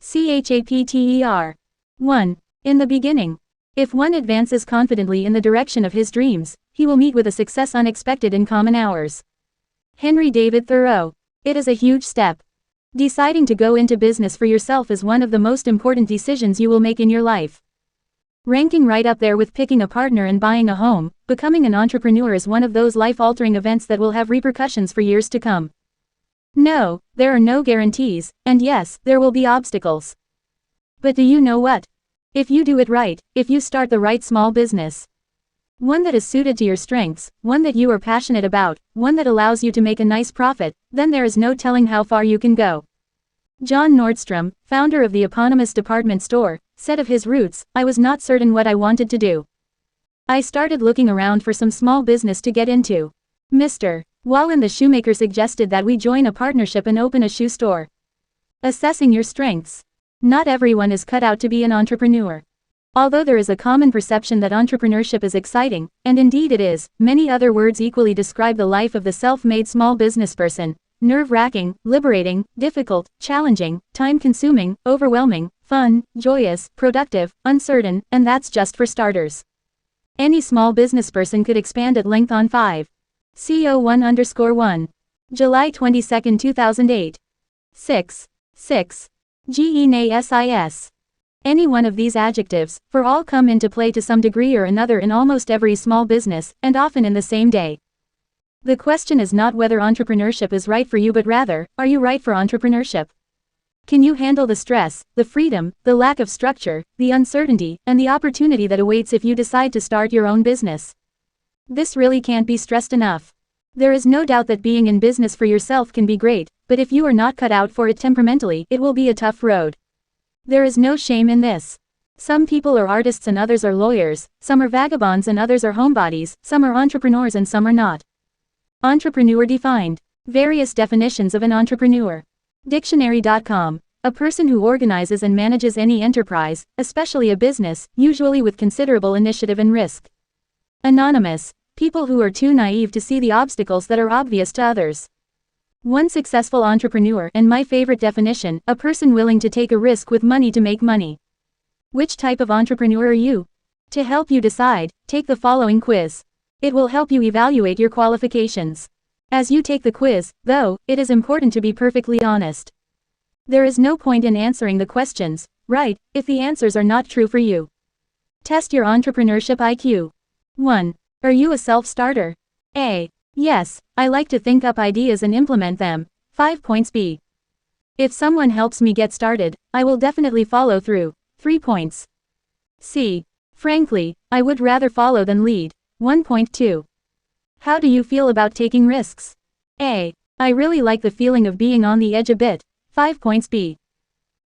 Chapter 1. In the beginning. If one advances confidently in the direction of his dreams, he will meet with a success unexpected in common hours. Henry David Thoreau. It is a huge step. Deciding to go into business for yourself is one of the most important decisions you will make in your life. Ranking right up there with picking a partner and buying a home, becoming an entrepreneur is one of those life-altering events that will have repercussions for years to come. No, there are no guarantees, and yes, there will be obstacles. But do you know what? If you do it right, if you start the right small business, one that is suited to your strengths, one that you are passionate about, one that allows you to make a nice profit, then there is no telling how far you can go. John Nordstrom, founder of the eponymous department store, said of his roots, "I was not certain what I wanted to do. I started looking around for some small business to get into. Mr. Wallen the shoemaker suggested that we join a partnership and open a shoe store." Assessing your strengths. Not everyone is cut out to be an entrepreneur. Although there is a common perception that entrepreneurship is exciting, and indeed it is, many other words equally describe the life of the self-made small business person: nerve-wracking, liberating, difficult, challenging, time-consuming, overwhelming, fun, joyous, productive, uncertain, and that's just for starters. Any small business person could expand at length on 5. CO1_1. July 22, 2008. 6. GENASIS. Any one of these adjectives, for all come into play to some degree or another in almost every small business, and often in the same day. The question is not whether entrepreneurship is right for you, but rather, are you right for entrepreneurship? Can you handle the stress, the freedom, the lack of structure, the uncertainty, and the opportunity that awaits if you decide to start your own business? This really can't be stressed enough. There is no doubt that being in business for yourself can be great, but if you are not cut out for it temperamentally, it will be a tough road. There is no shame in this. Some people are artists and others are lawyers, some are vagabonds and others are homebodies, some are entrepreneurs and some are not. Entrepreneur defined. Various definitions of an entrepreneur. Dictionary.com. A person who organizes and manages any enterprise, especially a business, usually with considerable initiative and risk. Anonymous. People who are too naive to see the obstacles that are obvious to others. One successful entrepreneur, and my favorite definition, a person willing to take a risk with money to make money. Which type of entrepreneur are you? To help you decide, take the following quiz. It will help you evaluate your qualifications. As you take the quiz, though, it is important to be perfectly honest. There is no point in answering the questions, right, if the answers are not true for you. Test your entrepreneurship IQ. 1. Are you a self-starter? A. Yes, I like to think up ideas and implement them. 5 points. B. If someone helps me get started, I will definitely follow through. 3 points. C. Frankly, I would rather follow than lead. 1.2. How do you feel about taking risks? A. I really like the feeling of being on the edge a bit. 5 points. B.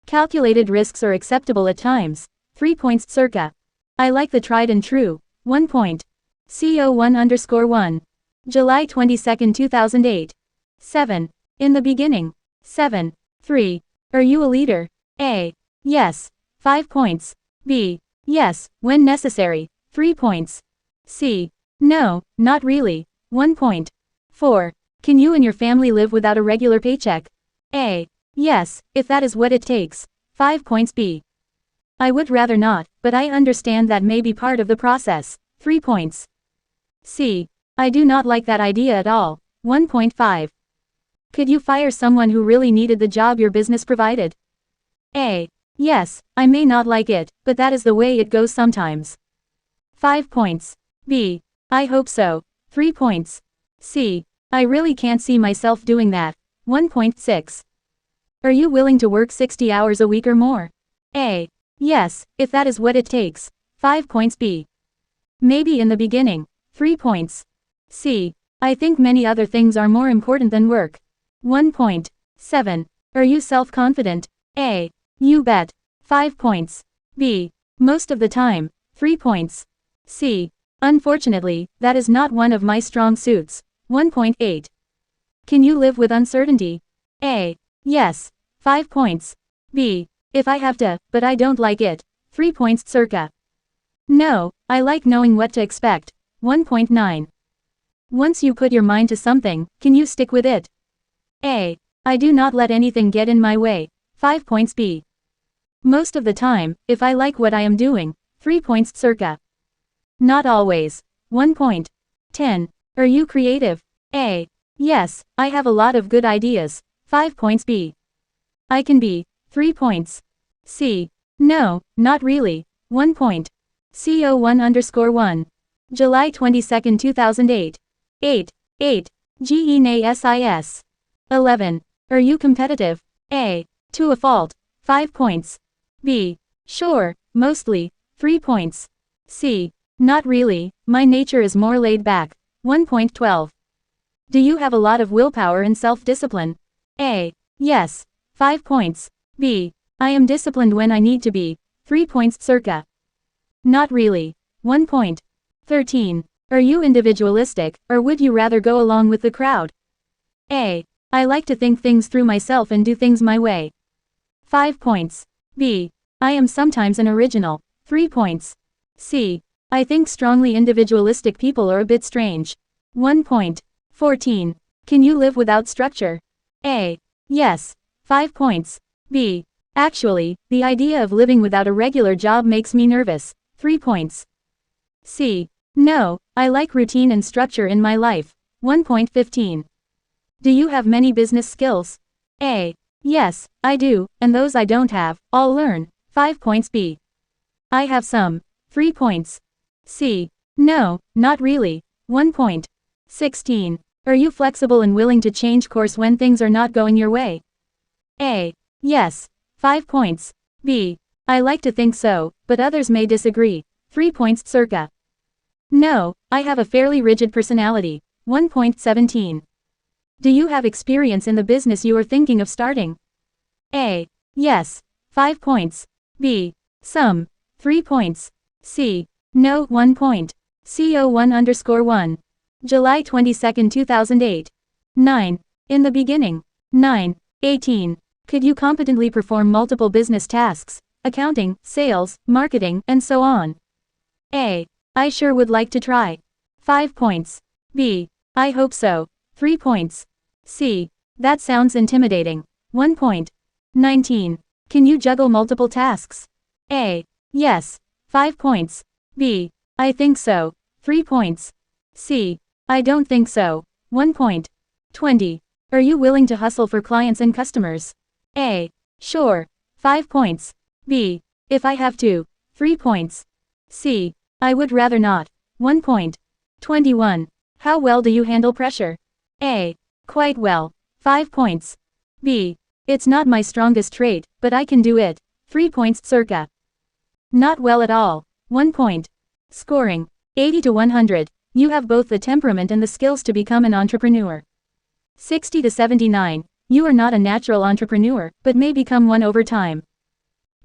Calculated risks are acceptable at times. 3 points. Circa. I like the tried and true. 1 point. CO1_1. July 22, 2008. 7. In the beginning. 7. 3. Are you a leader? A. Yes. 5 points. B. Yes, when necessary. 3 points. C. No, not really. 1 point. 4. Can you and your family live without a regular paycheck? A. Yes, if that is what it takes. 5 points. B. I would rather not, but I understand that may be part of the process. 3 points. C. I do not like that idea at all. 1.5. Could you fire someone who really needed the job your business provided? A. Yes, I may not like it, but that is the way it goes sometimes. 5 points. B. I hope so. 3 points. C. I really can't see myself doing that. 1.6. Are you willing to work 60 hours a week or more? A. Yes, if that is what it takes. 5 points. B. Maybe in the beginning. 3 points. C. I think many other things are more important than work. 1.7. Are you self-confident? A. You bet. 5 points. B. Most of the time. 3 points. C. Unfortunately, that is not one of my strong suits. 1.8. Can you live with uncertainty? A. Yes. 5 points. B. If I have to, but I don't like it. 3 points. Circa. No, I like knowing what to expect. 1.9. Once you put your mind to something, can you stick with it? A. I do not let anything get in my way. 5 points. B. Most of the time, if I like what I am doing. 3 points circa. Not always. 1 point. 10. Are you creative? A. Yes, I have a lot of good ideas. 5 points. B. I can be. 3 points. C. No, not really. 1 point. CO1_1. July 22, 2008. 8. 8. GENASIS. 11. Are you competitive? A. To a fault. 5 points. B. Sure, mostly. 3 points. C. Not really, my nature is more laid back. 1.12. Do you have a lot of willpower and self-discipline? A. Yes. 5 points. B. I am disciplined when I need to be. 3 points circa. Not really. 1 point. 13. Are you individualistic, or would you rather go along with the crowd? A. I like to think things through myself and do things my way. 5 points. B. I am sometimes an original. 3 points. C. I think strongly individualistic people are a bit strange. 1 point. 14. Can you live without structure? A. Yes. 5 points. B. Actually, the idea of living without a regular job makes me nervous. 3 points. C. No, I like routine and structure in my life. 1.15. Do you have many business skills? A. Yes, I do, and those I don't have, I'll learn. 5 points. B. I have some. 3 points. C. No, not really. 1 point. 16. Are you flexible and willing to change course when things are not going your way? A. Yes. 5 points. B. I like to think so, but others may disagree. 3 points circa. No, I have a fairly rigid personality. 1.17. Do you have experience in the business you are thinking of starting? A. Yes. 5 points. B. Some. 3 points. C. No. 1 point. CO1_1. July 22, 2008. 9. In the beginning. 9. 18. Could you competently perform multiple business tasks, accounting, sales, marketing, and so on? A. I sure would like to try. 5 points. B. I hope so. 3 points. C. That sounds intimidating. 1 point. 19. Can you juggle multiple tasks? A. Yes. 5 points. B. I think so. 3 points. C. I don't think so. 1 point. 20. Are you willing to hustle for clients and customers? A. Sure. 5 points. B. If I have to. 3 points. C. I would rather not. 1 point. 21. How well do you handle pressure? A. Quite well. 5 points. B. It's not my strongest trait, but I can do it. 3 points circa. Not well at all. 1 point. Scoring. 80 to 100. You have both the temperament and the skills to become an entrepreneur. 60 to 79. You are not a natural entrepreneur, but may become one over time.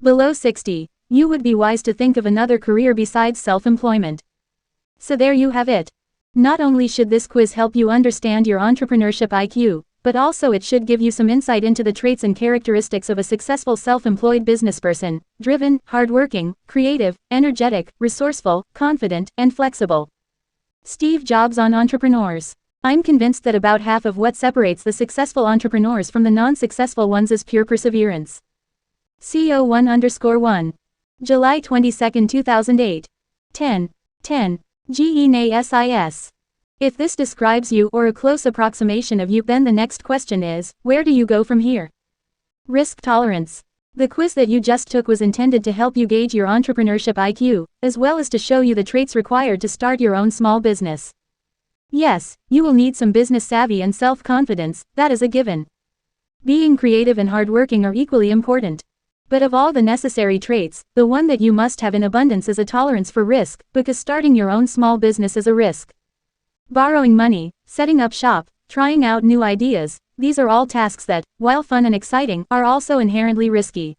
Below 60. You would be wise to think of another career besides self-employment. So there you have it. Not only should this quiz help you understand your entrepreneurship IQ, but also it should give you some insight into the traits and characteristics of a successful self-employed businessperson: driven, hardworking, creative, energetic, resourceful, confident, and flexible. Steve Jobs on entrepreneurs. I'm convinced that about half of what separates the successful entrepreneurs from the non-successful ones is pure perseverance. CO1_1. July 22, 2008. 10. 10. GENASIS. If this describes you or a close approximation of you, then the next question is, where do you go from here? Risk tolerance. The quiz that you just took was intended to help you gauge your entrepreneurship IQ, as well as to show you the traits required to start your own small business. Yes, you will need some business savvy and self-confidence, that is a given. Being creative and hardworking are equally important. But of all the necessary traits, the one that you must have in abundance is a tolerance for risk, because starting your own small business is a risk. Borrowing money, setting up shop, trying out new ideas, these are all tasks that, while fun and exciting, are also inherently risky.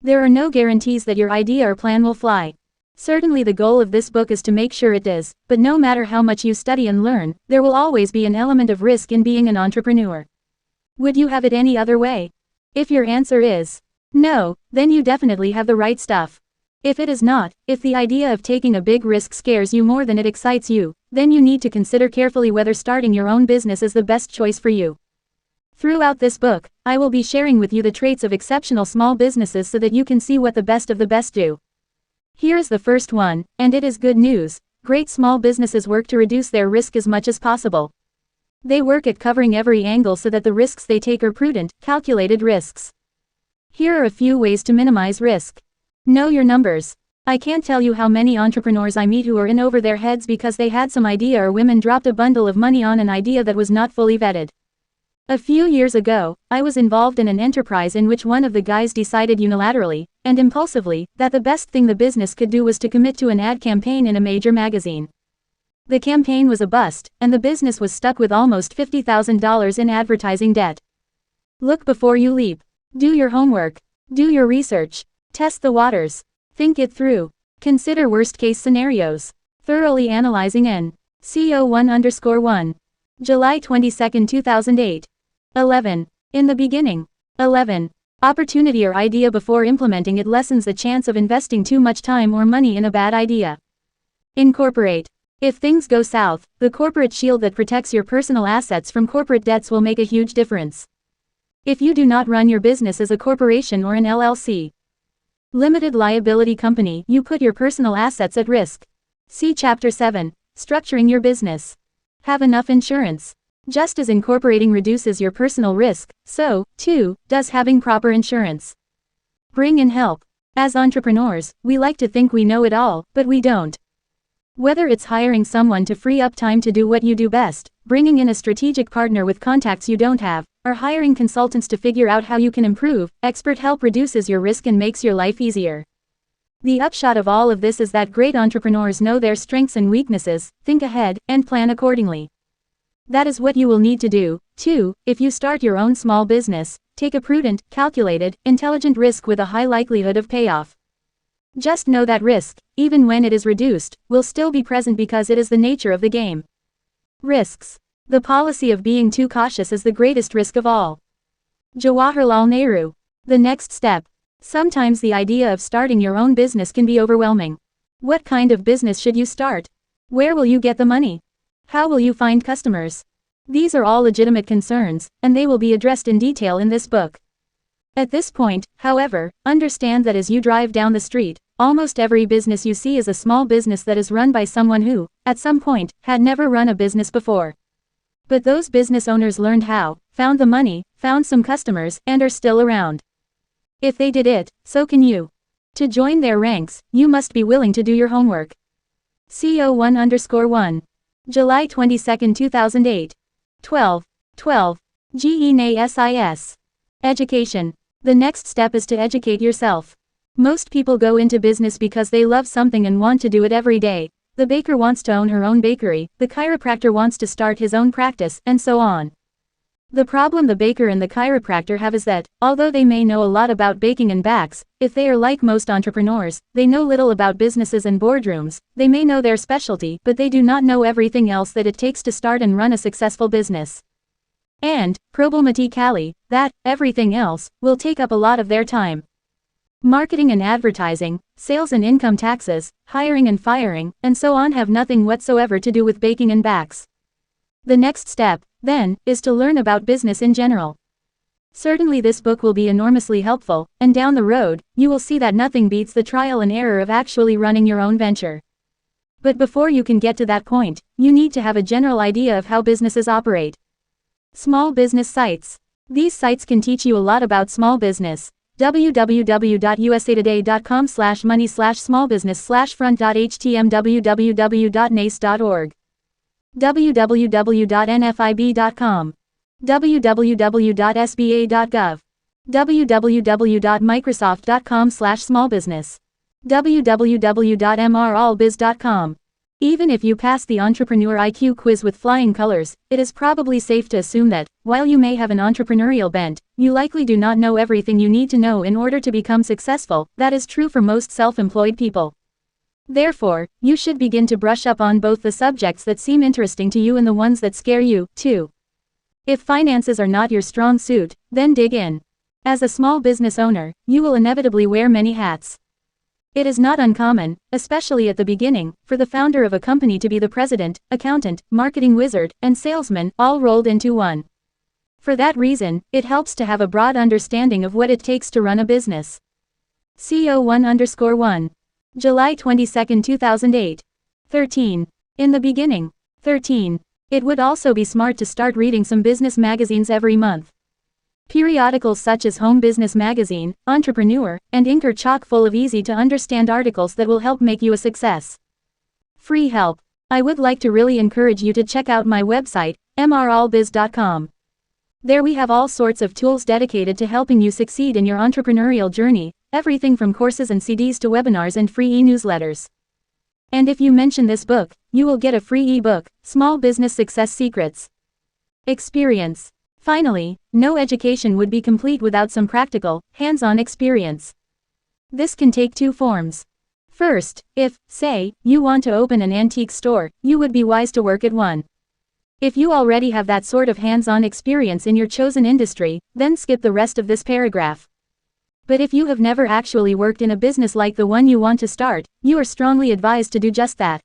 There are no guarantees that your idea or plan will fly. Certainly the goal of this book is to make sure it does, but no matter how much you study and learn, there will always be an element of risk in being an entrepreneur. Would you have it any other way? If your answer is no, then you definitely have the right stuff. If it is not, if the idea of taking a big risk scares you more than it excites you, then you need to consider carefully whether starting your own business is the best choice for you. Throughout this book, I will be sharing with you the traits of exceptional small businesses so that you can see what the best of the best do. Here is the first one, and it is good news. Great small businesses work to reduce their risk as much as possible. They work at covering every angle so that the risks they take are prudent, calculated risks. Here are a few ways to minimize risk. Know your numbers. I can't tell you how many entrepreneurs I meet who are in over their heads because they had some idea or women dropped a bundle of money on an idea that was not fully vetted. A few years ago, I was involved in an enterprise in which one of the guys decided unilaterally, and impulsively, that the best thing the business could do was to commit to an ad campaign in a major magazine. The campaign was a bust, and the business was stuck with almost $50,000 in advertising debt. Look before you leap. Do your homework. Do your research. Test the waters. Think it through. Consider worst-case scenarios. Thoroughly analyzing CO1_1. July 22, 2008. 11. In the beginning. 11. Opportunity or idea before implementing it lessens the chance of investing too much time or money in a bad idea. Incorporate. If things go south, the corporate shield that protects your personal assets from corporate debts will make a huge difference. If you do not run your business as a corporation or an LLC, limited liability company, you put your personal assets at risk. See Chapter 7, Structuring Your Business. Have enough insurance. Just as incorporating reduces your personal risk, so, too, does having proper insurance. Bring in help. As entrepreneurs, we like to think we know it all, but we don't. Whether it's hiring someone to free up time to do what you do best, bringing in a strategic partner with contacts you don't have, or hiring consultants to figure out how you can improve, expert help reduces your risk and makes your life easier. The upshot of all of this is that great entrepreneurs know their strengths and weaknesses, think ahead, and plan accordingly. That is what you will need to do, too, if you start your own small business. Take a prudent, calculated, intelligent risk with a high likelihood of payoff. Just know that risk, even when it is reduced, will still be present because it is the nature of the game. Risks. The policy of being too cautious is the greatest risk of all. Jawaharlal Nehru. The next step. Sometimes the idea of starting your own business can be overwhelming. What kind of business should you start? Where will you get the money? How will you find customers? These are all legitimate concerns, and they will be addressed in detail in this book. At this point, however, understand that as you drive down the street, almost every business you see is a small business that is run by someone who, at some point, had never run a business before. But those business owners learned how, found the money, found some customers, and are still around. If they did it, so can you. To join their ranks, you must be willing to do your homework. CO1_1. July 22, 2008. 12. GENASIS. Education. The next step is to educate yourself. Most people go into business because they love something and want to do it every day. The baker wants to own her own bakery, the chiropractor wants to start his own practice, and so on. The problem the baker and the chiropractor have is that, although they may know a lot about baking and backs, if they are like most entrepreneurs, they know little about businesses and boardrooms. They may know their specialty, but they do not know everything else that it takes to start and run a successful business. And, problematically, that, everything else, will take up a lot of their time. Marketing and advertising, sales and income taxes, hiring and firing, and so on have nothing whatsoever to do with baking and backs. The next step, then, is to learn about business in general. Certainly this book will be enormously helpful, and down the road, you will see that nothing beats the trial and error of actually running your own venture. But before you can get to that point, you need to have a general idea of how businesses operate. Small business sites. These sites can teach you a lot about small business. www.usatoday.com/money/smallbusiness/front.htm www.nace.org www.nfib.com www.sba.gov www.microsoft.com/smallbusiness www.mrallbiz.com. Even if you pass the entrepreneur IQ quiz with flying colors, it is probably safe to assume that, while you may have an entrepreneurial bent, you likely do not know everything you need to know in order to become successful. That is true for most self-employed people. Therefore, you should begin to brush up on both the subjects that seem interesting to you and the ones that scare you, too. If finances are not your strong suit, then dig in. As a small business owner, you will inevitably wear many hats. It is not uncommon, especially at the beginning, for the founder of a company to be the president, accountant, marketing wizard, and salesman, all rolled into one. For that reason, it helps to have a broad understanding of what it takes to run a business. CO1_1. July 22, 2008. 13. In the beginning. 13. It would also be smart to start reading some business magazines every month. Periodicals such as Home Business Magazine, Entrepreneur, and Inc. are chock full of easy-to-understand articles that will help make you a success. Free help. I would like to really encourage you to check out my website, mrallbiz.com. There we have all sorts of tools dedicated to helping you succeed in your entrepreneurial journey, everything from courses and CDs to webinars and free e-newsletters. And if you mention this book, you will get a free ebook, Small Business Success Secrets. Experience. Finally, no education would be complete without some practical, hands-on experience. This can take two forms. First, if, say, you want to open an antique store, you would be wise to work at one. If you already have that sort of hands-on experience in your chosen industry, then skip the rest of this paragraph. But if you have never actually worked in a business like the one you want to start, you are strongly advised to do just that.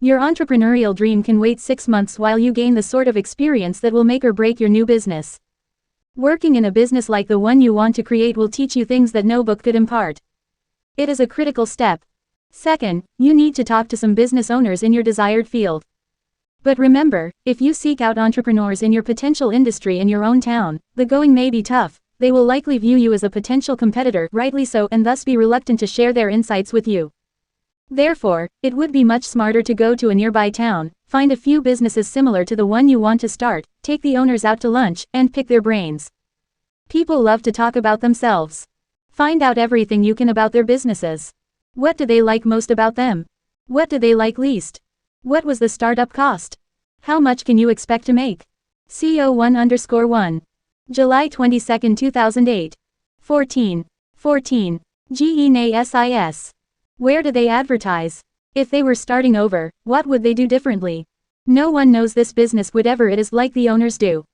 Your entrepreneurial dream can wait 6 months while you gain the sort of experience that will make or break your new business. Working in a business like the one you want to create will teach you things that no book could impart. It is a critical step. Second, you need to talk to some business owners in your desired field. But remember, if you seek out entrepreneurs in your potential industry in your own town, the going may be tough. They will likely view you as a potential competitor, rightly so, and thus be reluctant to share their insights with you. Therefore, it would be much smarter to go to a nearby town, find a few businesses similar to the one you want to start, take the owners out to lunch, and pick their brains. People love to talk about themselves. Find out everything you can about their businesses. What do they like most about them? What do they like least? What was the startup cost? How much can you expect to make? CO1_1. July 22, 2008. 14. 14. GENASIS. Where do they advertise? If they were starting over, what would they do differently? No one knows this business whatever it is like the owners do.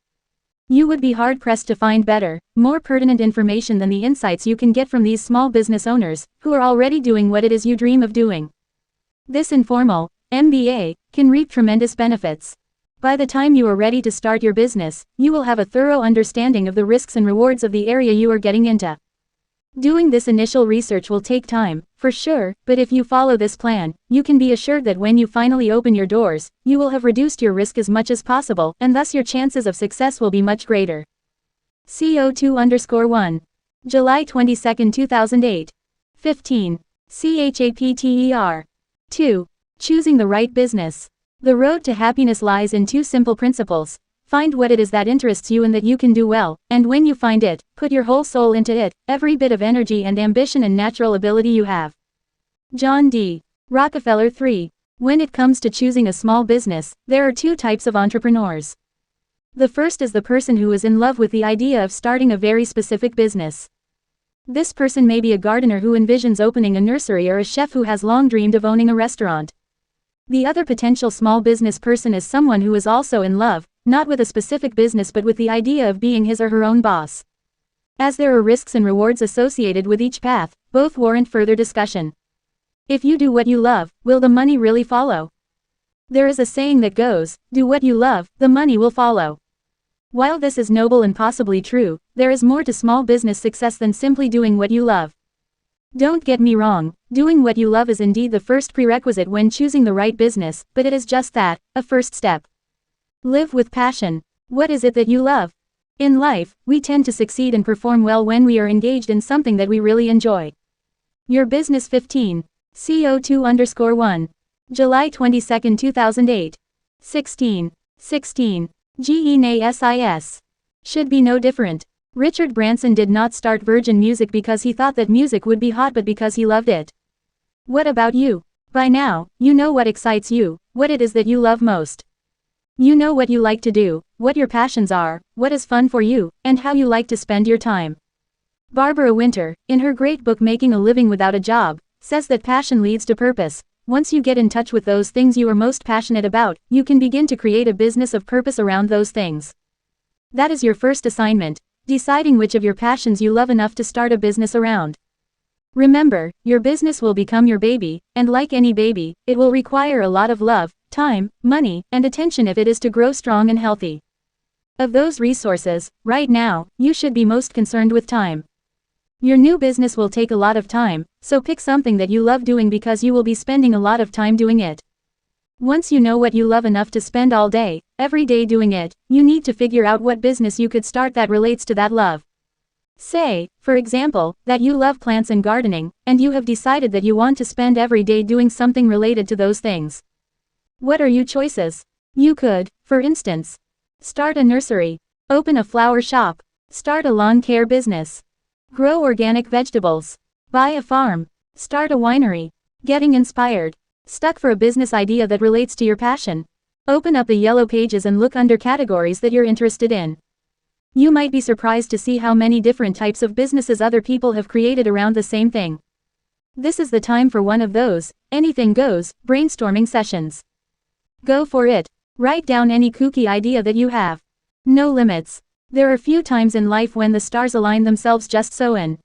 You would be hard-pressed to find better, more pertinent information than the insights you can get from these small business owners, who are already doing what it is you dream of doing. This informal MBA can reap tremendous benefits. By the time you are ready to start your business, you will have a thorough understanding of the risks and rewards of the area you are getting into. Doing this initial research will take time, for sure, but if you follow this plan, you can be assured that when you finally open your doors, you will have reduced your risk as much as possible, and thus your chances of success will be much greater. CO2_1. July 22, 2008. 15. CHAPTER. 2. Choosing the right business. The road to happiness lies in two simple principles. Find what it is that interests you and that you can do well, and when you find it, put your whole soul into it, every bit of energy and ambition and natural ability you have. John D. Rockefeller. 3. When it comes to choosing a small business, there are two types of entrepreneurs. The first is the person who is in love with the idea of starting a very specific business. This person may be a gardener who envisions opening a nursery or a chef who has long dreamed of owning a restaurant. The other potential small business person is someone who is also in love, not with a specific business but with the idea of being his or her own boss. As there are risks and rewards associated with each path, both warrant further discussion. If you do what you love, will the money really follow? There is a saying that goes, do what you love, the money will follow. While this is noble and possibly true, there is more to small business success than simply doing what you love. Don't get me wrong, doing what you love is indeed the first prerequisite when choosing the right business, but it is just that, a first step. Live with passion. What is it that you love? In life, we tend to succeed and perform well when we are engaged in something that we really enjoy. Your business. 15. CO2_1. July 22, 2008. 16. 16. GENASIS. Should be no different. Richard Branson did not start Virgin Music because he thought that music would be hot but because he loved it. What about you? By now, you know what excites you, what it is that you love most. You know what you like to do, what your passions are, what is fun for you, and how you like to spend your time. Barbara Winter, in her great book Making a Living Without a Job, says that passion leads to purpose. Once you get in touch with those things you are most passionate about, you can begin to create a business of purpose around those things. That is your first assignment, deciding which of your passions you love enough to start a business around. Remember, your business will become your baby, and like any baby, it will require a lot of love, time, money, and attention if it is to grow strong and healthy. Of those resources, right now, you should be most concerned with time. Your new business will take a lot of time, so pick something that you love doing because you will be spending a lot of time doing it. Once you know what you love enough to spend all day, every day doing it, you need to figure out what business you could start that relates to that love. Say, for example, that you love plants and gardening, and you have decided that you want to spend every day doing something related to those things. What are your choices? You could, for instance, start a nursery, open a flower shop, start a lawn care business, grow organic vegetables, buy a farm, start a winery, getting inspired, stuck for a business idea that relates to your passion. Open up the yellow pages and look under categories that you're interested in. You might be surprised to see how many different types of businesses other people have created around the same thing. This is the time for one of those, anything goes, brainstorming sessions. Go for it. Write down any kooky idea that you have. No limits. There are few times in life when the stars align themselves just so in.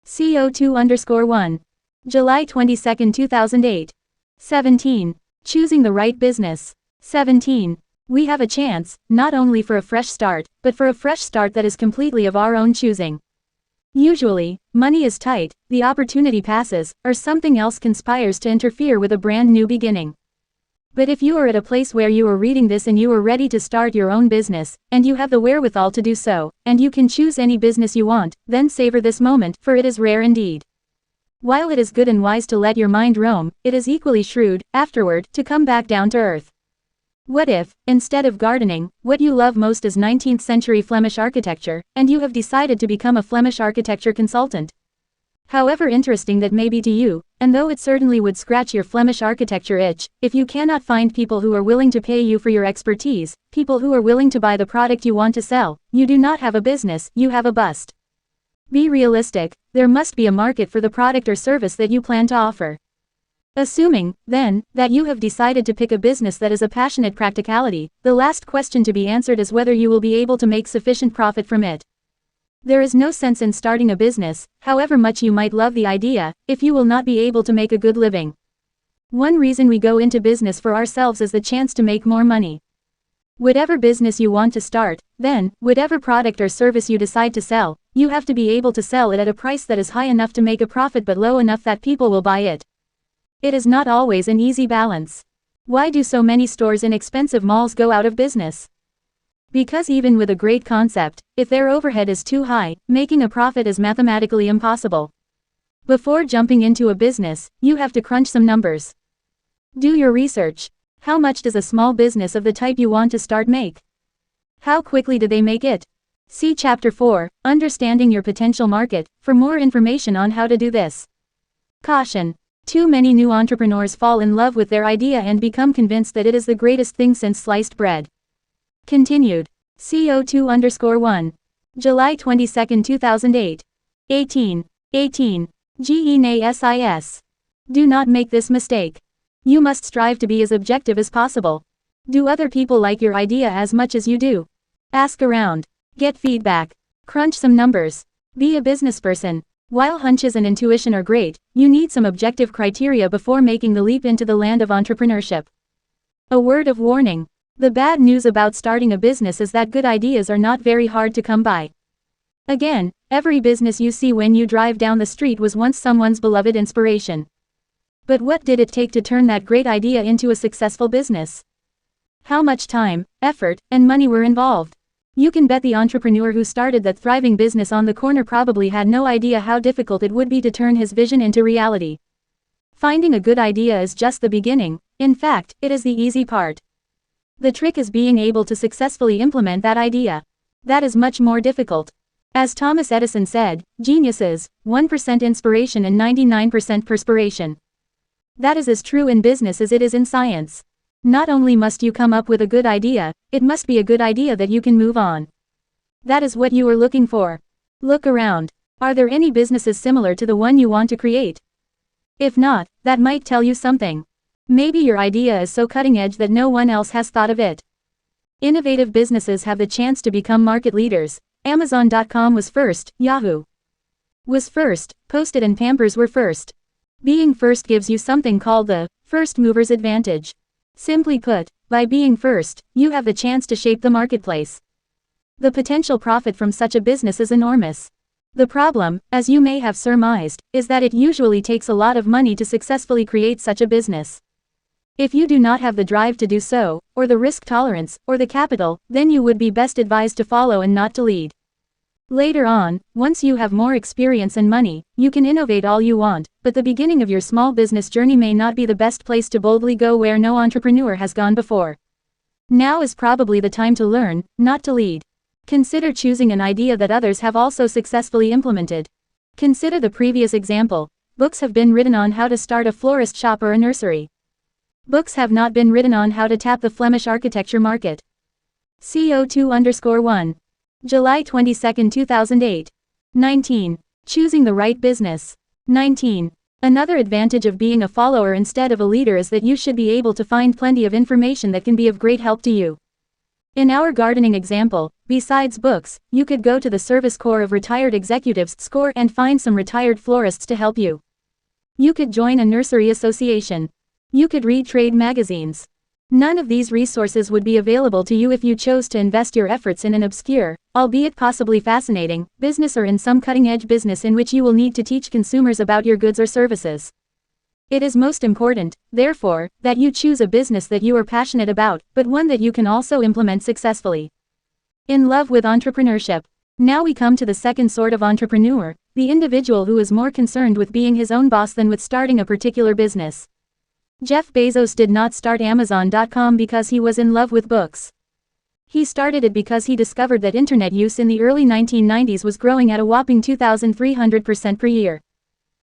CO2_1. July 22, 2008. 17. Choosing the right business. 17. We have a chance, not only for a fresh start, but for a fresh start that is completely of our own choosing. Usually, money is tight, the opportunity passes, or something else conspires to interfere with a brand new beginning. But if you are at a place where you are reading this and you are ready to start your own business, and you have the wherewithal to do so, and you can choose any business you want, then savor this moment, for it is rare indeed. While it is good and wise to let your mind roam, it is equally shrewd, afterward, to come back down to earth. What if, instead of gardening, what you love most is 19th century Flemish architecture, and you have decided to become a Flemish architecture consultant? However interesting that may be to you, and though it certainly would scratch your Flemish architecture itch, if you cannot find people who are willing to pay you for your expertise, people who are willing to buy the product you want to sell, you do not have a business, you have a bust. Be realistic, there must be a market for the product or service that you plan to offer. Assuming, then, that you have decided to pick a business that is a passionate practicality, the last question to be answered is whether you will be able to make sufficient profit from it. There is no sense in starting a business, however much you might love the idea, if you will not be able to make a good living. One reason we go into business for ourselves is the chance to make more money. Whatever business you want to start, then, whatever product or service you decide to sell, you have to be able to sell it at a price that is high enough to make a profit but low enough that people will buy it. It is not always an easy balance. Why do so many stores in expensive malls go out of business? Because even with a great concept, if their overhead is too high, making a profit is mathematically impossible. Before jumping into a business, you have to crunch some numbers. Do your research. How much does a small business of the type you want to start make? How quickly do they make it? See Chapter 4, Understanding Your Potential Market, for more information on how to do this. Caution. Too many new entrepreneurs fall in love with their idea and become convinced that it is the greatest thing since sliced bread. Continued. CO2_1. July 22, 2008. 18. GENASIS. Do not make this mistake. You must strive to be as objective as possible. Do other people like your idea as much as you do? Ask around. Get feedback. Crunch some numbers. Be a businessperson. While hunches and intuition are great, you need some objective criteria before making the leap into the land of entrepreneurship. A word of warning. The bad news about starting a business is that good ideas are not very hard to come by. Again, every business you see when you drive down the street was once someone's beloved inspiration. But what did it take to turn that great idea into a successful business? How much time, effort, and money were involved? You can bet the entrepreneur who started that thriving business on the corner probably had no idea how difficult it would be to turn his vision into reality. Finding a good idea is just the beginning. In fact, it is the easy part. The trick is being able to successfully implement that idea. That is much more difficult. As Thomas Edison said, genius is 1% inspiration and 99% perspiration. That is as true in business as it is in science. Not only must you come up with a good idea, it must be a good idea that you can move on. That is what you are looking for. Look around. Are there any businesses similar to the one you want to create? If not, that might tell you something. Maybe your idea is so cutting edge that no one else has thought of it. Innovative businesses have the chance to become market leaders. Amazon.com was first, Yahoo was first, Post-it and Pampers were first. Being first gives you something called the first mover's advantage. Simply put, by being first, you have the chance to shape the marketplace. The potential profit from such a business is enormous. The problem, as you may have surmised, is that it usually takes a lot of money to successfully create such a business. If you do not have the drive to do so, or the risk tolerance, or the capital, then you would be best advised to follow and not to lead. Later on, once you have more experience and money, you can innovate all you want, but the beginning of your small business journey may not be the best place to boldly go where no entrepreneur has gone before. Now is probably the time to learn, not to lead. Consider choosing an idea that others have also successfully implemented. Consider the previous example. Books have been written on how to start a florist shop or a nursery. Books have not been written on how to tap the Flemish architecture market. CO2_1. July 22, 2008. 19. Choosing the right business. 19. Another advantage of being a follower instead of a leader is that you should be able to find plenty of information that can be of great help to you. In our gardening example, besides books, you could go to the Service Corps of Retired Executives (SCORE) and find some retired florists to help you. You could join a nursery association. You could read trade magazines. None of these resources would be available to you if you chose to invest your efforts in an obscure, albeit possibly fascinating, business or in some cutting-edge business in which you will need to teach consumers about your goods or services. It is most important, therefore, that you choose a business that you are passionate about, but one that you can also implement successfully. In love with entrepreneurship. Now we come to the second sort of entrepreneur, the individual who is more concerned with being his own boss than with starting a particular business. Jeff Bezos did not start Amazon.com because he was in love with books. He started it because he discovered that internet use in the early 1990s was growing at a whopping 2,300% per year.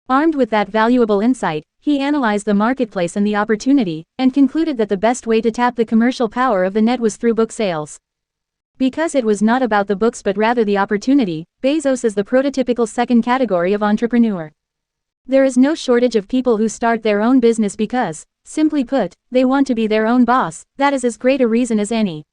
Armed with that valuable insight, he analyzed the marketplace and the opportunity, and concluded that the best way to tap the commercial power of the net was through book sales. Because it was not about the books but rather the opportunity, Bezos is the prototypical second category of entrepreneur. There is no shortage of people who start their own business because, simply put, they want to be their own boss. That is as great a reason as any.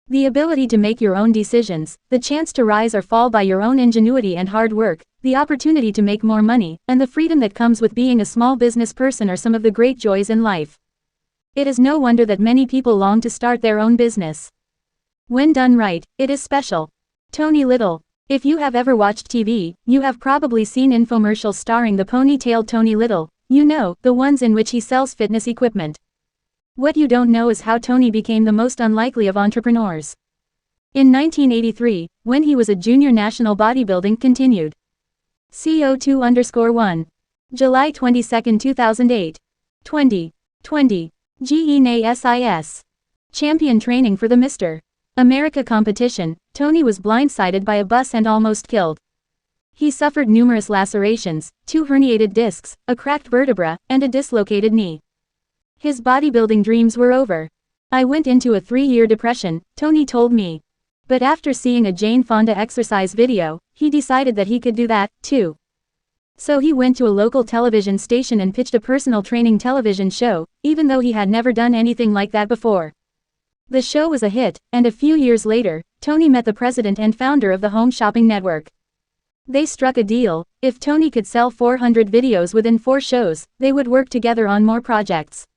The ability to make your own decisions, the chance to rise or fall by your own ingenuity and hard work, the opportunity to make more money, and the freedom that comes with being a small business person are some of the great joys in life. It is no wonder that many people long to start their own business. When done right, it is special. Tony Little. If you have ever watched TV, you have probably seen infomercials starring the pony-tailed Tony Little, you know, the ones in which he sells fitness equipment. What you don't know is how Tony became the most unlikely of entrepreneurs. In 1983, when he was a junior national bodybuilding continued. CO2_1. July 22, 2008. 20. GENASIS. Champion training for the Mr. America competition, Tony was blindsided by a bus and almost killed. He suffered numerous lacerations, 2 herniated discs, a cracked vertebra, and a dislocated knee. His bodybuilding dreams were over. I went into a 3-year depression, Tony told me. But after seeing a Jane Fonda exercise video, he decided that he could do that, too. So he went to a local television station and pitched a personal training television show, even though he had never done anything like that before. The show was a hit, and a few years later, Tony met the president and founder of the Home Shopping Network. They struck a deal. If Tony could sell 400 videos within 4 shows, they would work together on more projects.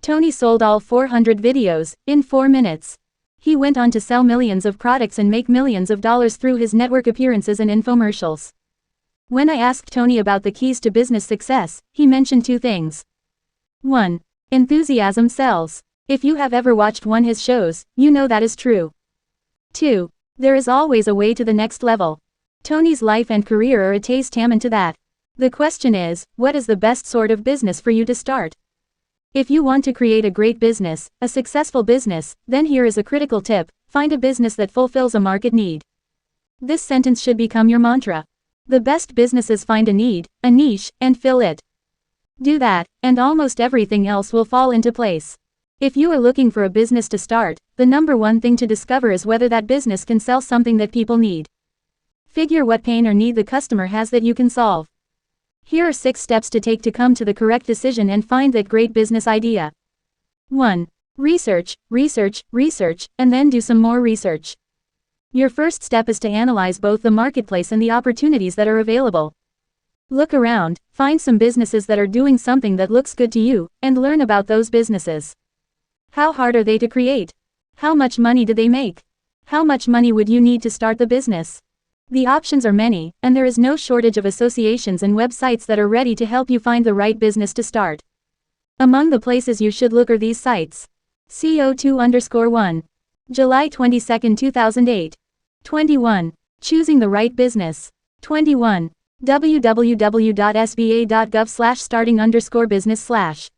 Tony sold all 400 videos, in 4 minutes. He went on to sell millions of products and make millions of dollars through his network appearances and infomercials. When I asked Tony about the keys to business success, he mentioned 2 things. 1. Enthusiasm sells. If you have ever watched one of his shows, you know that is true. 2. There is always a way to the next level. Tony's life and career are a testament to that. The question is, what is the best sort of business for you to start? If you want to create a great business, a successful business, then here is a critical tip: find a business that fulfills a market need. This sentence should become your mantra. The best businesses find a need, a niche, and fill it. Do that, and almost everything else will fall into place. If you are looking for a business to start, the number one thing to discover is whether that business can sell something that people need. Figure what pain or need the customer has that you can solve. Here are 6 steps to take to come to the correct decision and find that great business idea. 1. Research, and then do some more research. Your first step is to analyze both the marketplace and the opportunities that are available. Look around, find some businesses that are doing something that looks good to you, and learn about those businesses. How hard are they to create? How much money do they make? How much money would you need to start the business? The options are many, and there is no shortage of associations and websites that are ready to help you find the right business to start. Among the places you should look are these sites. CO2_1. July 22, 2008. 21. Choosing the right business. 21. www.sba.gov/starting_business/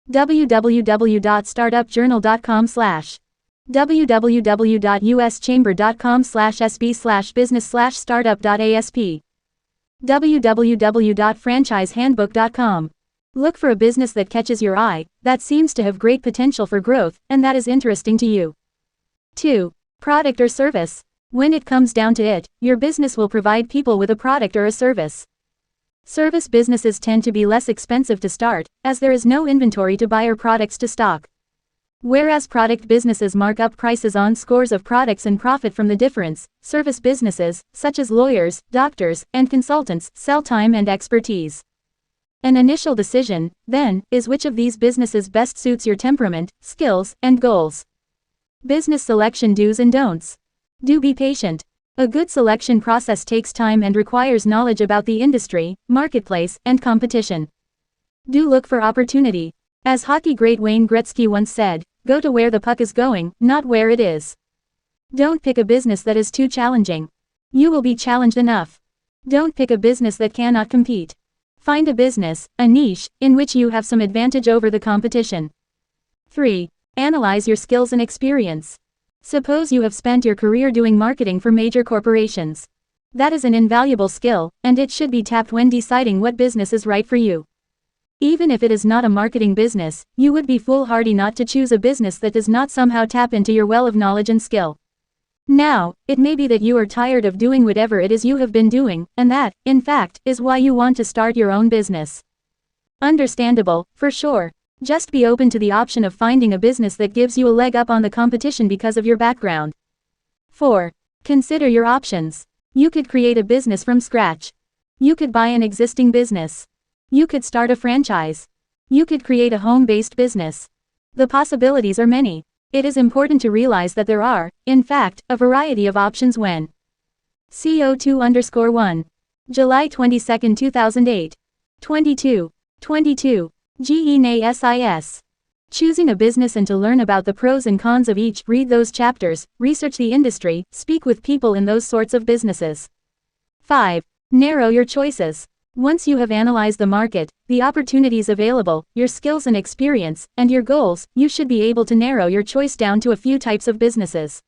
www.startupjournal.com/ www.uschamber.com/sb/business/startup.asp www.franchisehandbook.com. Look for a business that catches your eye, that seems to have great potential for growth, and that is interesting to you. 2. Product or service. When it comes down to it, your business will provide people with a product or a service. Service businesses tend to be less expensive to start, as there is no inventory to buy or products to stock. Whereas product businesses mark up prices on scores of products and profit from the difference, service businesses, such as lawyers, doctors, and consultants, sell time and expertise. An initial decision, then, is which of these businesses best suits your temperament, skills, and goals. Business selection do's and don'ts. Do be patient. A good selection process takes time and requires knowledge about the industry, marketplace, and competition. Do look for opportunity. As hockey great Wayne Gretzky once said, go to where the puck is going, not where it is. Don't pick a business that is too challenging. You will be challenged enough. Don't pick a business that cannot compete. Find a business, a niche, in which you have some advantage over the competition. 3. Analyze your skills and experience. Suppose you have spent your career doing marketing for major corporations. That is an invaluable skill, and it should be tapped when deciding what business is right for you. Even if it is not a marketing business, you would be foolhardy not to choose a business that does not somehow tap into your well of knowledge and skill. Now, it may be that you are tired of doing whatever it is you have been doing, and that, in fact, is why you want to start your own business. Understandable, for sure. Just be open to the option of finding a business that gives you a leg up on the competition because of your background. 4. Consider your options. You could create a business from scratch. You could buy an existing business. You could start a franchise. You could create a home-based business. The possibilities are many. It is important to realize that there are, in fact, a variety of options when CO2_1. July 22, 2008. 22. 22. GENASIS. Choosing a business and to learn about the pros and cons of each, read those chapters, research the industry, speak with people in those sorts of businesses. 5. Narrow your choices. Once you have analyzed the market, the opportunities available, your skills and experience, and your goals, you should be able to narrow your choice down to a few types of businesses.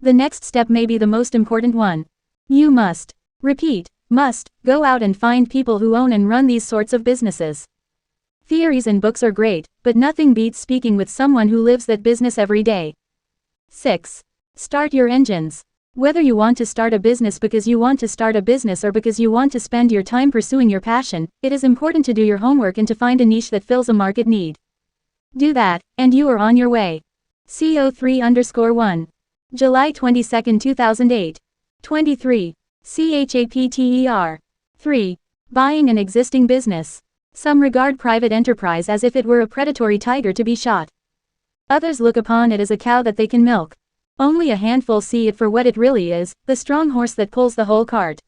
The next step may be the most important one. You must, repeat, must, go out and find people who own and run these sorts of businesses. Theories and books are great, but nothing beats speaking with someone who lives that business every day. 6. Start your engines. Whether you want to start a business because you want to start a business or because you want to spend your time pursuing your passion, it is important to do your homework and to find a niche that fills a market need. Do that, and you are on your way. CO3_1. July 22, 2008. 23. CHAPTER. 3. Buying an existing business. Some regard private enterprise as if it were a predatory tiger to be shot. Others look upon it as a cow that they can milk. Only a handful see it for what it really is, the strong horse that pulls the whole cart.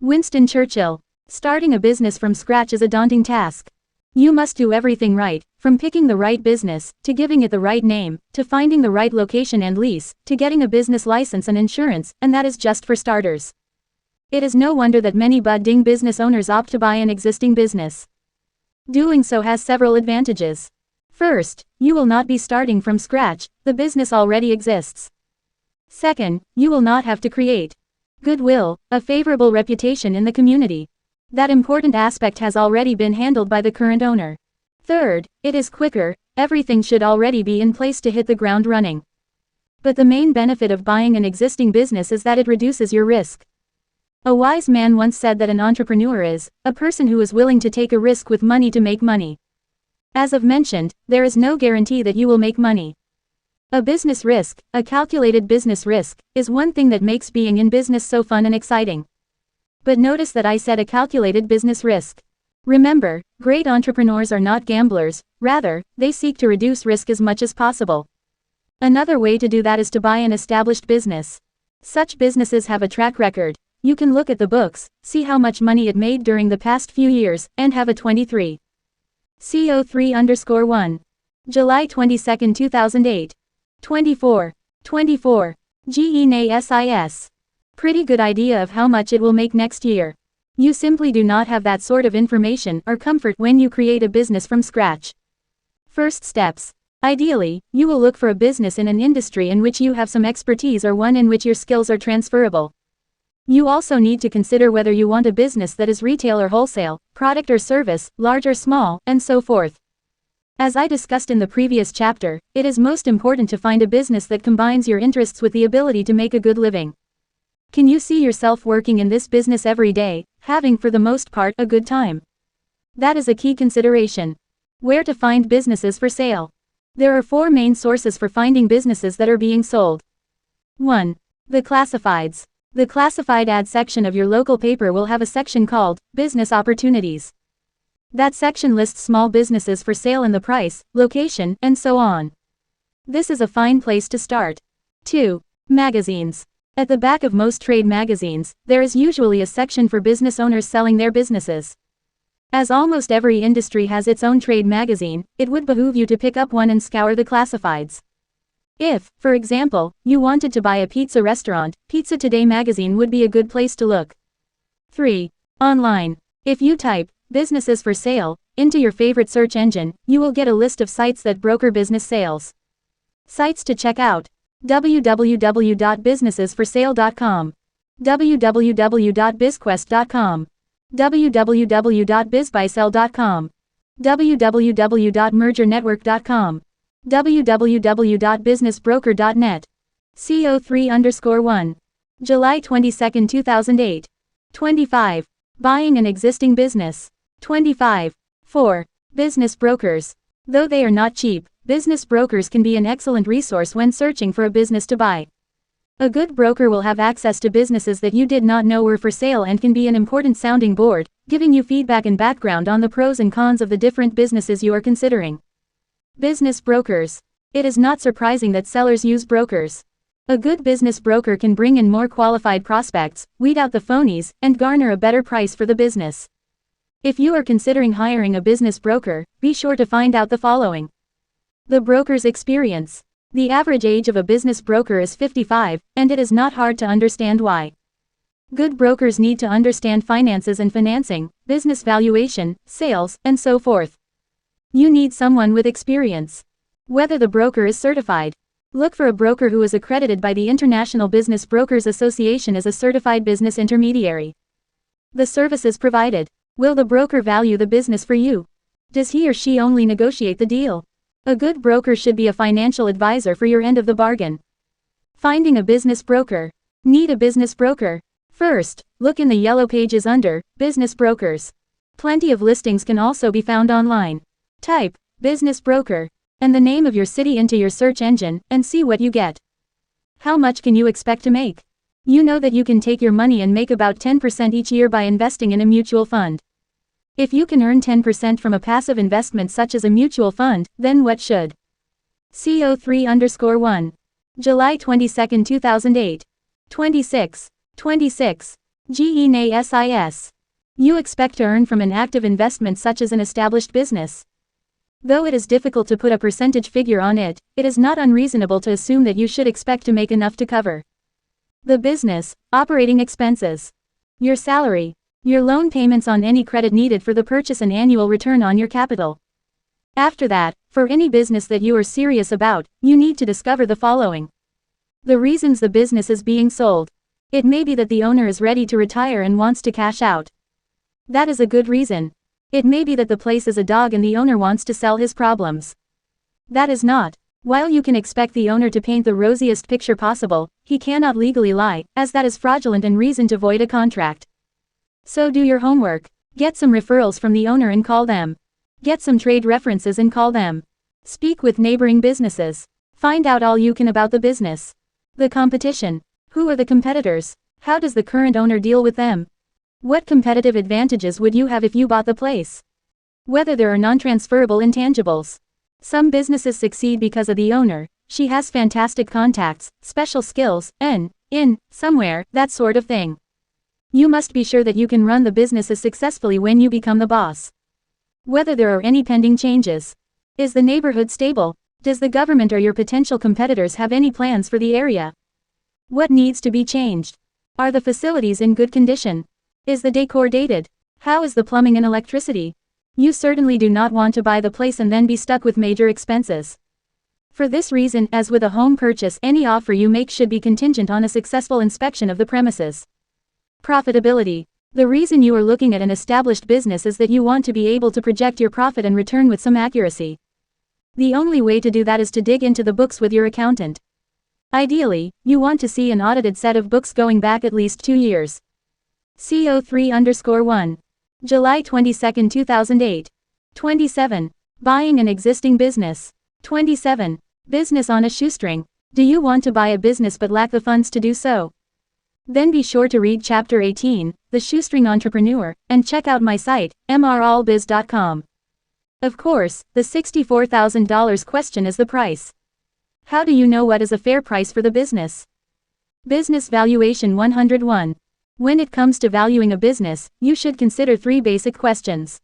Winston Churchill. Starting a business from scratch is a daunting task. You must do everything right, from picking the right business, to giving it the right name, to finding the right location and lease, to getting a business license and insurance, and that is just for starters. It is no wonder that many budding business owners opt to buy an existing business. Doing so has several advantages. First, you will not be starting from scratch, the business already exists. Second, you will not have to create goodwill, a favorable reputation in the community. That important aspect has already been handled by the current owner. Third, it is quicker, everything should already be in place to hit the ground running. But the main benefit of buying an existing business is that it reduces your risk. A wise man once said that an entrepreneur is a person who is willing to take a risk with money to make money. As I've mentioned, there is no guarantee that you will make money. A business risk, a calculated business risk, is one thing that makes being in business so fun and exciting. But notice that I said a calculated business risk. Remember, great entrepreneurs are not gamblers, rather, they seek to reduce risk as much as possible. Another way to do that is to buy an established business. Such businesses have a track record. You can look at the books, see how much money it made during the past few years, and have a 23. CO3_1. July 22, 2008. 24. GENASIS. Pretty good idea of how much it will make next year. You simply do not have that sort of information or comfort when you create a business from scratch. First steps. Ideally, you will look for a business in an industry in which you have some expertise or one in which your skills are transferable. You also need to consider whether you want a business that is retail or wholesale, product or service, large or small, and so forth. As I discussed in the previous chapter, it is most important to find a business that combines your interests with the ability to make a good living. Can you see yourself working in this business every day, having for the most part a good time? That is a key consideration. Where to find businesses for sale? There are 4 main sources for finding businesses that are being sold. 1. The classifieds. The classified ad section of your local paper will have a section called Business Opportunities. That section lists small businesses for sale and the price, location, and so on. This is a fine place to start. 2. Magazines. At the back of most trade magazines, there is usually a section for business owners selling their businesses. As almost every industry has its own trade magazine, it would behoove you to pick up one and scour the classifieds. If, for example, you wanted to buy a pizza restaurant, Pizza Today magazine would be a good place to look. 3. Online. If you type, businesses for sale, into your favorite search engine, you will get a list of sites that broker business sales. Sites to check out: www.businessesforsale.com, www.bizquest.com, www.bizbuysell.com, www.mergernetwork.com, www.businessbroker.net. CO3_1. July 22, 2008. 25. Buying an existing business. 25. 4. Business brokers. Though they are not cheap, business brokers can be an excellent resource when searching for a business to buy. A good broker will have access to businesses that you did not know were for sale and can be an important sounding board, giving you feedback and background on the pros and cons of the different businesses you are considering. Business brokers. It is not surprising that sellers use brokers. A good business broker can bring in more qualified prospects, weed out the phonies, and garner a better price for the business. If you are considering hiring a business broker, be sure to find out the following. The broker's experience. The average age of a business broker is 55, and it is not hard to understand why. Good brokers need to understand finances and financing, business valuation, sales, and so forth. You need someone with experience. Whether the broker is certified. Look for a broker who is accredited by the International Business Brokers Association as a certified business intermediary. The services provided. Will the broker value the business for you? Does he or she only negotiate the deal? A good broker should be a financial advisor for your end of the bargain. Finding a business broker. Need a business broker? First, look in the yellow pages under Business Brokers. Plenty of listings can also be found online. Type business broker and the name of your city into your search engine and see what you get. How much can you expect to make? You know that you can take your money and make about 10% each year by investing in a mutual fund. If you can earn 10% from a passive investment such as a mutual fund, then what should? CO3_1. July 22, 2008. 26. GENASIS. You expect to earn from an active investment such as an established business. Though it is difficult to put a percentage figure on it, it is not unreasonable to assume that you should expect to make enough to cover the business, operating expenses, your salary, your loan payments on any credit needed for the purchase and annual return on your capital. After that, for any business that you are serious about, you need to discover the following. The reasons the business is being sold. It may be that the owner is ready to retire and wants to cash out. That is a good reason. It may be that the place is a dog and the owner wants to sell his problems. That is not. While you can expect the owner to paint the rosiest picture possible, he cannot legally lie, as that is fraudulent and reason to void a contract. So do your homework. Get some referrals from the owner and call them. Get some trade references and call them. Speak with neighboring businesses. Find out all you can about the business. The competition. Who are the competitors? How does the current owner deal with them? What competitive advantages would you have if you bought the place? Whether there are non-transferable intangibles. Some businesses succeed because of the owner, She has fantastic contacts, special skills, and, somewhere, that sort of thing. You must be sure that you can run the business as successfully when you become the boss. Whether there are any pending changes. Is the neighborhood stable? Does the government or your potential competitors have any plans for the area? What needs to be changed? Are the facilities in good condition? Is the decor dated? How is the plumbing and electricity? You certainly do not want to buy the place and then be stuck with major expenses. For this reason, as with a home purchase, any offer you make should be contingent on a successful inspection of the premises. Profitability. The reason you are looking at an established business is that you want to be able to project your profit and return with some accuracy. The only way to do that is to dig into the books with your accountant. Ideally, you want to see an audited set of books going back at least 2 years. CO3_1. July 22, 2008. 27. Buying an existing business. 27. Business on a shoestring. Do you want to buy a business but lack the funds to do so? Then be sure to read Chapter 18, The Shoestring Entrepreneur, and check out my site, mrallbiz.com. Of course, the $64,000 question is the price. How do you know what is a fair price for the business? Business Valuation 101. When it comes to valuing a business, you should consider 3 basic questions.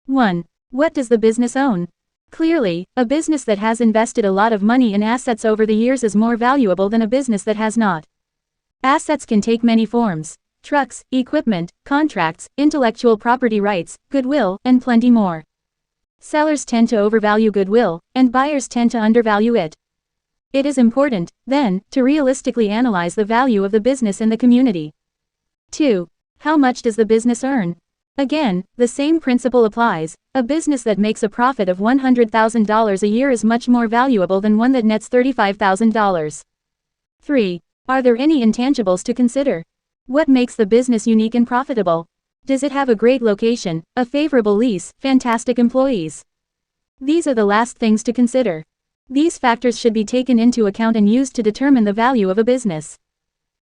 1. What does the business own? Clearly, a business that has invested a lot of money in assets over the years is more valuable than a business that has not. Assets can take many forms: trucks, equipment, contracts, intellectual property rights, goodwill, and plenty more. Sellers tend to overvalue goodwill, and buyers tend to undervalue it. It is important, then, to realistically analyze the value of the business in the community. 2. How much does the business earn? Again, the same principle applies. A business that makes a profit of $100,000 a year is much more valuable than one that nets $35,000. 3. Are there any intangibles to consider? What makes the business unique and profitable? Does it have a great location, a favorable lease, fantastic employees? These are the last things to consider. These factors should be taken into account and used to determine the value of a business.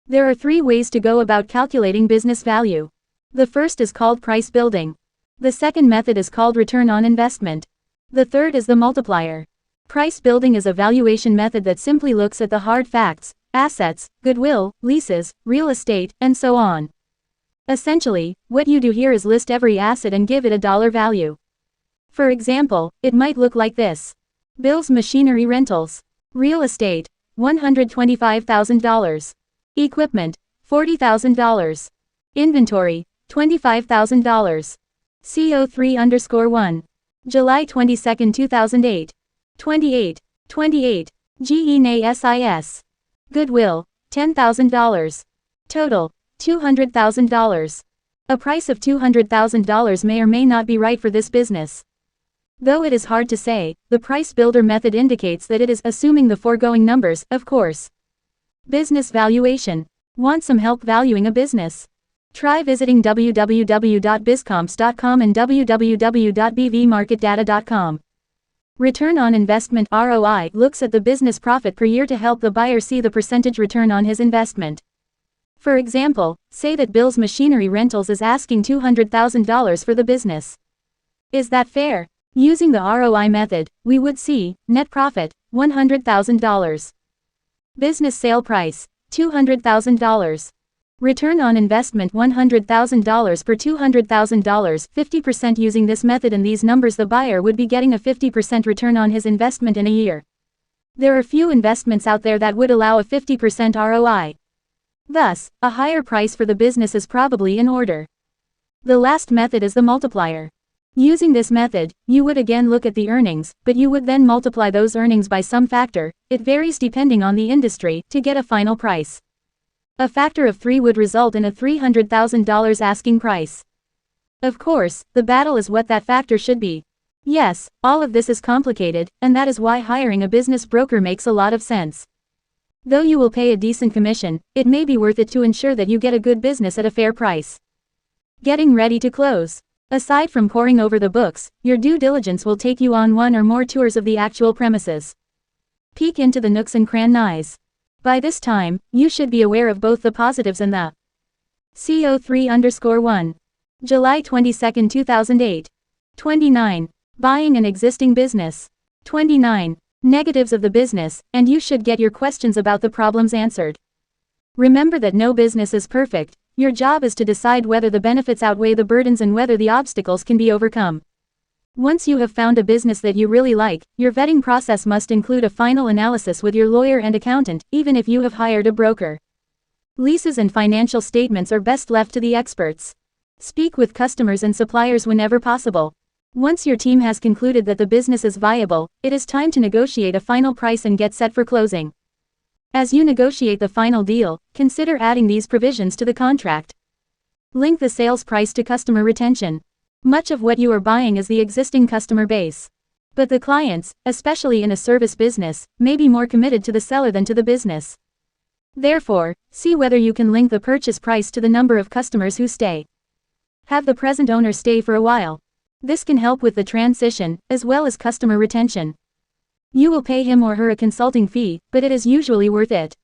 There are 3 ways to go about calculating business value. The first is called price building. The second method is called return on investment. The third is the multiplier. Price building is a valuation method that simply looks at the hard facts: assets, goodwill, leases, real estate, and so on. Essentially, what you do here is list every asset and give it a dollar value. For example, it might look like this. Bills, machinery rentals. Real estate, $125,000. Equipment, $40,000. Inventory, $25,000. CO3_1. July 22, 2008. 28. GENASIS. Goodwill, $10,000. Total, $200,000. A price of $200,000 may or may not be right for this business. Though it is hard to say, the price builder method indicates that it is assuming the foregoing numbers, of course. Business valuation. Want some help valuing a business? Try visiting www.bizcomps.com and www.bvmarketdata.com. Return on investment (ROI) looks at the business profit per year to help the buyer see the percentage return on his investment. For example, say that Bill's Machinery Rentals is asking $200,000 for the business. Is that fair? Using the ROI method, we would see net profit, $100,000. Business sale price, $200,000. Return on investment $100,000 per $200,000, 50% using this method and these numbers, the buyer would be getting a 50% return on his investment in a year. There are few investments out there that would allow a 50% ROI. Thus, a higher price for the business is probably in order. The last method is the multiplier. Using this method, you would again look at the earnings, but you would then multiply those earnings by some factor, it varies depending on the industry, to get a final price. A factor of 3 would result in a $300,000 asking price. Of course, the battle is what that factor should be. Yes, all of this is complicated, and that is why hiring a business broker makes a lot of sense. Though you will pay a decent commission, it may be worth it to ensure that you get a good business at a fair price. Getting ready to close. Aside from poring over the books, your due diligence will take you on 1 or more tours of the actual premises. Peek into the nooks and crannies. By this time, you should be aware of both the positives and the CO3_1. July 22, 2008. 29. Buying an existing business. 29. negatives of the business, and you should get your questions about the problems answered. Remember that no business is perfect. Your job is to decide whether the benefits outweigh the burdens and whether the obstacles can be overcome. Once you have found a business that you really like, your vetting process must include a final analysis with your lawyer and accountant, even if you have hired a broker. Leases and financial statements are best left to the experts. Speak with customers and suppliers whenever possible. Once your team has concluded that the business is viable, it is time to negotiate a final price and get set for closing. As you negotiate the final deal, consider adding these provisions to the contract. Link the sales price to customer retention. Much of what you are buying is the existing customer base. But the clients, especially in a service business, may be more committed to the seller than to the business. Therefore, see whether you can link the purchase price to the number of customers who stay. Have the present owner stay for a while. This can help with the transition, as well as customer retention. You will pay him or her a consulting fee, but it is usually worth it.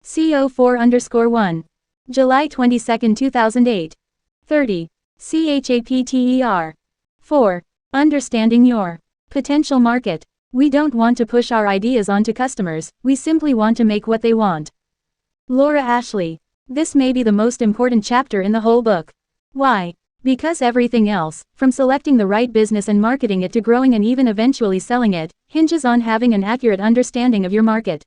CO4_1. July 22, 2008. 30. CHAPTER. 4. Understanding your potential market. We don't want to push our ideas onto customers, we simply want to make what they want. Laura Ashley. This may be the most important chapter in the whole book. Why? Because everything else, from selecting the right business and marketing it to growing and even eventually selling it, hinges on having an accurate understanding of your market.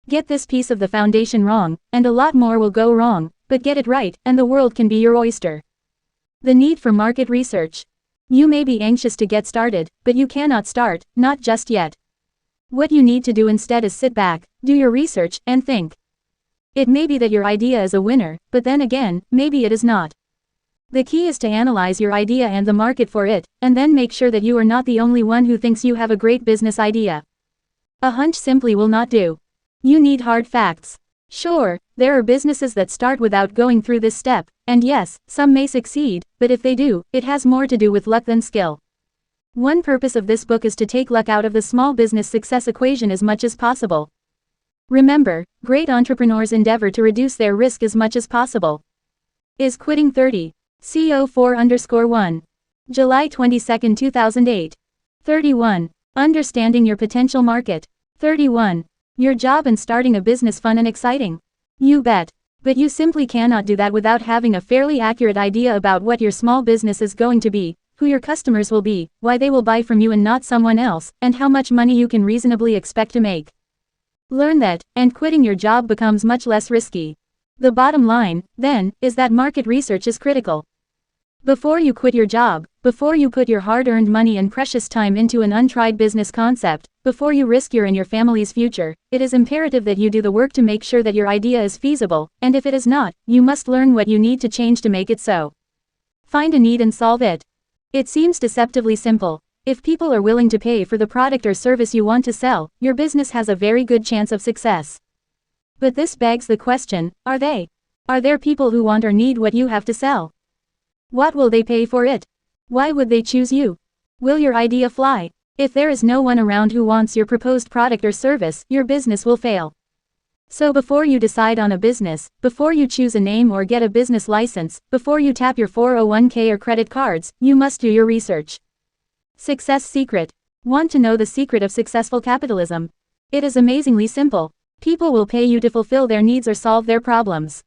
Get this piece of the foundation wrong, and a lot more will go wrong, but get it right, and the world can be your oyster. The need for market research. You may be anxious to get started, but you cannot start, not just yet. What you need to do instead is sit back, do your research, and think. It may be that your idea is a winner, but then again, maybe it is not. The key is to analyze your idea and the market for it, and then make sure that you are not the only one who thinks you have a great business idea. A hunch simply will not do. You need hard facts. Sure, there are businesses that start without going through this step, and yes, some may succeed, but if they do, it has more to do with luck than skill. One purpose of this book is to take luck out of the small business success equation as much as possible. Remember, great entrepreneurs endeavor to reduce their risk as much as possible. Is quitting 30. CO4_1. July 22, 2008. 31. Understanding your potential market. 31. Your job and starting a business fun and exciting? You bet. But you simply cannot do that without having a fairly accurate idea about what your small business is going to be, who your customers will be, why they will buy from you and not someone else, and how much money you can reasonably expect to make. Learn that, and quitting your job becomes much less risky. The bottom line, then, is that market research is critical. Before you quit your job, before you put your hard-earned money and precious time into an untried business concept, before you risk your and your family's future, it is imperative that you do the work to make sure that your idea is feasible, and if it is not, you must learn what you need to change to make it so. Find a need and solve it. It seems deceptively simple. If people are willing to pay for the product or service you want to sell, your business has a very good chance of success. But this begs the question, are they? Are there people who want or need what you have to sell? What will they pay for it? Why would they choose you? Will your idea fly? If there is no one around who wants your proposed product or service, your business will fail. So before you decide on a business, before you choose a name or get a business license, before you tap your 401k or credit cards, you must do your research. Success secret. Want to know the secret of successful capitalism? It is amazingly simple. People will pay you to fulfill their needs or solve their problems.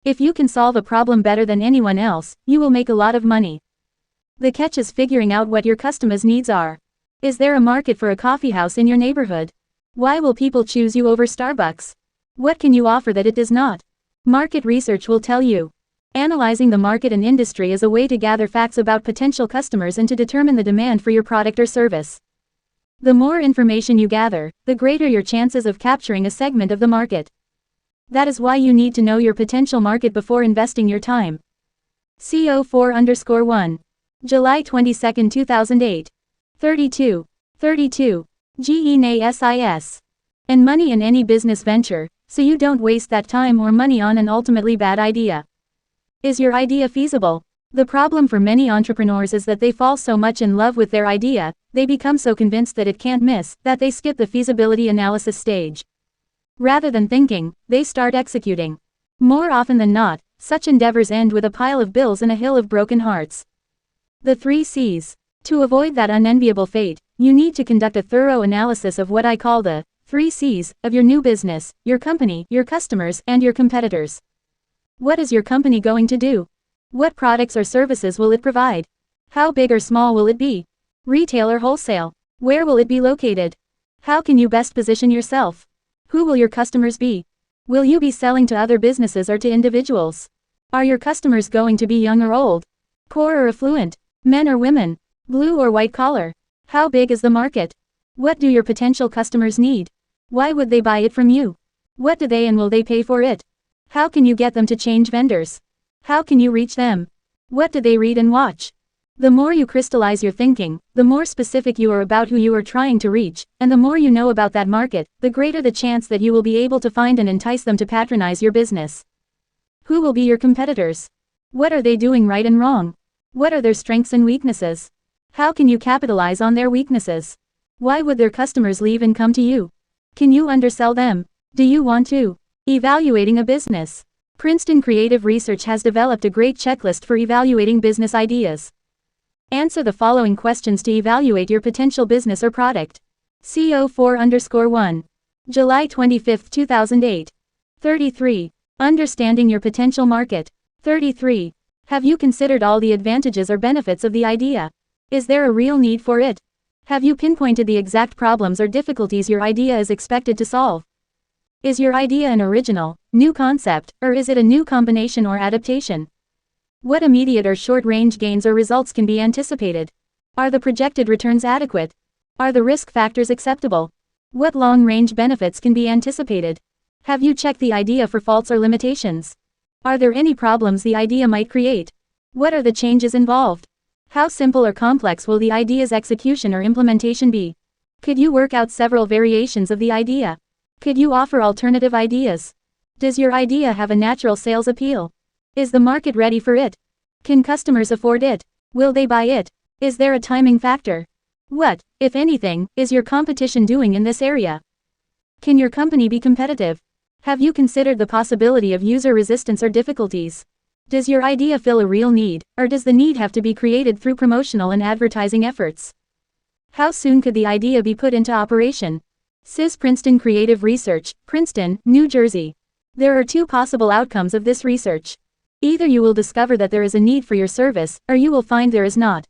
If you can solve a problem better than anyone else, you will make a lot of money. The catch is figuring out what your customers' needs are. Is there a market for a coffeehouse in your neighborhood? Why will people choose you over Starbucks? What can you offer that it does not? Market research will tell you. Analyzing the market and industry is a way to gather facts about potential customers and to determine the demand for your product or service. The more information you gather, the greater your chances of capturing a segment of the market. That is why you need to know your potential market before investing your time. CO4_1. July 22, 2008. 32. 32. GENASIS. And money in any business venture, so you don't waste that time or money on an ultimately bad idea. Is your idea feasible? The problem for many entrepreneurs is that they fall so much in love with their idea, they become so convinced that it can't miss, that they skip the feasibility analysis stage. Rather than thinking, they start executing. More often than not, such endeavors end with a pile of bills and a hill of broken hearts. The 3 C's. To avoid that unenviable fate, you need to conduct a thorough analysis of what I call the 3 C's of your new business, your company, your customers, and your competitors. What is your company going to do? What products or services will it provide? How big or small will it be? Retail or wholesale? Where will it be located? How can you best position yourself? Who will your customers be? Will you be selling to other businesses or to individuals? Are your customers going to be young or old? Poor or affluent? Men or women? Blue or white collar? How big is the market? What do your potential customers need? Why would they buy it from you? What do they and will they pay for it? How can you get them to change vendors? How can you reach them? What do they read and watch? The more you crystallize your thinking, the more specific you are about who you are trying to reach, and the more you know about that market, the greater the chance that you will be able to find and entice them to patronize your business. Who will be your competitors? What are they doing right and wrong? What are their strengths and weaknesses? How can you capitalize on their weaknesses? Why would their customers leave and come to you? Can you undersell them? Do you want to? Evaluating a business. Princeton Creative Research has developed a great checklist for evaluating business ideas. Answer the following questions to evaluate your potential business or product. CO4_1. July 25, 2008. 33. Understanding your potential market. 33. Have you considered all the advantages or benefits of the idea? Is there a real need for it? Have you pinpointed the exact problems or difficulties your idea is expected to solve? Is your idea an original, new concept, or is it a new combination or adaptation? What immediate or short-range gains or results can be anticipated? Are the projected returns adequate? Are the risk factors acceptable? What long-range benefits can be anticipated? Have you checked the idea for faults or limitations? Are there any problems the idea might create? What are the changes involved? How simple or complex will the idea's execution or implementation be? Could you work out several variations of the idea? Could you offer alternative ideas? Does your idea have a natural sales appeal? Is the market ready for it? Can customers afford it? Will they buy it? Is there a timing factor? What, if anything, is your competition doing in this area? Can your company be competitive? Have you considered the possibility of user resistance or difficulties? Does your idea fill a real need, or does the need have to be created through promotional and advertising efforts? How soon could the idea be put into operation? CIS Princeton Creative Research, Princeton, New Jersey. There are 2 possible outcomes of this research. Either you will discover that there is a need for your service, or you will find there is not.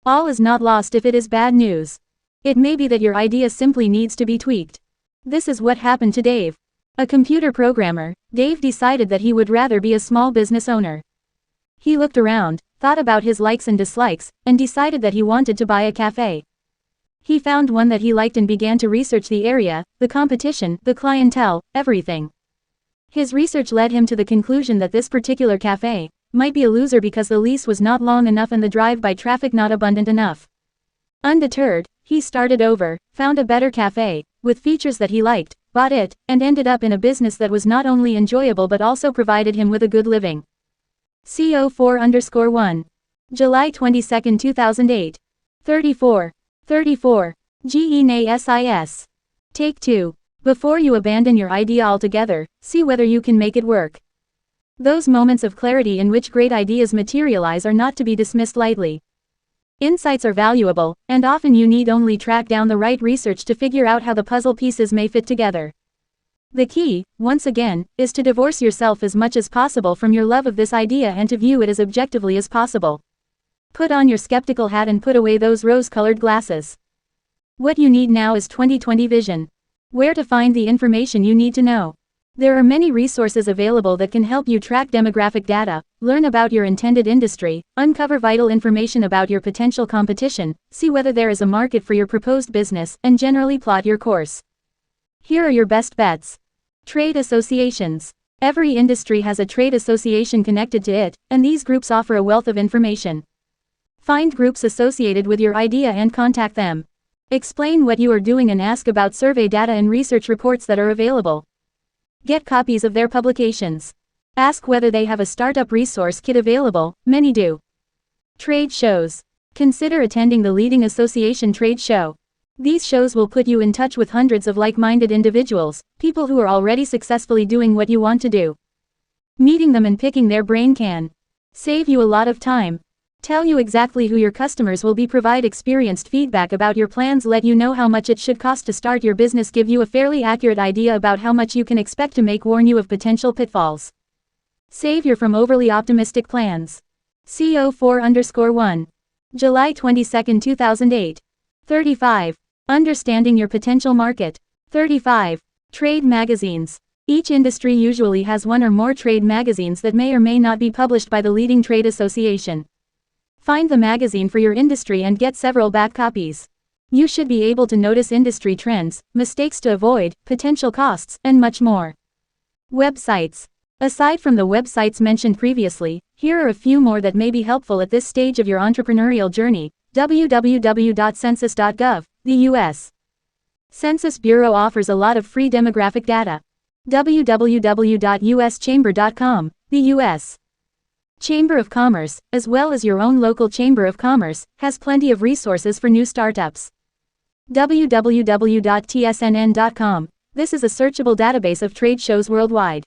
All is not lost if it is bad news. It may be that your idea simply needs to be tweaked. This is what happened to Dave. A computer programmer, Dave decided that he would rather be a small business owner. He looked around, thought about his likes and dislikes, and decided that he wanted to buy a cafe. He found one that he liked and began to research the area, the competition, the clientele, everything. His research led him to the conclusion that this particular cafe might be a loser because the lease was not long enough and the drive-by traffic not abundant enough. Undeterred, he started over, found a better cafe, with features that he liked, bought it, and ended up in a business that was not only enjoyable but also provided him with a good living. CO4_1. July 22, 2008. 34. 34. GENASIS. Take 2. Before you abandon your idea altogether, see whether you can make it work. Those moments of clarity in which great ideas materialize are not to be dismissed lightly. Insights are valuable, and often you need only track down the right research to figure out how the puzzle pieces may fit together. The key, once again, is to divorce yourself as much as possible from your love of this idea and to view it as objectively as possible. Put on your skeptical hat and put away those rose-colored glasses. What you need now is 20/20 vision. Where to find the information you need to know. There are many resources available that can help you track demographic data, learn about your intended industry, uncover vital information about your potential competition, see whether there is a market for your proposed business, and generally plot your course. Here are your best bets. Trade associations. Every industry has a trade association connected to it, and these groups offer a wealth of information. Find groups associated with your idea and contact them. Explain what you are doing and ask about survey data and research reports that are available. Get copies of their publications. Ask whether they have a startup resource kit available, many do. Trade shows. Consider attending the leading association trade show. These shows will put you in touch with hundreds of like-minded individuals, people who are already successfully doing what you want to do. Meeting them and picking their brain can save you a lot of time. tell you exactly who your customers will be, provide experienced feedback about your plans, let you know how much it should cost to start your business, give you a fairly accurate idea about how much you can expect to make, warn you of potential pitfalls. Savior from overly optimistic plans. CO4_1. July 22, 2008. 35. Understanding your potential market. 35. Trade magazines. Each industry usually has one or more trade magazines that may or may not be published by the leading trade association. Find the magazine for your industry and get several back copies. You should be able to notice industry trends, mistakes to avoid, potential costs, and much more. Websites. Aside from the websites mentioned previously, here are a few more that may be helpful at this stage of your entrepreneurial journey. www.census.gov, the U.S. Census Bureau offers a lot of free demographic data. www.uschamber.com, the U.S. Chamber of Commerce, as well as your own local Chamber of Commerce, has plenty of resources for new startups. www.tsnn.com, this is a searchable database of trade shows worldwide.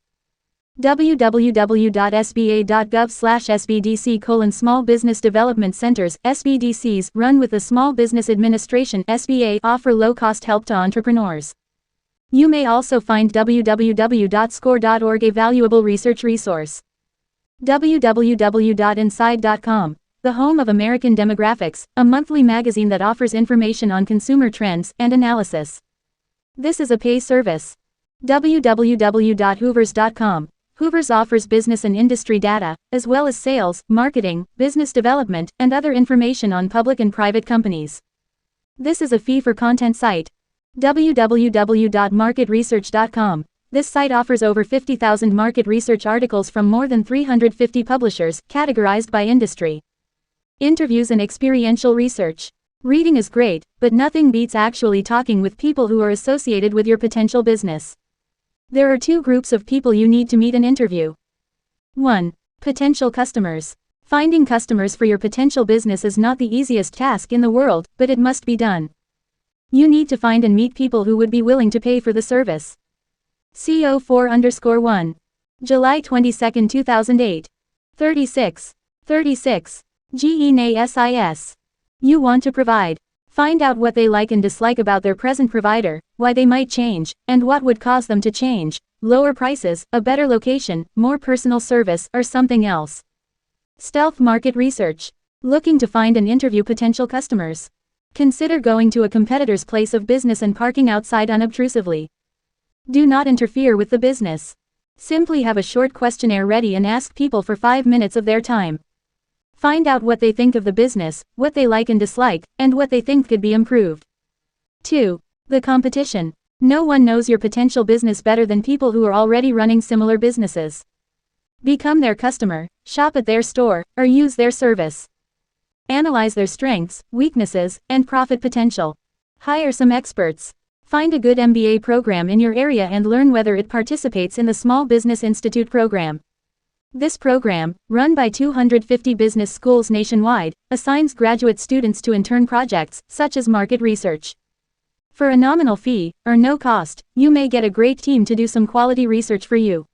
www.sba.gov/sbdc:"Small Business Development Centers, SBDCs, run with the Small Business Administration, SBA, offer low-cost help to entrepreneurs. You may also find www.score.org, a valuable research resource. www.inside.com, the home of American Demographics, a monthly magazine that offers information on consumer trends and analysis. This is a pay service. www.hoovers.com. Hoovers offers business and industry data, as well as sales, marketing, business development, and other information on public and private companies. This is a fee-for-content site. www.marketresearch.com. This site offers over 50,000 market research articles from more than 350 publishers, categorized by industry. Interviews and experiential research. Reading is great, but nothing beats actually talking with people who are associated with your potential business. There are two groups of people you need to meet and interview. 1. Potential customers. Finding customers for your potential business is not the easiest task in the world, but it must be done. You need to find and meet people who would be willing to pay for the service. CO4_1. July 22, 2008. 36. 36. GENASIS. You want to provide. Find out what they like and dislike about their present provider, why they might change, and what would cause them to change: lower prices, a better location, more personal service, or something else. Stealth market research. Looking to find and interview potential customers. Consider going to a competitor's place of business and parking outside unobtrusively. Do not interfere with the business. Simply have a short questionnaire ready and ask people for 5 minutes of their time. Find out what they think of the business, what they like and dislike, and what they think could be improved. 2. The competition. No one knows your potential business better than people who are already running similar businesses. Become their customer, shop at their store, or use their service. Analyze their strengths, weaknesses, and profit potential. Hire some experts. Find a good MBA program in your area and learn whether it participates in the Small Business Institute program. This program, run by 250 business schools nationwide, assigns graduate students to intern projects, such as market research. For a nominal fee, or no cost, you may get a great team to do some quality research for you.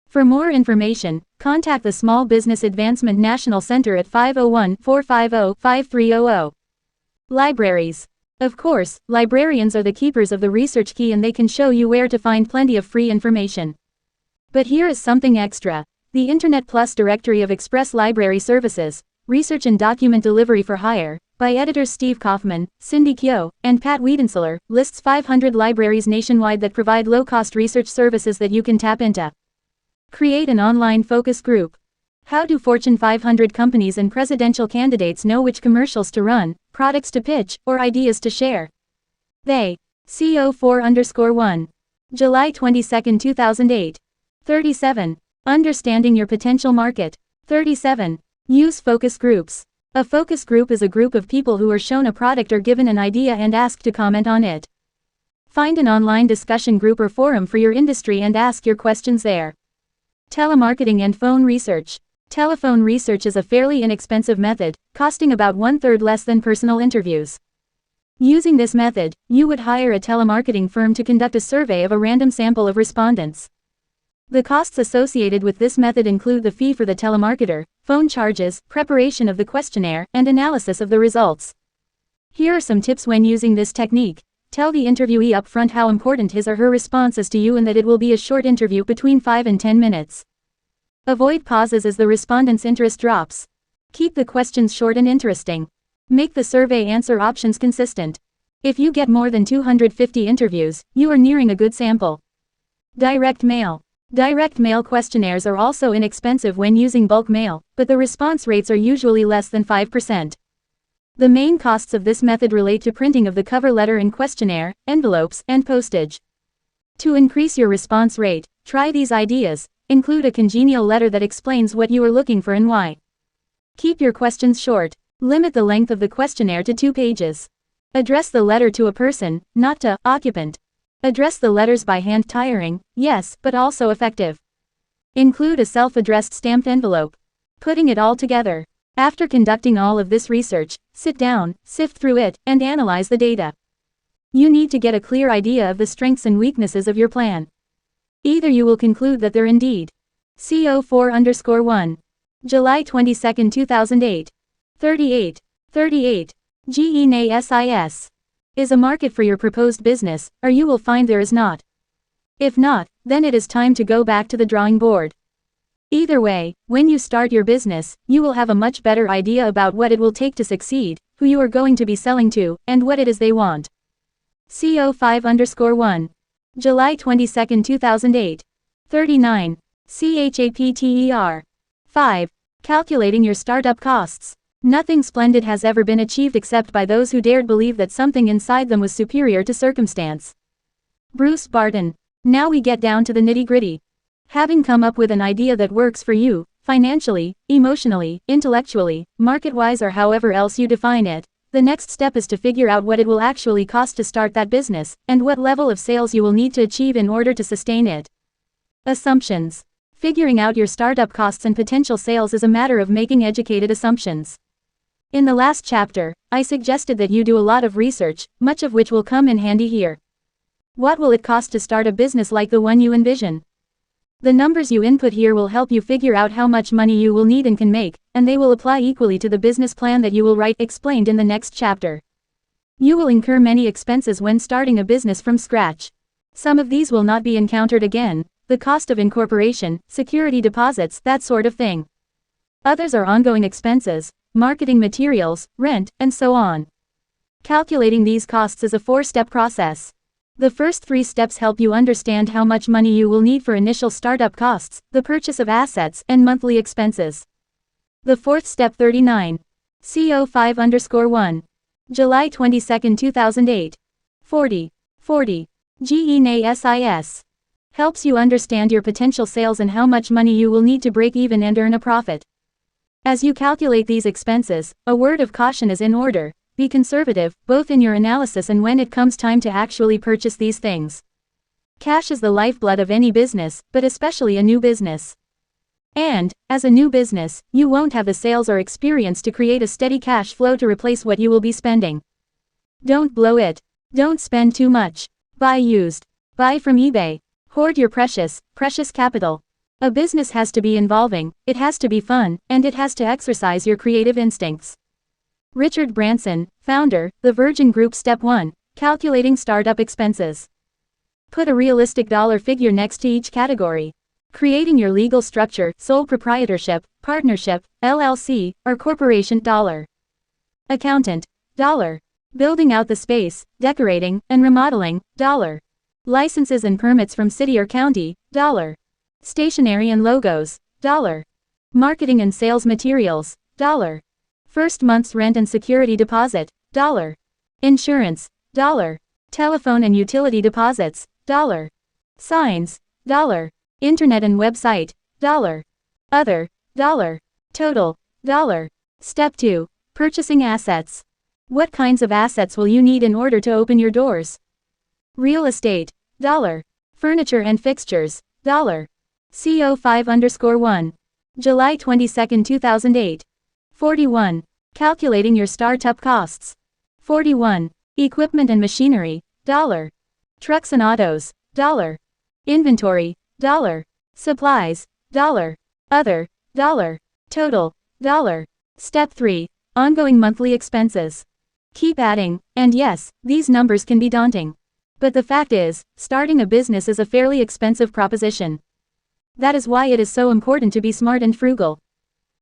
For more information, contact the Small Business Advancement National Center at 501-450-5300. Libraries. Of course, librarians are the keepers of the research key and they can show you where to find plenty of free information. But here is something extra. The Internet Plus Directory of Express Library Services, Research and Document Delivery for Hire, by editors Steve Kaufman, Cindy Kyo, and Pat Wiedenseler, lists 500 libraries nationwide that provide low-cost research services that you can tap into. Create an online focus group. How do Fortune 500 companies and presidential candidates know which commercials to run, products to pitch, or ideas to share? They. CO4_1. July 22, 2008. 37. Understanding your potential market. 37. Use focus groups. A focus group is a group of people who are shown a product or given an idea and asked to comment on it. Find an online discussion group or forum for your industry and ask your questions there. Telemarketing and phone research. Telephone research is a fairly inexpensive method, costing about 1/3 less than personal interviews. Using this method, you would hire a telemarketing firm to conduct a survey of a random sample of respondents. The costs associated with this method include the fee for the telemarketer, phone charges, preparation of the questionnaire, and analysis of the results. Here are some tips when using this technique. Tell the interviewee upfront how important his or her response is to you and that it will be a short interview between 5 and 10 minutes. Avoid pauses as the respondent's interest drops. Keep the questions short and interesting. Make the survey answer options consistent. If you get more than 250 interviews, you are nearing a good sample. Direct mail. Direct mail questionnaires are also inexpensive when using bulk mail, but the response rates are usually less than 5%. The main costs of this method relate to printing of the cover letter and questionnaire, envelopes, and postage. To increase your response rate, try these ideas. Include a congenial letter that explains what you are looking for and why. Keep your questions short. Limit the length of the questionnaire to 2 pages. Address the letter to a person, not to occupant. Address the letters by hand. Tiring, yes, but also effective. Include a self-addressed stamped envelope. Putting it all together. After conducting all of this research, sit down, sift through it, and analyze the data. You need to get a clear idea of the strengths and weaknesses of your plan. Either you will conclude that they're indeed CO4_1. July 22, 2008. 38. GENASIS. Is a market for your proposed business, or you will find there is not. If not, then it is time to go back to the drawing board. Either way, when you start your business, you will have a much better idea about what it will take to succeed, who you are going to be selling to, and what it is they want. CO5_1. July 22, 2008. 39. CHAPTER. 5. Calculating your startup costs. Nothing splendid has ever been achieved except by those who dared believe that something inside them was superior to circumstance. Bruce Barton. Now we get down to the nitty-gritty. Having come up with an idea that works for you, financially, emotionally, intellectually, market-wise or however else you define it, the next step is to figure out what it will actually cost to start that business, and what level of sales you will need to achieve in order to sustain it. Assumptions. Figuring out your startup costs and potential sales is a matter of making educated assumptions. In the last chapter, I suggested that you do a lot of research, much of which will come in handy here. What will it cost to start a business like the one you envision? The numbers you input here will help you figure out how much money you will need and can make, and they will apply equally to the business plan that you will write, explained in the next chapter. You will incur many expenses when starting a business from scratch. Some of these will not be encountered again, the cost of incorporation, security deposits, that sort of thing. Others are ongoing expenses, marketing materials, rent, and so on. Calculating these costs is a 4-step process. The first 3 steps help you understand how much money you will need for initial startup costs, the purchase of assets, and monthly expenses. The 4th step 39. CO5_1. July 22, 2008. 40. GENASIS. Helps you understand your potential sales and how much money you will need to break even and earn a profit. As you calculate these expenses, a word of caution is in order. Be conservative, both in your analysis and when it comes time to actually purchase these things. Cash is the lifeblood of any business, but especially a new business. And, as a new business, you won't have the sales or experience to create a steady cash flow to replace what you will be spending. Don't blow it. Don't spend too much. Buy used. Buy from eBay. Hoard your precious capital. A business has to be involving, it has to be fun, and it has to exercise your creative instincts. Richard Branson, founder, The Virgin Group. Step 1. Calculating startup expenses. Put a realistic dollar figure next to each category. Creating your legal structure, sole proprietorship, partnership, LLC, or corporation. $. Accountant. $. Building out the space, decorating, and remodeling. $. Licenses and permits from city or county. $. Stationery and logos. $. Marketing and sales materials. $. First month's rent and security deposit. $. Insurance. $. Telephone and utility deposits. $. Signs. $. Internet and website. $. Other. $. Total. $. Step 2. Purchasing assets. What kinds of assets will you need in order to open your doors? Real estate. $. Furniture and fixtures. $. CO5_1. July 22, 2008. 41. Calculating your startup costs. 41. Equipment and machinery. $. Trucks and autos. $. Inventory. $. Supplies, $. Other, $. Total, $. Step 3. Ongoing monthly expenses. Keep adding, and yes, these numbers can be daunting. But the fact is, starting a business is a fairly expensive proposition. That is why it is so important to be smart and frugal.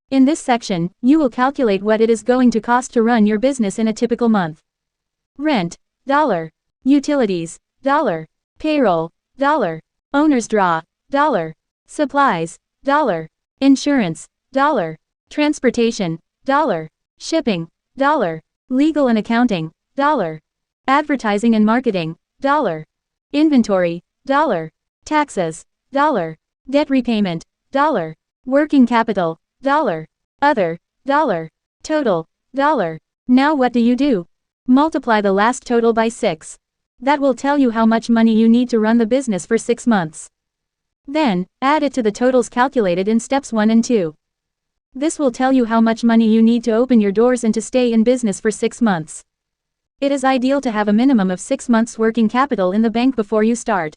In this section, you will calculate what it is going to cost to run your business in a typical month. Rent, $. Utilities, $. Payroll, $. Owner's draw, $. Supplies, $. Insurance, $. Transportation, $. Shipping, $. Legal and accounting, $. Advertising and marketing, $. Inventory, $. Taxes, $. Debt repayment, $. Working capital, $. Other, $. Total, $. Now what do? Multiply the last total by 6. That will tell you how much money you need to run the business for 6 months. Then, add it to the totals calculated in steps 1 and 2. This will tell you how much money you need to open your doors and to stay in business for 6 months. It is ideal to have a minimum of 6 months working capital in the bank before you start.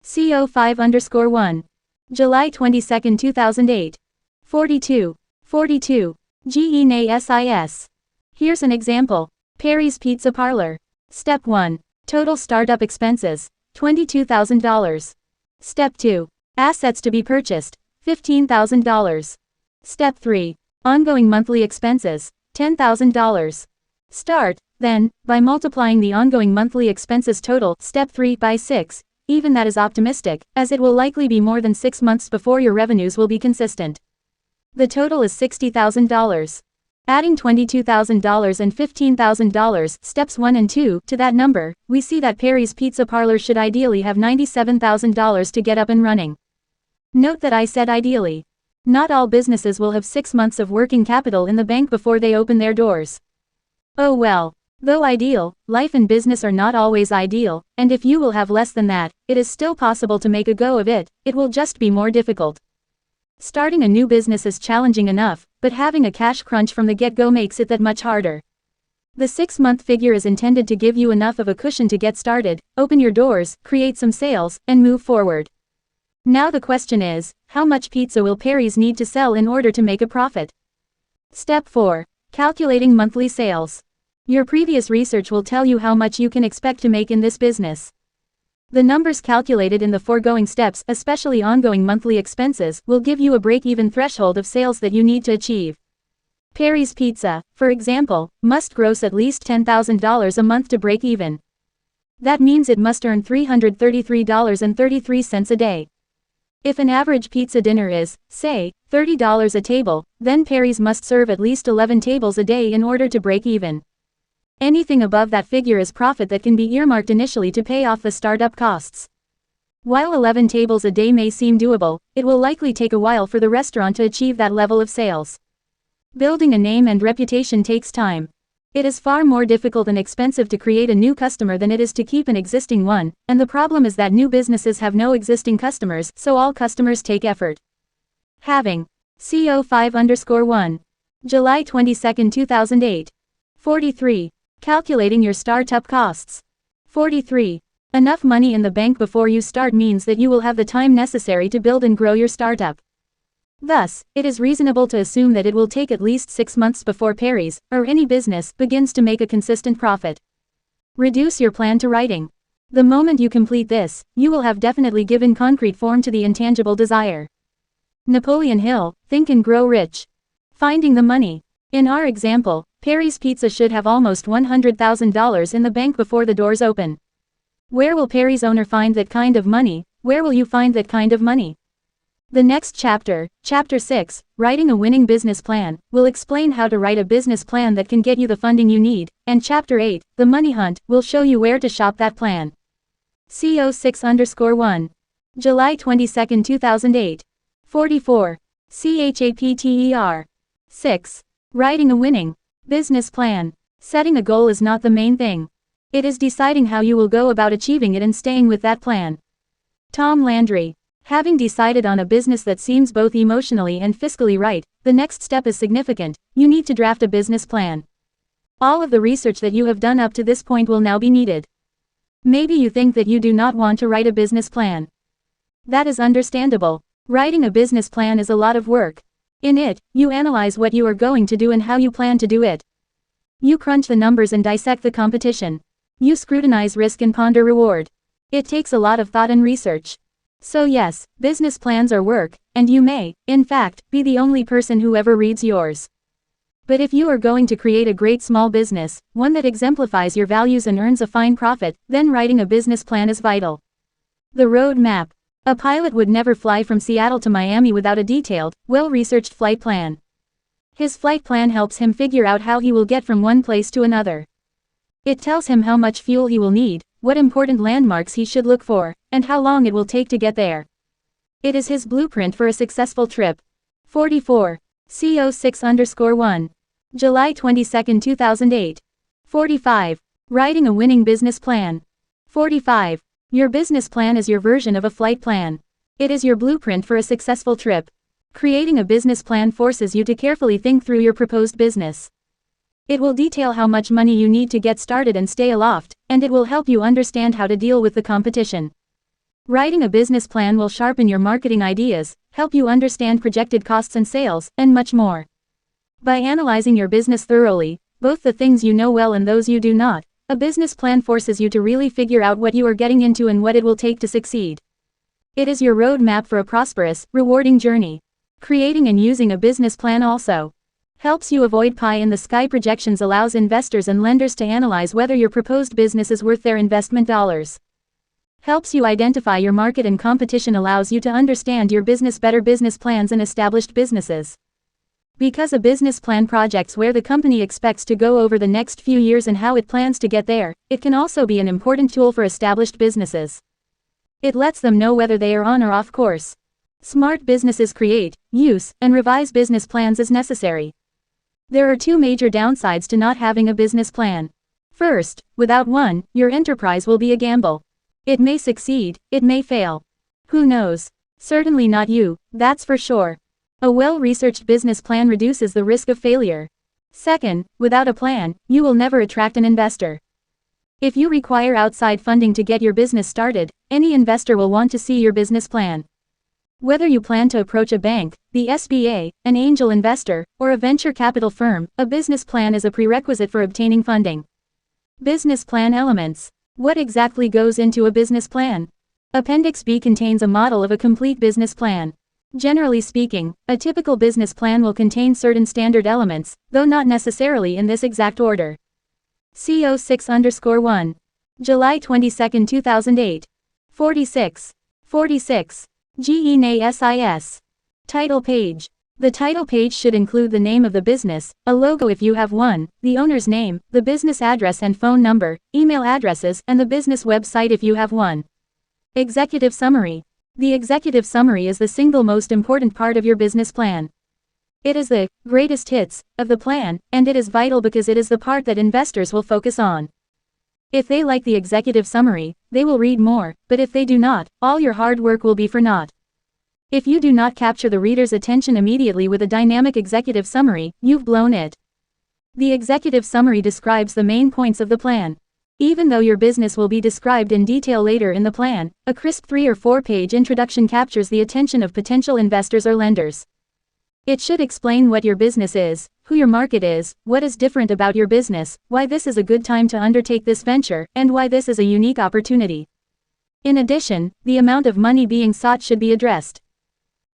CO5_1. July 22, 2008. 42. GENASIS. Here's an example. Perry's Pizza Parlor. Step 1. Total startup expenses, $22,000. Step 2. Assets to be purchased, $15,000. Step 3. Ongoing monthly expenses, $10,000. Start, then, by multiplying the ongoing monthly expenses total, step 3, by 6, even that is optimistic, as it will likely be more than 6 months before your revenues will be consistent. The total is $60,000. Adding $22,000 and $15,000, steps 1 and 2, to that number, we see that Perry's Pizza Parlor should ideally have $97,000 to get up and running. Note that I said ideally. Not all businesses will have 6 months of working capital in the bank before they open their doors. Oh well. Though ideal, life and business are not always ideal, and if you will have less than that, it is still possible to make a go of it, it will just be more difficult. Starting a new business is challenging enough, but having a cash crunch from the get-go makes it that much harder. The 6-month figure is intended to give you enough of a cushion to get started, open your doors, create some sales, and move forward. Now the question is, how much pizza will Perry's need to sell in order to make a profit? Step 4. Calculating monthly sales. Your previous research will tell you how much you can expect to make in this business. The numbers calculated in the foregoing steps, especially ongoing monthly expenses, will give you a break-even threshold of sales that you need to achieve. Perry's Pizza, for example, must gross at least $10,000 a month to break even. That means it must earn $333.33 a day. If an average pizza dinner is, say, $30 a table, then Perry's must serve at least 11 tables a day in order to break even. Anything above that figure is profit that can be earmarked initially to pay off the startup costs. While 11 tables a day may seem doable, it will likely take a while for the restaurant to achieve that level of sales. Building a name and reputation takes time. It is far more difficult and expensive to create a new customer than it is to keep an existing one, and the problem is that new businesses have no existing customers, so all customers take effort. Having. CO5_1. July 22, 2008. 43. Calculating your startup costs. 43. Enough money in the bank before you start means that you will have the time necessary to build and grow your startup. Thus, it is reasonable to assume that it will take at least 6 months before Perry's, or any business, begins to make a consistent profit. Reduce your plan to writing. The moment you complete this, you will have definitely given concrete form to the intangible desire. Napoleon Hill, Think and Grow Rich. Finding the money. In our example, Perry's Pizza should have almost $100,000 in the bank before the doors open. Where will Perry's owner find that kind of money? Where will you find that kind of money? The next chapter, Chapter 6, Writing a Winning Business Plan, will explain how to write a business plan that can get you the funding you need, and Chapter 8, The Money Hunt, will show you where to shop that plan. CO6_1. July 22, 2008. 44. CHAPTER. 6. Writing a winning business plan. Setting a goal is not the main thing. It is deciding how you will go about achieving it and staying with that plan. Tom Landry. Having decided on a business that seems both emotionally and fiscally right, the next step is significant. You need to draft a business plan. All of the research that you have done up to this point will now be needed. Maybe you think that you do not want to write a business plan. That is understandable. Writing a business plan is a lot of work. In it, you analyze what you are going to do and how you plan to do it. You crunch the numbers and dissect the competition. You scrutinize risk and ponder reward. It takes a lot of thought and research. So yes, business plans are work, and you may, in fact, be the only person who ever reads yours. But if you are going to create a great small business, one that exemplifies your values and earns a fine profit, then writing a business plan is vital. The road map. A pilot would never fly from Seattle to Miami without a detailed, well-researched flight plan. His flight plan helps him figure out how he will get from one place to another. It tells him how much fuel he will need, what important landmarks he should look for, and how long it will take to get there. It is his blueprint for a successful trip. 44. CO6_1. July 22, 2008. 45. Writing a winning business plan. 45. Your business plan is your version of a flight plan. It is your blueprint for a successful trip. Creating a business plan forces you to carefully think through your proposed business. It will detail how much money you need to get started and stay aloft, and it will help you understand how to deal with the competition. Writing a business plan will sharpen your marketing ideas, help you understand projected costs and sales, and much more. By analyzing your business thoroughly, both the things you know well and those you do not, a business plan forces you to really figure out what you are getting into and what it will take to succeed. It is your roadmap for a prosperous, rewarding journey. Creating and using a business plan also helps you avoid pie-in-the-sky projections, allows investors and lenders to analyze whether your proposed business is worth their investment dollars. Helps you identify your market and competition, allows you to understand your business better. Business plans and established businesses. Because a business plan projects where the company expects to go over the next few years and how it plans to get there, it can also be an important tool for established businesses. It lets them know whether they are on or off course. Smart businesses create, use, and revise business plans as necessary. There are two major downsides to not having a business plan. First, without one, your enterprise will be a gamble. It may succeed, it may fail. Who knows? Certainly not you, that's for sure. A well-researched business plan reduces the risk of failure. Second, without a plan, you will never attract an investor. If you require outside funding to get your business started, any investor will want to see your business plan. Whether you plan to approach a bank, the SBA, an angel investor, or a venture capital firm, a business plan is a prerequisite for obtaining funding. Business plan elements. What exactly goes into a business plan? Appendix B contains a model of a complete business plan. Generally speaking, a typical business plan will contain certain standard elements, though not necessarily in this exact order. CO6_1. July 22, 2008. 46. 46. GENASIS. Title page. The title page should include the name of the business, a logo if you have one, the owner's name, the business address and phone number, email addresses, and the business website if you have one. Executive summary. The executive summary is the single most important part of your business plan. It is the greatest hits of the plan, and it is vital because it is the part that investors will focus on. If they like the executive summary, they will read more, but if they do not, all your hard work will be for naught. If you do not capture the reader's attention immediately with a dynamic executive summary, you've blown it. The executive summary describes the main points of the plan. Even though your business will be described in detail later in the plan, a crisp 3 or 4 page introduction captures the attention of potential investors or lenders. It should explain what your business is, who your market is, what is different about your business, why this is a good time to undertake this venture, and why this is a unique opportunity. In addition, the amount of money being sought should be addressed.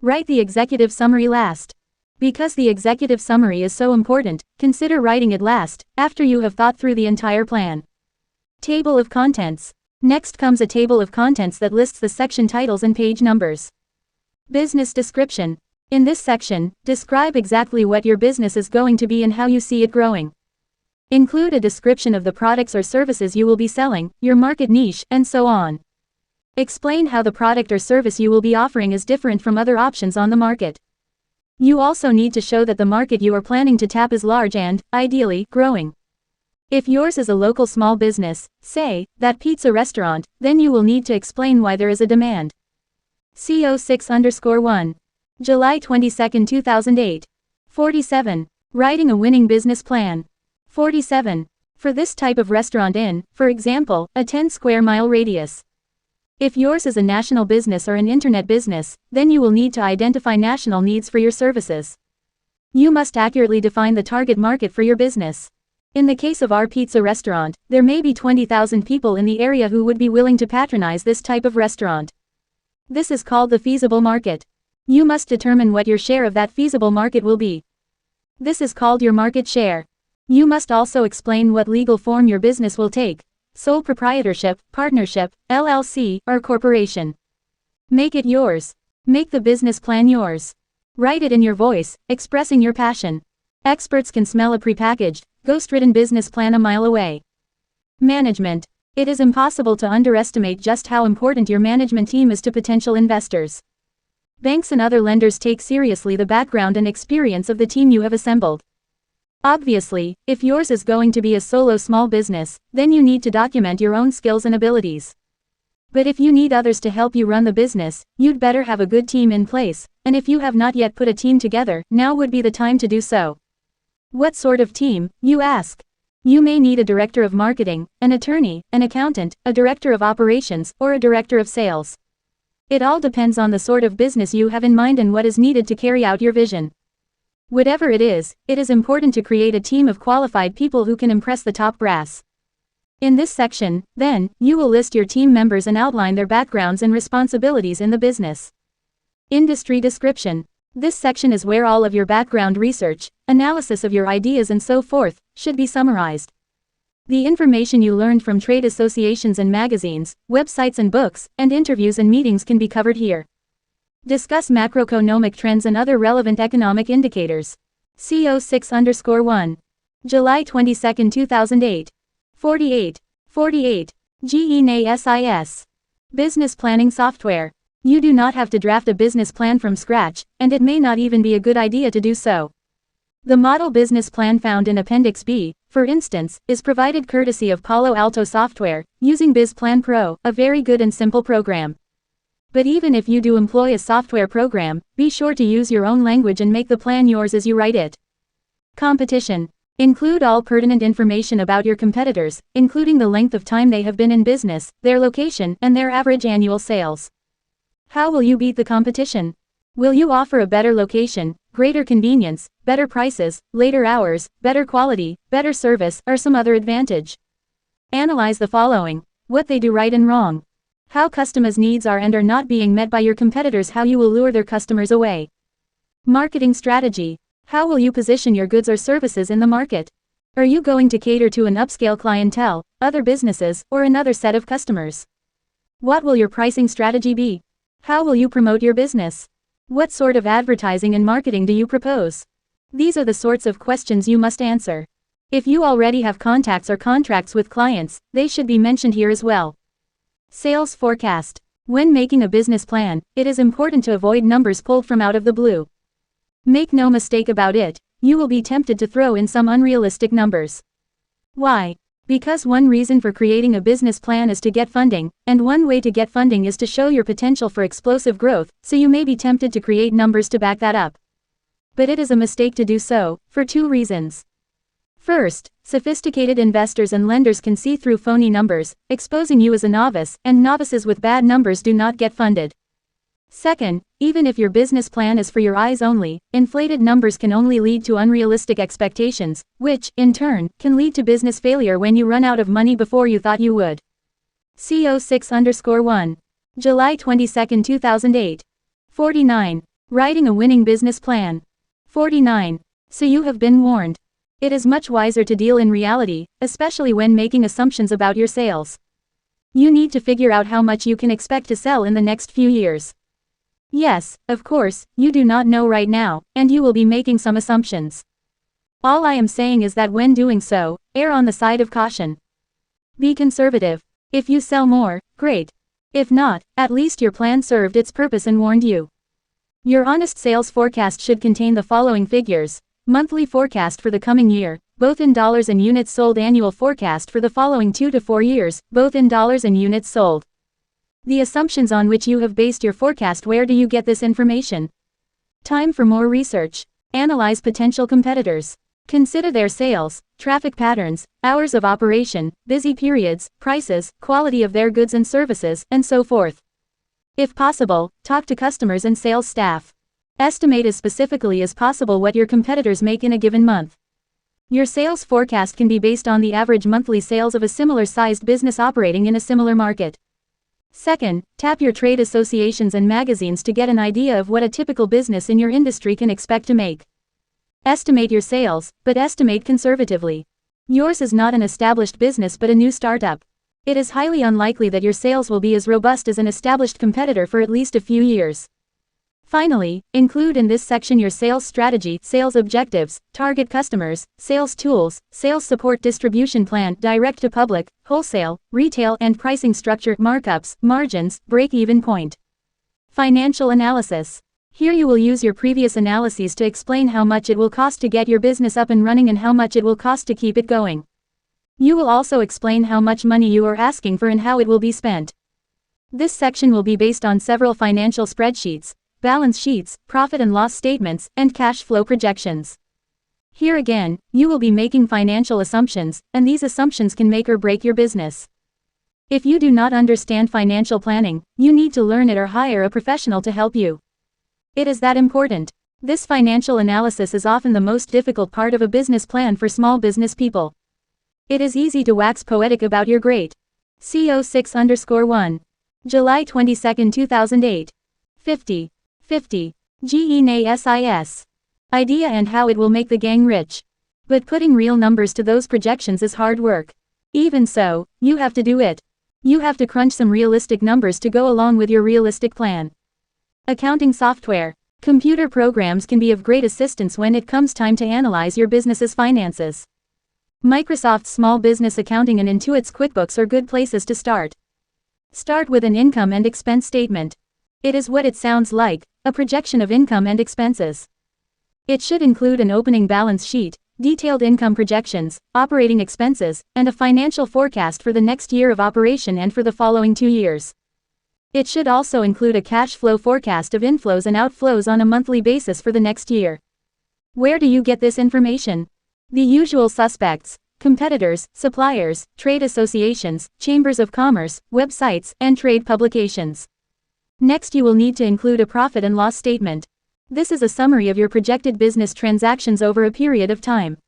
Write the executive summary last. Because the executive summary is so important, consider writing it last, after you have thought through the entire plan. Table of contents. Next comes a table of contents that lists the section titles and page numbers. Business description. In this section, describe exactly what your business is going to be and how you see it growing. Include a description of the products or services you will be selling, your market niche, and so on. Explain how the product or service you will be offering is different from other options on the market. You also need to show that the market you are planning to tap is large and, ideally, growing. If yours is a local small business, say, that pizza restaurant, then you will need to explain why there is a demand. CO6_1. July 22, 2008. 47. Writing a winning business plan. 47. For this type of restaurant in, for example, a 10 square mile radius. If yours is a national business or an internet business, then you will need to identify national needs for your services. You must accurately define the target market for your business. In the case of our pizza restaurant, there may be 20,000 people in the area who would be willing to patronize this type of restaurant. This is called the feasible market. You must determine what your share of that feasible market will be. This is called your market share. You must also explain what legal form your business will take: sole proprietorship, partnership, LLC, or corporation. Make it yours. Make the business plan yours. Write it in your voice, expressing your passion. Experts can smell a prepackaged, ghost-written business plan a mile away. Management. It is impossible to underestimate just how important your management team is to potential investors. Banks and other lenders take seriously the background and experience of the team you have assembled. Obviously, if yours is going to be a solo small business, then you need to document your own skills and abilities. But if you need others to help you run the business, you'd better have a good team in place, and if you have not yet put a team together, now would be the time to do so. What sort of team, you ask? You may need a director of marketing, an attorney, an accountant, a director of operations, or a director of sales. It all depends on the sort of business you have in mind and what is needed to carry out your vision. Whatever it is important to create a team of qualified people who can impress the top brass. In this section, then, you will list your team members and outline their backgrounds and responsibilities in the business. Industry description. This section is where all of your background research, analysis of your ideas and so forth, should be summarized. The information you learned from trade associations and magazines, websites and books, and interviews and meetings can be covered here. Discuss macroeconomic trends and other relevant economic indicators. CO6_1. July 22, 2008. 48. GENASIS. Business planning software. You do not have to draft a business plan from scratch, and it may not even be a good idea to do so. The model business plan found in Appendix B, for instance, is provided courtesy of Palo Alto Software, using BizPlan Pro, a very good and simple program. But even if you do employ a software program, be sure to use your own language and make the plan yours as you write it. Competition. Include all pertinent information about your competitors, including the length of time they have been in business, their location, and their average annual sales. How will you beat the competition? Will you offer a better location, greater convenience, better prices, later hours, better quality, better service, or some other advantage? Analyze the following: what they do right and wrong. How customers' needs are and are not being met by your competitors. How you will lure their customers away. Marketing strategy. How will you position your goods or services in the market? Are you going to cater to an upscale clientele, other businesses, or another set of customers? What will your pricing strategy be? How will you promote your business? What sort of advertising and marketing do you propose? These are the sorts of questions you must answer. If you already have contacts or contracts with clients, they should be mentioned here as well. Sales forecast. When making a business plan, it is important to avoid numbers pulled from out of the blue. Make no mistake about it, you will be tempted to throw in some unrealistic numbers. Why? Because one reason for creating a business plan is to get funding, and one way to get funding is to show your potential for explosive growth, so you may be tempted to create numbers to back that up. But it is a mistake to do so, for two reasons. First, sophisticated investors and lenders can see through phony numbers, exposing you as a novice, and novices with bad numbers do not get funded. Second, even if your business plan is for your eyes only, inflated numbers can only lead to unrealistic expectations, which, in turn, can lead to business failure when you run out of money before you thought you would. CO6_1. July 22, 2008. 49. Writing a winning business plan. 49. So you have been warned. It is much wiser to deal in reality, especially when making assumptions about your sales. You need to figure out how much you can expect to sell in the next few years. Yes, of course, you do not know right now, and you will be making some assumptions. All I am saying is that when doing so, err on the side of caution. Be conservative. If you sell more, great. If not, at least your plan served its purpose and warned you. Your honest sales forecast should contain the following figures: monthly forecast for the coming year, both in dollars and units sold; annual forecast for the following 2 to 4 years, both in dollars and units sold. The assumptions on which you have based your forecast. Where do you get this information? Time for more research. Analyze potential competitors. Consider their sales, traffic patterns, hours of operation, busy periods, prices, quality of their goods and services, and so forth. If possible, talk to customers and sales staff. Estimate as specifically as possible what your competitors make in a given month. Your sales forecast can be based on the average monthly sales of a similar-sized business operating in a similar market. Second, tap your trade associations and magazines to get an idea of what a typical business in your industry can expect to make. Estimate your sales, but estimate conservatively. Yours is not an established business but a new startup. It is highly unlikely that your sales will be as robust as an established competitor for at least a few years. Finally, include in this section your sales strategy, sales objectives, target customers, sales tools, sales support distribution plan, direct to public, wholesale, retail and pricing structure, markups, margins, break-even point. Financial analysis. Here you will use your previous analyses to explain how much it will cost to get your business up and running and how much it will cost to keep it going. You will also explain how much money you are asking for and how it will be spent. This section will be based on several financial spreadsheets, balance sheets, profit and loss statements, and cash flow projections. Here again, you will be making financial assumptions, and these assumptions can make or break your business. If you do not understand financial planning, you need to learn it or hire a professional to help you. It is that important. This financial analysis is often the most difficult part of a business plan for small business people. It is easy to wax poetic about your great. CO6_1. July 22, 2008. 50. GENASIS. Idea and how it will make the gang rich. But putting real numbers to those projections is hard work. Even so, you have to do it. You have to crunch some realistic numbers to go along with your realistic plan. Accounting software. Computer programs can be of great assistance when it comes time to analyze your business's finances. Microsoft's Small Business Accounting and Intuit's QuickBooks are good places to start. Start with an income and expense statement. It is what it sounds like, a projection of income and expenses. It should include an opening balance sheet, detailed income projections, operating expenses, and a financial forecast for the next year of operation and for the following 2 years. It should also include a cash flow forecast of inflows and outflows on a monthly basis for the next year. Where do you get this information? The usual suspects: competitors, suppliers, trade associations, chambers of commerce, websites, and trade publications. Next, you will need to include a profit and loss statement. This is a summary of your projected business transactions over a period of time.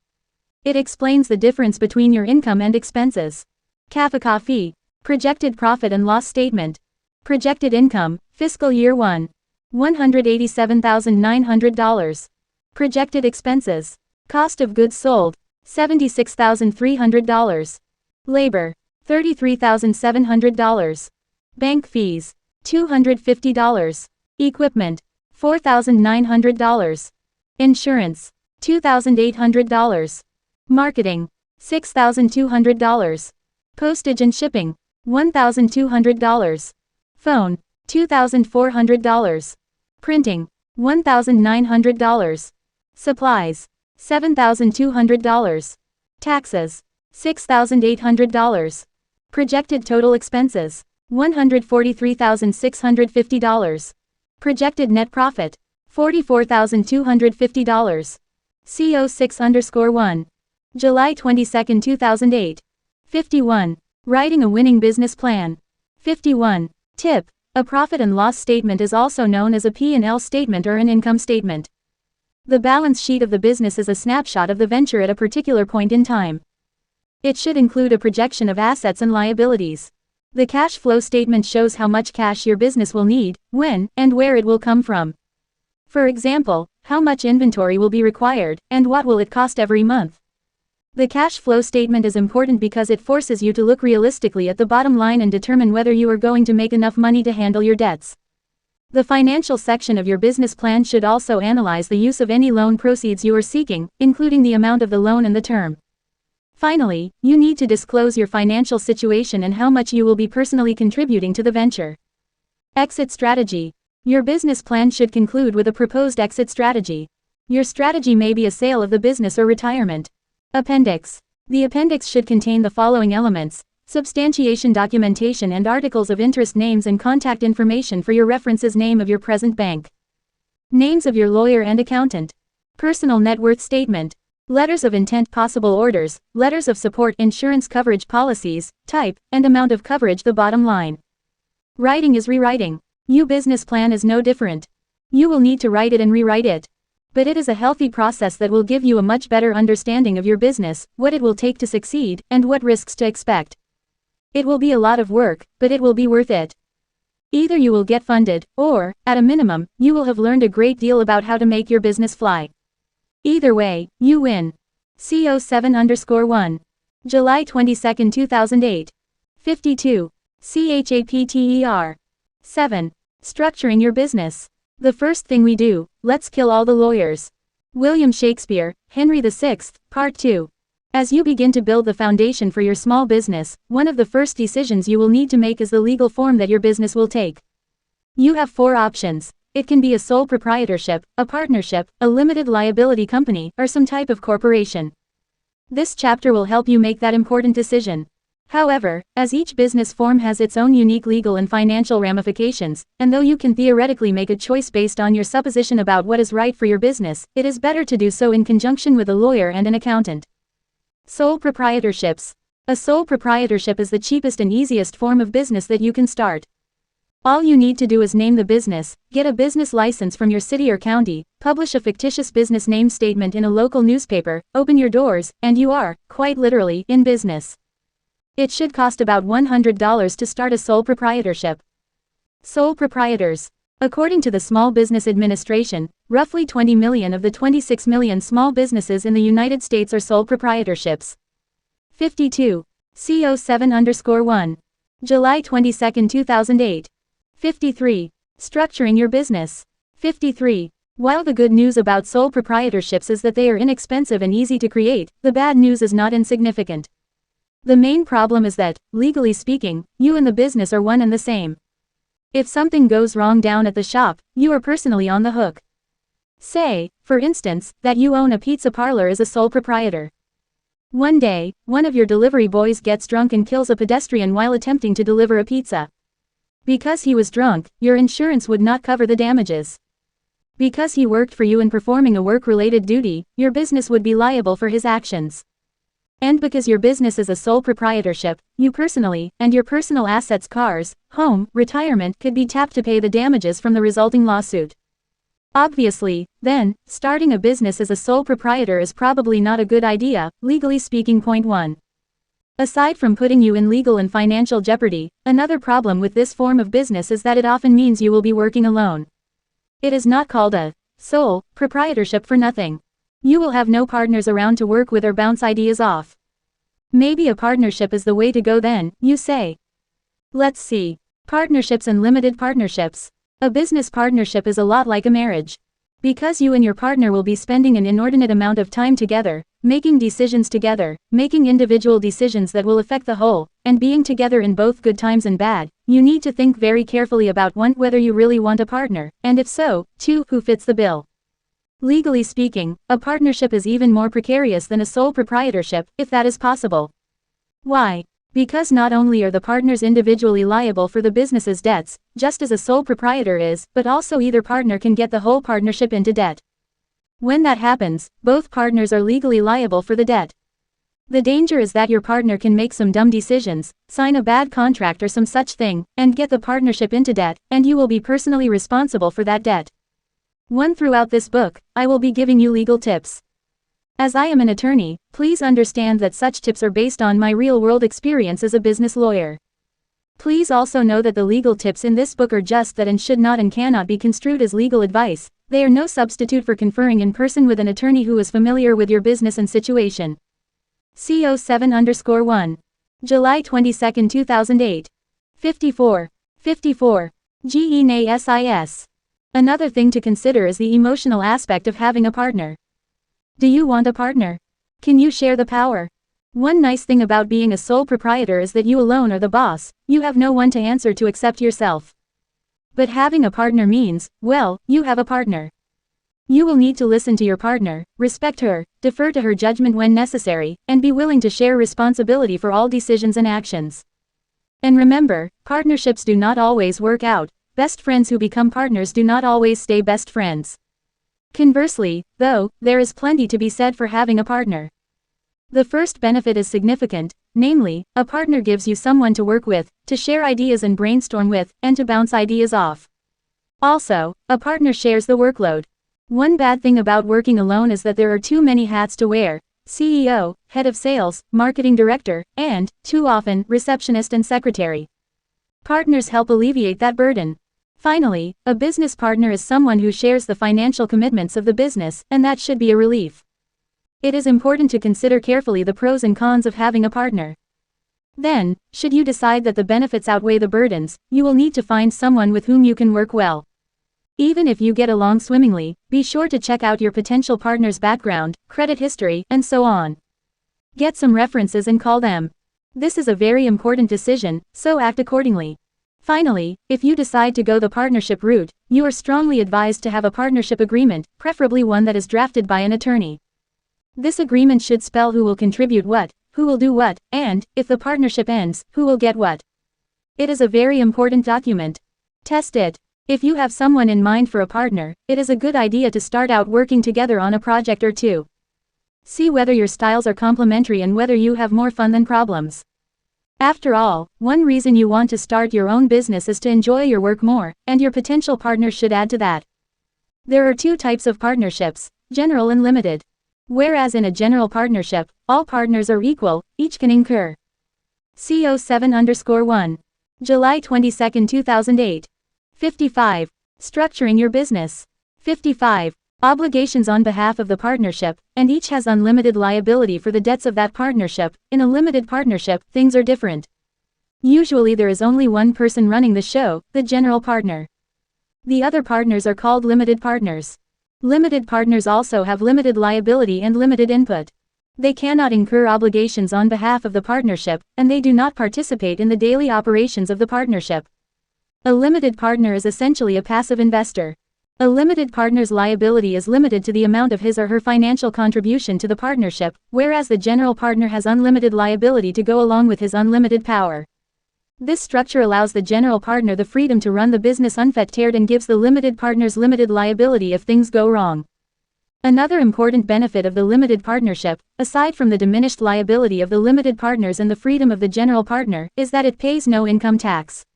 It explains the difference between your income and expenses. Cafe Coffee. Projected profit and loss statement. Projected income, fiscal year 1. $187,900. Projected expenses. Cost of goods sold, $76,300. Labor, $33,700. Bank fees, $250. Equipment, $4,900. Insurance, $2,800. Marketing, $6,200. Postage and shipping, $1,200. Phone, $2,400. Printing, $1,900. Supplies, $7,200. Taxes, $6,800. Projected total expenses, $143,650. Projected net profit, $44,250. CO6_1. July 22, 2008. 51. Writing a winning business plan. 51. Tip. A profit and loss statement is also known as a P&L statement or an income statement. The balance sheet of the business is a snapshot of the venture at a particular point in time. It should include a projection of assets and liabilities. The cash flow statement shows how much cash your business will need, when, and where it will come from. For example, how much inventory will be required, and what will it cost every month. The cash flow statement is important because it forces you to look realistically at the bottom line and determine whether you are going to make enough money to handle your debts. The financial section of your business plan should also analyze the use of any loan proceeds you are seeking, including the amount of the loan and the term. Finally, you need to disclose your financial situation and how much you will be personally contributing to the venture. Exit strategy. Your business plan should conclude with a proposed exit strategy. Your strategy may be a sale of the business or retirement. Appendix. The appendix should contain the following elements: substantiation documentation and articles of interest, names and contact information for your references, name of your present bank, names of your lawyer and accountant, personal net worth statement, Letters of intent, possible orders, letters of support, insurance coverage policies, type, and amount of coverage. The bottom line. Writing is rewriting. Your business plan is no different. You will need to write it and rewrite it. But it is a healthy process that will give you a much better understanding of your business, what it will take to succeed, and what risks to expect. It will be a lot of work, but it will be worth it. Either you will get funded, or, at a minimum, you will have learned a great deal about how to make your business fly. Either way, you win. CO7_1. July 22, 2008. 52. CHAPTER. 7. Structuring your business. The first thing we do, let's kill all the lawyers. William Shakespeare, Henry VI, Part 2. As you begin to build the foundation for your small business, one of the first decisions you will need to make is the legal form that your business will take. You have 4 options. It can be a sole proprietorship, a partnership, a limited liability company, or some type of corporation. This chapter will help you make that important decision. However, as each business form has its own unique legal and financial ramifications, and though you can theoretically make a choice based on your supposition about what is right for your business, it is better to do so in conjunction with a lawyer and an accountant. Sole proprietorships. A sole proprietorship is the cheapest and easiest form of business that you can start. All you need to do is name the business, get a business license from your city or county, publish a fictitious business name statement in a local newspaper, open your doors, and you are, quite literally, in business. It should cost about $100 to start a sole proprietorship. Sole proprietors. According to the Small Business Administration, roughly 20 million of the 26 million small businesses in the United States are sole proprietorships. 52. CO7_1. July 22, 2008. 53. Structuring your business. 53. While the good news about sole proprietorships is that they are inexpensive and easy to create, the bad news is not insignificant. The main problem is that, legally speaking, you and the business are one and the same. If something goes wrong down at the shop, you are personally on the hook. Say, for instance, that you own a pizza parlor as a sole proprietor. One day, one of your delivery boys gets drunk and kills a pedestrian while attempting to deliver a pizza. Because he was drunk, your insurance would not cover the damages. Because he worked for you in performing a work-related duty, your business would be liable for his actions. And because your business is a sole proprietorship, you personally, and your personal assets, cars, home, retirement, could be tapped to pay the damages from the resulting lawsuit. Obviously, then, starting a business as a sole proprietor is probably not a good idea, legally speaking. Point 1. Aside from putting you in legal and financial jeopardy, another problem with this form of business is that it often means you will be working alone. It is not called a sole proprietorship for nothing. You will have no partners around to work with or bounce ideas off. Maybe a partnership is the way to go then, you say. Let's see. Partnerships and limited partnerships. A business partnership is a lot like a marriage. Because you and your partner will be spending an inordinate amount of time together, making decisions together, making individual decisions that will affect the whole, and being together in both good times and bad, you need to think very carefully about 1. Whether you really want a partner, and if so, 2. Who fits the bill. Legally speaking, a partnership is even more precarious than a sole proprietorship, if that is possible. Why? Because not only are the partners individually liable for the business's debts, just as a sole proprietor is, but also either partner can get the whole partnership into debt. When that happens, both partners are legally liable for the debt. The danger is that your partner can make some dumb decisions, sign a bad contract or some such thing, and get the partnership into debt, and you will be personally responsible for that debt. Throughout this book, I will be giving you legal tips. As I am an attorney, please understand that such tips are based on my real-world experience as a business lawyer. Please also know that the legal tips in this book are just that and should not and cannot be construed as legal advice. They are no substitute for conferring in person with an attorney who is familiar with your business and situation. CO7_1. July 22, 2008. 54. 54. GENASIS. Another thing to consider is the emotional aspect of having a partner. Do you want a partner? Can you share the power? One nice thing about being a sole proprietor is that you alone are the boss, you have no one to answer to except yourself. But having a partner means, well, you have a partner. You will need to listen to your partner, respect her, defer to her judgment when necessary, and be willing to share responsibility for all decisions and actions. And remember, partnerships do not always work out. Best friends who become partners do not always stay best friends. Conversely, though, there is plenty to be said for having a partner. The first benefit is significant, namely, a partner gives you someone to work with, to share ideas and brainstorm with, and to bounce ideas off. Also, a partner shares the workload. One bad thing about working alone is that there are too many hats to wear: CEO, head of sales, marketing director, and, too often, receptionist and secretary. Partners help alleviate that burden. Finally, a business partner is someone who shares the financial commitments of the business, and that should be a relief. It is important to consider carefully the pros and cons of having a partner. Then, should you decide that the benefits outweigh the burdens, you will need to find someone with whom you can work well. Even if you get along swimmingly, be sure to check out your potential partner's background, credit history, and so on. Get some references and call them. This is a very important decision, so act accordingly. Finally, if you decide to go the partnership route, you are strongly advised to have a partnership agreement, preferably one that is drafted by an attorney. This agreement should spell who will contribute what, who will do what, and, if the partnership ends, who will get what. It is a very important document. Test it. If you have someone in mind for a partner, it is a good idea to start out working together on a project or two. See whether your styles are complementary and whether you have more fun than problems. After all, one reason you want to start your own business is to enjoy your work more, and your potential partner should add to that. There are two types of partnerships: general and limited. Whereas in a general partnership, all partners are equal, each can incur. CO7_1. July 22, 2008. 55. Structuring your business. 55. Obligations on behalf of the partnership, and each has unlimited liability for the debts of that partnership. In a limited partnership, things are different. Usually there is only one person running the show, the general partner. The other partners are called limited partners. Limited partners also have limited liability and limited input. They cannot incur obligations on behalf of the partnership, and they do not participate in the daily operations of the partnership. A limited partner is essentially a passive investor. A limited partner's liability is limited to the amount of his or her financial contribution to the partnership, whereas the general partner has unlimited liability to go along with his unlimited power. This structure allows the general partner the freedom to run the business unfettered and gives the limited partners limited liability if things go wrong. Another important benefit of the limited partnership, aside from the diminished liability of the limited partners and the freedom of the general partner, is that it pays no income tax.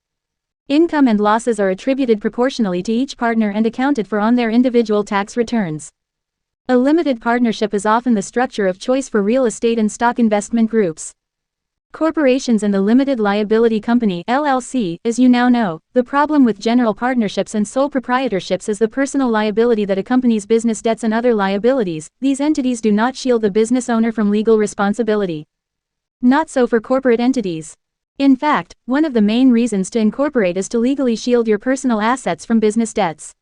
Income and losses are attributed proportionally to each partner and accounted for on their individual tax returns. A limited partnership is often the structure of choice for real estate and stock investment groups. Corporations and the Limited Liability Company (LLC), as you now know, the problem with general partnerships and sole proprietorships is the personal liability that accompanies business debts and other liabilities. These entities do not shield the business owner from legal responsibility. Not so for corporate entities. In fact, one of the main reasons to incorporate is to legally shield your personal assets from business debts.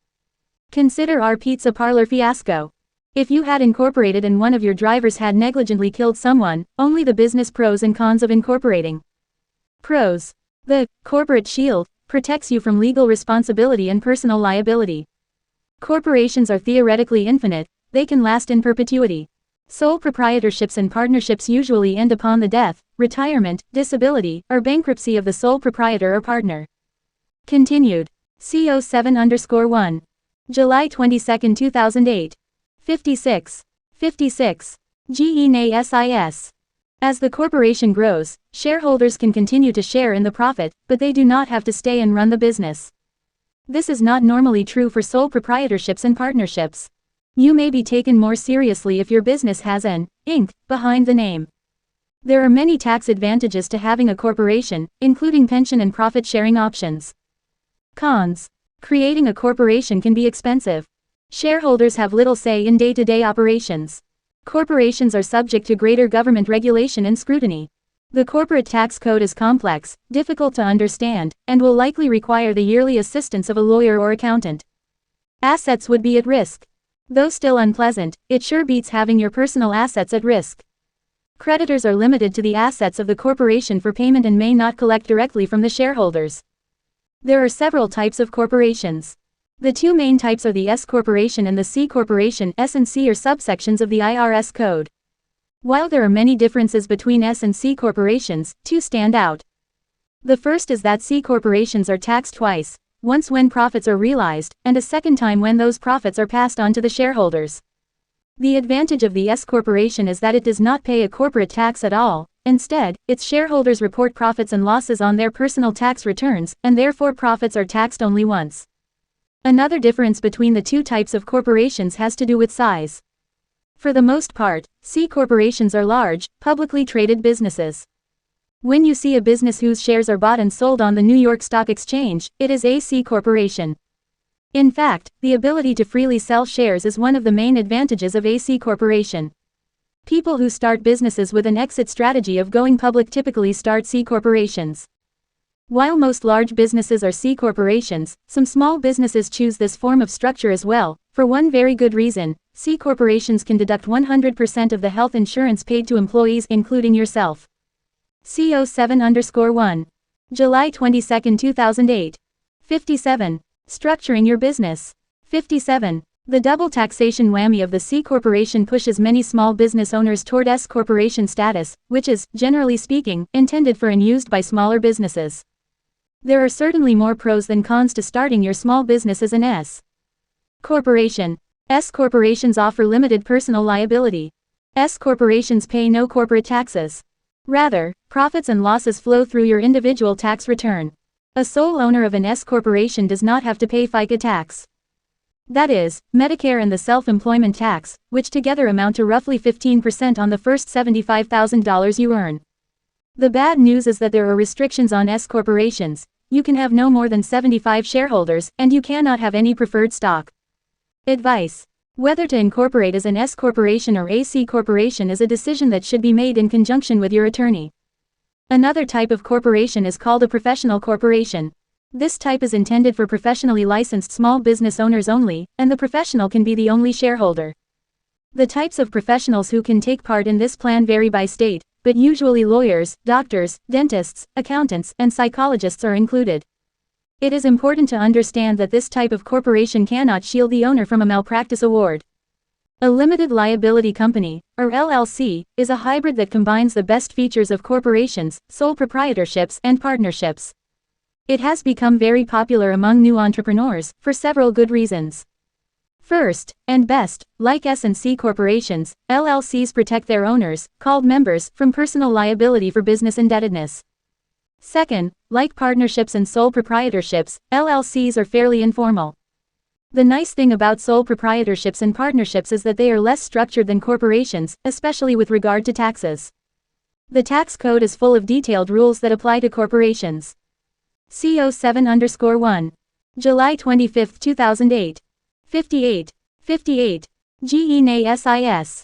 Consider our pizza parlor fiasco. If you had incorporated and one of your drivers had negligently killed someone, only the business pros and cons of incorporating. Pros. The corporate shield protects you from legal responsibility and personal liability. Corporations are theoretically infinite, they can last in perpetuity. Sole proprietorships and partnerships usually end upon the death, retirement, disability, or bankruptcy of the sole proprietor or partner. Continued. CO7_1. July 22, 2008. 56. 56. GENASIS. As the corporation grows, shareholders can continue to share in the profit, but they do not have to stay and run the business. This is not normally true for sole proprietorships and partnerships. You may be taken more seriously if your business has an Inc. behind the name. There are many tax advantages to having a corporation, including pension and profit-sharing options. Cons. Creating a corporation can be expensive. Shareholders have little say in day-to-day operations. Corporations are subject to greater government regulation and scrutiny. The corporate tax code is complex, difficult to understand, and will likely require the yearly assistance of a lawyer or accountant. Assets would be at risk. Though still unpleasant, it sure beats having your personal assets at risk. Creditors are limited to the assets of the corporation for payment and may not collect directly from the shareholders. There are several types of corporations. The two main types are the S corporation and the C corporation. S and C are subsections of the IRS code. While there are many differences between S and C corporations, two stand out. The first is that C corporations are taxed twice. once when profits are realized, and a second time when those profits are passed on to the shareholders. The advantage of the S corporation is that it does not pay a corporate tax at all. Instead, its shareholders report profits and losses on their personal tax returns, and therefore profits are taxed only once. Another difference between the two types of corporations has to do with size. For the most part, C corporations are large, publicly traded businesses. When you see a business whose shares are bought and sold on the New York Stock Exchange, it is a C corporation. In fact, the ability to freely sell shares is one of the main advantages of a C corporation. People who start businesses with an exit strategy of going public typically start C corporations. While most large businesses are C corporations, some small businesses choose this form of structure as well, for one very good reason: C corporations can deduct 100% of the health insurance paid to employees, including yourself. CO7_1. July 22, 2008. 57. Structuring your business. 57. The double taxation whammy of the C corporation pushes many small business owners toward S corporation status, which is, generally speaking, intended for and used by smaller businesses. There are certainly more pros than cons to starting your small business as an S corporation. S corporations offer limited personal liability. S corporations pay no corporate taxes. Rather, profits and losses flow through your individual tax return. A sole owner of an S corporation does not have to pay FICA tax. That is, Medicare and the self-employment tax, which together amount to roughly 15% on the first $75,000 you earn. The bad news is that there are restrictions on S corporations. You can have no more than 75 shareholders, and you cannot have any preferred stock. Advice: whether to incorporate as an S corporation or a C corporation is a decision that should be made in conjunction with your attorney. Another type of corporation is called a professional corporation. This type is intended for professionally licensed small business owners only, and the professional can be the only shareholder. The types of professionals who can take part in this plan vary by state, but usually lawyers, doctors, dentists, accountants, and psychologists are included. It is important to understand that this type of corporation cannot shield the owner from a malpractice award. A limited liability company, or LLC, is a hybrid that combines the best features of corporations, sole proprietorships, and partnerships. It has become very popular among new entrepreneurs, for several good reasons. First, and best, like S and C corporations, LLCs protect their owners, called members, from personal liability for business indebtedness. Second, like partnerships and sole proprietorships, LLCs are fairly informal. The nice thing about sole proprietorships and partnerships is that they are less structured than corporations, especially with regard to taxes. The tax code is full of detailed rules that apply to corporations. CO7_1. July 25, 2008. 58. 58. GENASIS.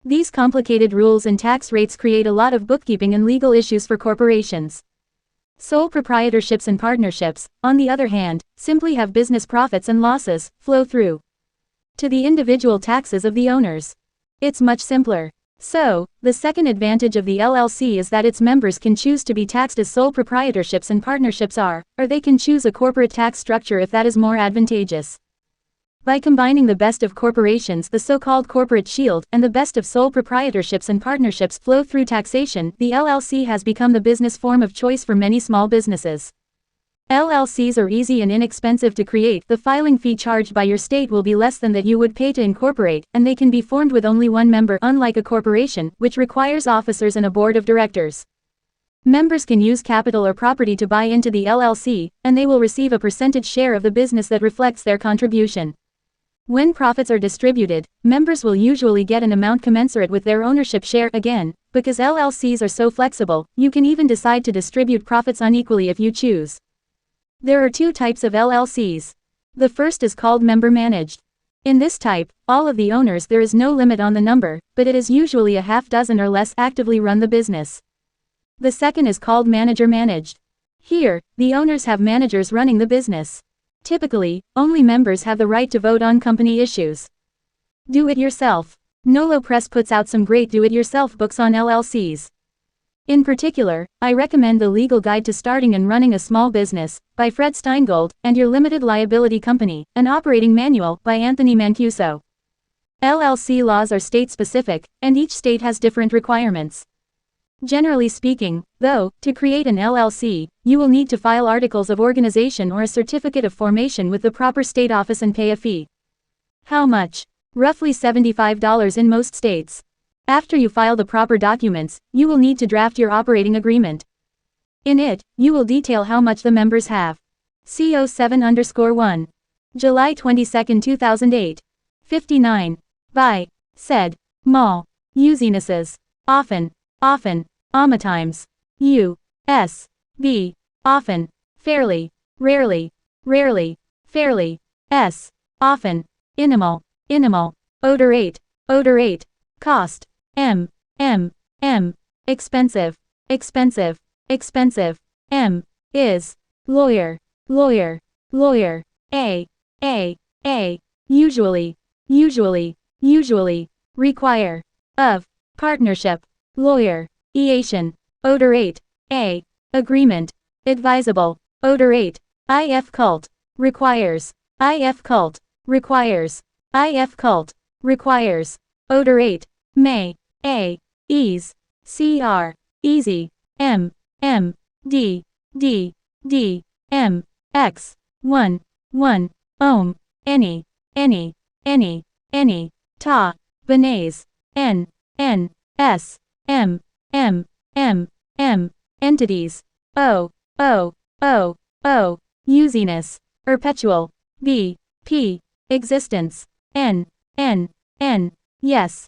These complicated rules and tax rates create a lot of bookkeeping and legal issues for corporations. Sole proprietorships and partnerships, on the other hand, simply have business profits and losses flow through to the individual taxes of the owners. It's much simpler. So, the second advantage of the LLC is that its members can choose to be taxed as sole proprietorships and partnerships are, or they can choose a corporate tax structure if that is more advantageous. By combining the best of corporations, the so-called corporate shield, and the best of sole proprietorships and partnerships flow through taxation, the LLC has become the business form of choice for many small businesses. LLCs are easy and inexpensive to create. The filing fee charged by your state will be less than that you would pay to incorporate, and they can be formed with only one member, unlike a corporation, which requires officers and a board of directors. Members can use capital or property to buy into the LLC, and they will receive a percentage share of the business that reflects their contribution. When profits are distributed, members will usually get an amount commensurate with their ownership share. Again, because LLCs are so flexible, you can even decide to distribute profits unequally if you choose. There are two types of LLCs. The first is called member-managed. In this type, all of the owners, there is no limit on the number, but it is usually a half dozen or less, actively run the business. The second is called manager-managed. Here, the owners have managers running the business. Typically, only members have the right to vote on company issues. Do it yourself. Nolo Press puts out some great do-it-yourself books on LLCs. In particular, I recommend The Legal Guide to Starting and Running a Small Business, by Fred Steingold, and Your Limited Liability Company, An Operating Manual, by Anthony Mancuso. LLC laws are state-specific, and each state has different requirements. Generally speaking, though, to create an LLC, you will need to file articles of organization or a certificate of formation with the proper state office and pay a fee. How much? Roughly $75 in most states. After you file the proper documents, you will need to draft your operating agreement. In it, you will detail how much the members have. CO7_1. July 22, 2008. 59. By. Said. Mall. Usinesses. Often. Times. U. S. B. Often. Fairly. Rarely. Fairly. S. Often. Animal. Odorate. Cost. M. Expensive. M. Is. Lawyer. A. Usually. Require. Of. Partnership. Lawyer. Eation. Odorate. A. Agreement. Advisable. Odorate. If cult. Requires. If cult. Odorate. May. A. Ease. Cr. Easy. M. D. X. 1. Ohm. Any. Ta. Benays. N. S. M. Entities. O. Usiness. Perpetual. B. P. Existence. N. Yes.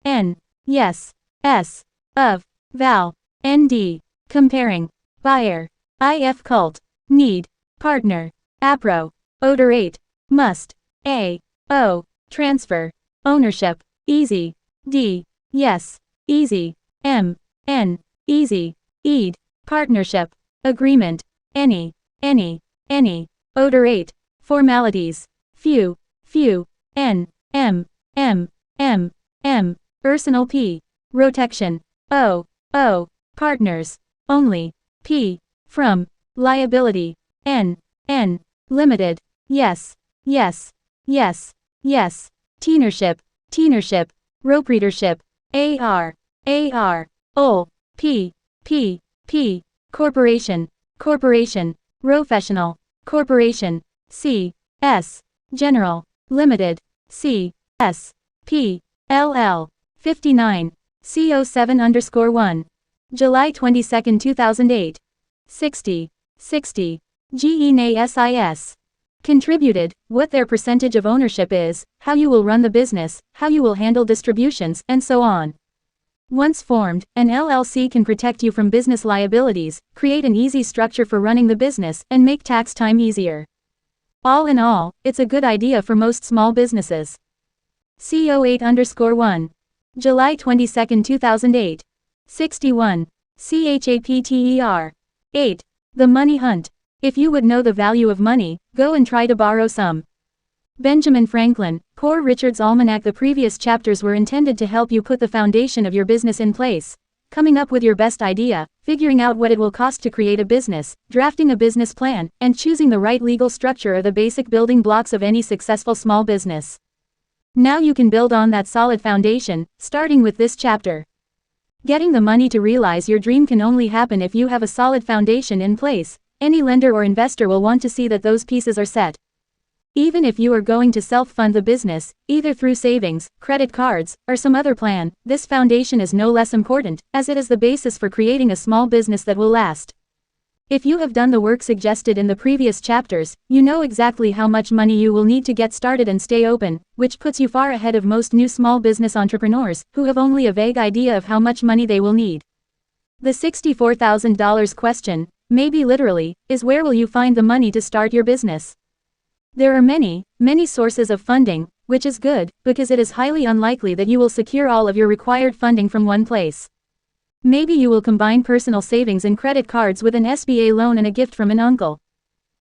N. Yes. S. Of. Val. ND. Comparing. Buyer. If cult. Need. Partner. Apro. Odorate. Must. A. O. Transfer. Ownership. Easy. D. Yes. Easy. M. Easy. Eed. Partnership. Agreement. Any. Odorate. Formalities. Few. N. Personal P. Rotection. O. Partners. Only. P. From. Liability. N. Limited. Yes. Teenership. Ropereadership. AR. Ol. P. Corporation. Professional. Corporation. C. S. General. Limited. C. S. P. LL. 59. CO7_1. July 22, 2008. 60. GENASIS. Contributed, what their percentage of ownership is, how you will run the business, how you will handle distributions, and so on. Once formed, an LLC can protect you from business liabilities, create an easy structure for running the business, and make tax time easier. All in all, it's a good idea for most small businesses. CO8_1. July 22, 2008. 61. CHAPTER. 8. The Money Hunt. If you would know the value of money, go and try to borrow some. Benjamin Franklin, Poor Richard's Almanac. The previous chapters were intended to help you put the foundation of your business in place, coming up with your best idea, figuring out what it will cost to create a business, drafting a business plan, and choosing the right legal structure are the basic building blocks of any successful small business. Now you can build on that solid foundation, starting with this chapter. Getting the money to realize your dream can only happen if you have a solid foundation in place. Any lender or investor will want to see that those pieces are set. Even if you are going to self-fund the business, either through savings, credit cards, or some other plan, this foundation is no less important, as it is the basis for creating a small business that will last. If you have done the work suggested in the previous chapters, you know exactly how much money you will need to get started and stay open, which puts you far ahead of most new small business entrepreneurs, who have only a vague idea of how much money they will need. The $64,000 question, maybe literally, is where will you find the money to start your business? There are many sources of funding, which is good, because it is highly unlikely that you will secure all of your required funding from one place. Maybe you will combine personal savings and credit cards with an SBA loan and a gift from an uncle.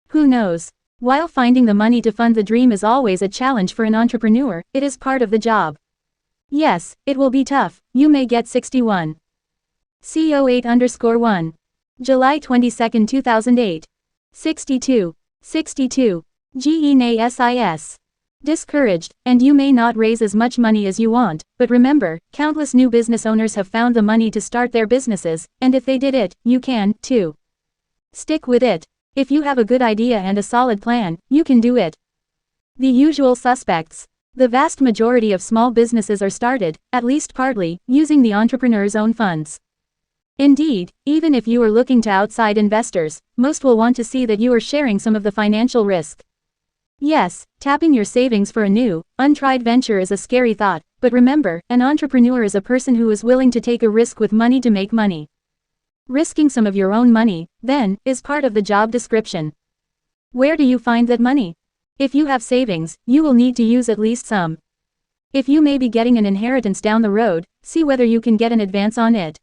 Who knows? While finding the money to fund the dream is always a challenge for an entrepreneur, it is part of the job. Yes, it will be tough. You may get 61. CO8_1. July 22, 2008. 62. GENASIS. discouraged, and you may not raise as much money as you want, but remember, countless new business owners have found the money to start their businesses, and if they did it, you can, too. Stick with it. If you have a good idea and a solid plan, you can do it. The usual suspects. The vast majority of small businesses are started, at least partly, using the entrepreneur's own funds. Indeed, even if you are looking to outside investors, most will want to see that you are sharing some of the financial risk. Yes, tapping your savings for a new, untried venture is a scary thought, but remember, an entrepreneur is a person who is willing to take a risk with money to make money. Risking some of your own money, then, is part of the job description. Where do you find that money? If you have savings, you will need to use at least some. If you may be getting an inheritance down the road, see whether you can get an advance on it.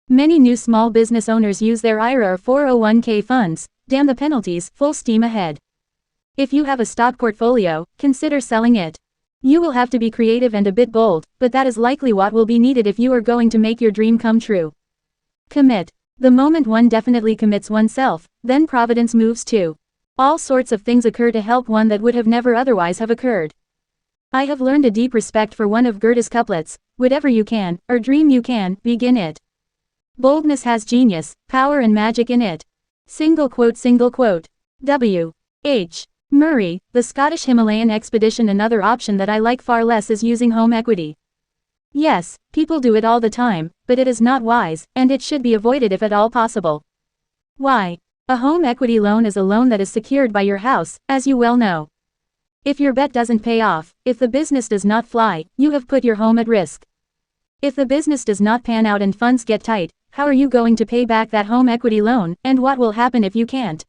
Many new small business owners use their IRA or 401k funds. Damn the penalties, full steam ahead. If you have a stock portfolio, consider selling it. You will have to be creative and a bit bold, but that is likely what will be needed if you are going to make your dream come true. Commit. The moment one definitely commits oneself, then providence moves too. All sorts of things occur to help one that would have never otherwise have occurred. I have learned a deep respect for one of Goethe's couplets, whatever you can, or dream you can, begin it. Boldness has genius, power and magic in it. Single quote. W. H. Murray, The Scottish Himalayan Expedition. Another option that I like far less is using home equity. Yes, people do it all the time, but it is not wise, and it should be avoided if at all possible. Why? A home equity loan is a loan that is secured by your house, as you well know. If your bet doesn't pay off, if the business does not fly, you have put your home at risk. If the business does not pan out and funds get tight, how are you going to pay back that home equity loan, and what will happen if you can't?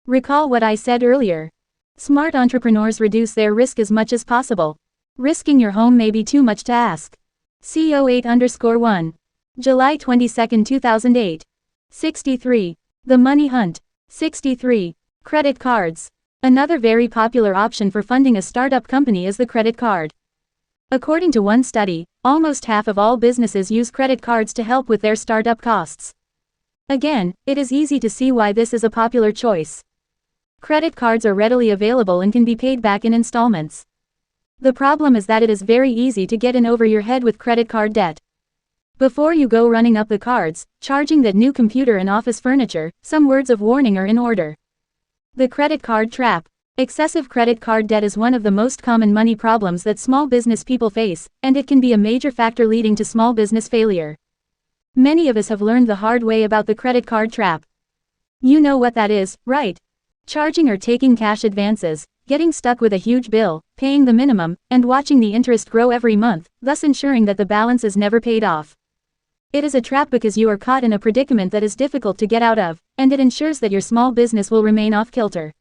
Recall what I said earlier. Smart entrepreneurs reduce their risk as much as possible. Risking your home may be too much to ask. CO8_1. July 22, 2008. 63. The Money Hunt. 63. Credit cards. Another very popular option for funding a startup company is the credit card. According to one study, almost half of all businesses use credit cards to help with their startup costs. Again, it is easy to see why this is a popular choice. Credit cards are readily available and can be paid back in installments. The problem is that it is very easy to get in over your head with credit card debt. Before you go running up the cards, charging that new computer and office furniture, some words of warning are in order. The credit card trap. Excessive credit card debt is one of the most common money problems that small business people face, and it can be a major factor leading to small business failure. Many of us have learned the hard way about the credit card trap. You know what that is, right? Charging or taking cash advances, getting stuck with a huge bill, paying the minimum, and watching the interest grow every month, thus ensuring that the balance is never paid off. It is a trap because you are caught in a predicament that is difficult to get out of, and it ensures that your small business will remain off kilter.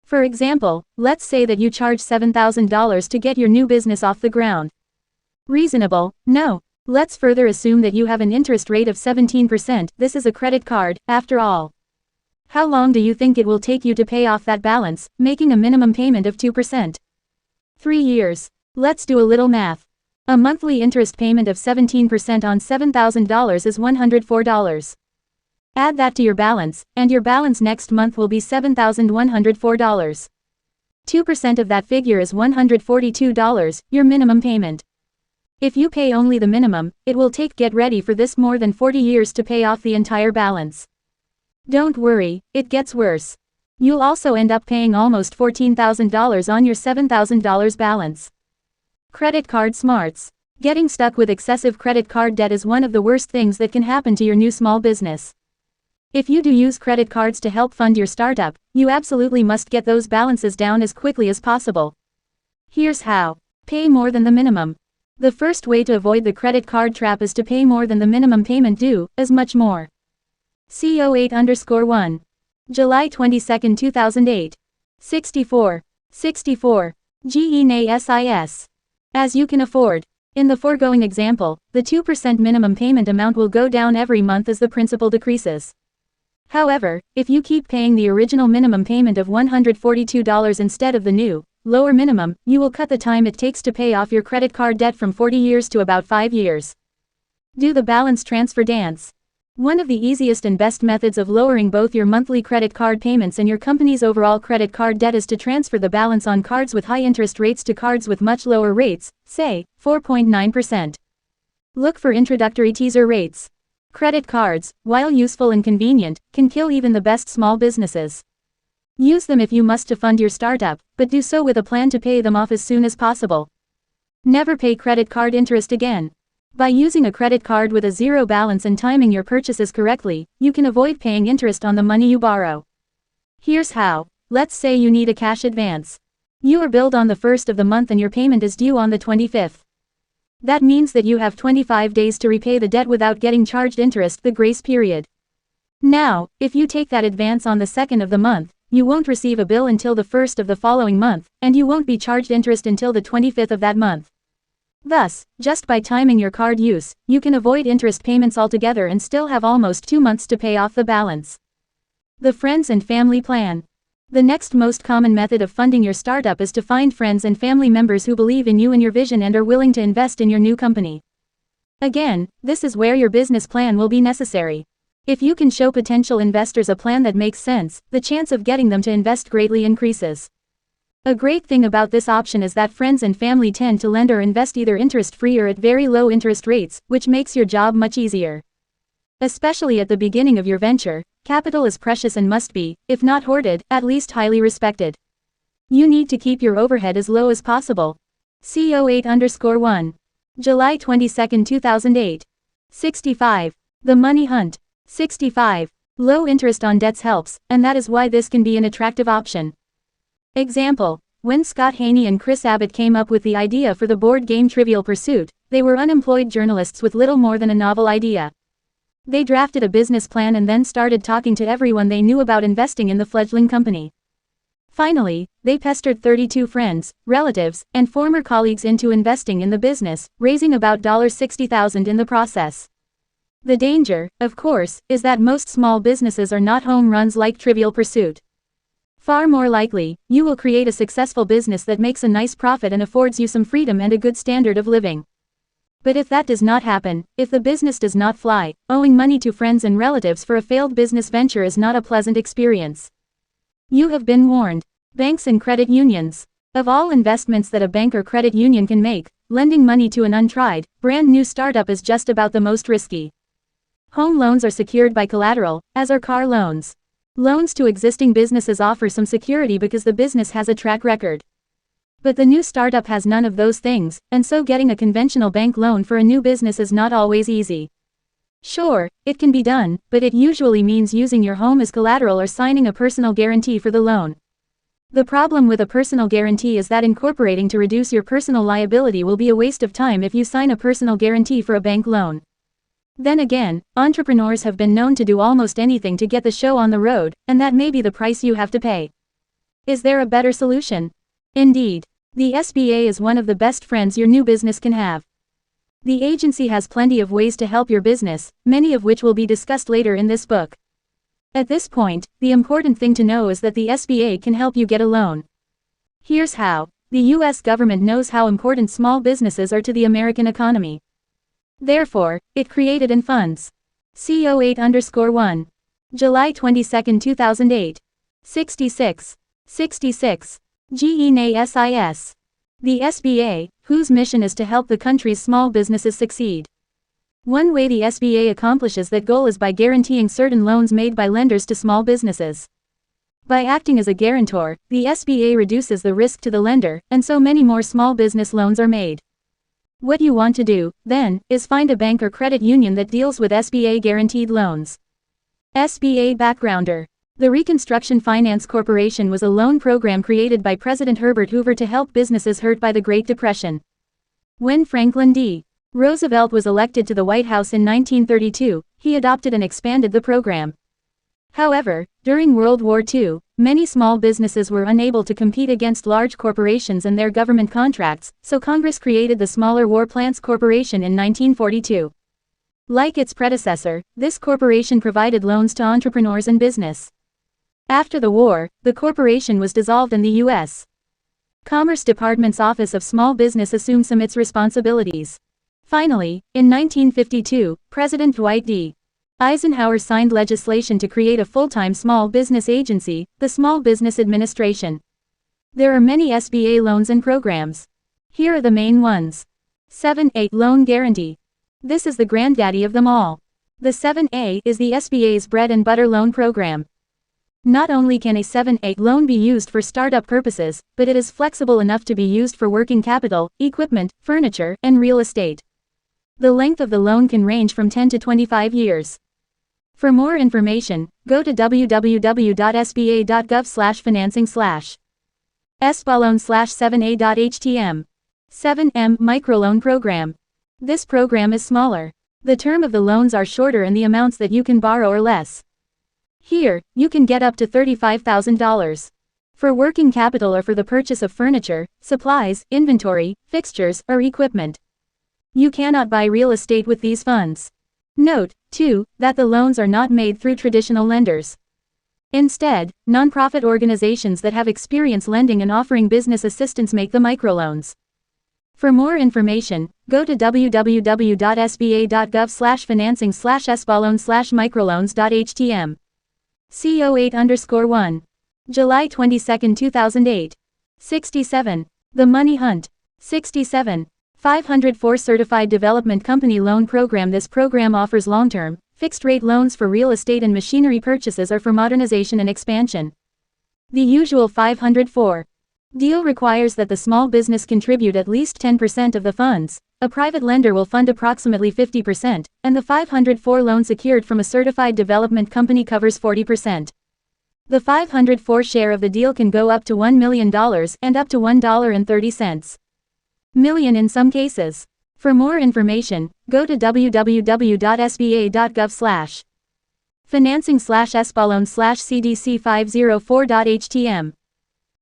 For example, let's say that you charge $7,000 to get your new business off the ground. Reasonable? No. Let's further assume that you have an interest rate of 17%. This is a credit card, after all. How long do you think it will take you to pay off that balance, making a minimum payment of 2%? 3 years. Let's do a little math. A monthly interest payment of 17% on $7,000 is $104. Add that to your balance, and your balance next month will be $7,104. 2% of that figure is $142, your minimum payment. If you pay only the minimum, it will take, get ready for this, more than 40 years to pay off the entire balance. Don't worry, it gets worse. You'll also end up paying almost $14,000 on your $7,000 balance. Credit card smarts. Getting stuck with excessive credit card debt is one of the worst things that can happen to your new small business. If you do use credit cards to help fund your startup, you absolutely must get those balances down as quickly as possible. Here's how. Pay more than the minimum. The first way to avoid the credit card trap is to pay more than the minimum payment due, as much more. CO8_1. July 22, 2008. 64. 64. GENASIS. As you can afford. In the foregoing example, the 2% minimum payment amount will go down every month as the principal decreases. However, if you keep paying the original minimum payment of $142 instead of the new, lower minimum, you will cut the time it takes to pay off your credit card debt from 40 years to about 5 years. Do the balance transfer dance. One of the easiest and best methods of lowering both your monthly credit card payments and your company's overall credit card debt is to transfer the balance on cards with high interest rates to cards with much lower rates, say, 4.9%. Look for introductory teaser rates. Credit cards, while useful and convenient, can kill even the best small businesses. Use them if you must to fund your startup, but do so with a plan to pay them off as soon as possible. Never pay credit card interest again. By using a credit card with a zero balance and timing your purchases correctly, you can avoid paying interest on the money you borrow. Here's how. Let's say you need a cash advance. You are billed on the 1st of the month and your payment is due on the 25th. That means that you have 25 days to repay the debt without getting charged interest, the grace period. Now, if you take that advance on the 2nd of the month, you won't receive a bill until the 1st of the following month, and you won't be charged interest until the 25th of that month. Thus, just by timing your card use, you can avoid interest payments altogether and still have almost 2 months to pay off the balance. The friends and family plan. The next most common method of funding your startup is to find friends and family members who believe in you and your vision and are willing to invest in your new company. Again, this is where your business plan will be necessary. If you can show potential investors a plan that makes sense, the chance of getting them to invest greatly increases. A great thing about this option is that friends and family tend to lend or invest either interest-free or at very low interest rates, which makes your job much easier. Especially at the beginning of your venture, capital is precious and must be, if not hoarded, at least highly respected. You need to keep your overhead as low as possible. CO8_1. July 22, 2008. 65. The money hunt. 65. Low interest on debts helps, and that is why this can be an attractive option. Example. When Scott Haney and Chris Abbott came up with the idea for the board game Trivial Pursuit, they were unemployed journalists with little more than a novel idea. They drafted a business plan and then started talking to everyone they knew about investing in the fledgling company. Finally, they pestered 32 friends, relatives, and former colleagues into investing in the business, raising about $60,000 in the process. The danger, of course, is that most small businesses are not home runs like Trivial Pursuit. Far more likely, you will create a successful business that makes a nice profit and affords you some freedom and a good standard of living. But if that does not happen, if the business does not fly, owing money to friends and relatives for a failed business venture is not a pleasant experience. You have been warned. Banks and credit unions. Of all investments that a bank or credit union can make, lending money to an untried, brand new startup is just about the most risky. Home loans are secured by collateral, as are car loans. Loans to existing businesses offer some security because the business has a track record. But the new startup has none of those things, and so getting a conventional bank loan for a new business is not always easy. Sure, it can be done, but it usually means using your home as collateral or signing a personal guarantee for the loan. The problem with a personal guarantee is that incorporating to reduce your personal liability will be a waste of time if you sign a personal guarantee for a bank loan. Then again, entrepreneurs have been known to do almost anything to get the show on the road, and that may be the price you have to pay. Is there a better solution? Indeed. The SBA is one of the best friends your new business can have. The agency has plenty of ways to help your business, many of which will be discussed later in this book. At this point, the important thing to know is that the SBA can help you get a loan. Here's how. The US government knows how important small businesses are to the American economy. Therefore, it created and funds. CO8_1. July 22, 2008. 66. 66. GENASIS. The SBA, whose mission is to help the country's small businesses succeed. One way the SBA accomplishes that goal is by guaranteeing certain loans made by lenders to small businesses. By acting as a guarantor, the SBA reduces the risk to the lender, and so many more small business loans are made. What you want to do, then, is find a bank or credit union that deals with SBA guaranteed loans. SBA backgrounder. The Reconstruction Finance Corporation was a loan program created by President Herbert Hoover to help businesses hurt by the Great Depression. When Franklin D. Roosevelt was elected to the White House in 1932, he adopted and expanded the program. However, during World War II, many small businesses were unable to compete against large corporations and their government contracts, so Congress created the Smaller War Plants Corporation in 1942. Like its predecessor, this corporation provided loans to entrepreneurs and business. After the war, the corporation was dissolved and the U.S. Commerce Department's Office of Small Business assumed some its responsibilities. Finally, in 1952, President Dwight D. Eisenhower signed legislation to create a full-time small business agency, the Small Business Administration. There are many SBA loans and programs. Here are the main ones. 7(a) Loan Guarantee. This is the granddaddy of them all. The 7(a) is the SBA's bread and butter loan program. Not only can a 7(a) loan be used for startup purposes, but it is flexible enough to be used for working capital, equipment, furniture, and real estate. The length of the loan can range from 10 to 25 years. For more information, go to www.sba.gov/financing/sbaloan/7a.htm. 7M Microloan Program. This program is smaller. The term of the loans are shorter and the amounts that you can borrow are less. Here, you can get up to $35,000. For working capital or for the purchase of furniture, supplies, inventory, fixtures, or equipment. You cannot buy real estate with these funds. Note, too, that the loans are not made through traditional lenders. Instead, nonprofit organizations that have experience lending and offering business assistance make the microloans. For more information, go to www.sba.gov/financing/sbaloan/microloans.htm. CO8_1. July 22, 2008. 67. The Money Hunt. 67. 504 Certified Development Company Loan Program. This program offers long-term, fixed-rate loans for real estate and machinery purchases or for modernization and expansion. The usual 504. Deal requires that the small business contribute at least 10% of the funds. A private lender will fund approximately 50%, and the 504 loan secured from a certified development company covers 40%. The 504 share of the deal can go up to $1 million and up to $1.30 million in some cases. For more information, go to www.sba.gov/financing/sbaloan/cdc504.htm.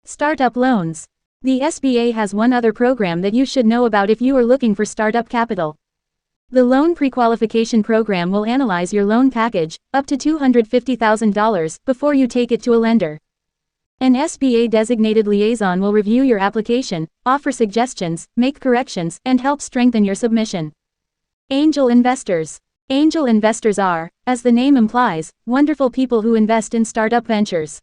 Startup loans. The SBA has one other program that you should know about if you are looking for startup capital. The Loan Prequalification Program will analyze your loan package, up to $250,000, before you take it to a lender. An SBA designated liaison will review your application, offer suggestions, make corrections, and help strengthen your submission. Angel investors. Angel investors are, as the name implies, wonderful people who invest in startup ventures.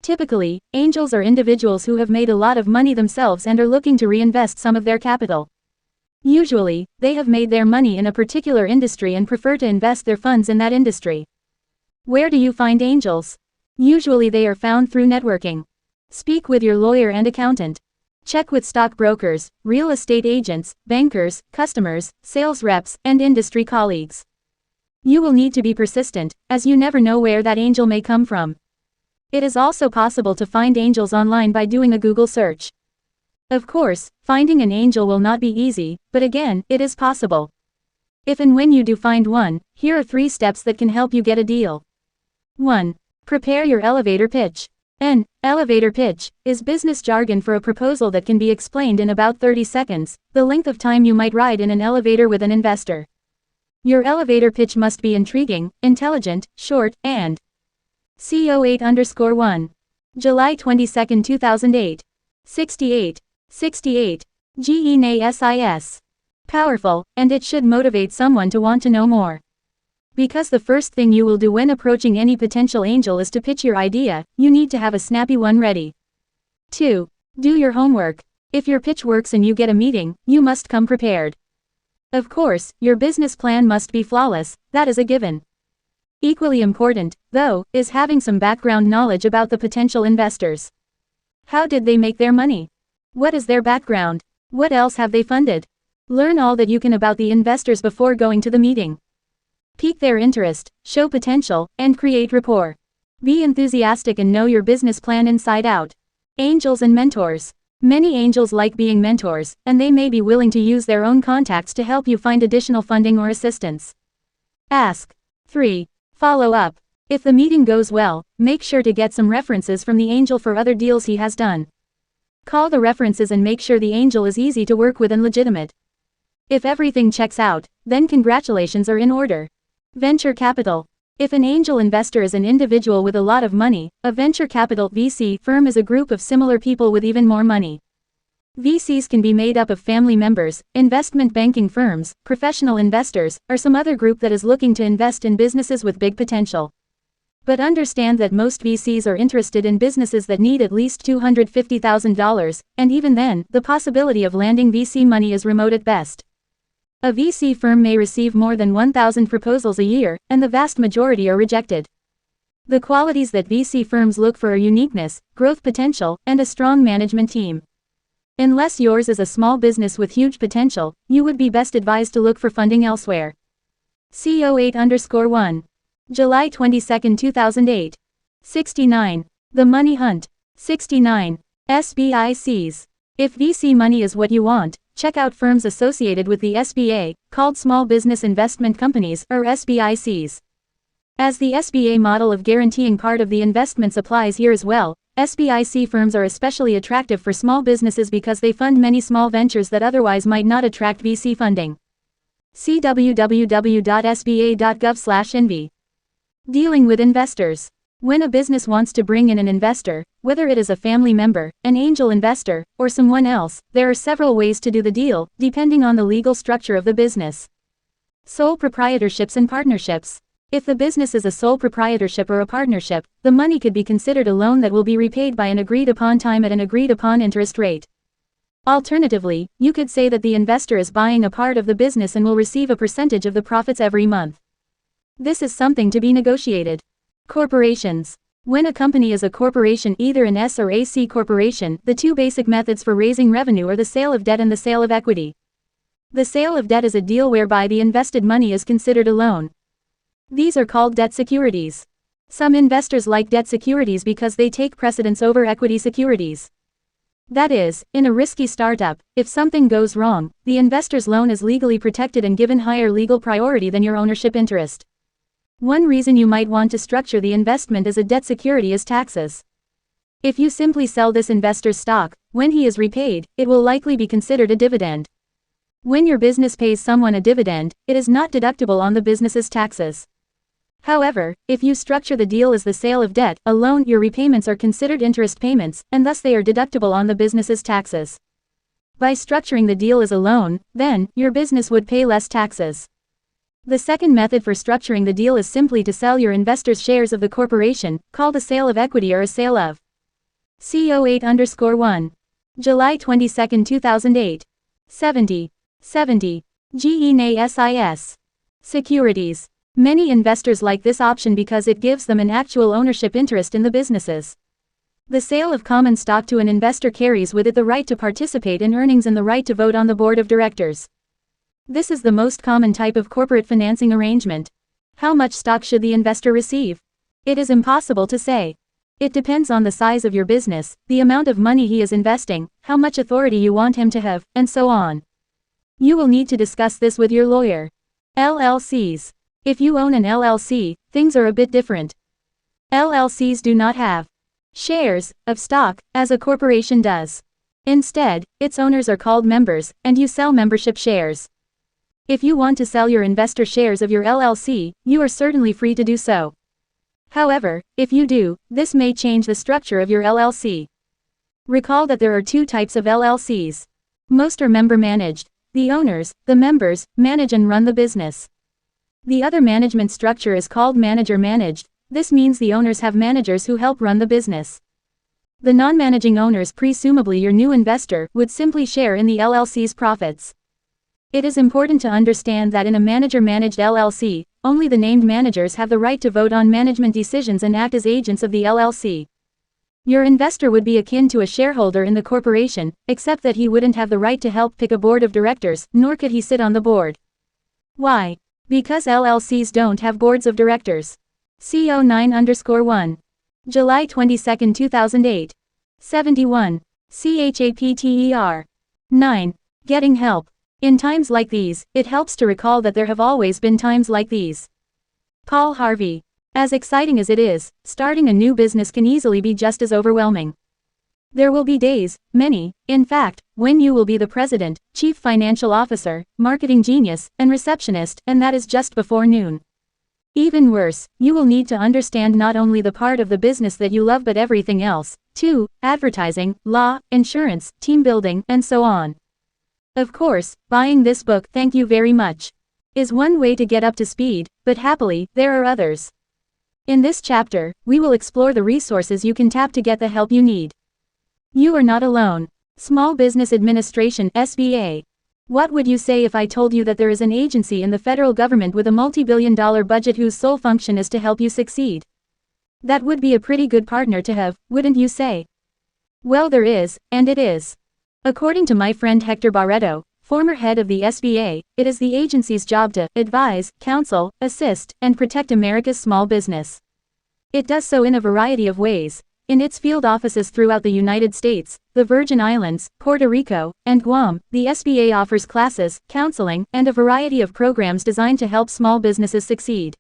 Typically, angels are individuals who have made a lot of money themselves and are looking to reinvest some of their capital. Usually, they have made their money in a particular industry and prefer to invest their funds in that industry. Where do you find angels? Usually they are found through networking. Speak with your lawyer and accountant. Check with stockbrokers, real estate agents, bankers, customers, sales reps, and industry colleagues. You will need to be persistent, as you never know where that angel may come from. It is also possible to find angels online by doing a Google search. Of course, finding an angel will not be easy, but again, it is possible. If and when you do find one, here are 3 steps that can help you get a deal. 1. Prepare your elevator pitch. An elevator pitch is business jargon for a proposal that can be explained in about 30 seconds, the length of time you might ride in an elevator with an investor. Your elevator pitch must be intriguing, intelligent, short, and CO8_1. July 22, 2008. 68. 68. GENASIS. Powerful, and it should motivate someone to want to know more. Because the first thing you will do when approaching any potential angel is to pitch your idea, you need to have a snappy one ready. 2. Do your homework. If your pitch works and you get a meeting, you must come prepared. Of course, your business plan must be flawless, that is a given. Equally important, though, is having some background knowledge about the potential investors. How did they make their money? What is their background? What else have they funded? Learn all that you can about the investors before going to the meeting. Pique their interest, show potential, and create rapport. Be enthusiastic and know your business plan inside out. Angels and mentors. Many angels like being mentors, and they may be willing to use their own contacts to help you find additional funding or assistance. Ask. 3. Follow up. If the meeting goes well, make sure to get some references from the angel for other deals he has done. Call the references and make sure the angel is easy to work with and legitimate. If everything checks out, then congratulations are in order. Venture capital. If an angel investor is an individual with a lot of money, a venture capital (VC) firm is a group of similar people with even more money. VCs can be made up of family members, investment banking firms, professional investors, or some other group that is looking to invest in businesses with big potential. But understand that most VCs are interested in businesses that need at least $250,000, and even then, the possibility of landing VC money is remote at best. A VC firm may receive more than 1,000 proposals a year, and the vast majority are rejected. The qualities that VC firms look for are uniqueness, growth potential, and a strong management team. Unless yours is a small business with huge potential, you would be best advised to look for funding elsewhere. CO8_1. July 22, 2008. 69. The Money Hunt. 69. SBICs. If VC money is what you want, check out firms associated with the SBA, called Small Business Investment Companies, or SBICs. As the SBA model of guaranteeing part of the investments applies here as well, SBIC firms are especially attractive for small businesses because they fund many small ventures that otherwise might not attract VC funding. See www.sba.gov/nv. Dealing with investors. When a business wants to bring in an investor, whether it is a family member, an angel investor, or someone else, there are several ways to do the deal, depending on the legal structure of the business. Sole proprietorships and partnerships. If the business is a sole proprietorship or a partnership, the money could be considered a loan that will be repaid by an agreed-upon time at an agreed-upon interest rate. Alternatively, you could say that the investor is buying a part of the business and will receive a percentage of the profits every month. This is something to be negotiated. Corporations. When a company is a corporation, either an S or a C corporation, the two basic methods for raising revenue are the sale of debt and the sale of equity. The sale of debt is a deal whereby the invested money is considered a loan. These are called debt securities. Some investors like debt securities because they take precedence over equity securities. That is, in a risky startup, if something goes wrong, the investor's loan is legally protected and given higher legal priority than your ownership interest. One reason you might want to structure the investment as a debt security is taxes. If you simply sell this investor's stock, when he is repaid, it will likely be considered a dividend. When your business pays someone a dividend, it is not deductible on the business's taxes. However, if you structure the deal as the sale of debt, a loan, your repayments are considered interest payments, and thus they are deductible on the business's taxes. By structuring the deal as a loan, then, your business would pay less taxes. The second method for structuring the deal is simply to sell your investors shares of the corporation, called a sale of equity or a sale of. CO8_1. July 22, 2008. 70. 70. GENASIS. Securities. Many investors like this option because it gives them an actual ownership interest in the businesses. The sale of common stock to an investor carries with it the right to participate in earnings and the right to vote on the board of directors. This is the most common type of corporate financing arrangement. How much stock should the investor receive? It is impossible to say. It depends on the size of your business, the amount of money he is investing, how much authority you want him to have, and so on. You will need to discuss this with your lawyer. LLCs. If you own an LLC, things are a bit different. LLCs do not have shares of stock, as a corporation does. Instead, its owners are called members, and you sell membership shares. If you want to sell your investor shares of your LLC, you are certainly free to do so. However, if you do, this may change the structure of your LLC. Recall that there are two types of LLCs. Most are member-managed. The owners, the members, manage and run the business. The other management structure is called manager-managed. This means the owners have managers who help run the business. The non-managing owners, presumably your new investor, would simply share in the LLC's profits. It is important to understand that in a manager-managed LLC, only the named managers have the right to vote on management decisions and act as agents of the LLC. Your investor would be akin to a shareholder in the corporation, except that he wouldn't have the right to help pick a board of directors, nor could he sit on the board. Why? Because LLCs don't have boards of directors. CO9_1. July 22, 2008. 71. CHAPTER. 9. Getting help. In times like these, it helps to recall that there have always been times like these. Paul Harvey. As exciting as it is, starting a new business can easily be just as overwhelming. There will be days, many, in fact, when you will be the president, chief financial officer, marketing genius, and receptionist, and that is just before noon. Even worse, you will need to understand not only the part of the business that you love but everything else, 2. Advertising, law, insurance, team building, and so on. Of course, buying this book, thank you very much, is one way to get up to speed, but happily, there are others. In this chapter, we will explore the resources you can tap to get the help you need. You are not alone. Small Business Administration (SBA). What would you say if I told you that there is an agency in the federal government with a multi-billion-dollar budget whose sole function is to help you succeed? That would be a pretty good partner to have, wouldn't you say? Well, there is, and it is. According to my friend Hector Barreto, former head of the SBA, it is the agency's job to advise, counsel, assist, and protect America's small business. It does so in a variety of ways. In its field offices throughout the United States, the Virgin Islands, Puerto Rico, and Guam, the SBA offers classes, counseling, and a variety of programs designed to help small businesses succeed.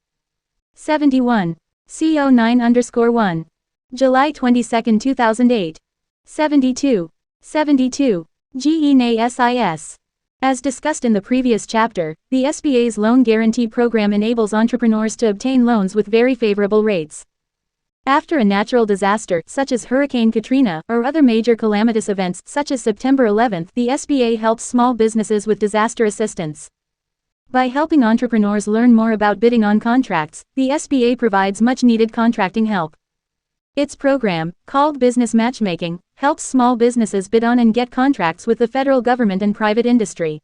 71. CO9_1. July 22, 2008. 72. 72. GENASIS. As discussed in the previous chapter, the SBA's Loan Guarantee Program enables entrepreneurs to obtain loans with very favorable rates. After a natural disaster, such as Hurricane Katrina, or other major calamitous events, such as September 11, the SBA helps small businesses with disaster assistance. By helping entrepreneurs learn more about bidding on contracts, the SBA provides much-needed contracting help. Its program, called Business Matchmaking, helps small businesses bid on and get contracts with the federal government and private industry.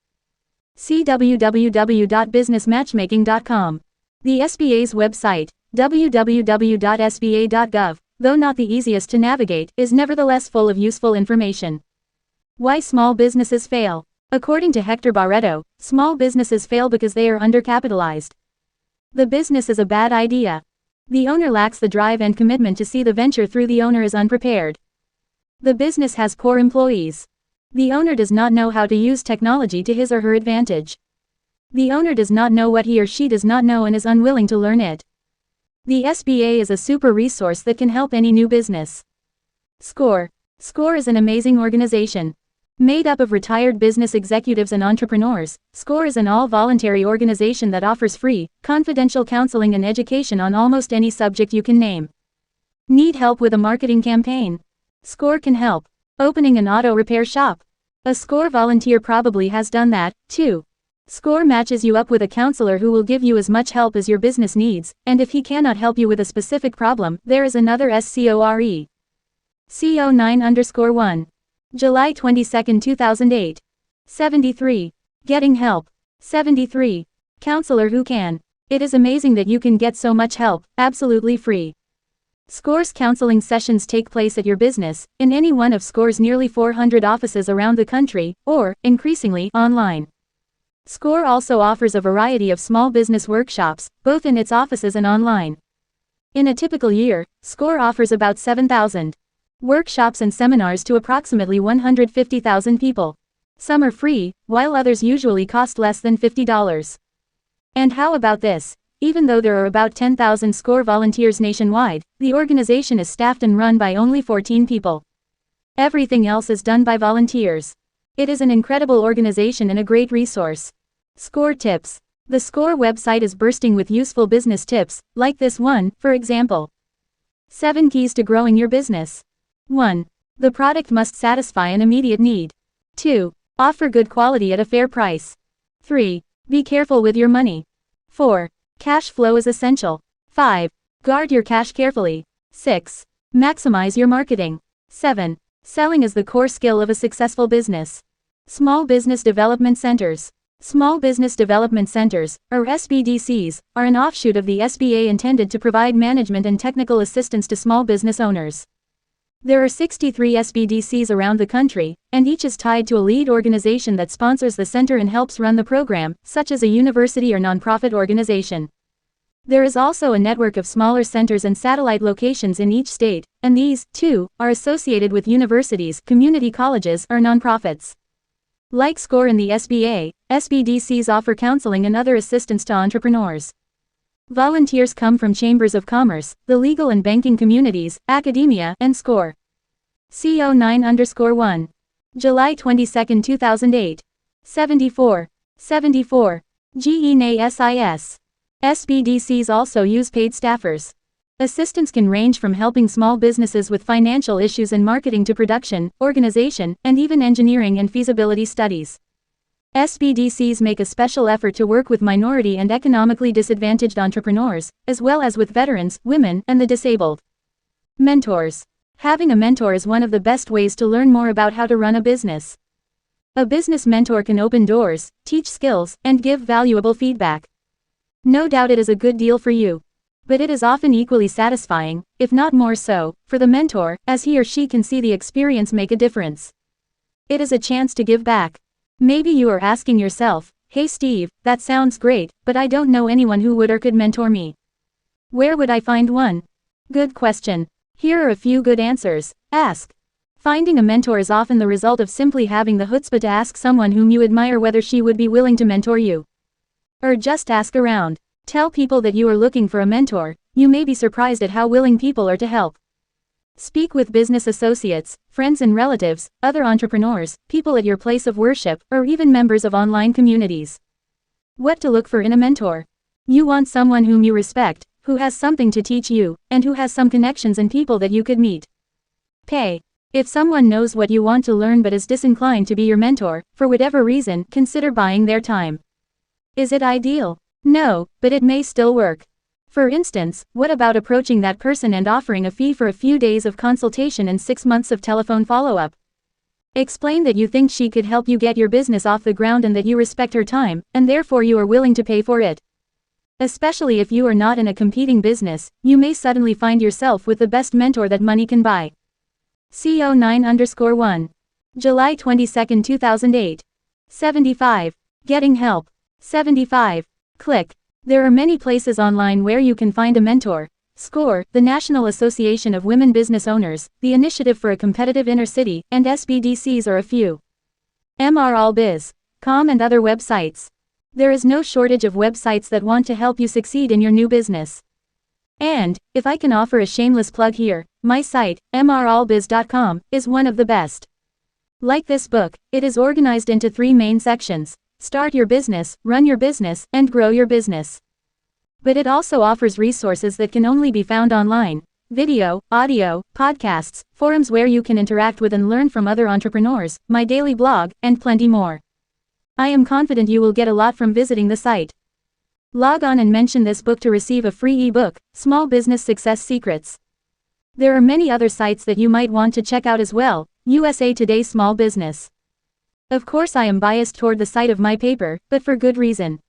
See www.businessmatchmaking.com. The SBA's website, www.sba.gov, though not the easiest to navigate, is nevertheless full of useful information. Why small businesses fail. According to Hector Barreto, small businesses fail because they are undercapitalized. The business is a bad idea. The owner lacks the drive and commitment to see the venture through. The owner is unprepared. The business has poor employees. The owner does not know how to use technology to his or her advantage. The owner does not know what he or she does not know and is unwilling to learn it. The SBA is a super resource that can help any new business. SCORE. SCORE is an amazing organization. Made up of retired business executives and entrepreneurs, SCORE is an all-voluntary organization that offers free, confidential counseling and education on almost any subject you can name. Need help with a marketing campaign? SCORE can help. Opening an auto repair shop? A SCORE volunteer probably has done that, too. SCORE matches you up with a counselor who will give you as much help as your business needs, and if he cannot help you with a specific problem, there is another SCORE. CO9_1. July 22, 2008. 73. Getting help. 73. Counselor who can. It is amazing that you can get so much help, absolutely free. SCORE's counseling sessions take place at your business, in any one of SCORE's nearly 400 offices around the country, or, increasingly, online. SCORE also offers a variety of small business workshops, both in its offices and online. In a typical year, SCORE offers about 7,000 workshops and seminars to approximately 150,000 people. Some are free, while others usually cost less than $50. And how about this? Even though there are about 10,000 SCORE volunteers nationwide, the organization is staffed and run by only 14 people. Everything else is done by volunteers. It is an incredible organization and a great resource. SCORE tips. The SCORE website is bursting with useful business tips, like this one, for example. 7 keys to growing your business. 1. The product must satisfy an immediate need. 2. Offer good quality at a fair price. 3. Be careful with your money. 4. Cash flow is essential. 5. Guard your cash carefully. 6. Maximize your marketing. 7. Selling is the core skill of a successful business. Small Business Development Centers. Small Business Development Centers, or SBDCs, are an offshoot of the SBA intended to provide management and technical assistance to small business owners. There are 63 SBDCs around the country, and each is tied to a lead organization that sponsors the center and helps run the program, such as a university or nonprofit organization. There is also a network of smaller centers and satellite locations in each state, and these, too, are associated with universities, community colleges, or nonprofits. Like SCORE and the SBA, SBDCs offer counseling and other assistance to entrepreneurs. Volunteers come from chambers of commerce, the legal and banking communities, academia, and SCORE. CO9_1. July 22, 2008. 74. 74. GENASIS. SBDCs also use paid staffers. Assistance can range from helping small businesses with financial issues and marketing to production, organization, and even engineering and feasibility studies. SBDCs make a special effort to work with minority and economically disadvantaged entrepreneurs, as well as with veterans, women, and the disabled. Mentors. Having a mentor is one of the best ways to learn more about how to run a business. A business mentor can open doors, teach skills, and give valuable feedback. No doubt it is a good deal for you. But it is often equally satisfying, if not more so, for the mentor, as he or she can see the experience make a difference. It is a chance to give back. Maybe you are asking yourself, "Hey Steve, that sounds great, but I don't know anyone who would or could mentor me. Where would I find one?" Good question. Here are a few good answers. Ask. Finding a mentor is often the result of simply having the chutzpah to ask someone whom you admire whether she would be willing to mentor you. Or just ask around. Tell people that you are looking for a mentor. You may be surprised at how willing people are to help. Speak with business associates, friends and relatives, other entrepreneurs, people at your place of worship, or even members of online communities. What to look for in a mentor? You want someone whom you respect, who has something to teach you, and who has some connections and people that you could meet. Pay. If someone knows what you want to learn but is disinclined to be your mentor, for whatever reason, consider buying their time. Is it ideal? No, but it may still work. For instance, what about approaching that person and offering a fee for a few days of consultation and 6 months of telephone follow-up? Explain that you think she could help you get your business off the ground and that you respect her time, and therefore you are willing to pay for it. Especially if you are not in a competing business, you may suddenly find yourself with the best mentor that money can buy. CO9_1. July 22, 2008. 75. Getting help. 75. Click. There are many places online where you can find a mentor. SCORE, the National Association of Women Business Owners, the Initiative for a Competitive Inner City, and SBDCs are a few. MRAllbiz.com and other websites. There is no shortage of websites that want to help you succeed in your new business. And, if I can offer a shameless plug here, my site, MRAllbiz.com, is one of the best. Like this book, it is organized into 3 main sections. Start your business, run your business, and grow your business. But it also offers resources that can only be found online: video, audio, podcasts, forums where you can interact with and learn from other entrepreneurs, my daily blog, and plenty more. I am confident you will get a lot from visiting the site. Log on and mention this book to receive a free ebook, Small Business Success Secrets. There are many other sites that you might want to check out as well. USA Today Small Business. Of course I am biased toward the site of my paper, but for good reason.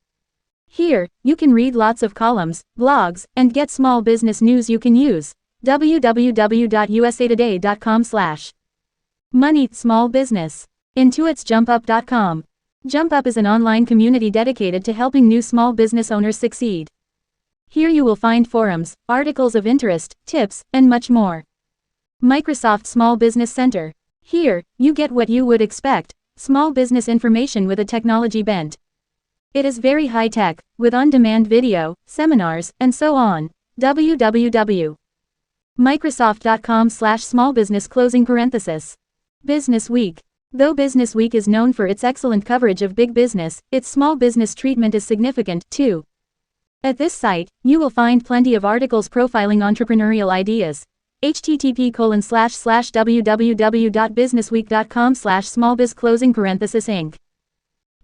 Here, you can read lots of columns, blogs, and get small business news you can use. www.usatoday.com/money small business. Intuitsjumpup.com. JumpUp is an online community dedicated to helping new small business owners succeed. Here you will find forums, articles of interest, tips, and much more. Microsoft Small Business Center. Here, you get what you would expect: small business information with a technology bent. It is very high-tech, with on-demand video, seminars, and so on. www.microsoft.com/smallbusiness. Business Week. Though Business Week is known for its excellent coverage of big business, its small business treatment is significant, too. At this site, you will find plenty of articles profiling entrepreneurial ideas. http://www.businessweek.com/smallbiz.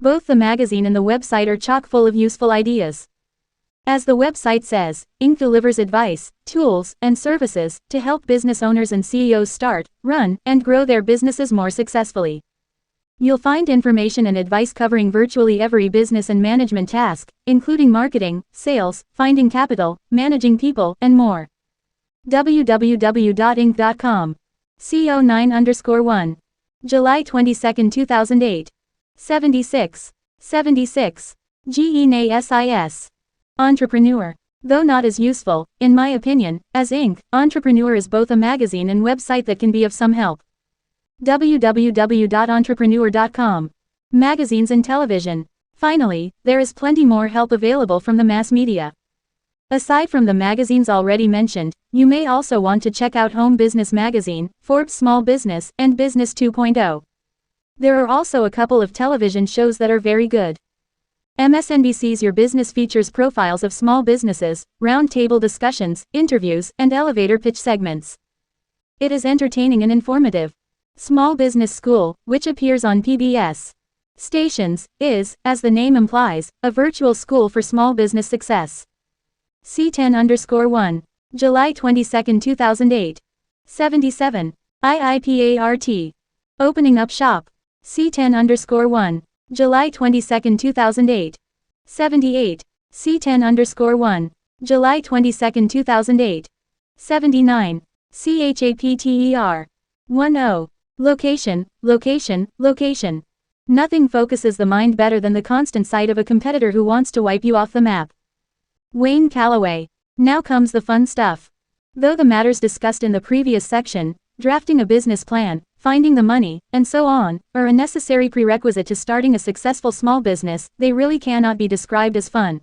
Both the magazine and the website are chock full of useful ideas. As the website says, Inc. delivers advice, tools, and services to help business owners and CEOs start, run, and grow their businesses more successfully. You'll find information and advice covering virtually every business and management task, including marketing, sales, finding capital, managing people, and more. www.inc.com. CO9_1. July 22, 2008. 76. 76. GENASIS. Entrepreneur. Though not as useful, in my opinion, as Inc., Entrepreneur is both a magazine and website that can be of some help. www.entrepreneur.com. Magazines and television. Finally, there is plenty more help available from the mass media. Aside from the magazines already mentioned, you may also want to check out Home Business Magazine, Forbes Small Business, and Business 2.0. There are also a couple of television shows that are very good. MSNBC's Your Business features profiles of small businesses, roundtable discussions, interviews, and elevator pitch segments. It is entertaining and informative. Small Business School, which appears on PBS stations, is, as the name implies, a virtual school for small business success. C10_1. July 22, 2008. 77. IIPART. Opening up shop. C10_1. July 22, 2008. 78. C10_1. July 22, 2008. 79. CHAPTER. 10. Location, location, location. Nothing focuses the mind better than the constant sight of a competitor who wants to wipe you off the map. Wayne Calloway. Now comes the fun stuff. Though the matters discussed in the previous section, drafting a business plan, finding the money, and so on, are a necessary prerequisite to starting a successful small business, they really cannot be described as fun.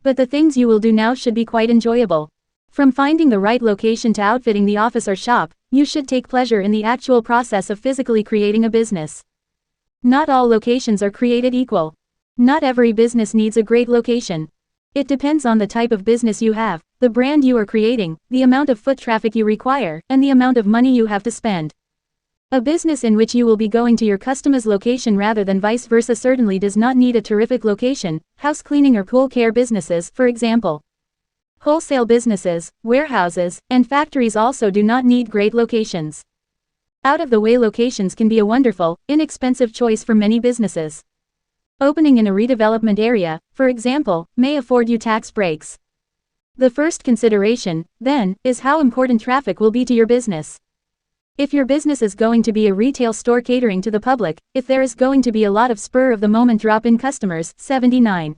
But the things you will do now should be quite enjoyable. From finding the right location to outfitting the office or shop, you should take pleasure in the actual process of physically creating a business. Not all locations are created equal. Not every business needs a great location. It depends on the type of business you have, the brand you are creating, the amount of foot traffic you require, and the amount of money you have to spend. A business in which you will be going to your customer's location rather than vice versa certainly does not need a terrific location. House cleaning or pool care businesses, for example. Wholesale businesses, warehouses, and factories also do not need great locations. Out-of-the-way locations can be a wonderful, inexpensive choice for many businesses. Opening in a redevelopment area, for example, may afford you tax breaks. The first consideration, then, is how important traffic will be to your business. If your business is going to be a retail store catering to the public, if there is going to be a lot of spur-of-the-moment drop-in customers, 79.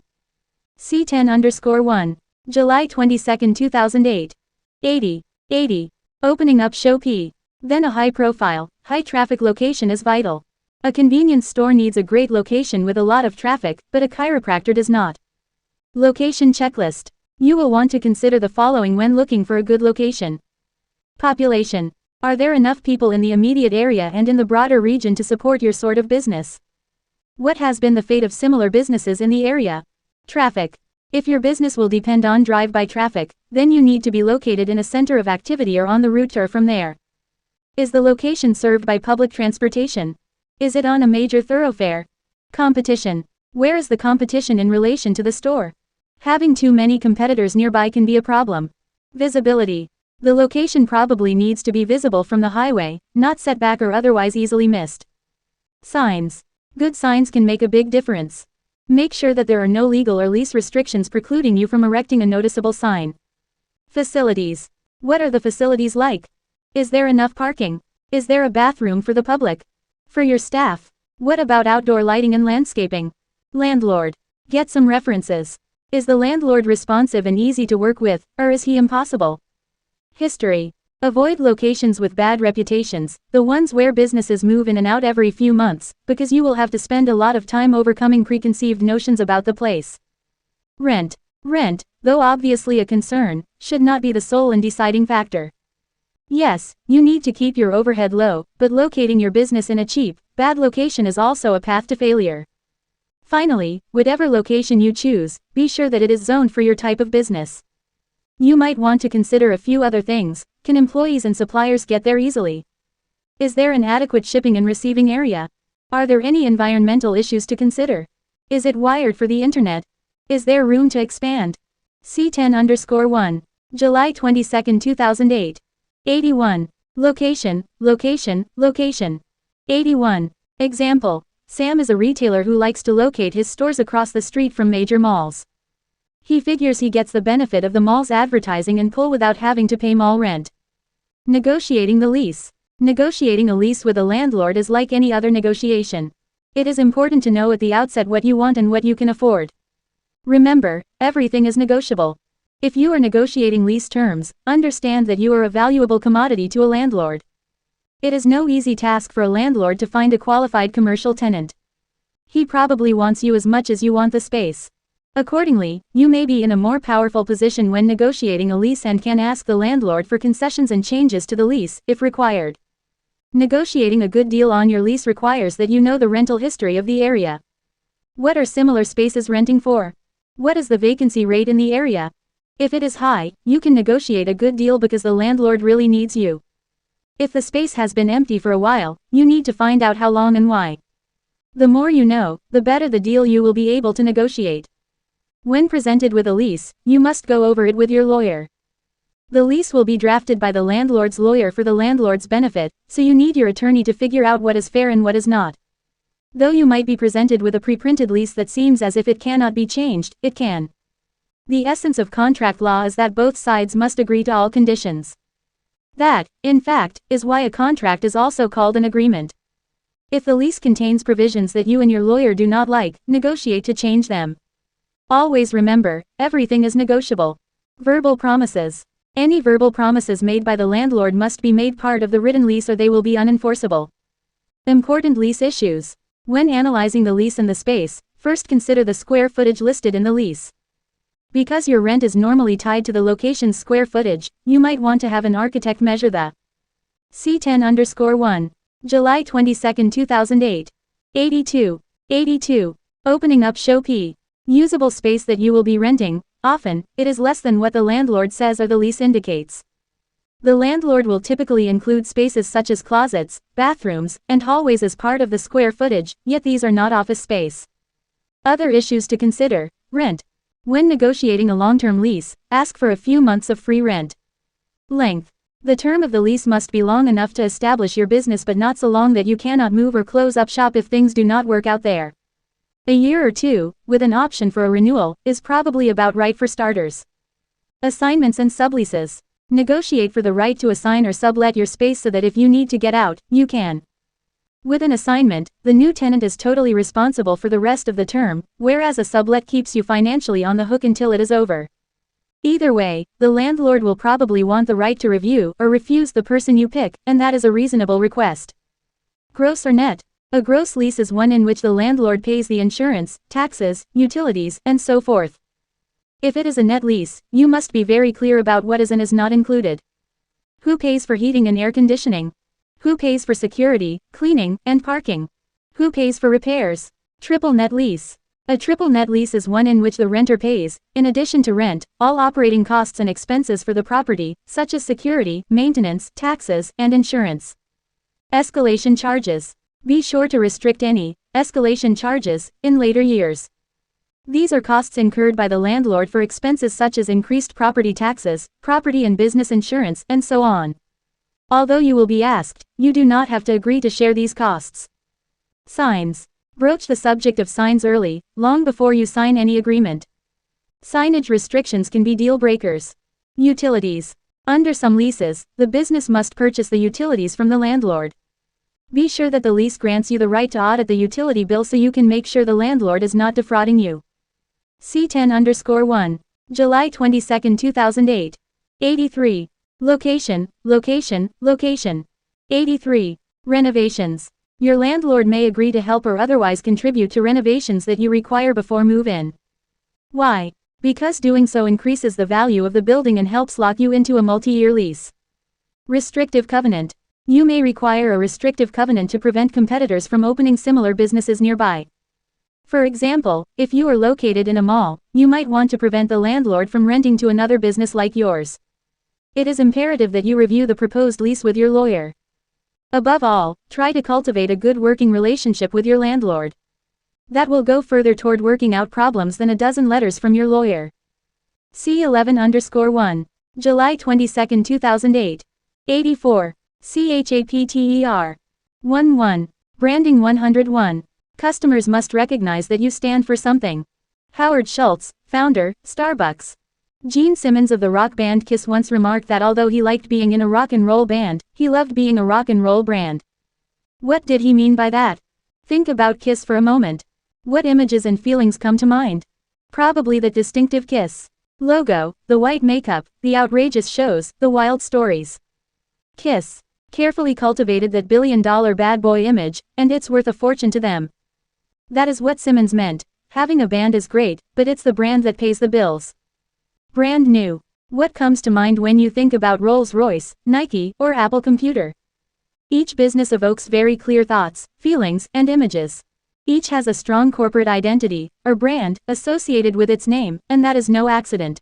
C10_1. July 22, 2008. 80. 80. Opening up show P. Then a high-profile, high-traffic location is vital. A convenience store needs a great location with a lot of traffic, but a chiropractor does not. Location checklist. You will want to consider the following when looking for a good location. Population. Are there enough people in the immediate area and in the broader region to support your sort of business? What has been the fate of similar businesses in the area? Traffic. If your business will depend on drive-by traffic, then you need to be located in a center of activity or on the route to or from there. Is the location served by public transportation? Is it on a major thoroughfare? Competition. Where is the competition in relation to the store? Having too many competitors nearby can be a problem. Visibility. The location probably needs to be visible from the highway, not set back or otherwise easily missed. Signs. Good signs can make a big difference. Make sure that there are no legal or lease restrictions precluding you from erecting a noticeable sign. Facilities. What are the facilities like? Is there enough parking? Is there a bathroom for the public? For your staff? What about outdoor lighting and landscaping? Landlord. Get some references. Is the landlord responsive and easy to work with, or is he impossible? History. Avoid locations with bad reputations, the ones where businesses move in and out every few months, because you will have to spend a lot of time overcoming preconceived notions about the place. Rent. Rent, though obviously a concern, should not be the sole and deciding factor. Yes, you need to keep your overhead low, but locating your business in a cheap, bad location is also a path to failure. Finally, whatever location you choose, be sure that it is zoned for your type of business. You might want to consider a few other things. Can employees and suppliers get there easily? Is there an adequate shipping and receiving area? Are there any environmental issues to consider? Is it wired for the internet? Is there room to expand? C10_1. July 22, 2008. 81. Location, location, location. 81. Example. Sam is a retailer who likes to locate his stores across the street from major malls. He figures he gets the benefit of the mall's advertising and pull without having to pay mall rent. Negotiating the lease. Negotiating a lease with a landlord is like any other negotiation. It is important to know at the outset what you want and what you can afford. Remember, everything is negotiable. If you are negotiating lease terms, understand that you are a valuable commodity to a landlord. It is no easy task for a landlord to find a qualified commercial tenant. He probably wants you as much as you want the space. Accordingly, you may be in a more powerful position when negotiating a lease and can ask the landlord for concessions and changes to the lease, if required. Negotiating a good deal on your lease requires that you know the rental history of the area. What are similar spaces renting for? What is the vacancy rate in the area? If it is high, you can negotiate a good deal because the landlord really needs you. If the space has been empty for a while, you need to find out how long and why. The more you know, the better the deal you will be able to negotiate. When presented with a lease, you must go over it with your lawyer. The lease will be drafted by the landlord's lawyer for the landlord's benefit, so you need your attorney to figure out what is fair and what is not. Though you might be presented with a pre-printed lease that seems as if it cannot be changed, it can. The essence of contract law is that both sides must agree to all conditions. That, in fact, is why a contract is also called an agreement. If the lease contains provisions that you and your lawyer do not like, negotiate to change them. Always remember, everything is negotiable. Verbal promises. Any verbal promises made by the landlord must be made part of the written lease or they will be unenforceable. Important lease issues. When analyzing the lease and the space, first consider the square footage listed in the lease. Because your rent is normally tied to the location's square footage, you might want to have an architect measure the C10_1. July 22, 2008. 82. Opening up show P. Usable space that you will be renting. Often, it is less than what the landlord says or the lease indicates. The landlord will typically include spaces such as closets, bathrooms, and hallways as part of the square footage, yet these are not office space. Other issues to consider. Rent. When negotiating a long-term lease, ask for a few months of free rent. Length. The term of the lease must be long enough to establish your business but not so long that you cannot move or close up shop if things do not work out there. A year or two, with an option for a renewal, is probably about right for starters. Assignments and subleases. Negotiate for the right to assign or sublet your space so that if you need to get out, you can. With an assignment, the new tenant is totally responsible for the rest of the term, whereas a sublet keeps you financially on the hook until it is over. Either way, the landlord will probably want the right to review or refuse the person you pick, and that is a reasonable request. Gross or net. A gross lease is one in which the landlord pays the insurance, taxes, utilities, and so forth. If it is a net lease, you must be very clear about what is and is not included. Who pays for heating and air conditioning? Who pays for security, cleaning, and parking? Who pays for repairs? Triple net lease. A triple net lease is one in which the renter pays, in addition to rent, all operating costs and expenses for the property, such as security, maintenance, taxes, and insurance. Escalation charges. Be sure to restrict any escalation charges in later years. These are costs incurred by the landlord for expenses such as increased property taxes, property and business insurance, and so on. Although you will be asked, you do not have to agree to share these costs. Signs. Broach the subject of signs early, long before you sign any agreement. Signage restrictions can be deal breakers. Utilities. Under some leases, the business must purchase the utilities from the landlord. Be sure that the lease grants you the right to audit the utility bill so you can make sure the landlord is not defrauding you. C10_1. July 22, 2008. 83. Location. 83. Renovations. Your landlord may agree to help or otherwise contribute to renovations that you require before move-in. Why? Because doing so increases the value of the building and helps lock you into a multi-year lease. Restrictive covenant. You may require a restrictive covenant to prevent competitors from opening similar businesses nearby. For example, if you are located in a mall, you might want to prevent the landlord from renting to another business like yours. It is imperative that you review the proposed lease with your lawyer. Above all, try to cultivate a good working relationship with your landlord. That will go further toward working out problems than a dozen letters from your lawyer. C11_1. July 22, 2008. 84. CHAPTER. 11. Branding 101. Customers must recognize that you stand for something. Howard Schultz, founder, Starbucks. Gene Simmons of the rock band Kiss once remarked that although he liked being in a rock and roll band, he loved being a rock and roll brand. What did he mean by that? Think about Kiss for a moment. What images and feelings come to mind? Probably the distinctive Kiss logo, the white makeup, the outrageous shows, the wild stories. Kiss carefully cultivated that billion-dollar bad boy image, and it's worth a fortune to them. That is what Simmons meant. Having a band is great, but it's the brand that pays the bills. Brand new. What comes to mind when you think about Rolls-Royce, Nike, or Apple Computer? Each business evokes very clear thoughts, feelings, and images. Each has a strong corporate identity, or brand, associated with its name, and that is no accident.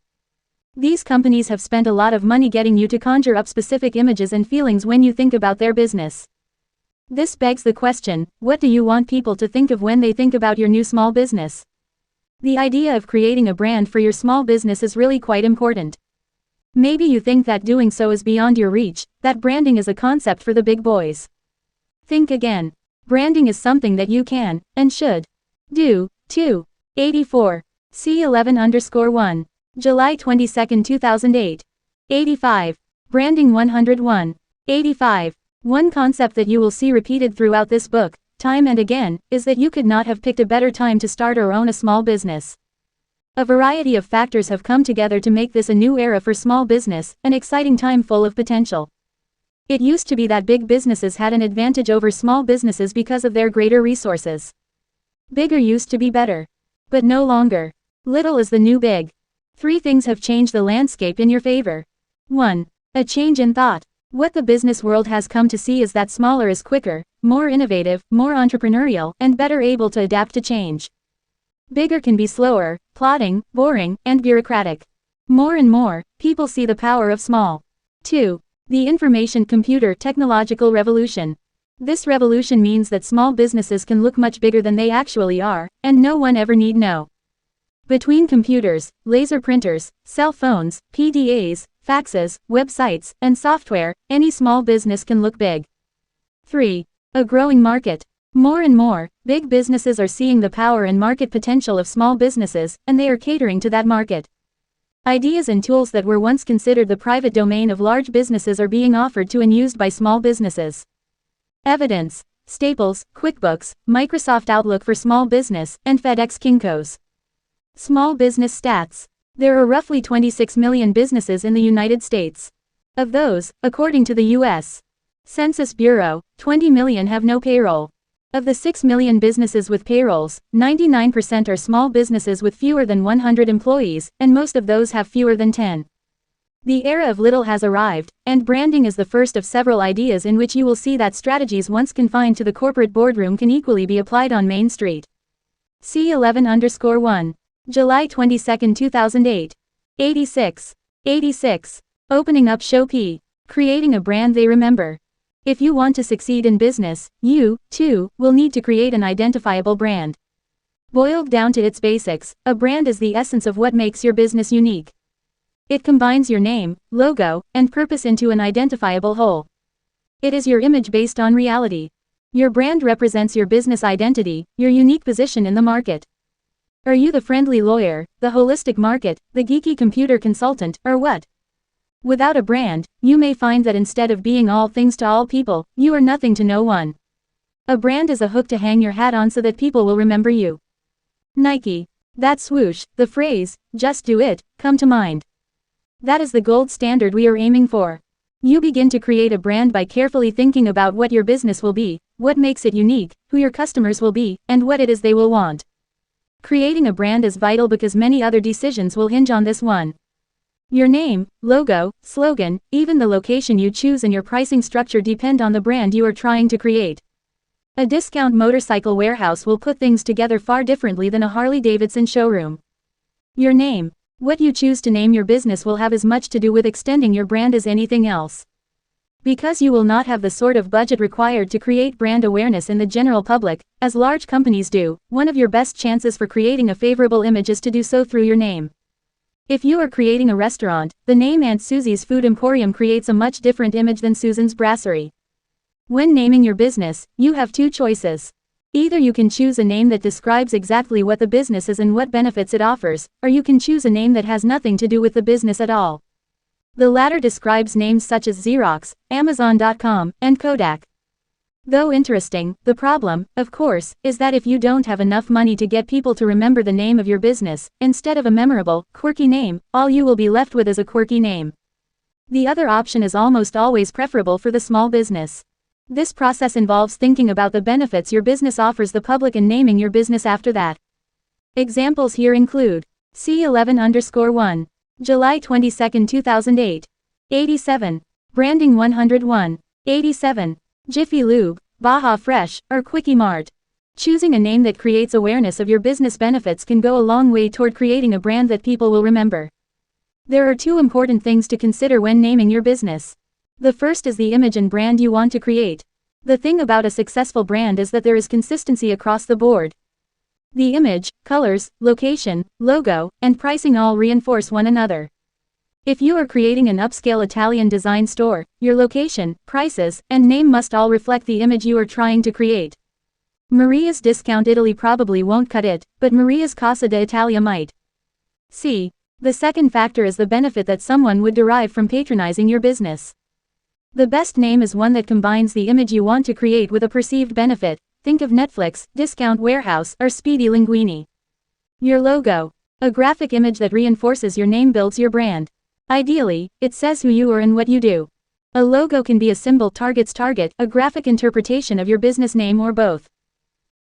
These companies have spent a lot of money getting you to conjure up specific images and feelings when you think about their business. This begs the question, what do you want people to think of when they think about your new small business? The idea of creating a brand for your small business is really quite important. Maybe you think that doing so is beyond your reach, that branding is a concept for the big boys. Think again. Branding is something that you can, and should, do, too. 84. C11_1. July 22, 2008. 85. Branding 101. 85. One concept that you will see repeated throughout this book, time and again, is that you could not have picked a better time to start or own a small business. A variety of factors have come together to make this a new era for small business, an exciting time full of potential. It used to be that big businesses had an advantage over small businesses because of their greater resources. Bigger used to be better. But no longer. Little is the new big. 3 things have changed the landscape in your favor. 1. A change in thought. What the business world has come to see is that smaller is quicker, more innovative, more entrepreneurial, and better able to adapt to change. Bigger can be slower, plodding, boring, and bureaucratic. More and more, people see the power of small. 2. The information computer technological revolution. This revolution means that small businesses can look much bigger than they actually are, and no one ever need know. Between computers, laser printers, cell phones, PDAs, faxes, websites, and software, any small business can look big. 3. A growing market. More and more, big businesses are seeing the power and market potential of small businesses, and they are catering to that market. Ideas and tools that were once considered the private domain of large businesses are being offered to and used by small businesses. Evidence: Staples, QuickBooks, Microsoft Outlook for small business, and FedEx Kinko's. Small business stats. There are roughly 26 million businesses in the United States. Of those, according to the U.S. Census Bureau, 20 million have no payroll. Of the 6 million businesses with payrolls, 99% are small businesses with fewer than 100 employees, and most of those have fewer than 10. The era of little has arrived, and branding is the first of several ideas in which you will see that strategies once confined to the corporate boardroom can equally be applied on Main Street. C11_1. July 22, 2008. 86. 86. Opening up show P. Creating a brand they remember. If you want to succeed in business, you, too, will need to create an identifiable brand. Boiled down to its basics, a brand is the essence of what makes your business unique. It combines your name, logo, and purpose into an identifiable whole. It is your image based on reality. Your brand represents your business identity, your unique position in the market. Are you the friendly lawyer, the holistic market, the geeky computer consultant, or what? Without a brand, you may find that instead of being all things to all people, you are nothing to no one. A brand is a hook to hang your hat on so that people will remember you. Nike. That swoosh, the phrase, "just do it," come to mind. That is the gold standard we are aiming for. You begin to create a brand by carefully thinking about what your business will be, what makes it unique, who your customers will be, and what it is they will want. Creating a brand is vital because many other decisions will hinge on this one. Your name, logo, slogan, even the location you choose and your pricing structure depend on the brand you are trying to create. A discount motorcycle warehouse will put things together far differently than a Harley-Davidson showroom. Your name, what you choose to name your business will have as much to do with extending your brand as anything else. Because you will not have the sort of budget required to create brand awareness in the general public, as large companies do, one of your best chances for creating a favorable image is to do so through your name. If you are creating a restaurant, the name Aunt Susie's Food Emporium creates a much different image than Susan's Brasserie. When naming your business, you have 2 choices. Either you can choose a name that describes exactly what the business is and what benefits it offers, or you can choose a name that has nothing to do with the business at all. The latter describes names such as Xerox, Amazon.com, and Kodak. Though interesting, the problem, of course, is that if you don't have enough money to get people to remember the name of your business, instead of a memorable, quirky name, all you will be left with is a quirky name. The other option is almost always preferable for the small business. This process involves thinking about the benefits your business offers the public and naming your business after that. Examples here include C11_1. July 22, 2008. 87. Branding 101. 87. Jiffy Lube, Baja Fresh, or Quickie Mart. Choosing a name that creates awareness of your business benefits can go a long way toward creating a brand that people will remember. There are two important things to consider when naming your business. The first is the image and brand you want to create. The thing about a successful brand is that there is consistency across the board. The image, colors, location, logo, and pricing all reinforce one another. If you are creating an upscale Italian design store, your location, prices, and name must all reflect the image you are trying to create. Maria's Discount Italy probably won't cut it, but Maria's Casa d'Italia might. C. The second factor is the benefit that someone would derive from patronizing your business. The best name is one that combines the image you want to create with a perceived benefit. Think of Netflix, Discount Warehouse, or Speedy Linguini. Your logo. A graphic image that reinforces your name builds your brand. Ideally, it says who you are and what you do. A logo can be a symbol targets target, a graphic interpretation of your business name, or both.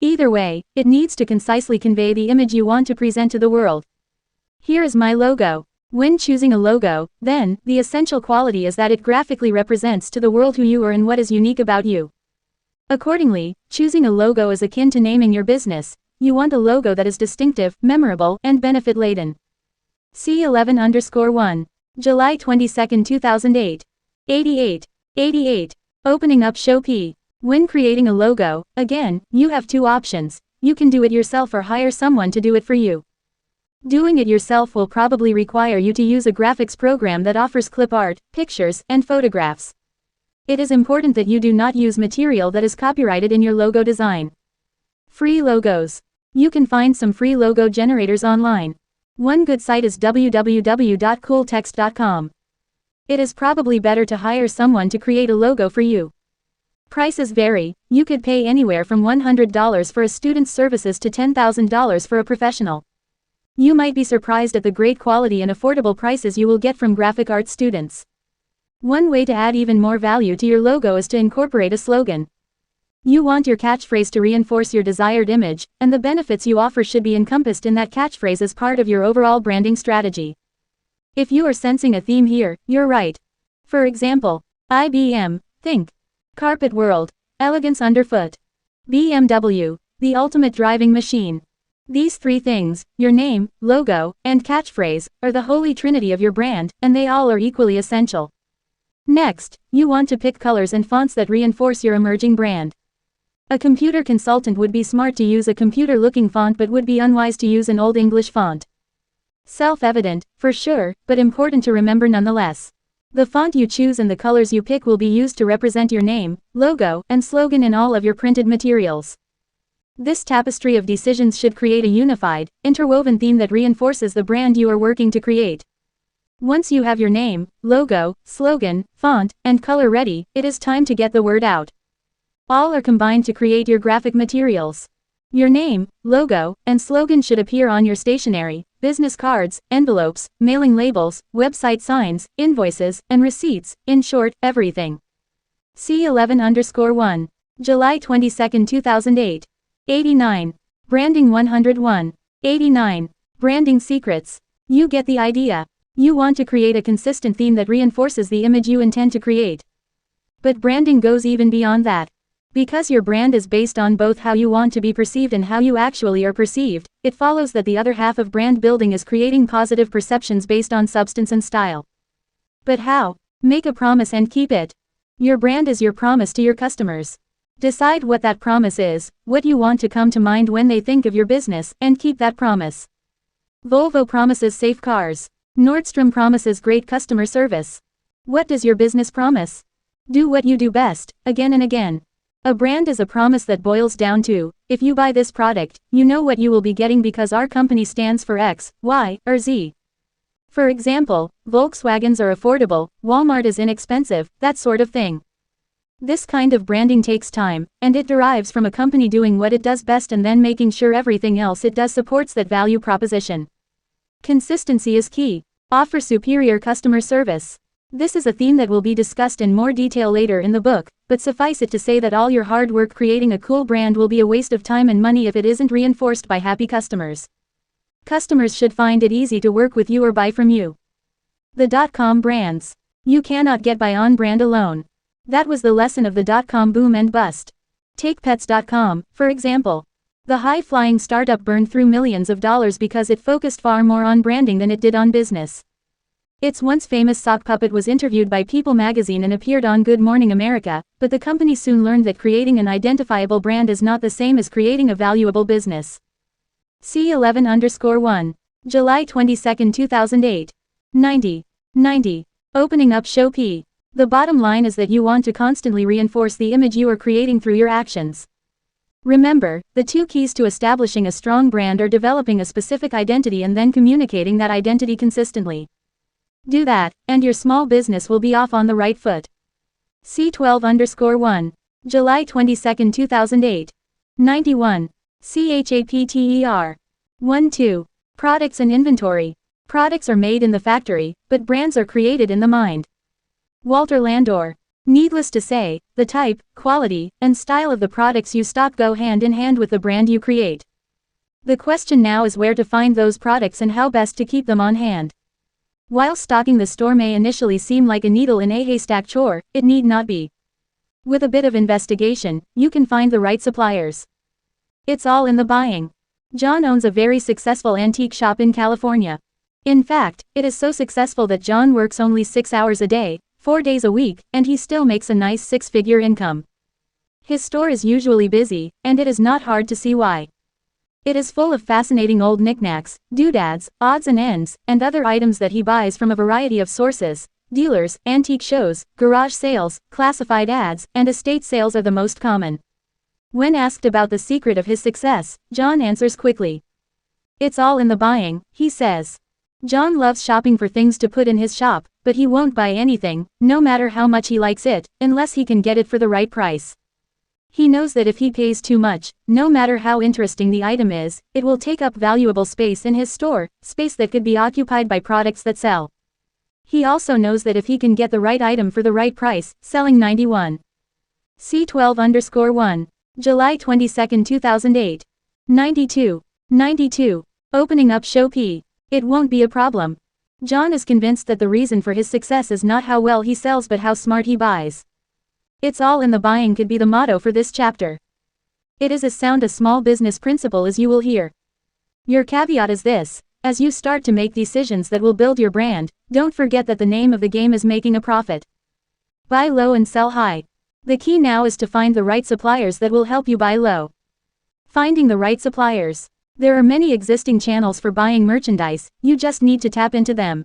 Either way, it needs to concisely convey the image you want to present to the world. Here is my logo. When choosing a logo, then, the essential quality is that it graphically represents to the world who you are and what is unique about you. Accordingly, choosing a logo is akin to naming your business. You want a logo that is distinctive, memorable, and benefit-laden. C11_1. July 22, 2008. 88. Opening up show P. When creating a logo, again, you have two options. You can do it yourself or hire someone to do it for you. Doing it yourself will probably require you to use a graphics program that offers clip art, pictures, and photographs. It is important that you do not use material that is copyrighted in your logo design. Free logos. You can find some free logo generators online. One good site is www.cooltext.com. It is probably better to hire someone to create a logo for you. Prices vary. You could pay anywhere from $100 for a student's services to $10,000 for a professional. You might be surprised at the great quality and affordable prices you will get from graphic art students. One way to add even more value to your logo is to incorporate a slogan. You want your catchphrase to reinforce your desired image, and the benefits you offer should be encompassed in that catchphrase as part of your overall branding strategy. If you are sensing a theme here, you're right. For example, IBM, think. Carpet world, elegance underfoot. BMW, the ultimate driving machine. These three things, your name, logo, and catchphrase, are the holy trinity of your brand, and they all are equally essential. Next, you want to pick colors and fonts that reinforce your emerging brand. A computer consultant would be smart to use a computer-looking font but would be unwise to use an Old English font. Self-evident, for sure, but important to remember nonetheless. The font you choose and the colors you pick will be used to represent your name, logo, and slogan in all of your printed materials. This tapestry of decisions should create a unified, interwoven theme that reinforces the brand you are working to create. Once you have your name, logo, slogan, font, and color ready, it is time to get the word out. All are combined to create your graphic materials. Your name, logo, and slogan should appear on your stationery, business cards, envelopes, mailing labels, website signs, invoices, and receipts, in short, everything. C11_1. July 22, 2008. 89. Branding 101. 89. Branding secrets. You get the idea. You want to create a consistent theme that reinforces the image you intend to create. But branding goes even beyond that. Because your brand is based on both how you want to be perceived and how you actually are perceived, it follows that the other half of brand building is creating positive perceptions based on substance and style. But how? Make a promise and keep it. Your brand is your promise to your customers. Decide what that promise is, what you want to come to mind when they think of your business, and keep that promise. Volvo promises safe cars. Nordstrom promises great customer service. What does your business promise? Do what you do best, again and again. A brand is a promise that boils down to, if you buy this product, you know what you will be getting because our company stands for X, Y, or Z. For example, Volkswagens are affordable, Walmart is inexpensive, that sort of thing. This kind of branding takes time, and it derives from a company doing what it does best and then making sure everything else it does supports that value proposition. Consistency is key. Offer superior customer service. This is a theme that will be discussed in more detail later in the book, but suffice it to say that all your hard work creating a cool brand will be a waste of time and money if it isn't reinforced by happy customers. Customers should find it easy to work with you or buy from you. The .com brands. You cannot get by on brand alone. That was the lesson of the .com boom and bust. Take Pets.com, for example. The high-flying startup burned through millions of dollars because it focused far more on branding than it did on business. Its once famous sock puppet was interviewed by People magazine and appeared on Good Morning America, but the company soon learned that creating an identifiable brand is not the same as creating a valuable business. C11_1. July 22, 2008. 90. Opening up show P. The bottom line is that you want to constantly reinforce the image you are creating through your actions. Remember, the two keys to establishing a strong brand are developing a specific identity and then communicating that identity consistently. Do that, and your small business will be off on the right foot. C12_1. July 22, 2008. 91. CHAPTER. 1-2. Products and inventory. Products are made in the factory, but brands are created in the mind. Walter Landor. Needless to say, the type, quality, and style of the products you stock go hand in hand with the brand you create. The question now is where to find those products and how best to keep them on hand. While stocking the store may initially seem like a needle in a haystack chore, it need not be. With a bit of investigation, you can find the right suppliers. It's all in the buying. John owns a very successful antique shop in California. In fact, it is so successful that John works only 6 hours a day, 4 days a week, and he still makes a nice six-figure income. His store is usually busy, and it is not hard to see why. It is full of fascinating old knickknacks, doodads, odds and ends, and other items that he buys from a variety of sources. Dealers, antique shows, garage sales, classified ads, and estate sales are the most common. When asked about the secret of his success, John answers quickly. It's all in the buying, he says. John loves shopping for things to put in his shop, but he won't buy anything, no matter how much he likes it, unless he can get it for the right price. He knows that if he pays too much, no matter how interesting the item is, it will take up valuable space in his store, space that could be occupied by products that sell. He also knows that if he can get the right item for the right price, selling 91. C12_1. July 22, 2008. 92. Opening up show P. It won't be a problem. John is convinced that the reason for his success is not how well he sells but how smart he buys. It's all in the buying could be the motto for this chapter. It is as sound a small business principle as you will hear. Your caveat is this: as you start to make decisions that will build your brand, don't forget that the name of the game is making a profit. Buy low and sell high. The key now is to find the right suppliers that will help you buy low. Finding the right suppliers. There are many existing channels for buying merchandise, you just need to tap into them.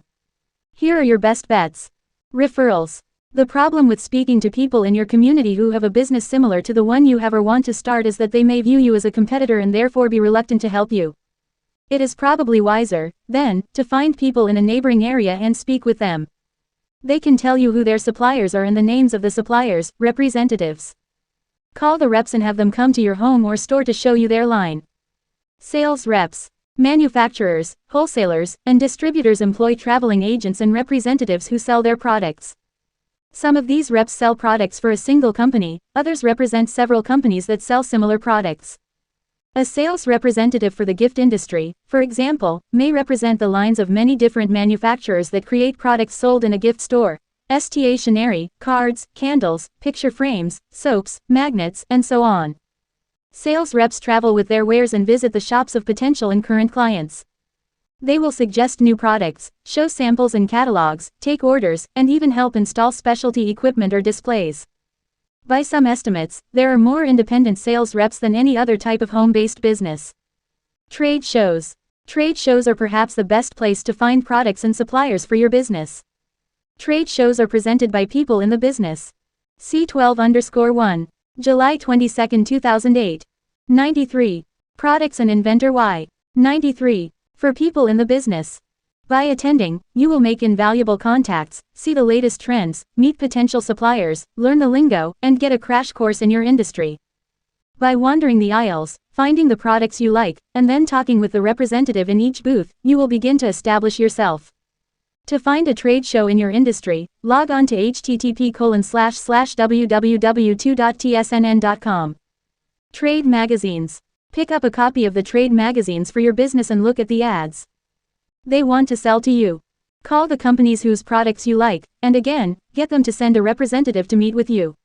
Here are your best bets. Referrals. The problem with speaking to people in your community who have a business similar to the one you have or want to start is that they may view you as a competitor and therefore be reluctant to help you. It is probably wiser, then, to find people in a neighboring area and speak with them. They can tell you who their suppliers are and the names of the suppliers, representatives. Call the reps and have them come to your home or store to show you their line. Sales reps. Manufacturers, wholesalers, and distributors employ traveling agents and representatives who sell their products. Some of these reps sell products for a single company, others represent several companies that sell similar products. A sales representative for the gift industry, for example, may represent the lines of many different manufacturers that create products sold in a gift store: stationery, cards, candles, picture frames, soaps, magnets, and so on. Sales reps travel with their wares and visit the shops of potential and current clients. They will suggest new products, show samples and catalogs, take orders, and even help install specialty equipment or displays. By some estimates, there are more independent sales reps than any other type of home-based business. Trade shows. Trade shows are perhaps the best place to find products and suppliers for your business. Trade shows are presented by people in the business. C12_1. July 22, 2008. 93. Products and Inventor Why. 93. For people in the business. By attending, you will make invaluable contacts, see the latest trends, meet potential suppliers, learn the lingo, and get a crash course in your industry. By wandering the aisles, finding the products you like, and then talking with the representative in each booth, you will begin to establish yourself. To find a trade show in your industry, log on to http://www.2.tsnn.com. Trade magazines. Pick up a copy of the trade magazines for your business and look at the ads. They want to sell to you. Call the companies whose products you like, and again, get them to send a representative to meet with you.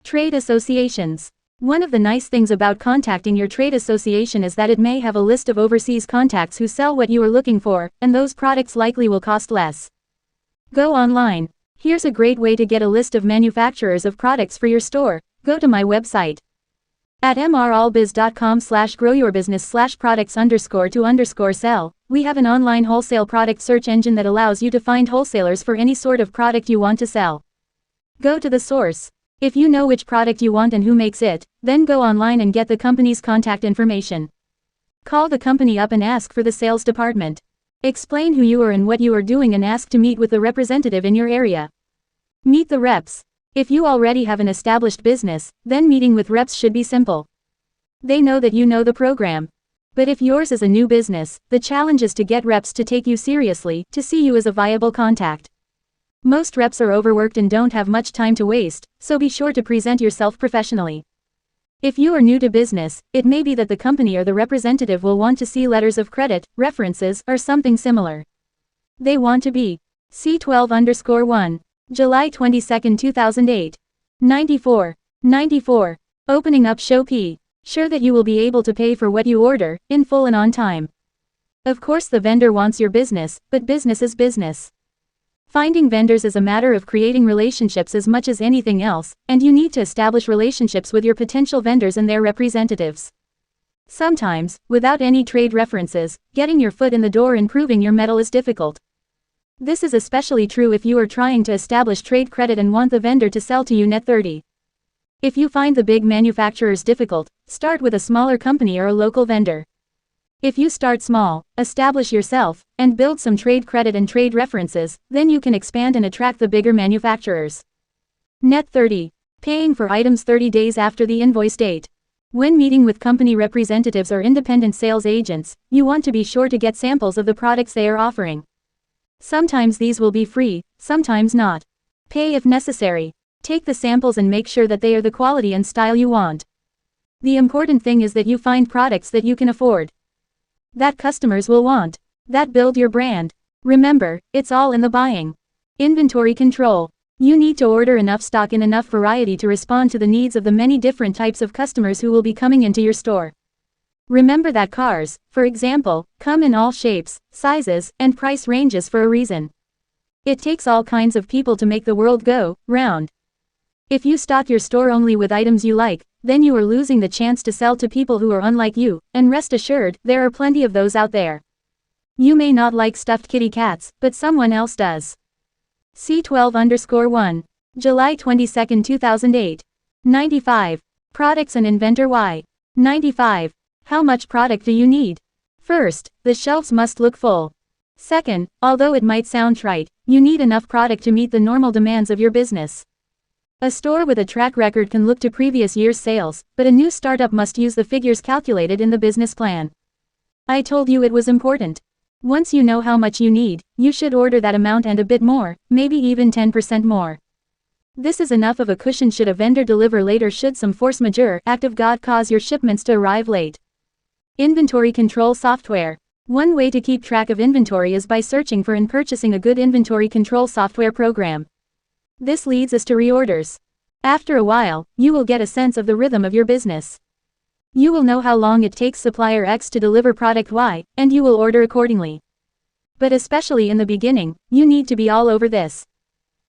Trade associations. One of the nice things about contacting your trade association is that it may have a list of overseas contacts who sell what you are looking for, and those products likely will cost less. Go online. Here's a great way to get a list of manufacturers of products for your store. Go to my website. At mrallbiz.com/growyourbusiness/products_to_sell, we have an online wholesale product search engine that allows you to find wholesalers for any sort of product you want to sell. Go to the source. If you know which product you want and who makes it, then go online and get the company's contact information. Call the company up and ask for the sales department. Explain who you are and what you are doing and ask to meet with the representative in your area. Meet the reps. If you already have an established business, then meeting with reps should be simple. They know that you know the program. But if yours is a new business, the challenge is to get reps to take you seriously, to see you as a viable contact. Most reps are overworked and don't have much time to waste, so be sure to present yourself professionally. If you are new to business, it may be that the company or the representative will want to see letters of credit, references, or something similar. They want to be C12_1, July 22, 2008. 94. Opening up show P. Sure that you will be able to pay for what you order, in full and on time. Of course the vendor wants your business, but business is business. Finding vendors is a matter of creating relationships as much as anything else, and you need to establish relationships with your potential vendors and their representatives. Sometimes, without any trade references, getting your foot in the door and proving your mettle is difficult. This is especially true if you are trying to establish trade credit and want the vendor to sell to you net 30. If you find the big manufacturers difficult, start with a smaller company or a local vendor. If you start small, establish yourself, and build some trade credit and trade references, then you can expand and attract the bigger manufacturers. Net 30. Paying for items 30 days after the invoice date. When meeting with company representatives or independent sales agents, you want to be sure to get samples of the products they are offering. Sometimes these will be free, sometimes not. Pay if necessary. Take the samples and make sure that they are the quality and style you want. The important thing is that you find products that you can afford, that customers will want, that build your brand. Remember, it's all in the buying. Inventory control. You need to order enough stock in enough variety to respond to the needs of the many different types of customers who will be coming into your store. Remember that cars, for example, come in all shapes, sizes, and price ranges for a reason. It takes all kinds of people to make the world go round. If you stock your store only with items you like, then you are losing the chance to sell to people who are unlike you, and rest assured, there are plenty of those out there. You may not like stuffed kitty cats, but someone else does. C12_1, July 22, 2008. 95. Products and inventor why. 95. How much product do you need? First, the shelves must look full. Second, although it might sound trite, you need enough product to meet the normal demands of your business. A store with a track record can look to previous year's sales, but a new startup must use the figures calculated in the business plan. I told you it was important. Once you know how much you need, you should order that amount and a bit more, maybe even 10% more. This is enough of a cushion should a vendor deliver late or should some force majeure act of God cause your shipments to arrive late. Inventory control software. One way to keep track of inventory is by searching for and purchasing a good inventory control software program. This leads us to reorders. After a while, you will get a sense of the rhythm of your business. You will know how long it takes supplier X to deliver product Y, and you will order accordingly. But especially in the beginning, you need to be all over this.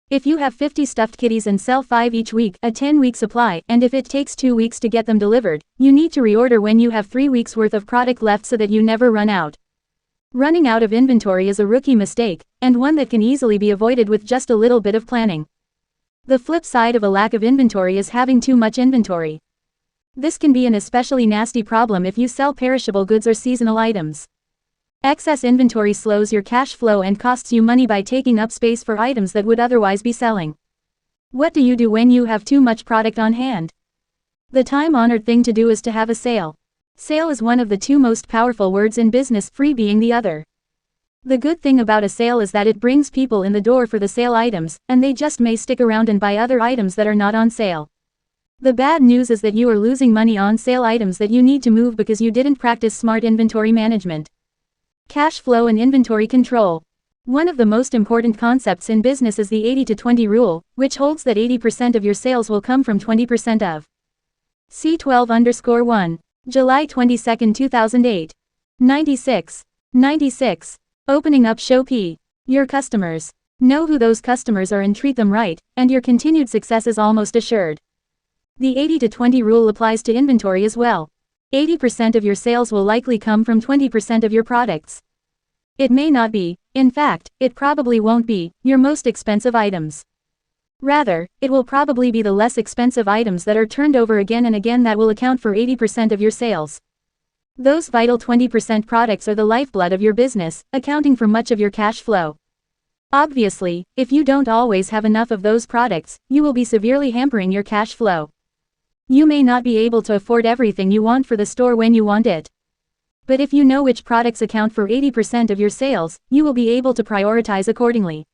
If you have 50 stuffed kitties and sell 5 each week, a 10-week supply, and if it takes 2 weeks to get them delivered, you need to reorder when you have 3 weeks worth of product left so that you never run out. Running out of inventory is a rookie mistake, and one that can easily be avoided with just a little bit of planning. The flip side of a lack of inventory is having too much inventory. This can be an especially nasty problem if you sell perishable goods or seasonal items. Excess inventory slows your cash flow and costs you money by taking up space for items that would otherwise be selling. What do you do when you have too much product on hand? The time-honored thing to do is to have a sale. Sale is one of the 2 most powerful words in business, free being the other. The good thing about a sale is that it brings people in the door for the sale items, and they just may stick around and buy other items that are not on sale. The bad news is that you are losing money on sale items that you need to move because you didn't practice smart inventory management. Cash flow and inventory control. One of the most important concepts in business is the 80-20 rule, which holds that 80% of your sales will come from 20% of C12_1. July 22, 2008. 96. 96. Opening up show P. Your customers. Know who those customers are and treat them right, and your continued success is almost assured. The 80-20 rule applies to inventory as well. 80% of your sales will likely come from 20% of your products. It may not be, in fact, it probably won't be, your most expensive items. Rather, it will probably be the less expensive items that are turned over again and again that will account for 80% of your sales. Those vital 20% products are the lifeblood of your business, accounting for much of your cash flow. Obviously, if you don't always have enough of those products, you will be severely hampering your cash flow. You may not be able to afford everything you want for the store when you want it. But if you know which products account for 80% of your sales, you will be able to prioritize accordingly.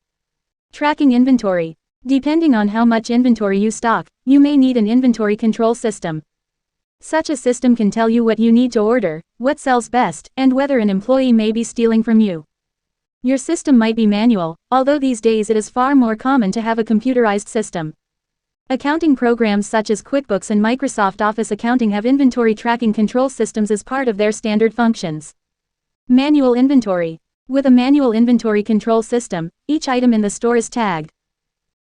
Tracking inventory. Depending on how much inventory you stock, you may need an inventory control system. Such a system can tell you what you need to order, what sells best, and whether an employee may be stealing from you. Your system might be manual, although these days it is far more common to have a computerized system. Accounting programs such as QuickBooks and Microsoft Office Accounting have inventory tracking control systems as part of their standard functions. Manual inventory. With a manual inventory control system, each item in the store is tagged.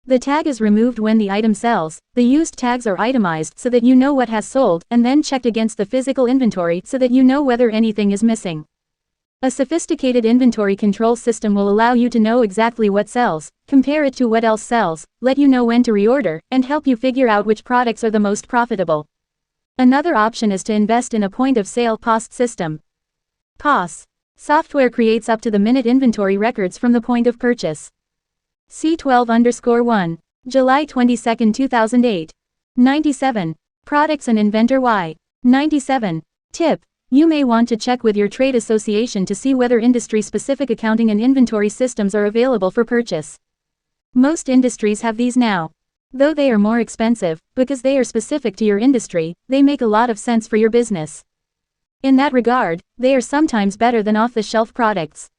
The tag is removed when the item sells, the used tags are itemized so that you know what has sold, and then checked against the physical inventory so that you know whether anything is missing. A sophisticated inventory control system will allow you to know exactly what sells, compare it to what else sells, let you know when to reorder, and help you figure out which products are the most profitable. Another option is to invest in a point-of-sale POS system. POS software creates up-to-the-minute inventory records from the point of purchase. C12_1. July 22, 2008. 97. Products and Inventor Y. 97. Tip. You may want to check with your trade association to see whether industry-specific accounting and inventory systems are available for purchase. Most industries have these now. Though they are more expensive, because they are specific to your industry, they make a lot of sense for your business. In that regard, they are sometimes better than off-the-shelf products.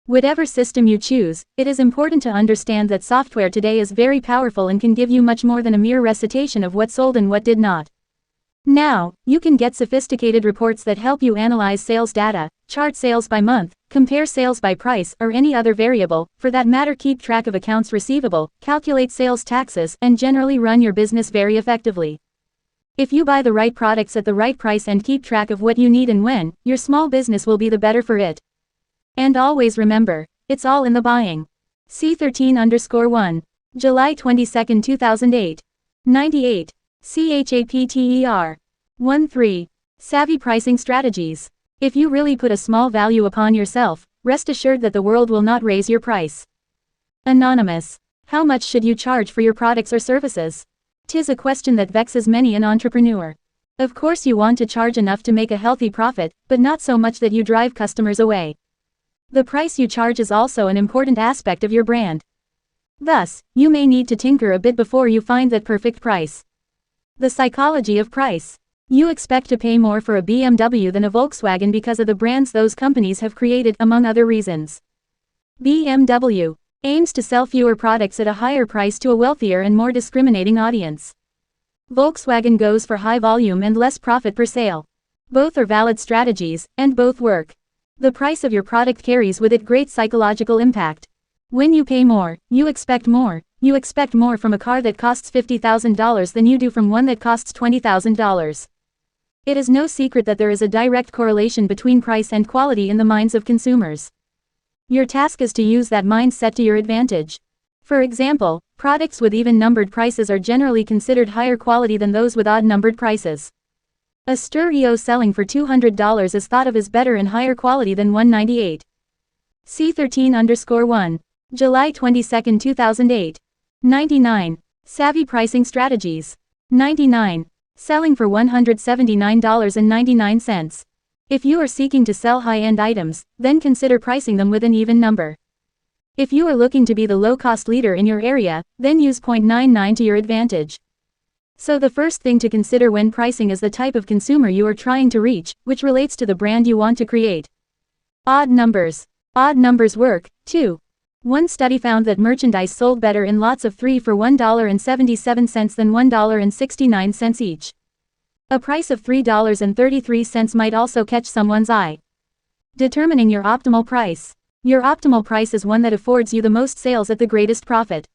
Whatever system you choose, it is important to understand that software today is very powerful and can give you much more than a mere recitation of what sold and what did not. Now, you can get sophisticated reports that help you analyze sales data, chart sales by month, compare sales by price or any other variable, for that matter keep track of accounts receivable, calculate sales taxes, and generally run your business very effectively. If you buy the right products at the right price and keep track of what you need and when, your small business will be the better for it. And always remember, it's all in the buying. C13_1. July 22, 2008. 98. CHAPTER. 13. Savvy pricing strategies. If you really put a small value upon yourself, rest assured that the world will not raise your price. Anonymous. How much should you charge for your products or services? 'Tis a question that vexes many an entrepreneur. Of course you want to charge enough to make a healthy profit, but not so much that you drive customers away. The price you charge is also an important aspect of your brand. Thus, you may need to tinker a bit before you find that perfect price. The psychology of price. You expect to pay more for a BMW than a Volkswagen because of the brands those companies have created, among other reasons. BMW aims to sell fewer products at a higher price to a wealthier and more discriminating audience. Volkswagen goes for high volume and less profit per sale. Both are valid strategies, and both work. The price of your product carries with it great psychological impact. When you pay more, you expect more. You expect more from a car that costs $50,000 than you do from one that costs $20,000. It is no secret that there is a direct correlation between price and quality in the minds of consumers. Your task is to use that mindset to your advantage. For example, products with even-numbered prices are generally considered higher quality than those with odd-numbered prices. A stereo selling for $200 is thought of as better and higher quality than $198. C13_1. July 22, 2008. 99. Savvy pricing strategies. 99. Selling for $179.99. If you are seeking to sell high-end items, then consider pricing them with an even number. If you are looking to be the low-cost leader in your area, then use 0.99 to your advantage. So the first thing to consider when pricing is the type of consumer you are trying to reach, which relates to the brand you want to create. Odd numbers. Odd numbers work, too. One study found that merchandise sold better in lots of 3 for $1.77 than $1.69 each. A price of $3.33 might also catch someone's eye. Determining your optimal price. Your optimal price is one that affords you the most sales at the greatest profit.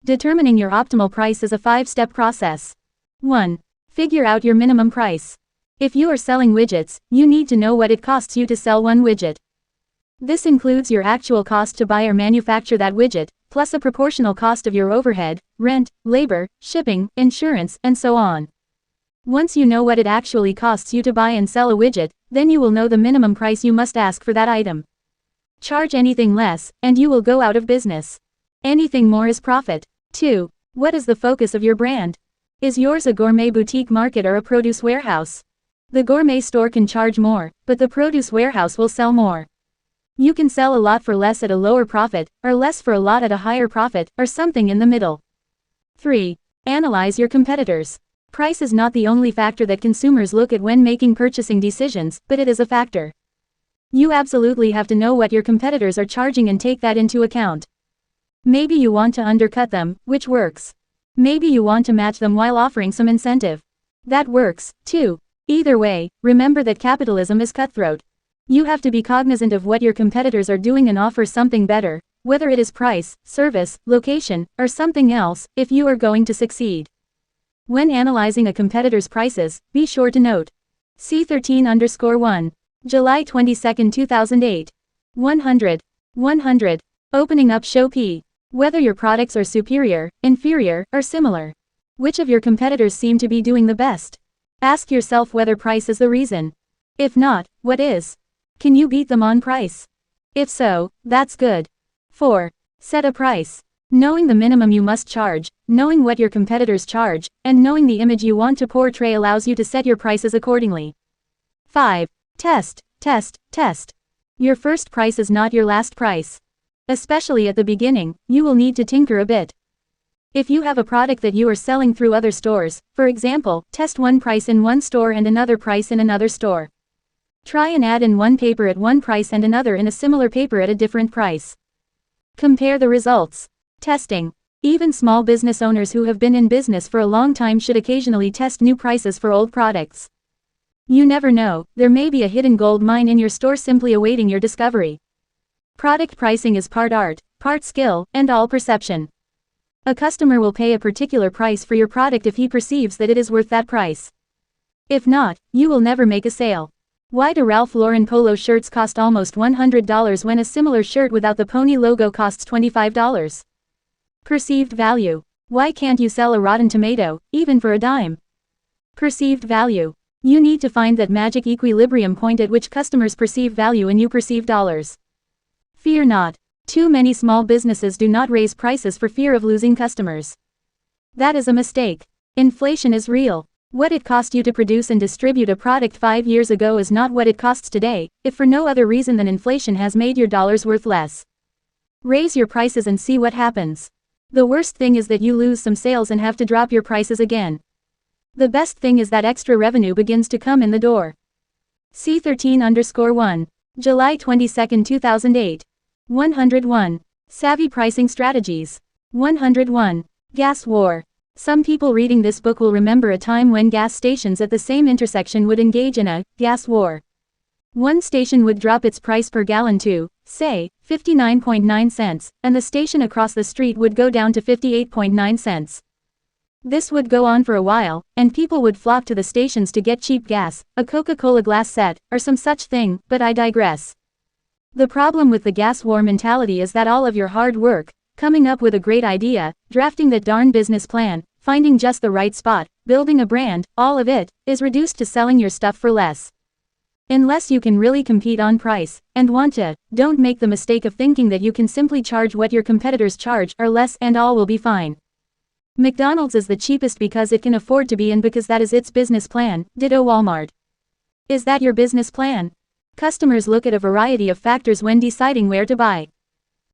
Determining your optimal price is a 5-step process. 1. Figure out your minimum price. If you are selling widgets, you need to know what it costs you to sell one widget. This includes your actual cost to buy or manufacture that widget, plus a proportional cost of your overhead, rent, labor, shipping, insurance, and so on. Once you know what it actually costs you to buy and sell a widget, then you will know the minimum price you must ask for that item. Charge anything less, and you will go out of business. Anything more is profit. 2. What is the focus of your brand? Is yours a gourmet boutique market or a produce warehouse? The gourmet store can charge more, but the produce warehouse will sell more. You can sell a lot for less at a lower profit, or less for a lot at a higher profit, or something in the middle. 3. Analyze your competitors. Price is not the only factor that consumers look at when making purchasing decisions, but it is a factor. You absolutely have to know what your competitors are charging and take that into account. Maybe you want to undercut them, which works. Maybe you want to match them while offering some incentive. That works, too. Either way, remember that capitalism is cutthroat. You have to be cognizant of what your competitors are doing and offer something better, whether it is price, service, location, or something else, if you are going to succeed. When analyzing a competitor's prices, be sure to note. C13_1. July 22, 2008. 100. 100. Opening up show P. Whether your products are superior, inferior, or similar. Which of your competitors seem to be doing the best? Ask yourself whether price is the reason. If not, what is? Can you beat them on price? If so, that's good. 4. Set a price. Knowing the minimum you must charge, knowing what your competitors charge, and knowing the image you want to portray allows you to set your prices accordingly. 5. Test, test, test. Your first price is not your last price. Especially at the beginning, you will need to tinker a bit. If you have a product that you are selling through other stores, for example, test one price in one store and another price in another store. Try an ad in one paper at one price and another in a similar paper at a different price. Compare the results. Testing. Even small business owners who have been in business for a long time should occasionally test new prices for old products. You never know, there may be a hidden gold mine in your store simply awaiting your discovery. Product pricing is part art, part skill, and all perception. A customer will pay a particular price for your product if he perceives that it is worth that price. If not, you will never make a sale. Why do Ralph Lauren polo shirts cost almost $100 when a similar shirt without the pony logo costs $25? Perceived value. Why can't you sell a rotten tomato, even for a dime? Perceived value. You need to find that magic equilibrium point at which customers perceive value and you perceive dollars. Fear not. Too many small businesses do not raise prices for fear of losing customers. That is a mistake. Inflation is real. What it cost you to produce and distribute a product 5 years ago is not what it costs today, if for no other reason than inflation has made your dollars worth less. Raise your prices and see what happens. The worst thing is that you lose some sales and have to drop your prices again. The best thing is that extra revenue begins to come in the door. C13_1. July 22, 2008. 101. Savvy pricing strategies. 101. Gas war. Some people reading this book will remember a time when gas stations at the same intersection would engage in a gas war. One station would drop its price per gallon to, say, 59.9 cents, and the station across the street would go down to 58.9 cents. This would go on for a while, and people would flock to the stations to get cheap gas, a Coca-Cola glass set, or some such thing, but I digress. The problem with the gas war mentality is that all of your hard work, coming up with a great idea, drafting that darn business plan, finding just the right spot, building a brand, all of it, is reduced to selling your stuff for less. Unless you can really compete on price, and want to, don't make the mistake of thinking that you can simply charge what your competitors charge or less and all will be fine. McDonald's is the cheapest because it can afford to be and because that is its business plan, ditto Walmart. Is that your business plan? Customers look at a variety of factors when deciding where to buy.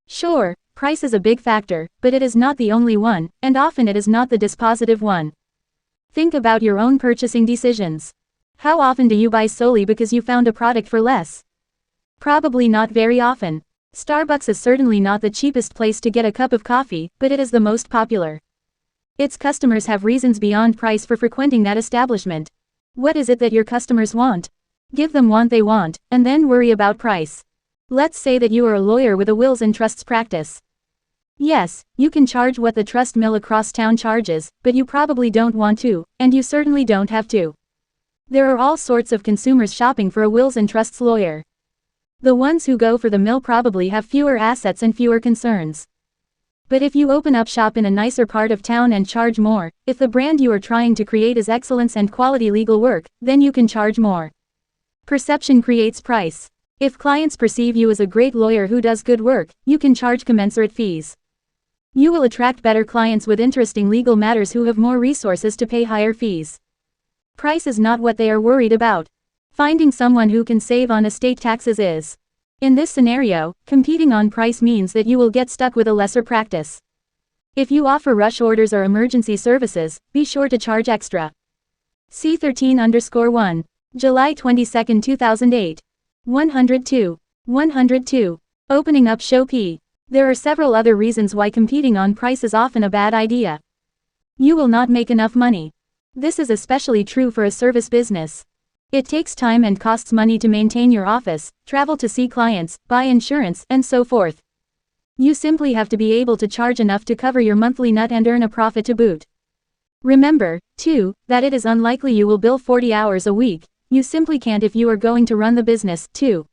Sure, price is a big factor, but it is not the only one, and often it is not the dispositive one. Think about your own purchasing decisions. How often do you buy solely because you found a product for less? Probably not very often. Starbucks is certainly not the cheapest place to get a cup of coffee, but it is the most popular. Its customers have reasons beyond price for frequenting that establishment. What is it that your customers want? Give them what they want, and then worry about price. Let's say that you are a lawyer with a wills and trusts practice. Yes, you can charge what the trust mill across town charges, but you probably don't want to, and you certainly don't have to. There are all sorts of consumers shopping for a wills and trusts lawyer. The ones who go for the mill probably have fewer assets and fewer concerns. But if you open up shop in a nicer part of town and charge more, if the brand you are trying to create is excellence and quality legal work, then you can charge more. Perception creates price. If clients perceive you as a great lawyer who does good work, you can charge commensurate fees. You will attract better clients with interesting legal matters who have more resources to pay higher fees. Price is not what they are worried about. Finding someone who can save on estate taxes is. In this scenario, competing on price means that you will get stuck with a lesser practice. If you offer rush orders or emergency services, be sure to charge extra. C13_1. July 22, 2008. 102. 102. Opening up show P. There are several other reasons why competing on price is often a bad idea. You will not make enough money. This is especially true for a service business. It takes time and costs money to maintain your office, travel to see clients, buy insurance, and so forth. You simply have to be able to charge enough to cover your monthly nut and earn a profit to boot. Remember, too, that it is unlikely you will bill 40 hours a week. You simply can't if you are going to run the business, too.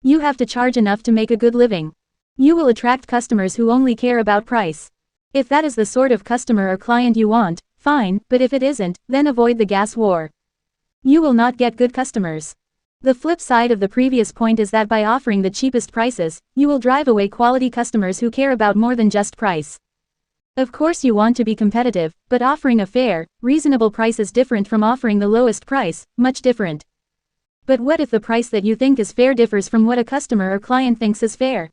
You have to charge enough to make a good living. You will attract customers who only care about price. If that is the sort of customer or client you want, fine, but if it isn't, then avoid the gas war. You will not get good customers. The flip side of the previous point is that by offering the cheapest prices, you will drive away quality customers who care about more than just price. Of course you want to be competitive, but offering a fair, reasonable price is different from offering the lowest price, much different. But what if the price that you think is fair differs from what a customer or client thinks is fair?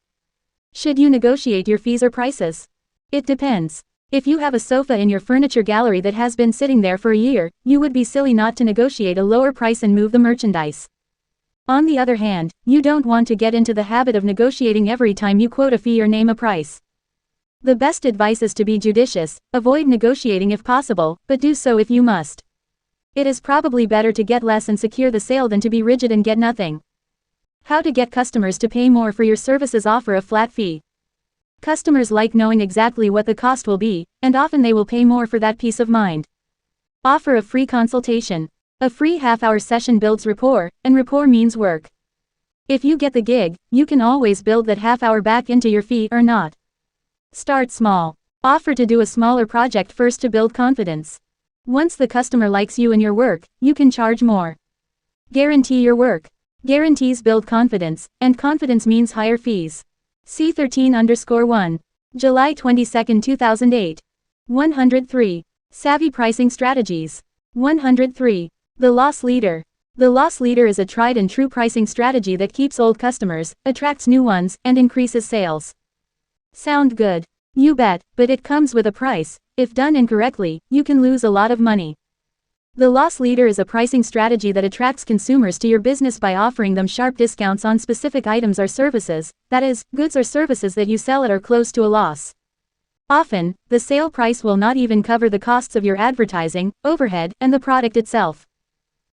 Should you negotiate your fees or prices? It depends. If you have a sofa in your furniture gallery that has been sitting there for a year, you would be silly not to negotiate a lower price and move the merchandise. On the other hand, you don't want to get into the habit of negotiating every time you quote a fee or name a price. The best advice is to be judicious, avoid negotiating if possible, but do so if you must. It is probably better to get less and secure the sale than to be rigid and get nothing. How to get customers to pay more for your services. Offer a flat fee. Customers like knowing exactly what the cost will be, and often they will pay more for that peace of mind. Offer a free consultation. A free half-hour session builds rapport, and rapport means work. If you get the gig, you can always build that half-hour back into your fee or not. Start small. Offer to do a smaller project first to build confidence. Once the customer likes you and your work, you can charge more. Guarantee your work. Guarantees build confidence, and confidence means higher fees. C13_1. July 22, 2008. 103. Savvy pricing strategies. 103. The loss leader. The loss leader is a tried and true pricing strategy that keeps old customers, attracts new ones, and increases sales. Sound good? You bet, but it comes with a price. If done incorrectly, you can lose a lot of money. The loss leader is a pricing strategy that attracts consumers to your business by offering them sharp discounts on specific items or services, that is, goods or services that you sell at or close to a loss. Often, the sale price will not even cover the costs of your advertising, overhead, and the product itself.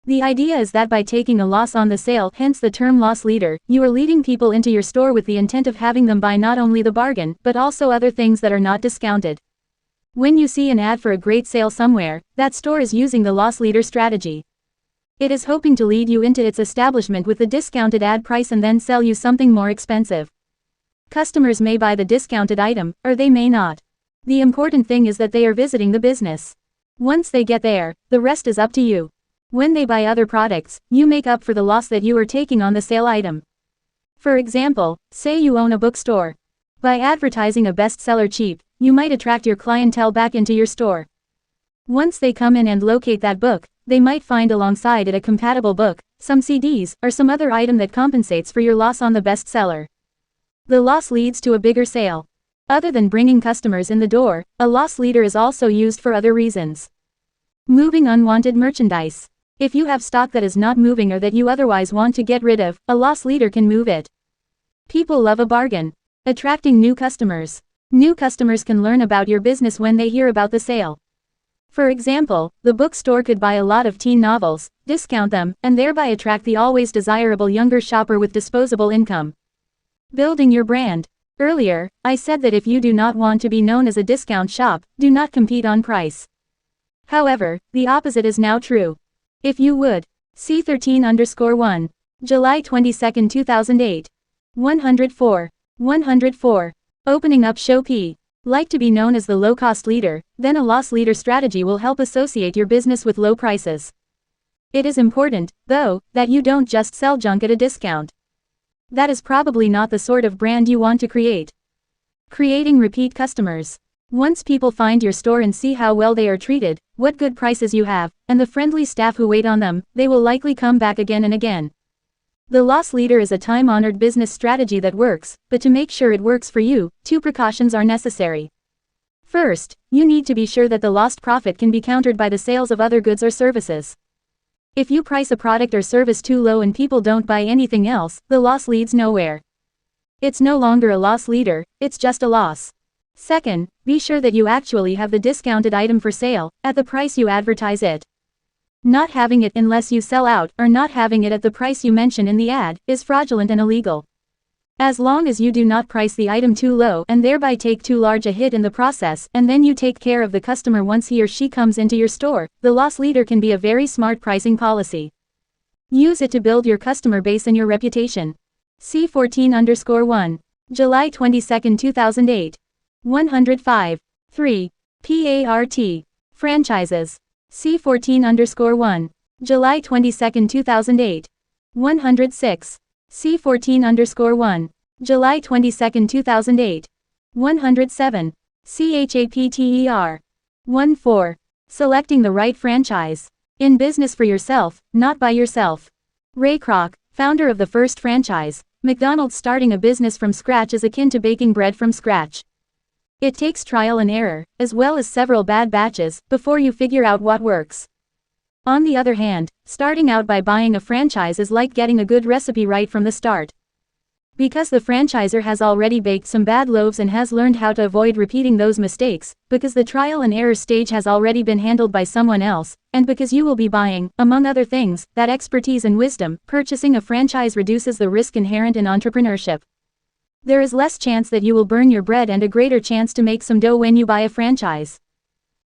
The idea is that by taking a loss on the sale, hence the term loss leader, you are leading people into your store with the intent of having them buy not only the bargain, but also other things that are not discounted. When you see an ad for a great sale somewhere, that store is using the loss leader strategy. It is hoping to lead you into its establishment with the discounted ad price and then sell you something more expensive. Customers may buy the discounted item, or they may not. The important thing is that they are visiting the business. Once they get there, the rest is up to you. When they buy other products, you make up for the loss that you are taking on the sale item. For example, say you own a bookstore. By advertising a bestseller cheap, you might attract your clientele back into your store. Once they come in and locate that book, they might find alongside it a compatible book, some CDs, or some other item that compensates for your loss on the bestseller. The loss leads to a bigger sale. Other than bringing customers in the door, a loss leader is also used for other reasons. Moving unwanted merchandise. If you have stock that is not moving or that you otherwise want to get rid of, a loss leader can move it. People love a bargain. Attracting new customers. New customers can learn about your business when they hear about the sale. For example, the bookstore could buy a lot of teen novels, discount them, and thereby attract the always desirable younger shopper with disposable income. Building your brand. Earlier, I said that if you do not want to be known as a discount shop, do not compete on price. However, the opposite is now true. If you would. C13_1. July 22, 2008. 104. 104. Opening up show P. Like to be known as the low-cost leader, then a loss leader strategy will help associate your business with low prices. It is important, though, that you don't just sell junk at a discount. That is probably not the sort of brand you want to create. Creating repeat customers. Once people find your store and see how well they are treated, what good prices you have, and the friendly staff who wait on them, they will likely come back again and again. The loss leader is a time-honored business strategy that works, but to make sure it works for you, 2 precautions are necessary. First, you need to be sure that the lost profit can be countered by the sales of other goods or services. If you price a product or service too low and people don't buy anything else, the loss leads nowhere. It's no longer a loss leader, it's just a loss. Second, be sure that you actually have the discounted item for sale, at the price you advertise it. Not having it unless you sell out, or not having it at the price you mention in the ad, is fraudulent and illegal. As long as you do not price the item too low and thereby take too large a hit in the process, and then you take care of the customer once he or she comes into your store, the loss leader can be a very smart pricing policy. Use it to build your customer base and your reputation. C14_1. July 22, 2008. 105. 3. PART. Franchises. C14_1. July 22, 2008. 106. C14_1. July 22, 2008. 107. CHAPTER. 14. Selecting the right franchise. In business for yourself, not by yourself. Ray Kroc, founder of the first franchise, McDonald's. Starting a business from scratch is akin to baking bread from scratch. It takes trial and error, as well as several bad batches, before you figure out what works. On the other hand, starting out by buying a franchise is like getting a good recipe right from the start. Because the franchisor has already baked some bad loaves and has learned how to avoid repeating those mistakes, because the trial and error stage has already been handled by someone else, and because you will be buying, among other things, that expertise and wisdom, purchasing a franchise reduces the risk inherent in entrepreneurship. There is less chance that you will burn your bread and a greater chance to make some dough when you buy a franchise.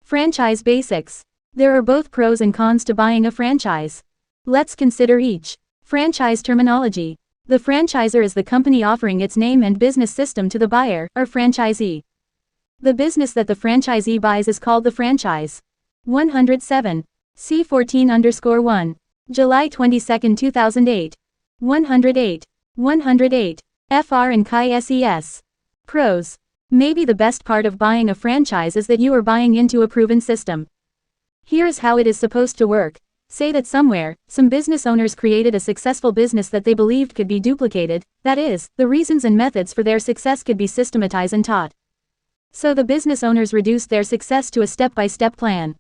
Franchise basics. There are both pros and cons to buying a franchise. Let's consider each. Franchise terminology. The franchisor is the company offering its name and business system to the buyer, or franchisee. The business that the franchisee buys is called the franchise. 107. C14_1. July 22, 2008. 108. 108. FR and KISES. Pros. Maybe the best part of buying a franchise is that you are buying into a proven system. Here is how it is supposed to work. Say that somewhere, some business owners created a successful business that they believed could be duplicated, that is, the reasons and methods for their success could be systematized and taught. So the business owners reduced their success to a step-by-step plan.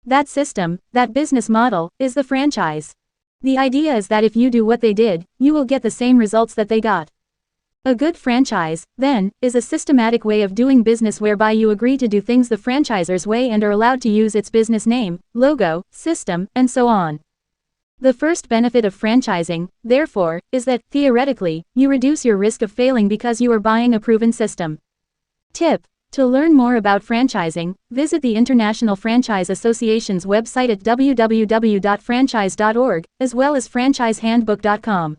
That system, that business model, is the franchise. The idea is that if you do what they did, you will get the same results that they got. A good franchise, then, is a systematic way of doing business whereby you agree to do things the franchisor's way and are allowed to use its business name, logo, system, and so on. The first benefit of franchising, therefore, is that, theoretically, you reduce your risk of failing because you are buying a proven system. Tip: to learn more about franchising, visit the International Franchise Association's website at www.franchise.org, as well as franchisehandbook.com.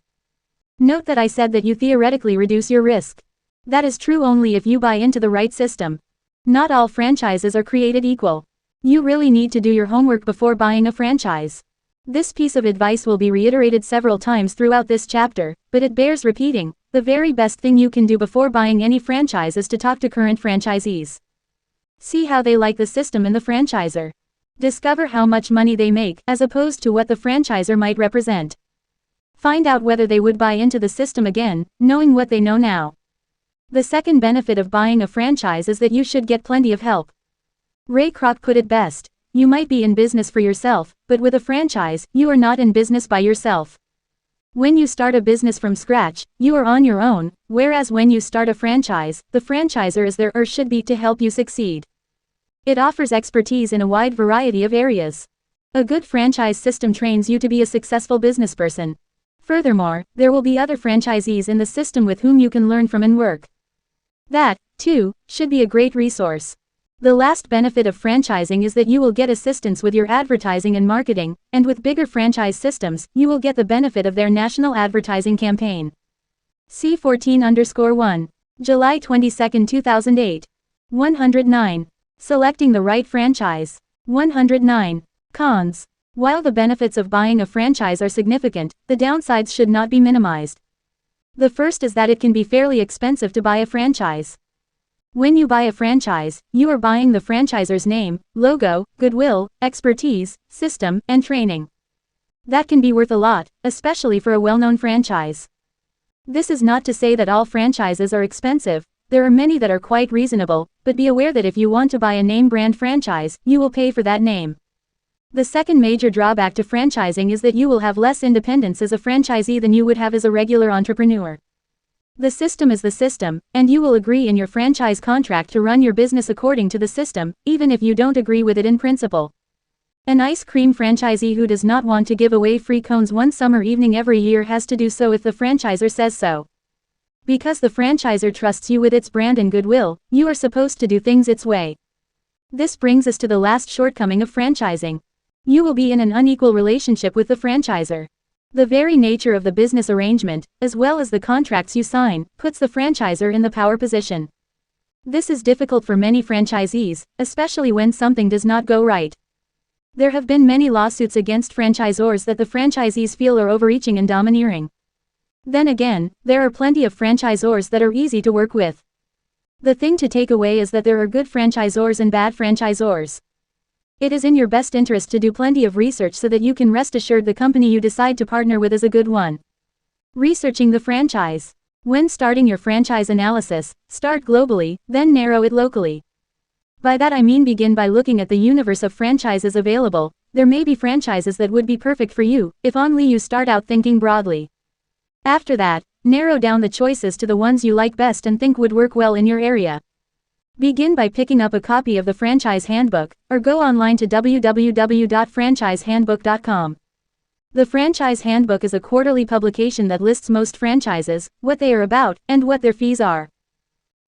Note that I said that you theoretically reduce your risk. That is true only if you buy into the right system. Not all franchises are created equal. You really need to do your homework before buying a franchise. This piece of advice will be reiterated several times throughout this chapter, but it bears repeating. The very best thing you can do before buying any franchise is to talk to current franchisees. See how they like the system and the franchisor. Discover how much money they make, as opposed to what the franchisor might represent. Find out whether they would buy into the system again, knowing what they know now. The second benefit of buying a franchise is that you should get plenty of help. Ray Kroc put it best: you might be in business for yourself, but with a franchise, you are not in business by yourself. When you start a business from scratch, you are on your own, whereas when you start a franchise, the franchisor is there or should be to help you succeed. It offers expertise in a wide variety of areas. A good franchise system trains you to be a successful businessperson. Furthermore, there will be other franchisees in the system with whom you can learn from and work. That, too, should be a great resource. The last benefit of franchising is that you will get assistance with your advertising and marketing, and with bigger franchise systems, you will get the benefit of their national advertising campaign. C14_1. July 22, 2008. 109. Selecting the right franchise. 109. Cons. While the benefits of buying a franchise are significant, the downsides should not be minimized. The first is that it can be fairly expensive to buy a franchise. When you buy a franchise, you are buying the franchisor's name, logo, goodwill, expertise, system, and training. That can be worth a lot, especially for a well-known franchise. This is not to say that all franchises are expensive. There are many that are quite reasonable, but be aware that if you want to buy a name brand franchise, you will pay for that name. The second major drawback to franchising is that you will have less independence as a franchisee than you would have as a regular entrepreneur. The system is the system, and you will agree in your franchise contract to run your business according to the system, even if you don't agree with it in principle. An ice cream franchisee who does not want to give away free cones one summer evening every year has to do so if the franchisor says so. Because the franchisor trusts you with its brand and goodwill, you are supposed to do things its way. This brings us to the last shortcoming of franchising. You will be in an unequal relationship with the franchisor. The very nature of the business arrangement, as well as the contracts you sign, puts the franchisor in the power position. This is difficult for many franchisees, especially when something does not go right. There have been many lawsuits against franchisors that the franchisees feel are overreaching and domineering. Then again, there are plenty of franchisors that are easy to work with. The thing to take away is that there are good franchisors and bad franchisors. It is in your best interest to do plenty of research so that you can rest assured the company you decide to partner with is a good one. Researching the franchise. When starting your franchise analysis, start globally, then narrow it locally. By that I mean begin by looking at the universe of franchises available. There may be franchises that would be perfect for you, if only you start out thinking broadly. After that, narrow down the choices to the ones you like best and think would work well in your area. Begin by picking up a copy of the Franchise Handbook, or go online to www.franchisehandbook.com. The Franchise Handbook is a quarterly publication that lists most franchises, what they are about, and what their fees are.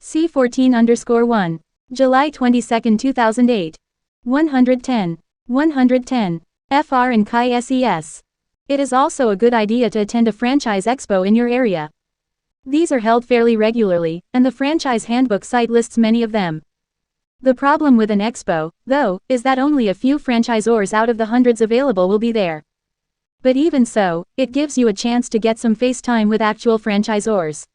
C14_1. July 22, 2008. 110. 110. FR and Chi SES. It is also a good idea to attend a franchise expo in your area. These are held fairly regularly, and the Franchise Handbook site lists many of them. The problem with an expo, though, is that only a few franchisors out of the hundreds available will be there. But even so, it gives you a chance to get some face time with actual franchisors.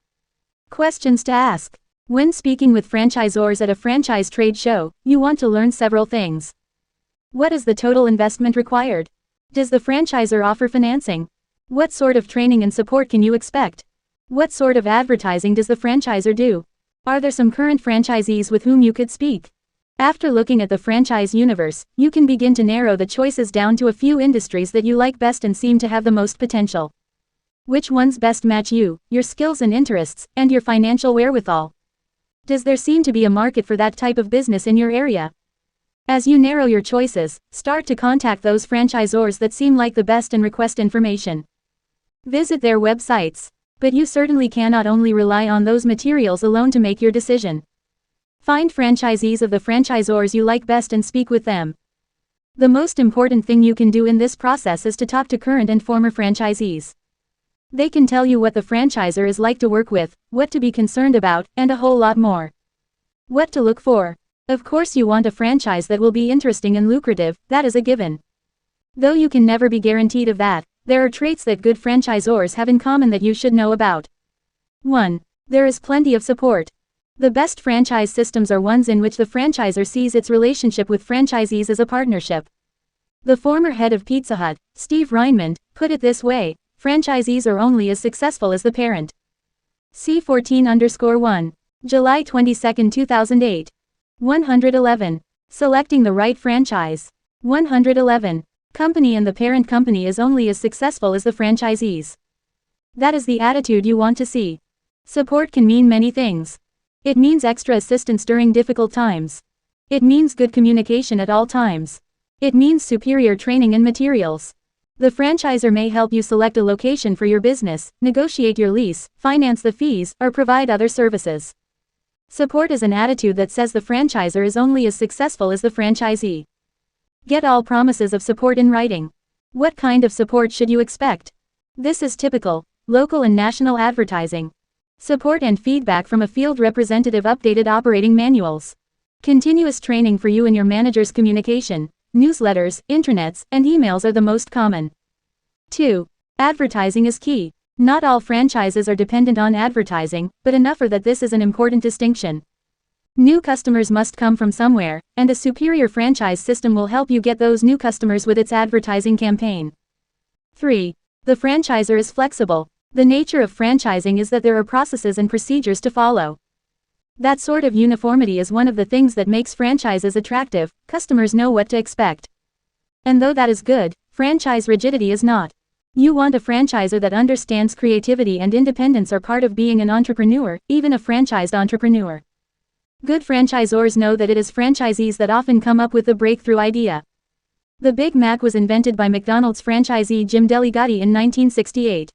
Questions to ask. When speaking with franchisors at a franchise trade show, you want to learn several things. What is the total investment required? Does the franchisor offer financing? What sort of training and support can you expect? What sort of advertising does the franchisor do? Are there some current franchisees with whom you could speak? After looking at the franchise universe, you can begin to narrow the choices down to a few industries that you like best and seem to have the most potential. Which ones best match you, your skills and interests, and your financial wherewithal? Does there seem to be a market for that type of business in your area? As you narrow your choices, start to contact those franchisors that seem like the best and request information. Visit their websites. But you certainly cannot only rely on those materials alone to make your decision. Find franchisees of the franchisors you like best and speak with them. The most important thing you can do in this process is to talk to current and former franchisees. They can tell you what the franchisor is like to work with, what to be concerned about, and a whole lot more. What to look for. Of course you want a franchise that will be interesting and lucrative, that is a given. Though you can never be guaranteed of that, there are traits that good franchisors have in common that you should know about. 1. There is plenty of support. The best franchise systems are ones in which the franchisor sees its relationship with franchisees as a partnership. The former head of Pizza Hut, Steve Reinmund, put it this way: franchisees are only as successful as the parent. C14_1. July 22, 2008. 111. Selecting the right franchise. 111. Company and the parent company is only as successful as the franchisees. That is the attitude you want to see. Support can mean many things. It means extra assistance during difficult times. It means good communication at all times. It means superior training and materials. The franchisor may help you select a location for your business, negotiate your lease, finance the fees, or provide other services. Support is an attitude that says the franchisor is only as successful as the franchisee. Get all promises of support in writing. What kind of support should you expect? This is typical, local and national advertising. Support and feedback from a field representative, updated operating manuals. Continuous training for you and your manager's communication. Newsletters, intranets, and emails are the most common. 2. Advertising is key. Not all franchises are dependent on advertising, but enough are that this is an important distinction. New customers must come from somewhere, and a superior franchise system will help you get those new customers with its advertising campaign. 3. The franchisor is flexible. The nature of franchising is that there are processes and procedures to follow. That sort of uniformity is one of the things that makes franchises attractive. Customers know what to expect. And though that is good, franchise rigidity is not. You want a franchisor that understands creativity and independence are part of being an entrepreneur, even a franchised entrepreneur. Good franchisors know that it is franchisees that often come up with the breakthrough idea. The Big Mac was invented by McDonald's franchisee Jim Delligatti in 1968.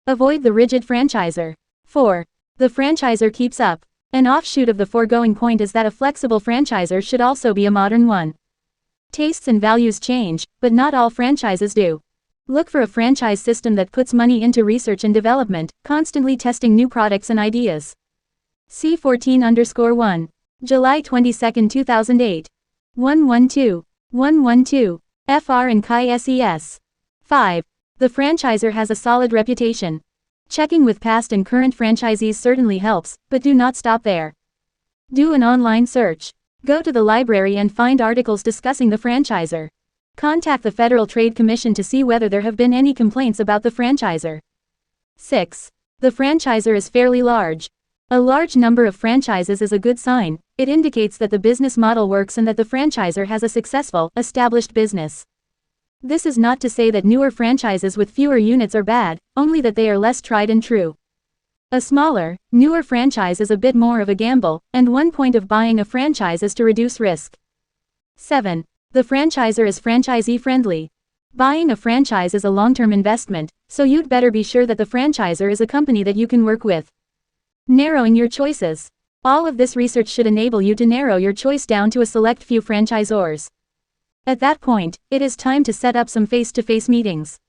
Avoid the rigid franchisor. 4. The franchisor keeps up. An offshoot of the foregoing point is that a flexible franchisor should also be a modern one. Tastes and values change, but not all franchises do. Look for a franchise system that puts money into research and development, constantly testing new products and ideas. C14_1. July 22, 2008. 112. 112. FR and Chi SES. 5. The franchisor has a solid reputation. Checking with past and current franchisees certainly helps, but do not stop there. Do an online search. Go to the library and find articles discussing the franchisor. Contact the Federal Trade Commission to see whether there have been any complaints about the franchisor. 6. The franchisor is fairly large. A large number of franchises is a good sign. It indicates that the business model works and that the franchisor has a successful, established business. This is not to say that newer franchises with fewer units are bad, only that they are less tried and true. A smaller, newer franchise is a bit more of a gamble, and one point of buying a franchise is to reduce risk. 7. The franchisor is franchisee friendly. Buying a franchise is a long-term investment, so you'd better be sure that the franchisor is a company that you can work with. Narrowing your choices. All of this research should enable you to narrow your choice down to a select few franchisors. At that point, it is time to set up some face-to-face meetings.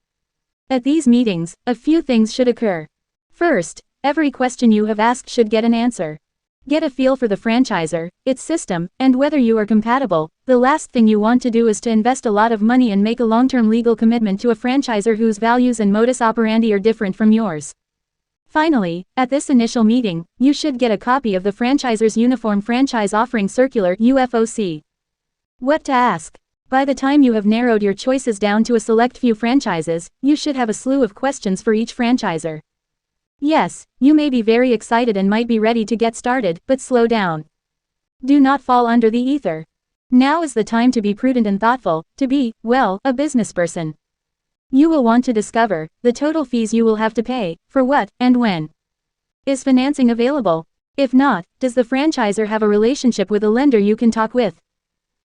At these meetings, a few things should occur. First, every question you have asked should get an answer. Get a feel for the franchisor, its system, and whether you are compatible. The last thing you want to do is to invest a lot of money and make a long-term legal commitment to a franchisor whose values and modus operandi are different from yours. Finally, at this initial meeting, you should get a copy of the franchisor's Uniform Franchise Offering Circular (UFOC). What to ask? By the time you have narrowed your choices down to a select few franchises, you should have a slew of questions for each franchisor. Yes, you may be very excited and might be ready to get started, but slow down. Do not fall under the ether. Now is the time to be prudent and thoughtful, to be, well, a business person. You will want to discover the total fees you will have to pay, for what, and when. Is financing available? If not, does the franchisor have a relationship with a lender you can talk with?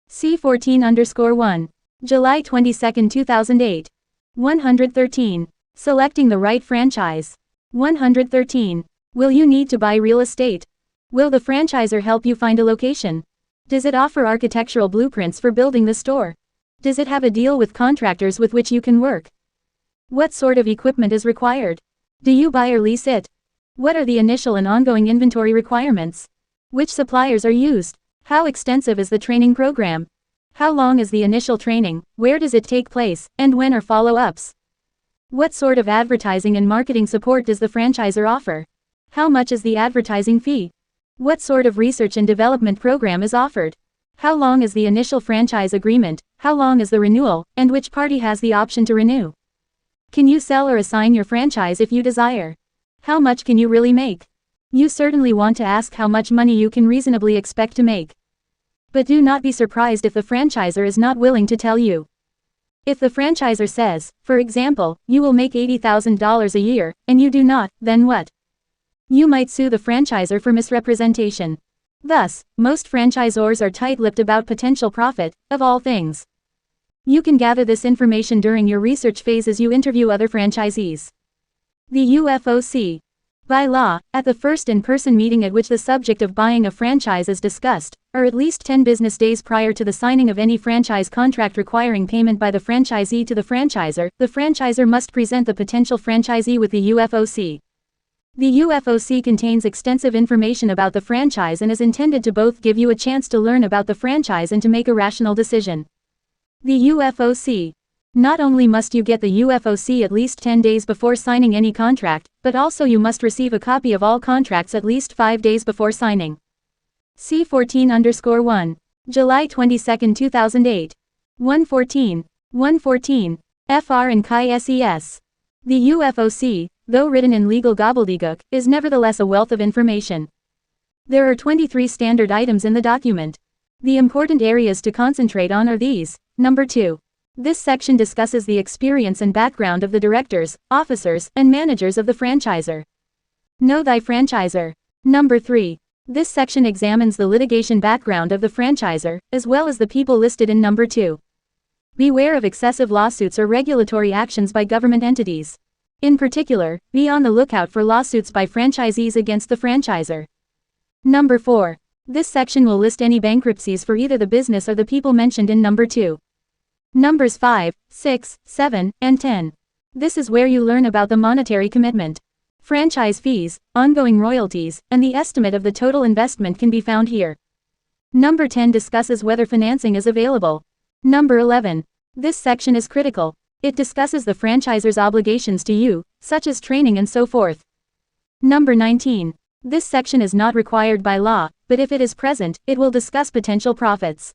C14_1. July 22, 2008. 113. Selecting the right franchise. 113. Will you need to buy real estate? Will the franchisor help you find a location? Does it offer architectural blueprints for building the store? Does it have a deal with contractors with which you can work? What sort of equipment is required? Do you buy or lease it? What are the initial and ongoing inventory requirements? Which suppliers are used? How extensive is the training program? How long is the initial training? Where does it take place, and when are follow-ups? What sort of advertising and marketing support does the franchisor offer? How much is the advertising fee? What sort of research and development program is offered? How long is the initial franchise agreement? How long is the renewal, and which party has the option to renew? Can you sell or assign your franchise if you desire? How much can you really make? You certainly want to ask how much money you can reasonably expect to make. But do not be surprised if the franchisor is not willing to tell you. If the franchisor says, for example, you will make $80,000 a year, and you do not, then what? You might sue the franchisor for misrepresentation. Thus, most franchisors are tight-lipped about potential profit, of all things. You can gather this information during your research phase as you interview other franchisees. The UFOC. By law, at the first in-person meeting at which the subject of buying a franchise is discussed, or at least 10 business days prior to the signing of any franchise contract requiring payment by the franchisee to the franchisor must present the potential franchisee with the UFOC. The UFOC contains extensive information about the franchise and is intended to both give you a chance to learn about the franchise and to make a rational decision. The UFOC. Not only must you get the UFOC at least 10 days before signing any contract, but also you must receive a copy of all contracts at least 5 days before signing. C14_1. July 22, 2008. 114. FR and Chi SES. The UFOC, though written in legal gobbledygook, is nevertheless a wealth of information. There are 23 standard items in the document. The important areas to concentrate on are these. Number 2. This section discusses the experience and background of the directors, officers, and managers of the franchisor. Know thy franchisor. Number 3. This section examines the litigation background of the franchisor, as well as the people listed in Number 2. Beware of excessive lawsuits or regulatory actions by government entities. In particular, be on the lookout for lawsuits by franchisees against the franchisor. Number 4. This section will list any bankruptcies for either the business or the people mentioned in Number 2. Numbers 5, 6, 7, and 10. This is where you learn about the monetary commitment. Franchise fees, ongoing royalties, and the estimate of the total investment can be found here. Number 10 discusses whether financing is available. Number 11. This section is critical. It discusses the franchisor's obligations to you, such as training and so forth. Number 19. This section is not required by law, but if it is present, it will discuss potential profits.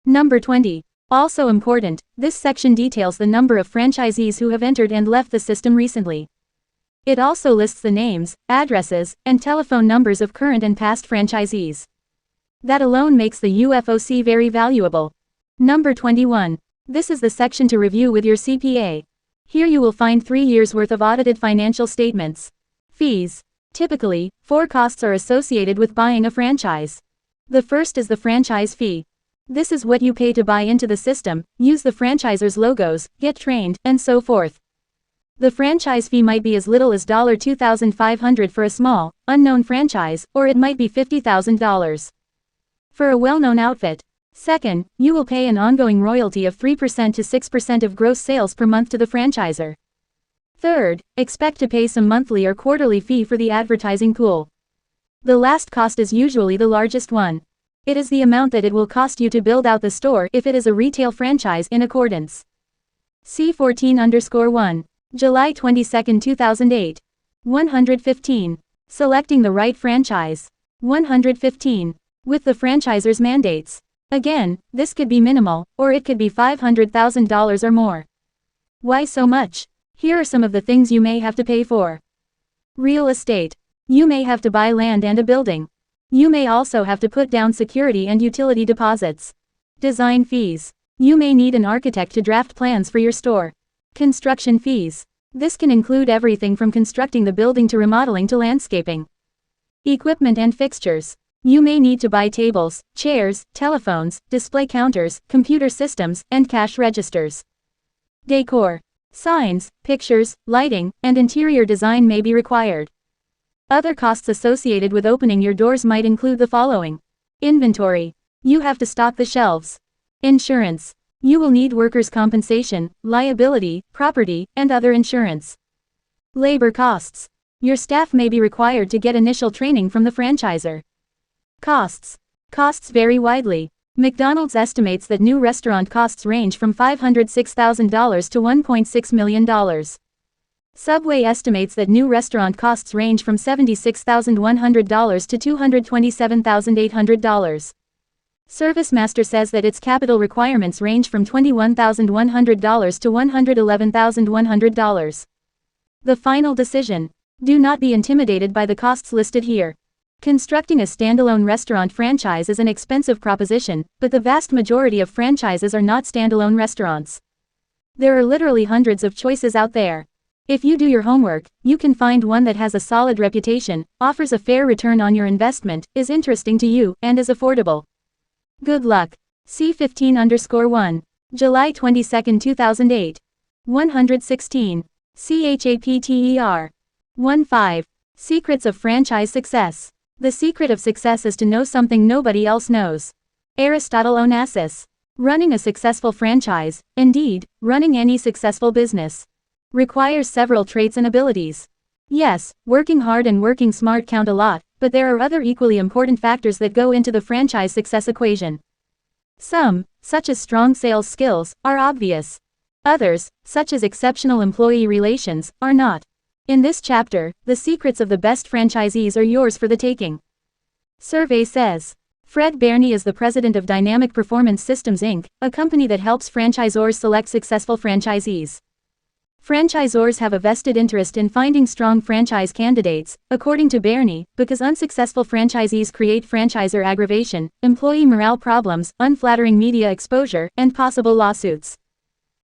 Number 20. Also important, this section details the number of franchisees who have entered and left the system recently. It also lists the names, addresses, and telephone numbers of current and past franchisees. That alone makes the UFOC very valuable. Number 21. This is the section to review with your CPA. Here you will find 3 years' worth of audited financial statements. Fees. Typically, 4 costs are associated with buying a franchise. The first is the franchise fee. This is what you pay to buy into the system, use the franchisor's logos, get trained, and so forth. The franchise fee might be as little as $2,500 for a small, unknown franchise, or it might be $50,000 for a well-known outfit. Second, you will pay an ongoing royalty of 3% to 6% of gross sales per month to the franchisor. Third, expect to pay some monthly or quarterly fee for the advertising pool. The last cost is usually the largest one. It is the amount that it will cost you to build out the store if it is a retail franchise in accordance. C14_1. July 22, 2008. 115. Selecting the right franchise. 115. With the franchisor's mandates. Again, this could be minimal, or it could be $500,000 or more. Why so much? Here are some of the things you may have to pay for. Real estate. You may have to buy land and a building. You may also have to put down security and utility deposits. Design fees. You may need an architect to draft plans for your store. Construction fees. This can include everything from constructing the building to remodeling to landscaping. Equipment and fixtures. You may need to buy tables, chairs, telephones, display counters, computer systems, and cash registers. Decor. Signs, pictures, lighting, and interior design may be required. Other costs associated with opening your doors might include the following. Inventory. You have to stock the shelves. Insurance. You will need workers' compensation, liability, property, and other insurance. Labor costs. Your staff may be required to get initial training from the franchisor. Costs. Costs vary widely. McDonald's estimates that new restaurant costs range from $506,000 to $1.6 million. Subway estimates that new restaurant costs range from $76,100 to $227,800. ServiceMaster says that its capital requirements range from $21,100 to $111,100. The final decision. Do not be intimidated by the costs listed here. Constructing a standalone restaurant franchise is an expensive proposition, but the vast majority of franchises are not standalone restaurants. There are literally hundreds of choices out there. If you do your homework, you can find one that has a solid reputation, offers a fair return on your investment, is interesting to you, and is affordable. Good luck. C15_1. July 22, 2008. 116. CHAPTER. 15. Secrets of Franchise Success. The secret of success is to know something nobody else knows. Aristotle Onassis. Running a successful franchise, indeed, running any successful business, requires several traits and abilities. Yes, working hard and working smart count a lot, but there are other equally important factors that go into the franchise success equation. Some, such as strong sales skills, are obvious. Others, such as exceptional employee relations, are not. In this chapter, the secrets of the best franchisees are yours for the taking. Survey says. Fred Barney is the president of Dynamic Performance Systems Inc., a company that helps franchisors select successful franchisees. Franchisors have a vested interest in finding strong franchise candidates, according to Barney, because unsuccessful franchisees create franchisor aggravation, employee morale problems, unflattering media exposure, and possible lawsuits.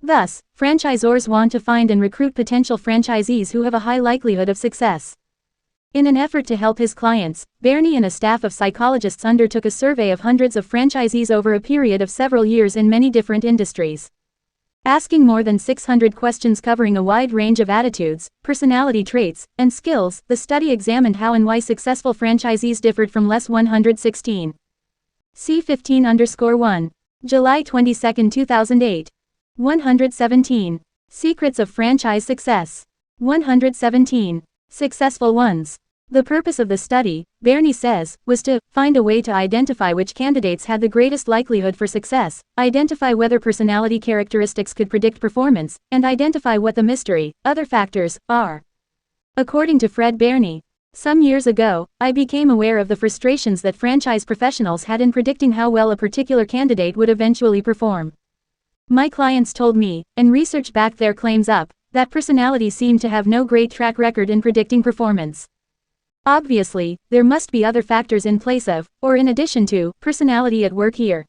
Thus, franchisors want to find and recruit potential franchisees who have a high likelihood of success. In an effort to help his clients, Barney and a staff of psychologists undertook a survey of hundreds of franchisees over a period of several years in many different industries. Asking more than 600 questions covering a wide range of attitudes, personality traits, and skills, the study examined how and why successful franchisees differed from less 116. C15_1. July 22, 2008. 117. Secrets of Franchise Success. 117. Successful ones. The purpose of the study, Barney says, was to find a way to identify which candidates had the greatest likelihood for success, identify whether personality characteristics could predict performance, and identify what the mystery, other factors, are. According to Fred Barney, some years ago, I became aware of the frustrations that franchise professionals had in predicting how well a particular candidate would eventually perform. My clients told me, and research backed their claims up, that personality seemed to have no great track record in predicting performance. Obviously, there must be other factors in place of, or in addition to, personality at work here.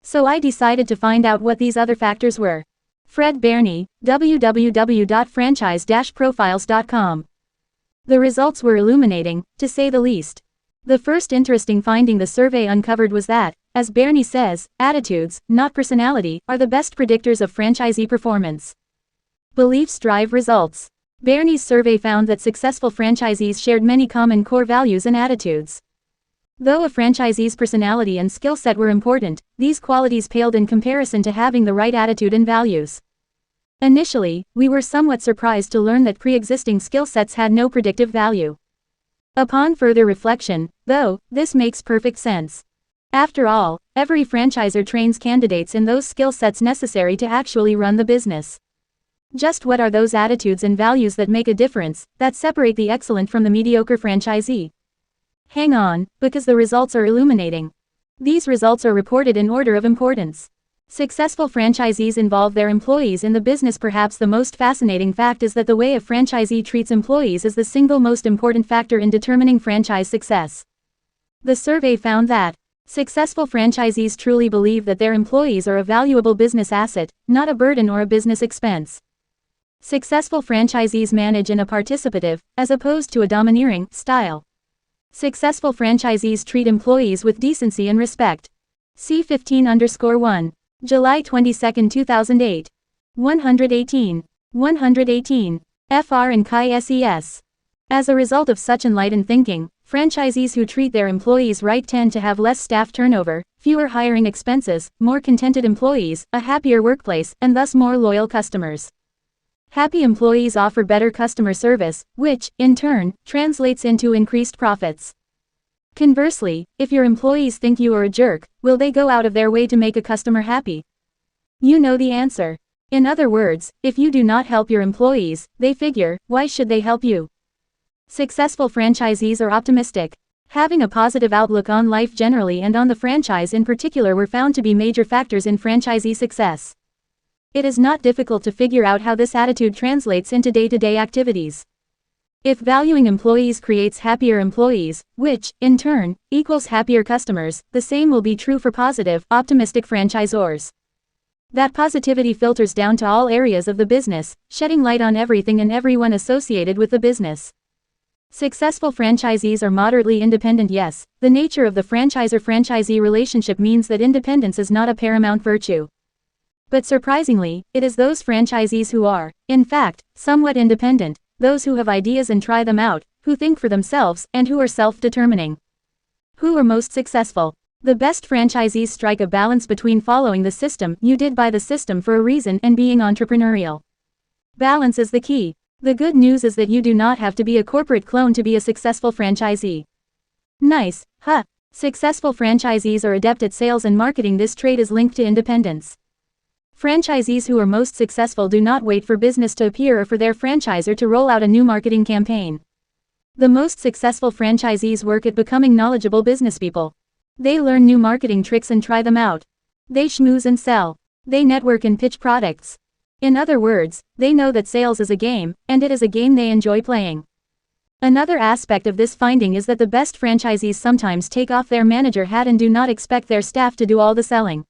So I decided to find out what these other factors were. Fred Barney, www.franchise-profiles.com. The results were illuminating, to say the least. The first interesting finding the survey uncovered was that, as Barney says, attitudes, not personality, are the best predictors of franchisee performance. Beliefs drive results. Barney's survey found that successful franchisees shared many common core values and attitudes. Though a franchisee's personality and skill set were important, these qualities paled in comparison to having the right attitude and values. Initially, we were somewhat surprised to learn that pre-existing skill sets had no predictive value. Upon further reflection, though, this makes perfect sense. After all, every franchisor trains candidates in those skill sets necessary to actually run the business. Just what are those attitudes and values that make a difference, that separate the excellent from the mediocre franchisee? Hang on, because the results are illuminating. These results are reported in order of importance. Successful franchisees involve their employees in the business. Perhaps the most fascinating fact is that the way a franchisee treats employees is the single most important factor in determining franchise success. The survey found that successful franchisees truly believe that their employees are a valuable business asset, not a burden or a business expense. Successful franchisees manage in a participative, as opposed to a domineering, style. Successful franchisees treat employees with decency and respect. C15_1. July 22, 2008. 118. 118. FR and Chi SES. As a result of such enlightened thinking, franchisees who treat their employees right tend to have less staff turnover, fewer hiring expenses, more contented employees, a happier workplace, and thus more loyal customers. Happy employees offer better customer service, which, in turn, translates into increased profits. Conversely, if your employees think you are a jerk, will they go out of their way to make a customer happy? You know the answer. In other words, if you do not help your employees, they figure, why should they help you? Successful franchisees are optimistic. Having a positive outlook on life generally and on the franchise in particular were found to be major factors in franchisee success. It is not difficult to figure out how this attitude translates into day-to-day activities. If valuing employees creates happier employees, which, in turn, equals happier customers, the same will be true for positive, optimistic franchisors. That positivity filters down to all areas of the business, shedding light on everything and everyone associated with the business. Successful franchisees are moderately independent. Yes, the nature of the franchisor-franchisee relationship means that independence is not a paramount virtue. But surprisingly, it is those franchisees who are, in fact, somewhat independent, those who have ideas and try them out, who think for themselves, and who are self-determining. Who are most successful? The best franchisees strike a balance between following the system, you did buy the system for a reason, and being entrepreneurial. Balance is the key. The good news is that you do not have to be a corporate clone to be a successful franchisee. Nice, huh? Successful franchisees are adept at sales and marketing. This trait is linked to independence. Franchisees who are most successful do not wait for business to appear or for their franchisor to roll out a new marketing campaign. The most successful franchisees work at becoming knowledgeable businesspeople. They learn new marketing tricks and try them out. They schmooze and sell. They network and pitch products. In other words, they know that sales is a game, and it is a game they enjoy playing. Another aspect of this finding is that the best franchisees sometimes take off their manager hat and do not expect their staff to do all the selling.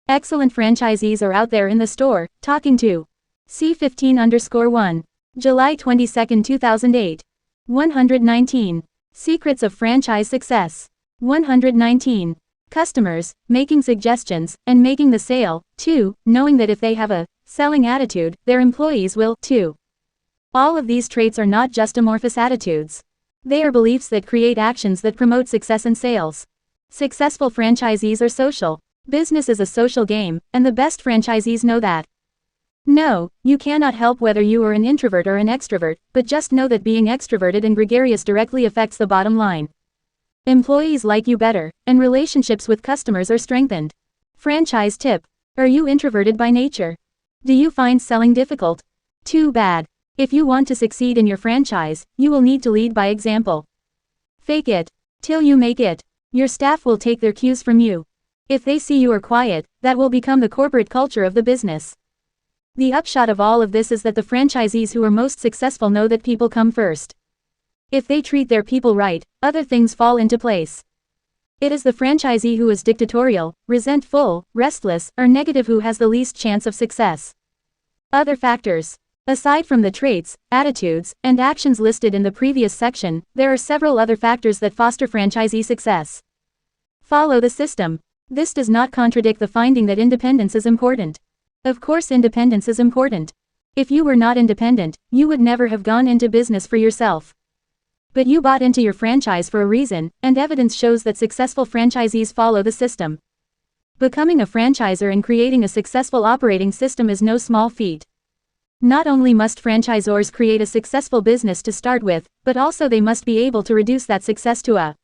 Excellent franchisees are out there in the store, talking to C15_1. July 22, 2008. 119. Secrets of franchise success. 119. Customers, making suggestions, and making the sale. 2. Knowing that if they have a selling attitude, their employees will, too. All of these traits are not just amorphous attitudes. They are beliefs that create actions that promote success and sales. Successful franchisees are social. Business is a social game, and the best franchisees know that. No, you cannot help whether you are an introvert or an extrovert, but just know that being extroverted and gregarious directly affects the bottom line. Employees like you better, and relationships with customers are strengthened. Franchise tip. Are you introverted by nature? Do you find selling difficult? Too bad. If you want to succeed in your franchise, you will need to lead by example. Fake it till you make it. Your staff will take their cues from you. If they see you are quiet, that will become the corporate culture of the business. The upshot of all of this is that the franchisees who are most successful know that people come first. If they treat their people right, other things fall into place. It is the franchisee who is dictatorial, resentful, restless, or negative who has the least chance of success. Other factors. Aside from the traits, attitudes, and actions listed in the previous section, there are several other factors that foster franchisee success. Follow the system. This does not contradict the finding that independence is important. Of course, independence is important. If you were not independent, you would never have gone into business for yourself. But you bought into your franchise for a reason, and evidence shows that successful franchisees follow the system. Becoming a franchisor and creating a successful operating system is no small feat. Not only must franchisors create a successful business to start with, but also they must be able to reduce that success to a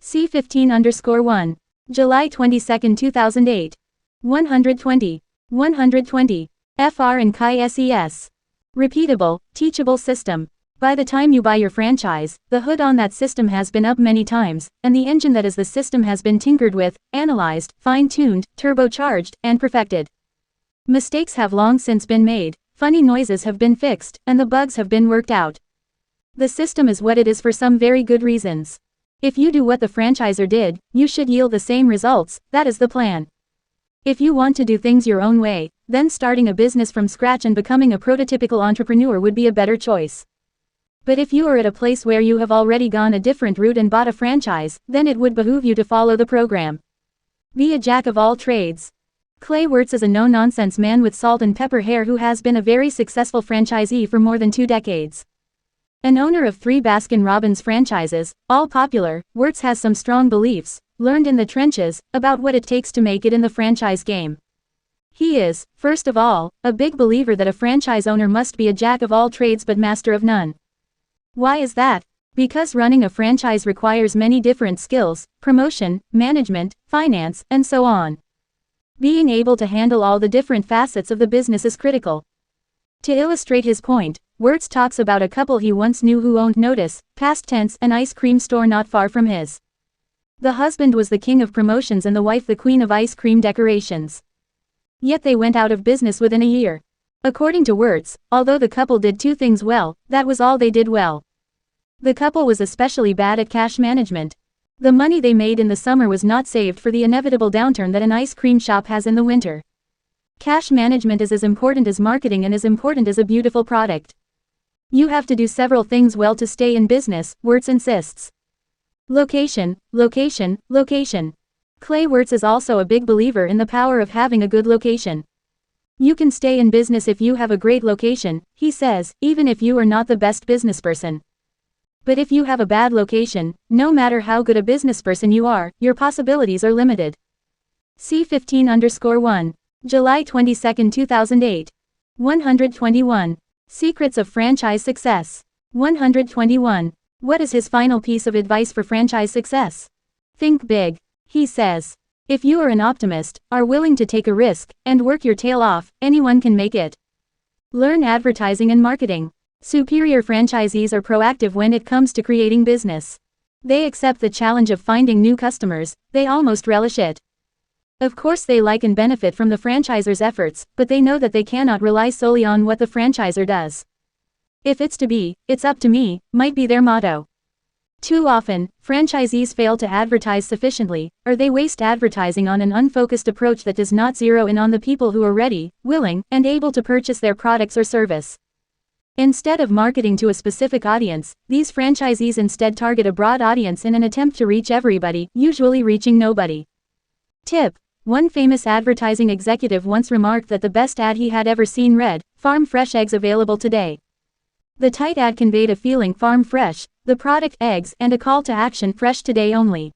C15_1. July 22, 2008. 120. 120. FR and Chi SES. Repeatable, teachable system. By the time you buy your franchise, the hood on that system has been up many times, and the engine that is the system has been tinkered with, analyzed, fine-tuned, turbocharged, and perfected. Mistakes have long since been made, funny noises have been fixed, and the bugs have been worked out. The system is what it is for some very good reasons. If you do what the franchisor did, you should yield the same results. That is the plan. If you want to do things your own way, then starting a business from scratch and becoming a prototypical entrepreneur would be a better choice. But if you are at a place where you have already gone a different route and bought a franchise, then it would behoove you to follow the program. Be a jack of all trades. Clay Wirtz is a no-nonsense man with salt and pepper hair who has been a very successful franchisee for more than 2 decades. An owner of 3 Baskin-Robbins franchises, all popular, Wirtz has some strong beliefs, learned in the trenches, about what it takes to make it in the franchise game. He is, first of all, a big believer that a franchise owner must be a jack of all trades but master of none. Why is that? Because running a franchise requires many different skills: promotion, management, finance, and so on. Being able to handle all the different facets of the business is critical. To illustrate his point, Wirtz talks about a couple he once knew who owned Notice, past tense, an ice cream store not far from his. The husband was the king of promotions and the wife the queen of ice cream decorations. Yet they went out of business within a year. According to Wirtz, although the couple did 2 things well, that was all they did well. The couple was especially bad at cash management. The money they made in the summer was not saved for the inevitable downturn that an ice cream shop has in the winter. Cash management is as important as marketing and as important as a beautiful product. You have to do several things well to stay in business, Wirtz insists. Location, location, location. Clay Wirtz is also a big believer in the power of having a good location. You can stay in business if you have a great location, he says, even if you are not the best businessperson. But if you have a bad location, no matter how good a businessperson you are, your possibilities are limited. C15_1. July 22, 2008. 121. Secrets of Franchise Success. 121. What is his final piece of advice for franchise success? Think big, he says. If you are an optimist, are willing to take a risk, and work your tail off, anyone can make it. Learn advertising and marketing. Superior franchisees are proactive when it comes to creating business. They accept the challenge of finding new customers, they almost relish it. Of course they like and benefit from the franchisor's efforts, but they know that they cannot rely solely on what the franchisor does. If it's to be, it's up to me, might be their motto. Too often, franchisees fail to advertise sufficiently, or they waste advertising on an unfocused approach that does not zero in on the people who are ready, willing, and able to purchase their products or service. Instead of marketing to a specific audience, these franchisees instead target a broad audience in an attempt to reach everybody, usually reaching nobody. Tip. One famous advertising executive once remarked that the best ad he had ever seen read, "Farm fresh eggs available today." The tight ad conveyed a feeling farm fresh, the product eggs, and a call to action fresh today only.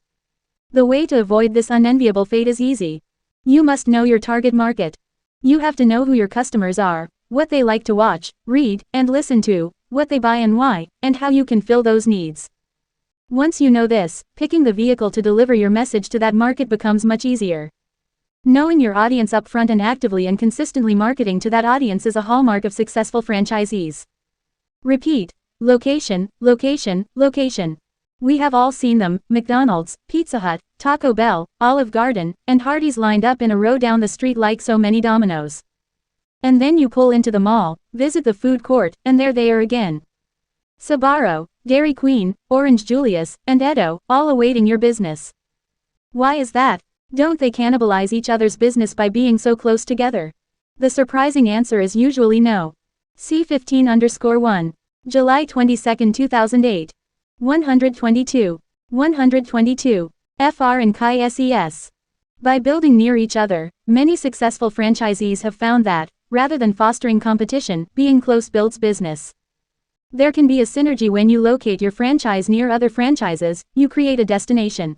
The way to avoid this unenviable fate is easy. You must know your target market. You have to know who your customers are, what they like to watch, read, and listen to, what they buy and why, and how you can fill those needs. Once you know this, picking the vehicle to deliver your message to that market becomes much easier. Knowing your audience upfront and actively and consistently marketing to that audience is a hallmark of successful franchisees. Repeat. Location, location, location. We have all seen them, McDonald's, Pizza Hut, Taco Bell, Olive Garden, and Hardee's lined up in a row down the street like so many dominoes. And then you pull into the mall, visit the food court, and there they are again. Sbarro, Dairy Queen, Orange Julius, and Edo, all awaiting your business. Why is that? Don't they cannibalize each other's business by being so close together? The surprising answer is usually no. C15_1. July 22, 2008. 122. 122. FR and Chi SES. By building near each other, many successful franchisees have found that, rather than fostering competition, being close builds business. There can be a synergy when you locate your franchise near other franchises, you create a destination.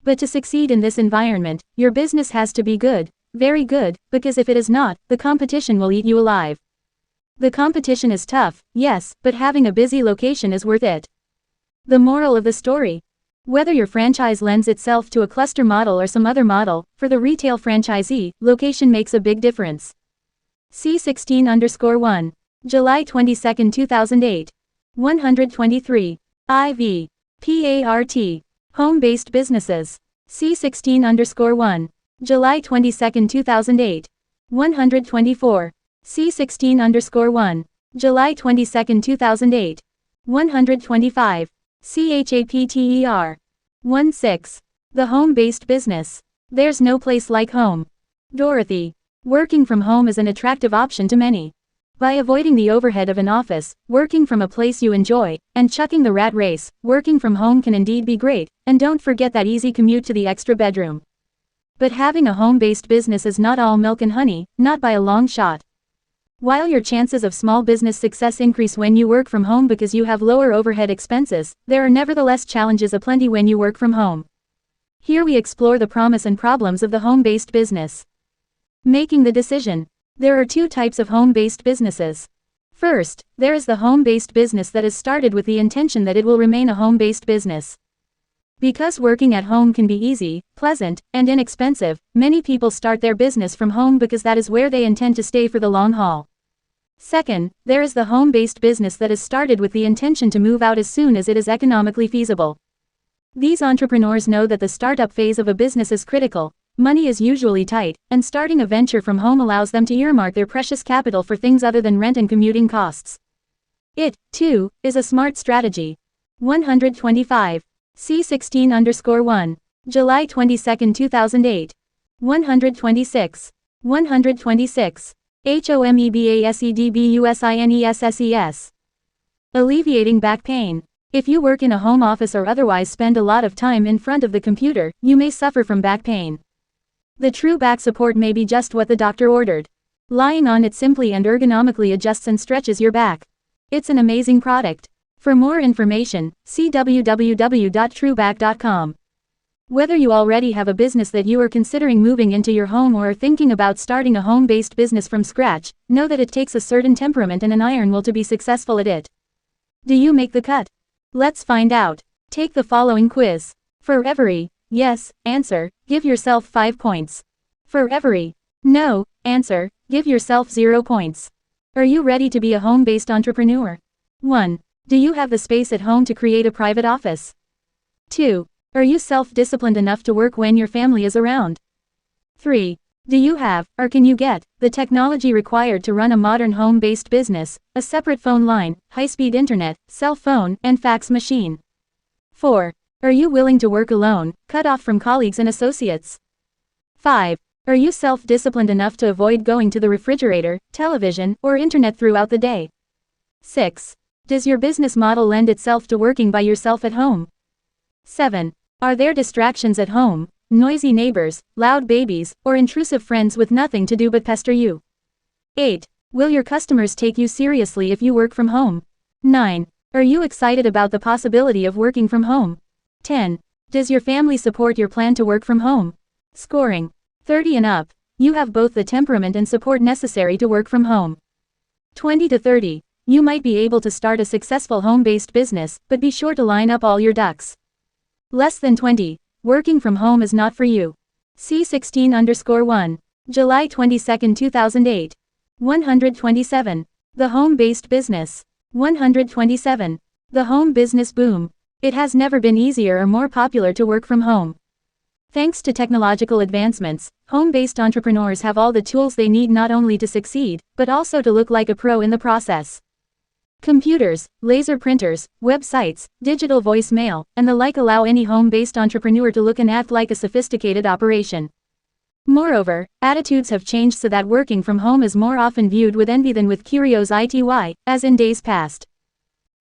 But to succeed in this environment, your business has to be good, very good, because if it is not, the competition will eat you alive. The competition is tough, yes, but having a busy location is worth it. The moral of the story. Whether your franchise lends itself to a cluster model or some other model, for the retail franchisee, location makes a big difference. C16_1. July 22, 2008. 123. IV. PART. Home-based businesses. C16_1. July 22, 2008. 124. C16_1. July 22, 2008. 125. CHAPTER. 16. The home-based business. There's no place like home. Dorothy. Working from home is an attractive option to many. By avoiding the overhead of an office, working from a place you enjoy, and chucking the rat race, working from home can indeed be great, and don't forget that easy commute to the extra bedroom. But having a home-based business is not all milk and honey, not by a long shot. While your chances of small business success increase when you work from home because you have lower overhead expenses, there are nevertheless challenges aplenty when you work from home. Here we explore the promise and problems of the home-based business. Making the decision. There are two types of home-based businesses. First, there is the home-based business that is started with the intention that it will remain a home-based business. Because working at home can be easy, pleasant, and inexpensive, many people start their business from home because that is where they intend to stay for the long haul. Second, there is the home-based business that is started with the intention to move out as soon as it is economically feasible. These entrepreneurs know that the startup phase of a business is critical, money is usually tight, and starting a venture from home allows them to earmark their precious capital for things other than rent and commuting costs. It, too, is a smart strategy. 125. C16_1. July 22, 2008. 126. 126. HOMEBASEDBUSINESSES. Alleviating back pain. If you work in a home office or otherwise spend a lot of time in front of the computer, you may suffer from back pain. The true back support may be just what the doctor ordered. Lying on it simply and ergonomically adjusts and stretches your back. It's an amazing product. For more information, see www.trueback.com. Whether you already have a business that you are considering moving into your home or are thinking about starting a home-based business from scratch, know that it takes a certain temperament and an iron will to be successful at it. Do you make the cut? Let's find out. Take the following quiz. For every yes answer, give yourself 5 points. For every no answer, give yourself 0 points. Are you ready to be a home-based entrepreneur? 1. Do you have the space at home to create a private office? 2. Are you self-disciplined enough to work when your family is around? 3. Do you have, or can you get, the technology required to run a modern home-based business, a separate phone line, high-speed internet, cell phone, and fax machine? 4. Are you willing to work alone, cut off from colleagues and associates? 5. Are you self-disciplined enough to avoid going to the refrigerator, television, or internet throughout the day? 6. Does your business model lend itself to working by yourself at home? 7. Are there distractions at home, noisy neighbors, loud babies, or intrusive friends with nothing to do but pester you? 8. Will your customers take you seriously if you work from home? 9. Are you excited about the possibility of working from home? 10. Does your family support your plan to work from home? Scoring 30 and up. You have both the temperament and support necessary to work from home. 20 to 30. You might be able to start a successful home-based business, but be sure to line up all your ducks. Less than 20. Working from home is not for you. C16_1. July 22, 2008. 127. The home-based business. 127. The home business boom. It has never been easier or more popular to work from home. Thanks to technological advancements, home-based entrepreneurs have all the tools they need not only to succeed, but also to look like a pro in the process. Computers, laser printers, websites, digital voicemail, and the like allow any home-based entrepreneur to look and act like a sophisticated operation. Moreover, attitudes have changed so that working from home is more often viewed with envy than with curiosity, as in days past.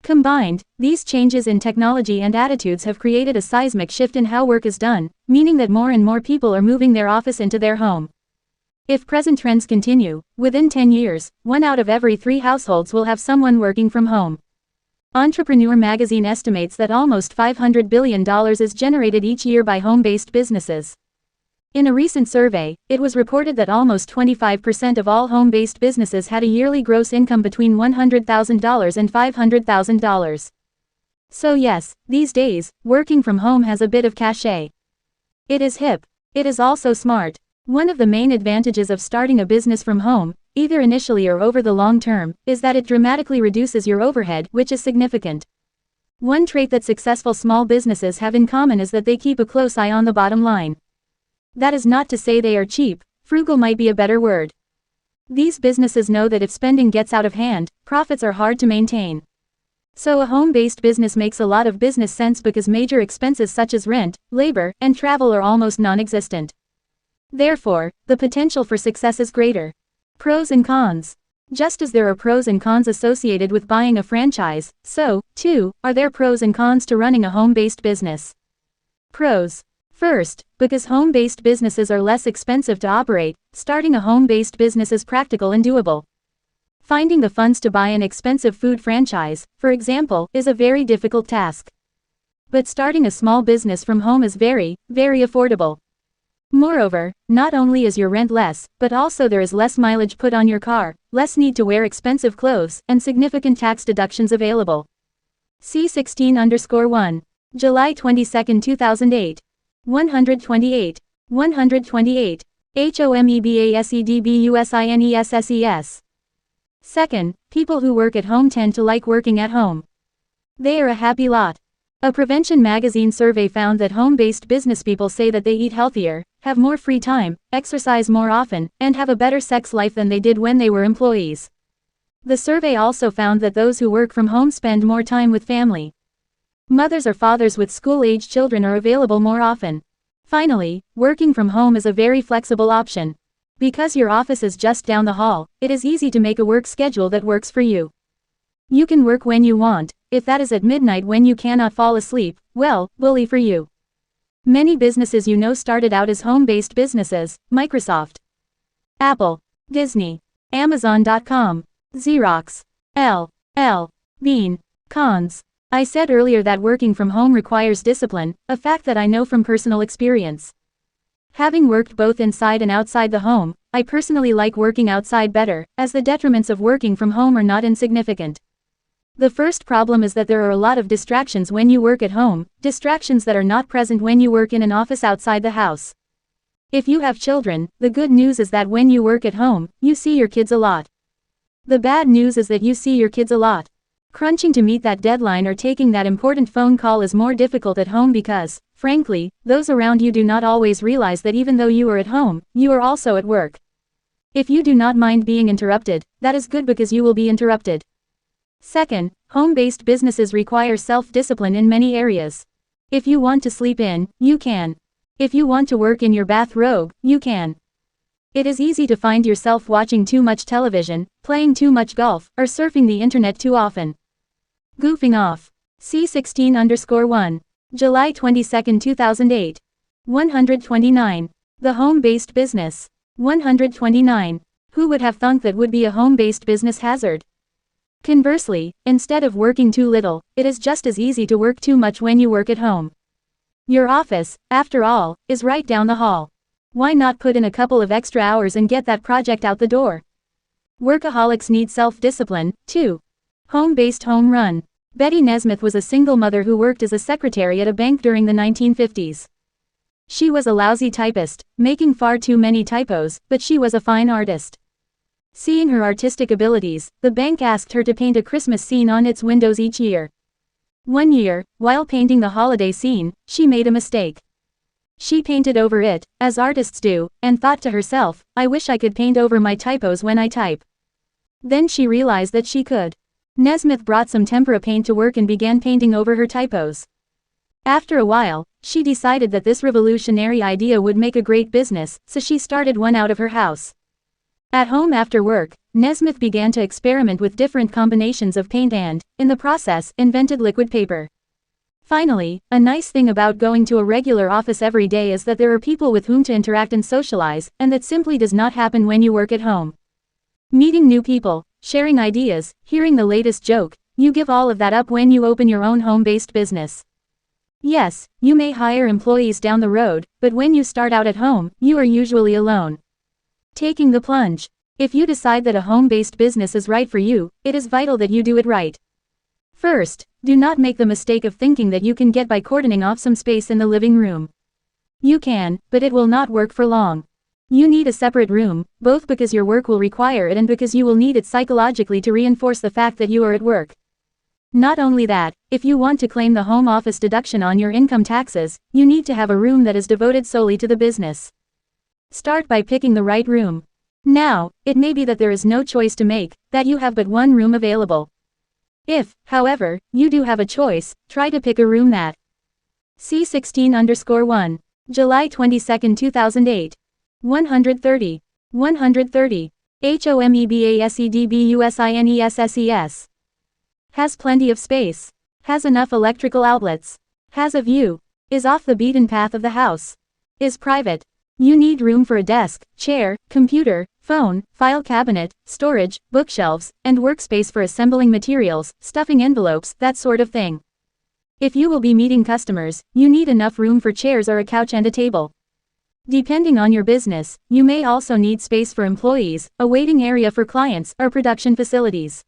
Combined, these changes in technology and attitudes have created a seismic shift in how work is done, meaning that more and more people are moving their office into their home. If present trends continue, within 10 years, 1 out of every 3 households will have someone working from home. Entrepreneur magazine estimates that almost $500 billion is generated each year by home-based businesses. In a recent survey, it was reported that almost 25% of all home-based businesses had a yearly gross income between $100,000 and $500,000. So yes, these days, working from home has a bit of cachet. It is hip. It is also smart. One of the main advantages of starting a business from home, either initially or over the long term, is that it dramatically reduces your overhead, which is significant. One trait that successful small businesses have in common is that they keep a close eye on the bottom line. That is not to say they are cheap, frugal might be a better word. These businesses know that if spending gets out of hand, profits are hard to maintain. So a home-based business makes a lot of business sense because major expenses such as rent, labor, and travel are almost non-existent. Therefore, the potential for success is greater. Pros and cons. Just as there are pros and cons associated with buying a franchise, so, too, are there pros and cons to running a home-based business. Pros. First, because home-based businesses are less expensive to operate, starting a home-based business is practical and doable. Finding the funds to buy an expensive food franchise, for example, is a very difficult task. But starting a small business from home is very, very affordable. Moreover, not only is your rent less, but also there is less mileage put on your car, less need to wear expensive clothes, and significant tax deductions available. C16_1. July 22, 2008. 128. 128. HOMEBASEDBUSINESSES. Second, people who work at home tend to like working at home. They are a happy lot. A Prevention magazine survey found that home-based businesspeople say that they eat healthier, have more free time, exercise more often, and have a better sex life than they did when they were employees. The survey also found that those who work from home spend more time with family. Mothers or fathers with school-age children are available more often. Finally, working from home is a very flexible option. Because your office is just down the hall, it is easy to make a work schedule that works for you. You can work when you want. If that is at midnight when you cannot fall asleep, well, bully for you. Many businesses you know started out as home-based businesses: Microsoft, Apple, Disney, Amazon.com, Xerox, L. Bean. Cons. I said earlier that working from home requires discipline, a fact that I know from personal experience. Having worked both inside and outside the home, I personally like working outside better, as the detriments of working from home are not insignificant. The first problem is that there are a lot of distractions when you work at home, distractions that are not present when you work in an office outside the house. If you have children, the good news is that when you work at home, you see your kids a lot. The bad news is that you see your kids a lot. Crunching to meet that deadline or taking that important phone call is more difficult at home because, frankly, those around you do not always realize that even though you are at home, you are also at work. If you do not mind being interrupted, that is good because you will be interrupted. Second, home-based businesses require self-discipline in many areas. If you want to sleep in, you can. If you want to work in your bathrobe, you can. It is easy to find yourself watching too much television, playing too much golf, or surfing the internet too often. Goofing off. C16_1. July 22, 2008. 129. The home-based business. 129. Who would have thunk that would be a home-based business hazard? Conversely, instead of working too little, it is just as easy to work too much when you work at home. Your office, after all, is right down the hall. Why not put in a couple of extra hours and get that project out the door? Workaholics need self-discipline, too. Home-based home run. Betty Nesmith was a single mother who worked as a secretary at a bank during the 1950s. She was a lousy typist, making far too many typos, but she was a fine artist. Seeing her artistic abilities, the bank asked her to paint a Christmas scene on its windows each year. One year, while painting the holiday scene, she made a mistake. She painted over it, as artists do, and thought to herself, I wish I could paint over my typos when I type. Then she realized that she could. Nesmith brought some tempera paint to work and began painting over her typos. After a while, she decided that this revolutionary idea would make a great business, so she started one out of her house. At home after work, Nesmith began to experiment with different combinations of paint and, in the process, invented liquid paper. Finally, a nice thing about going to a regular office every day is that there are people with whom to interact and socialize, and that simply does not happen when you work at home. Meeting new people, sharing ideas, hearing the latest joke, you give all of that up when you open your own home-based business. Yes, you may hire employees down the road, but when you start out at home, you are usually alone. Taking the plunge. If you decide that a home-based business is right for you, it is vital that you do it right. First, do not make the mistake of thinking that you can get by cordoning off some space in the living room. You can, but it will not work for long. You need a separate room, both because your work will require it and because you will need it psychologically to reinforce the fact that you are at work. Not only that, if you want to claim the home office deduction on your income taxes, you need to have a room that is devoted solely to the business. Start by picking the right room. Now, it may be that there is no choice to make, that you have but one room available. If, however, you do have a choice, try to pick a room that. C16_1. July 22, 2008. 130. 130. HOMEBASEDBUSINESSES. Has plenty of space. Has enough electrical outlets. Has a view. Is off the beaten path of the house. Is private. You need room for a desk, chair, computer, phone, file cabinet, storage, bookshelves, and workspace for assembling materials, stuffing envelopes, that sort of thing. If you will be meeting customers, you need enough room for chairs or a couch and a table. Depending on your business, you may also need space for employees, a waiting area for clients, or production facilities.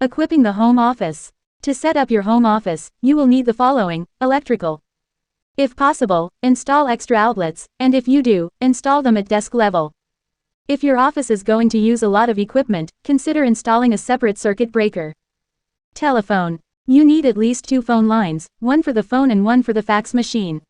Equipping the home office. To set up your home office, you will need the following: electrical. If possible, install extra outlets, and if you do, install them at desk level. If your office is going to use a lot of equipment, consider installing a separate circuit breaker. Telephone. You need at least 2 phone lines, one for the phone and one for the fax machine.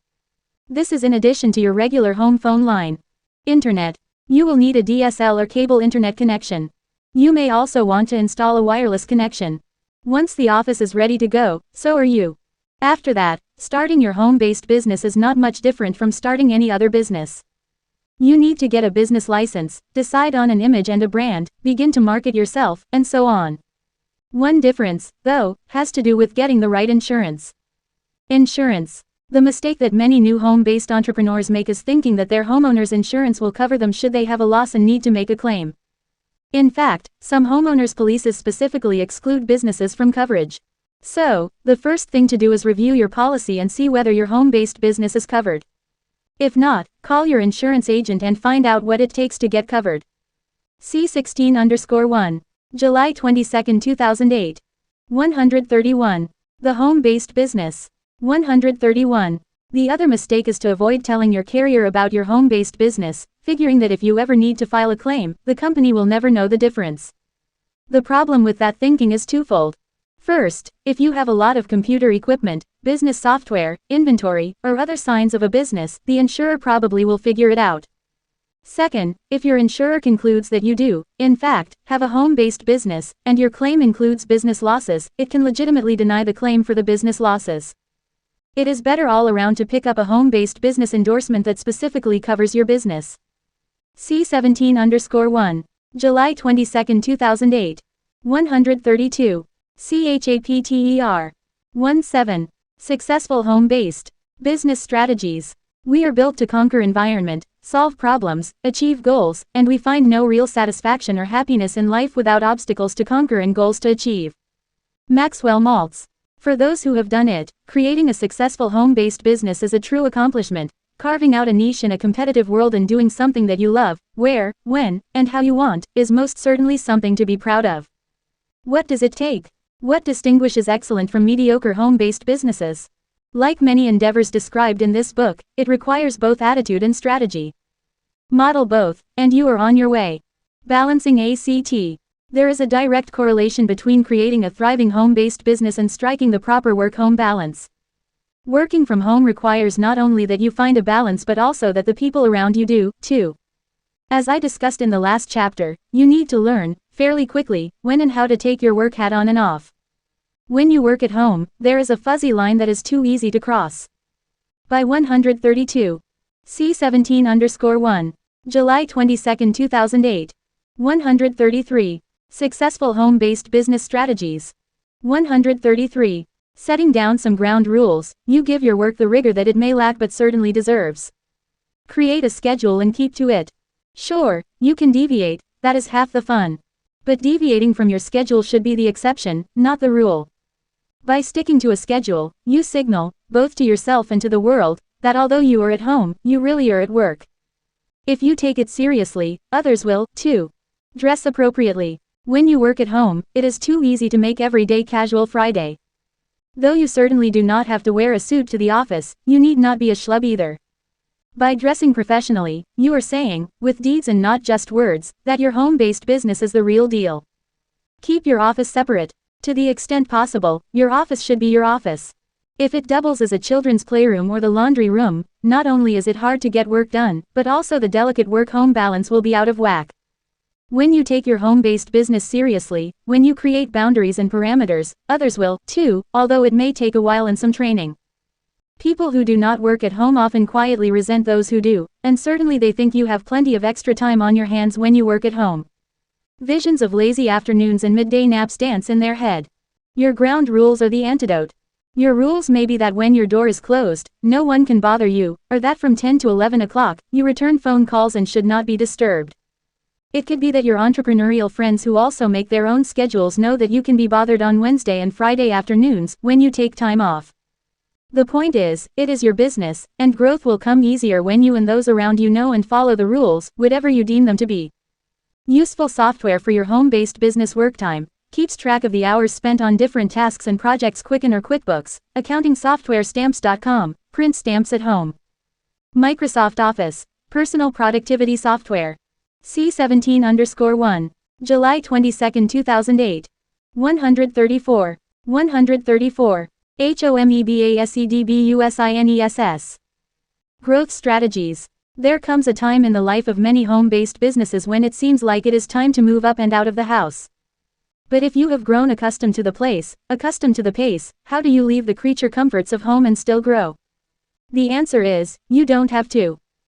This is in addition to your regular home phone line. Internet. You will need a DSL or cable internet connection. You may also want to install a wireless connection. Once the office is ready to go, so are you. After that, starting your home-based business is not much different from starting any other business. You need to get a business license, decide on an image and a brand, begin to market yourself, and so on. One difference, though, has to do with getting the right insurance. Insurance. The mistake that many new home-based entrepreneurs make is thinking that their homeowner's insurance will cover them should they have a loss and need to make a claim. In fact, some homeowners' policies specifically exclude businesses from coverage. So, the first thing to do is review your policy and see whether your home-based business is covered. If not, call your insurance agent and find out what it takes to get covered. C16_1. July 22, 2008. 131. The home-based business. 131. The other mistake is to avoid telling your carrier about your home-based business, figuring that if you ever need to file a claim, the company will never know the difference. The problem with that thinking is twofold. First, if you have a lot of computer equipment, business software, inventory, or other signs of a business, the insurer probably will figure it out. Second, if your insurer concludes that you do, in fact, have a home-based business, and your claim includes business losses, it can legitimately deny the claim for the business losses. It is better all around to pick up a home-based business endorsement that specifically covers your business. C17_1. July 22, 2008. 132. CHAPTER. 17. Successful home-based business strategies. We are built to conquer environment, solve problems, achieve goals, and we find no real satisfaction or happiness in life without obstacles to conquer and goals to achieve. Maxwell Maltz. For those who have done it, creating a successful home-based business is a true accomplishment. Carving out a niche in a competitive world and doing something that you love, where, when, and how you want, is most certainly something to be proud of. What does it take? What distinguishes excellent from mediocre home-based businesses? Like many endeavors described in this book, it requires both attitude and strategy. Model both, and you are on your way. Balancing ACT. There is a direct correlation between creating a thriving home-based business and striking the proper work-home balance. Working from home requires not only that you find a balance but also that the people around you do, too. As I discussed in the last chapter, you need to learn, fairly quickly, when and how to take your work hat on and off. When you work at home, there is a fuzzy line that is too easy to cross. By 132. C17_1. July 22, 2008. 133. Successful home-based business strategies. 133. Setting down some ground rules, you give your work the rigor that it may lack but certainly deserves. Create a schedule and keep to it. Sure, you can deviate, that is half the fun. But deviating from your schedule should be the exception, not the rule. By sticking to a schedule, you signal, both to yourself and to the world, that although you are at home, you really are at work. If you take it seriously, others will, too. Dress appropriately. When you work at home, it is too easy to make every day casual Friday. Though you certainly do not have to wear a suit to the office, you need not be a schlub either. By dressing professionally, you are saying, with deeds and not just words, that your home-based business is the real deal. Keep your office separate. To the extent possible, your office should be your office. If it doubles as a children's playroom or the laundry room, not only is it hard to get work done, but also the delicate work-home balance will be out of whack. When you take your home-based business seriously, when you create boundaries and parameters, others will, too, although it may take a while and some training. People who do not work at home often quietly resent those who do, and certainly they think you have plenty of extra time on your hands when you work at home. Visions of lazy afternoons and midday naps dance in their head. Your ground rules are the antidote. Your rules may be that when your door is closed, no one can bother you, or that from 10 to 11 o'clock, you return phone calls and should not be disturbed. It could be that your entrepreneurial friends who also make their own schedules know that you can be bothered on Wednesday and Friday afternoons, when you take time off. The point is, it is your business, and growth will come easier when you and those around you know and follow the rules, whatever you deem them to be. Useful software for your home-based business work time keeps track of the hours spent on different tasks and projects. Quicken or QuickBooks, accounting software. Stamps.com, print stamps at home. Microsoft Office, personal productivity software. C17_1. July 22, 2008. 134. 134. HOMEBASEDBUSINESS. Growth strategies. There comes a time in the life of many home-based businesses when it seems like it is time to move up and out of the house. But if you have grown accustomed to the place, accustomed to the pace, how do you leave the creature comforts of home and still grow? The answer is, you don't have to.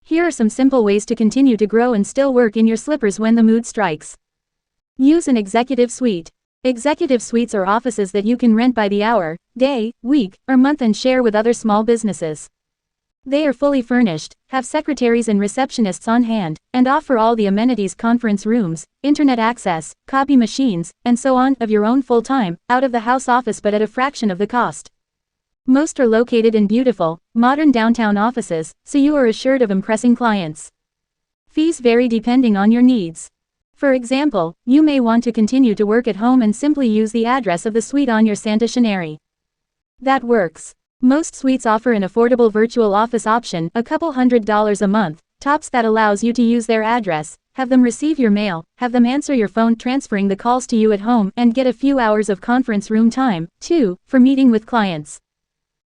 Here are some simple ways to continue to grow and still work in your slippers when the mood strikes. Use an executive suite. Executive suites are offices that you can rent by the hour, day, week, or month and share with other small businesses. They are fully furnished, have secretaries and receptionists on hand, and offer all the amenities: conference rooms, internet access, copy machines, and so on, of your own full-time, out-of-the-house office, but at a fraction of the cost. Most are located in beautiful, modern downtown offices, so you are assured of impressing clients. Fees vary depending on your needs. For example, you may want to continue to work at home and simply use the address of the suite on your stationery. That works. Most suites offer an affordable virtual office option, a couple $100s a month, tops, that allows you to use their address, have them receive your mail, have them answer your phone, transferring the calls to you at home, and get a few hours of conference room time, too, for meeting with clients.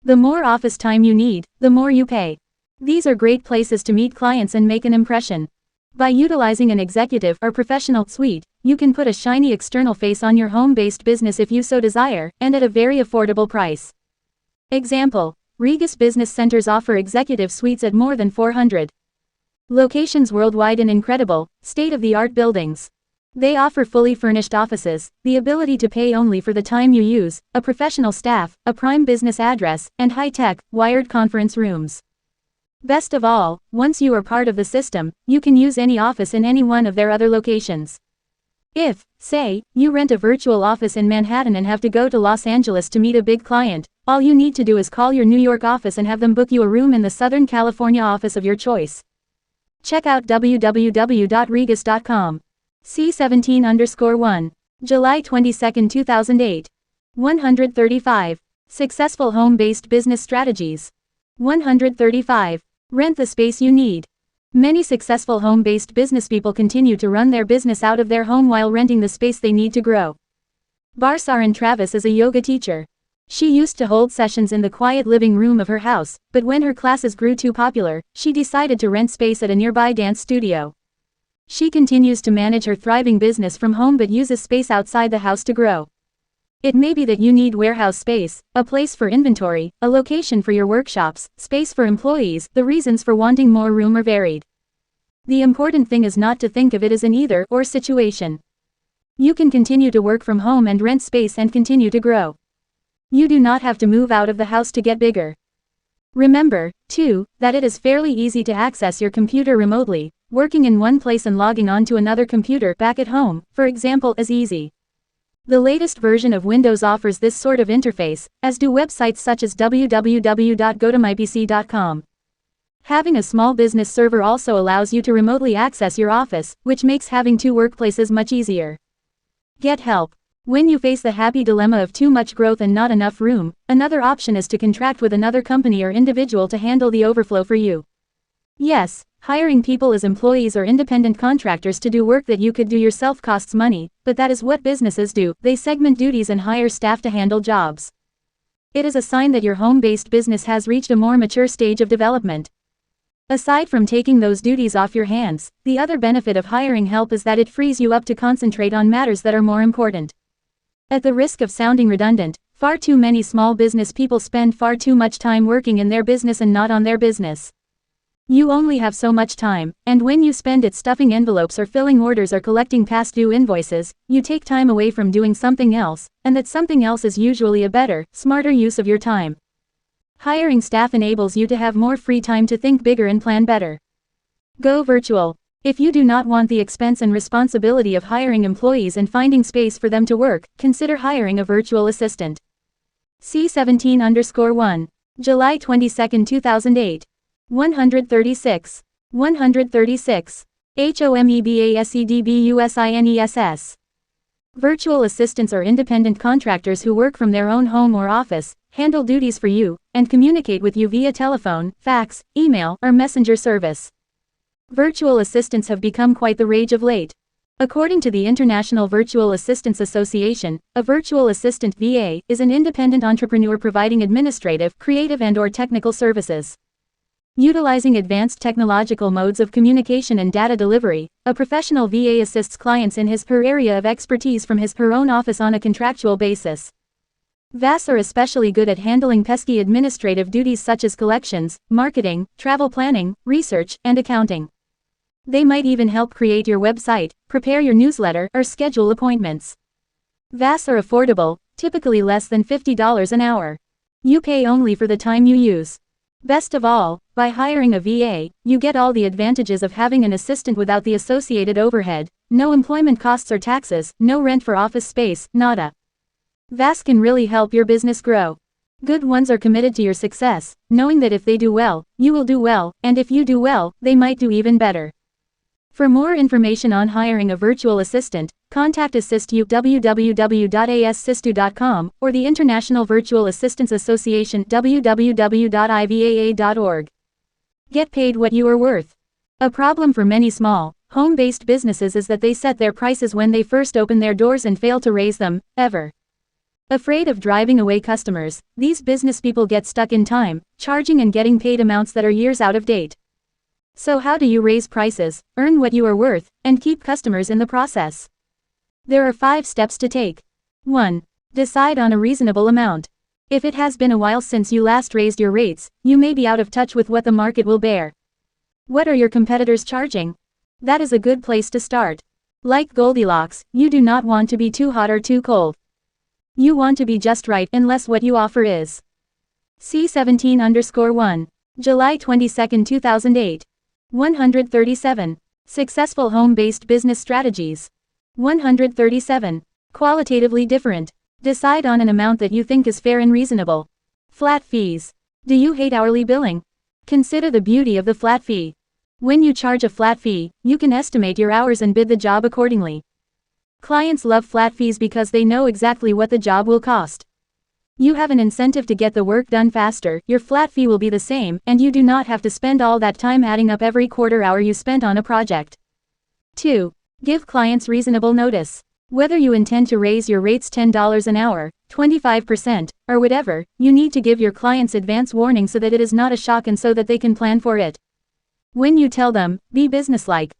The more office time you need, the more you pay. These are great places to meet clients and make an impression. By utilizing an executive or professional suite, you can put a shiny external face on your home-based business if you so desire, and at a very affordable price. Example: Regus Business Centers offer executive suites at more than 400 locations worldwide in incredible, state-of-the-art buildings. They offer fully furnished offices, the ability to pay only for the time you use, a professional staff, a prime business address, and high-tech, wired conference rooms. Best of all, once you are part of the system, you can use any office in any one of their other locations. If, say, you rent a virtual office in Manhattan and have to go to Los Angeles to meet a big client, all you need to do is call your New York office and have them book you a room in the Southern California office of your choice. Check out www.regus.com. C17_1. July 22, 2008. 135. Successful home-based business strategies. 135. Rent the space you need. Many successful home-based businesspeople continue to run their business out of their home while renting the space they need to grow. Barsaran Travis is a yoga teacher. She used to hold sessions in the quiet living room of her house, but when her classes grew too popular, she decided to rent space at a nearby dance studio. She continues to manage her thriving business from home but uses space outside the house to grow. It may be that you need warehouse space, a place for inventory, a location for your workshops, space for employees. The reasons for wanting more room are varied. The important thing is not to think of it as an either-or situation. You can continue to work from home and rent space and continue to grow. You do not have to move out of the house to get bigger. Remember, too, that it is fairly easy to access your computer remotely. Working in one place and logging on to another computer back at home, for example, is easy. The latest version of Windows offers this sort of interface, as do websites such as www.gotomypc.com. Having a small business server also allows you to remotely access your office, which makes having two workplaces much easier. Get help. When you face the happy dilemma of too much growth and not enough room, another option is to contract with another company or individual to handle the overflow for you. Yes, hiring people as employees or independent contractors to do work that you could do yourself costs money, but that is what businesses do. They segment duties and hire staff to handle jobs. It is a sign that your home-based business has reached a more mature stage of development. Aside from taking those duties off your hands, the other benefit of hiring help is that it frees you up to concentrate on matters that are more important. At the risk of sounding redundant, far too many small business people spend far too much time working in their business and not on their business. You only have so much time, and when you spend it stuffing envelopes or filling orders or collecting past due invoices, you take time away from doing something else, and that something else is usually a better, smarter use of your time. Hiring staff enables you to have more free time to think bigger and plan better. Go virtual. If you do not want the expense and responsibility of hiring employees and finding space for them to work, consider hiring a virtual assistant. C17_1. July 22, 2008. 136. 136. HOMEBASEDBUSINESS. Virtual assistants are independent contractors who work from their own home or office, handle duties for you, and communicate with you via telephone, fax, email, or messenger service. Virtual assistants have become quite the rage of late. According to the International Virtual Assistants Association, a virtual assistant (VA) is an independent entrepreneur providing administrative, creative and/or technical services. Utilizing advanced technological modes of communication and data delivery, a professional VA assists clients in his/her area of expertise from his/her own office on a contractual basis. VAS are especially good at handling pesky administrative duties such as collections, marketing, travel planning, research, and accounting. They might even help create your website, prepare your newsletter, or schedule appointments. VAS are affordable, typically less than $50 an hour. You pay only for the time you use. Best of all, by hiring a VA, you get all the advantages of having an assistant without the associated overhead, no employment costs or taxes, no rent for office space, nada. VAS can really help your business grow. Good ones are committed to your success, knowing that if they do well, you will do well, and if you do well, they might do even better. For more information on hiring a virtual assistant, contact AssistU www.assistu.com or the International Virtual Assistants Association www.iVAA.org. Get paid what you are worth. A problem for many small, home-based businesses is that they set their prices when they first open their doors and fail to raise them, ever. Afraid of driving away customers, these business people get stuck in time, charging and getting paid amounts that are years out of date. So how do you raise prices, earn what you are worth, and keep customers in the process? There are 5 steps to take. 1. Decide on a reasonable amount. If it has been a while since you last raised your rates, you may be out of touch with what the market will bear. What are your competitors charging? That is a good place to start. Like Goldilocks, you do not want to be too hot or too cold. You want to be just right unless what you offer is. C17_1. July 22, 2008. 137. Successful home-based business strategies. 137. Qualitatively different. Decide on an amount that you think is fair and reasonable. Flat fees. Do you hate hourly billing? Consider the beauty of the flat fee. When you charge a flat fee, you can estimate your hours and bid the job accordingly. Clients love flat fees because they know exactly what the job will cost. You have an incentive to get the work done faster, your flat fee will be the same, and you do not have to spend all that time adding up every quarter hour you spent on a project. 2. Give clients reasonable notice. Whether you intend to raise your rates $10 an hour, 25%, or whatever, you need to give your clients advance warning so that it is not a shock and so that they can plan for it. When you tell them, be businesslike.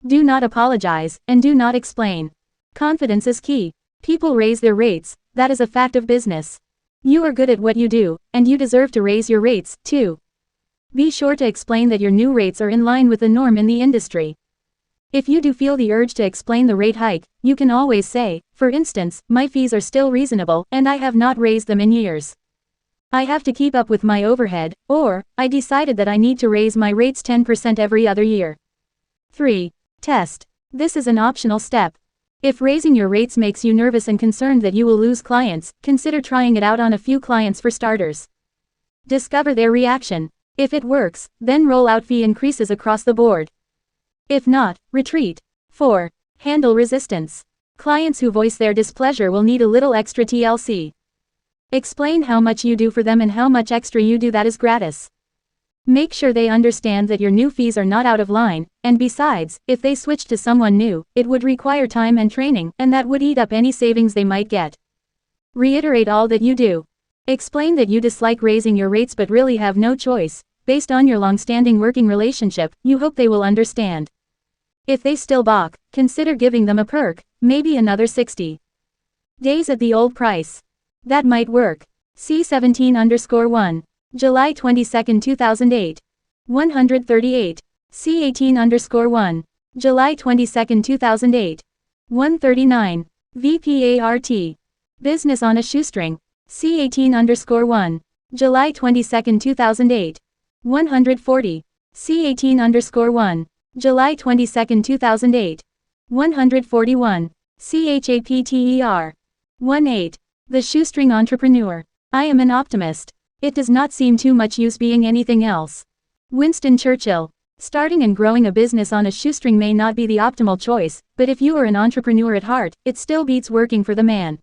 Do not apologize, and do not explain. Confidence is key. People raise their rates, that is a fact of business. You are good at what you do, and you deserve to raise your rates, too. Be sure to explain that your new rates are in line with the norm in the industry. If you do feel the urge to explain the rate hike, you can always say, for instance, my fees are still reasonable, and I have not raised them in years. I have to keep up with my overhead, or, I decided that I need to raise my rates 10% every other year. 3. Test. This is an optional step. If raising your rates makes you nervous and concerned that you will lose clients, consider trying it out on a few clients for starters. Discover their reaction. If it works, then roll out fee increases across the board. If not, retreat. 4. Handle resistance. Clients who voice their displeasure will need a little extra TLC. Explain how much you do for them and how much extra you do that is gratis. Make sure they understand that your new fees are not out of line, and besides, if they switch to someone new, it would require time and training, and that would eat up any savings they might get. Reiterate all that you do. Explain that you dislike raising your rates but really have no choice. Based on your long-standing working relationship, you hope they will understand. If they still balk, consider giving them a perk, maybe another 60 days at the old price. That might work. C17_1. July 22, 2008. 138. C18_1. July 22, 2008. 139. VPART. Business on a shoestring. C18_1. July 22, 2008. 140. C18_1. July 22, 2008. 141. CHAPTER. 18. The Shoestring Entrepreneur. I am an optimist. It does not seem too much use being anything else. Winston Churchill. Starting and growing a business on a shoestring may not be the optimal choice, but if you are an entrepreneur at heart, it still beats working for the man.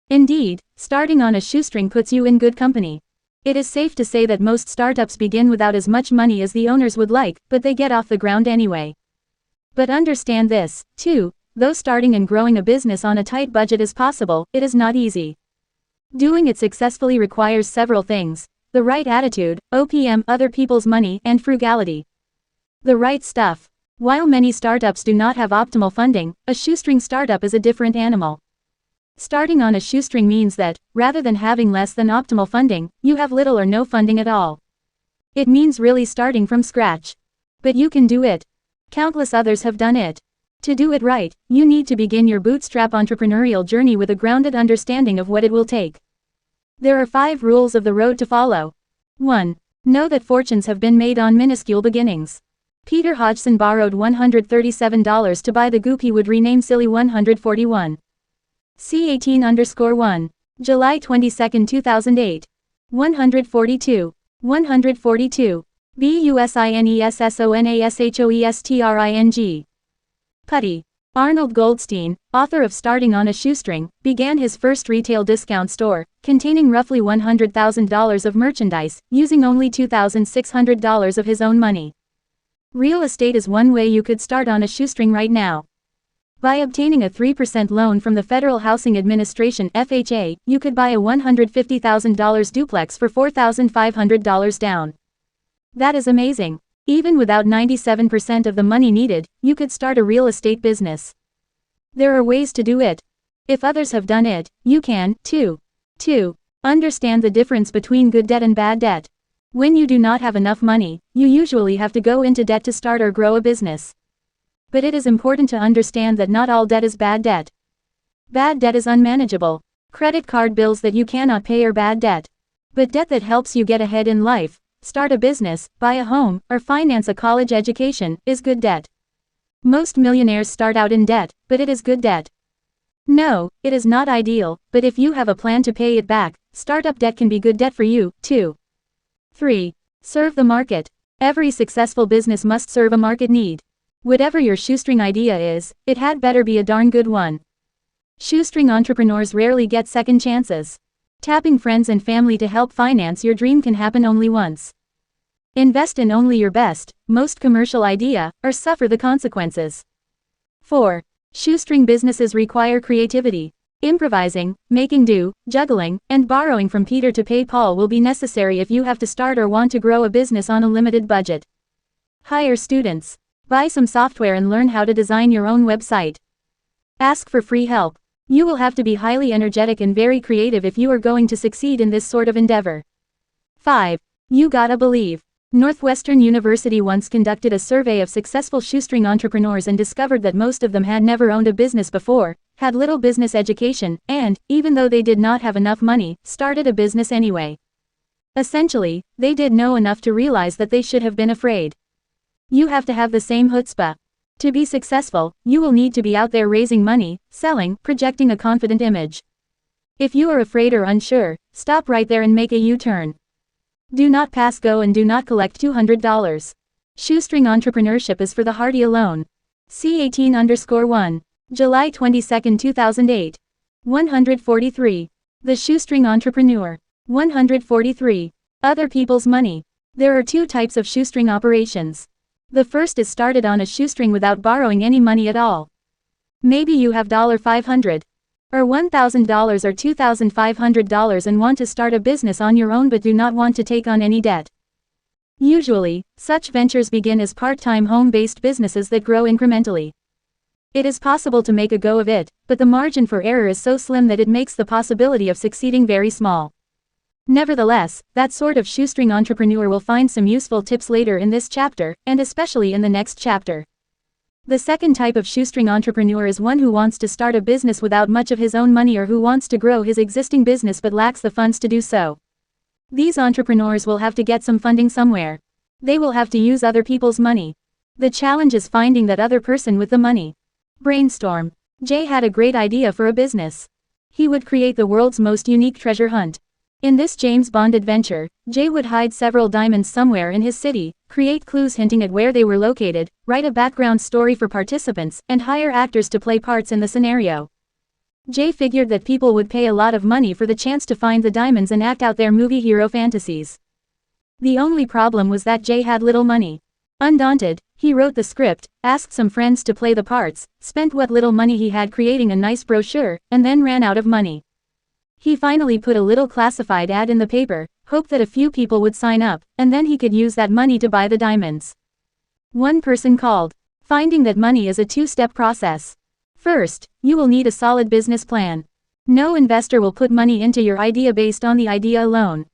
Indeed, starting on a shoestring puts you in good company. It is safe to say that most startups begin without as much money as the owners would like, but they get off the ground anyway. But understand this, too, though starting and growing a business on a tight budget is possible, it is not easy. Doing it successfully requires several things: the right attitude, OPM, other people's money, and frugality. The right stuff. While many startups do not have optimal funding, a shoestring startup is a different animal. Starting on a shoestring means that, rather than having less than optimal funding, you have little or no funding at all. It means really starting from scratch. But you can do it. Countless others have done it. To do it right, you need to begin your bootstrap entrepreneurial journey with a grounded understanding of what it will take. There are 5 rules of the road to follow. 1. Know that fortunes have been made on minuscule beginnings. Peter Hodgson borrowed $137 to buy the goop he would rename Silly 141. C18_1. July 22, 2008. 142. 142. BUSINESSONASHOESTRING. Putty. Arnold Goldstein, author of Starting on a Shoestring, began his first retail discount store, containing roughly $100,000 of merchandise, using only $2,600 of his own money. Real estate is one way you could start on a shoestring right now. By obtaining a 3% loan from the Federal Housing Administration (FHA), you could buy a $150,000 duplex for $4,500 down. That is amazing. Even without 97% of the money needed, you could start a real estate business. There are ways to do it. If others have done it, you can, too. 2. Understand the difference between good debt and bad debt. When you do not have enough money, you usually have to go into debt to start or grow a business. But it is important to understand that not all debt is bad debt. Bad debt is unmanageable. Credit card bills that you cannot pay are bad debt. But debt that helps you get ahead in life, start a business, buy a home, or finance a college education, is good debt. Most millionaires start out in debt, but it is good debt. No, it is not ideal, but if you have a plan to pay it back, startup debt can be good debt for you, too. 3. Serve the market. Every successful business must serve a market need. Whatever your shoestring idea is, it had better be a darn good one. Shoestring entrepreneurs rarely get second chances. Tapping friends and family to help finance your dream can happen only once. Invest in only your best, most commercial idea, or suffer the consequences. 4. Shoestring businesses require creativity. Improvising, making do, juggling, and borrowing from Peter to pay Paul will be necessary if you have to start or want to grow a business on a limited budget. Hire students. Buy some software and learn how to design your own website. Ask for free help. You will have to be highly energetic and very creative if you are going to succeed in this sort of endeavor. 5. You gotta believe. Northwestern University once conducted a survey of successful shoestring entrepreneurs and discovered that most of them had never owned a business before, had little business education, and, even though they did not have enough money, started a business anyway. Essentially, they did know enough to realize that they should have been afraid. You have to have the same chutzpah. To be successful, you will need to be out there raising money, selling, projecting a confident image. If you are afraid or unsure, stop right there and make a U-turn. Do not pass go and do not collect $200. Shoestring entrepreneurship is for the hardy alone. C18_1. July 22, 2008. 143. The Shoestring Entrepreneur. 143. Other people's money. There are 2 types of shoestring operations. The first is started on a shoestring without borrowing any money at all. Maybe you have $500 or $1,000 or $2,500 and want to start a business on your own but do not want to take on any debt. Usually, such ventures begin as part-time home-based businesses that grow incrementally. It is possible to make a go of it, but the margin for error is so slim that it makes the possibility of succeeding very small. Nevertheless, that sort of shoestring entrepreneur will find some useful tips later in this chapter, and especially in the next chapter. The second type of shoestring entrepreneur is one who wants to start a business without much of his own money or who wants to grow his existing business but lacks the funds to do so. These entrepreneurs will have to get some funding somewhere. They will have to use other people's money. The challenge is finding that other person with the money. Brainstorm. Jay had a great idea for a business. He would create the world's most unique treasure hunt. In this James Bond adventure, Jay would hide several diamonds somewhere in his city, create clues hinting at where they were located, write a background story for participants, and hire actors to play parts in the scenario. Jay figured that people would pay a lot of money for the chance to find the diamonds and act out their movie hero fantasies. The only problem was that Jay had little money. Undaunted, he wrote the script, asked some friends to play the parts, spent what little money he had creating a nice brochure, and then ran out of money. He finally put a little classified ad in the paper, hoped that a few people would sign up, and then he could use that money to buy the diamonds. One person called. Finding that money is a 2-step process. First, you will need a solid business plan. No investor will put money into your idea based on the idea alone.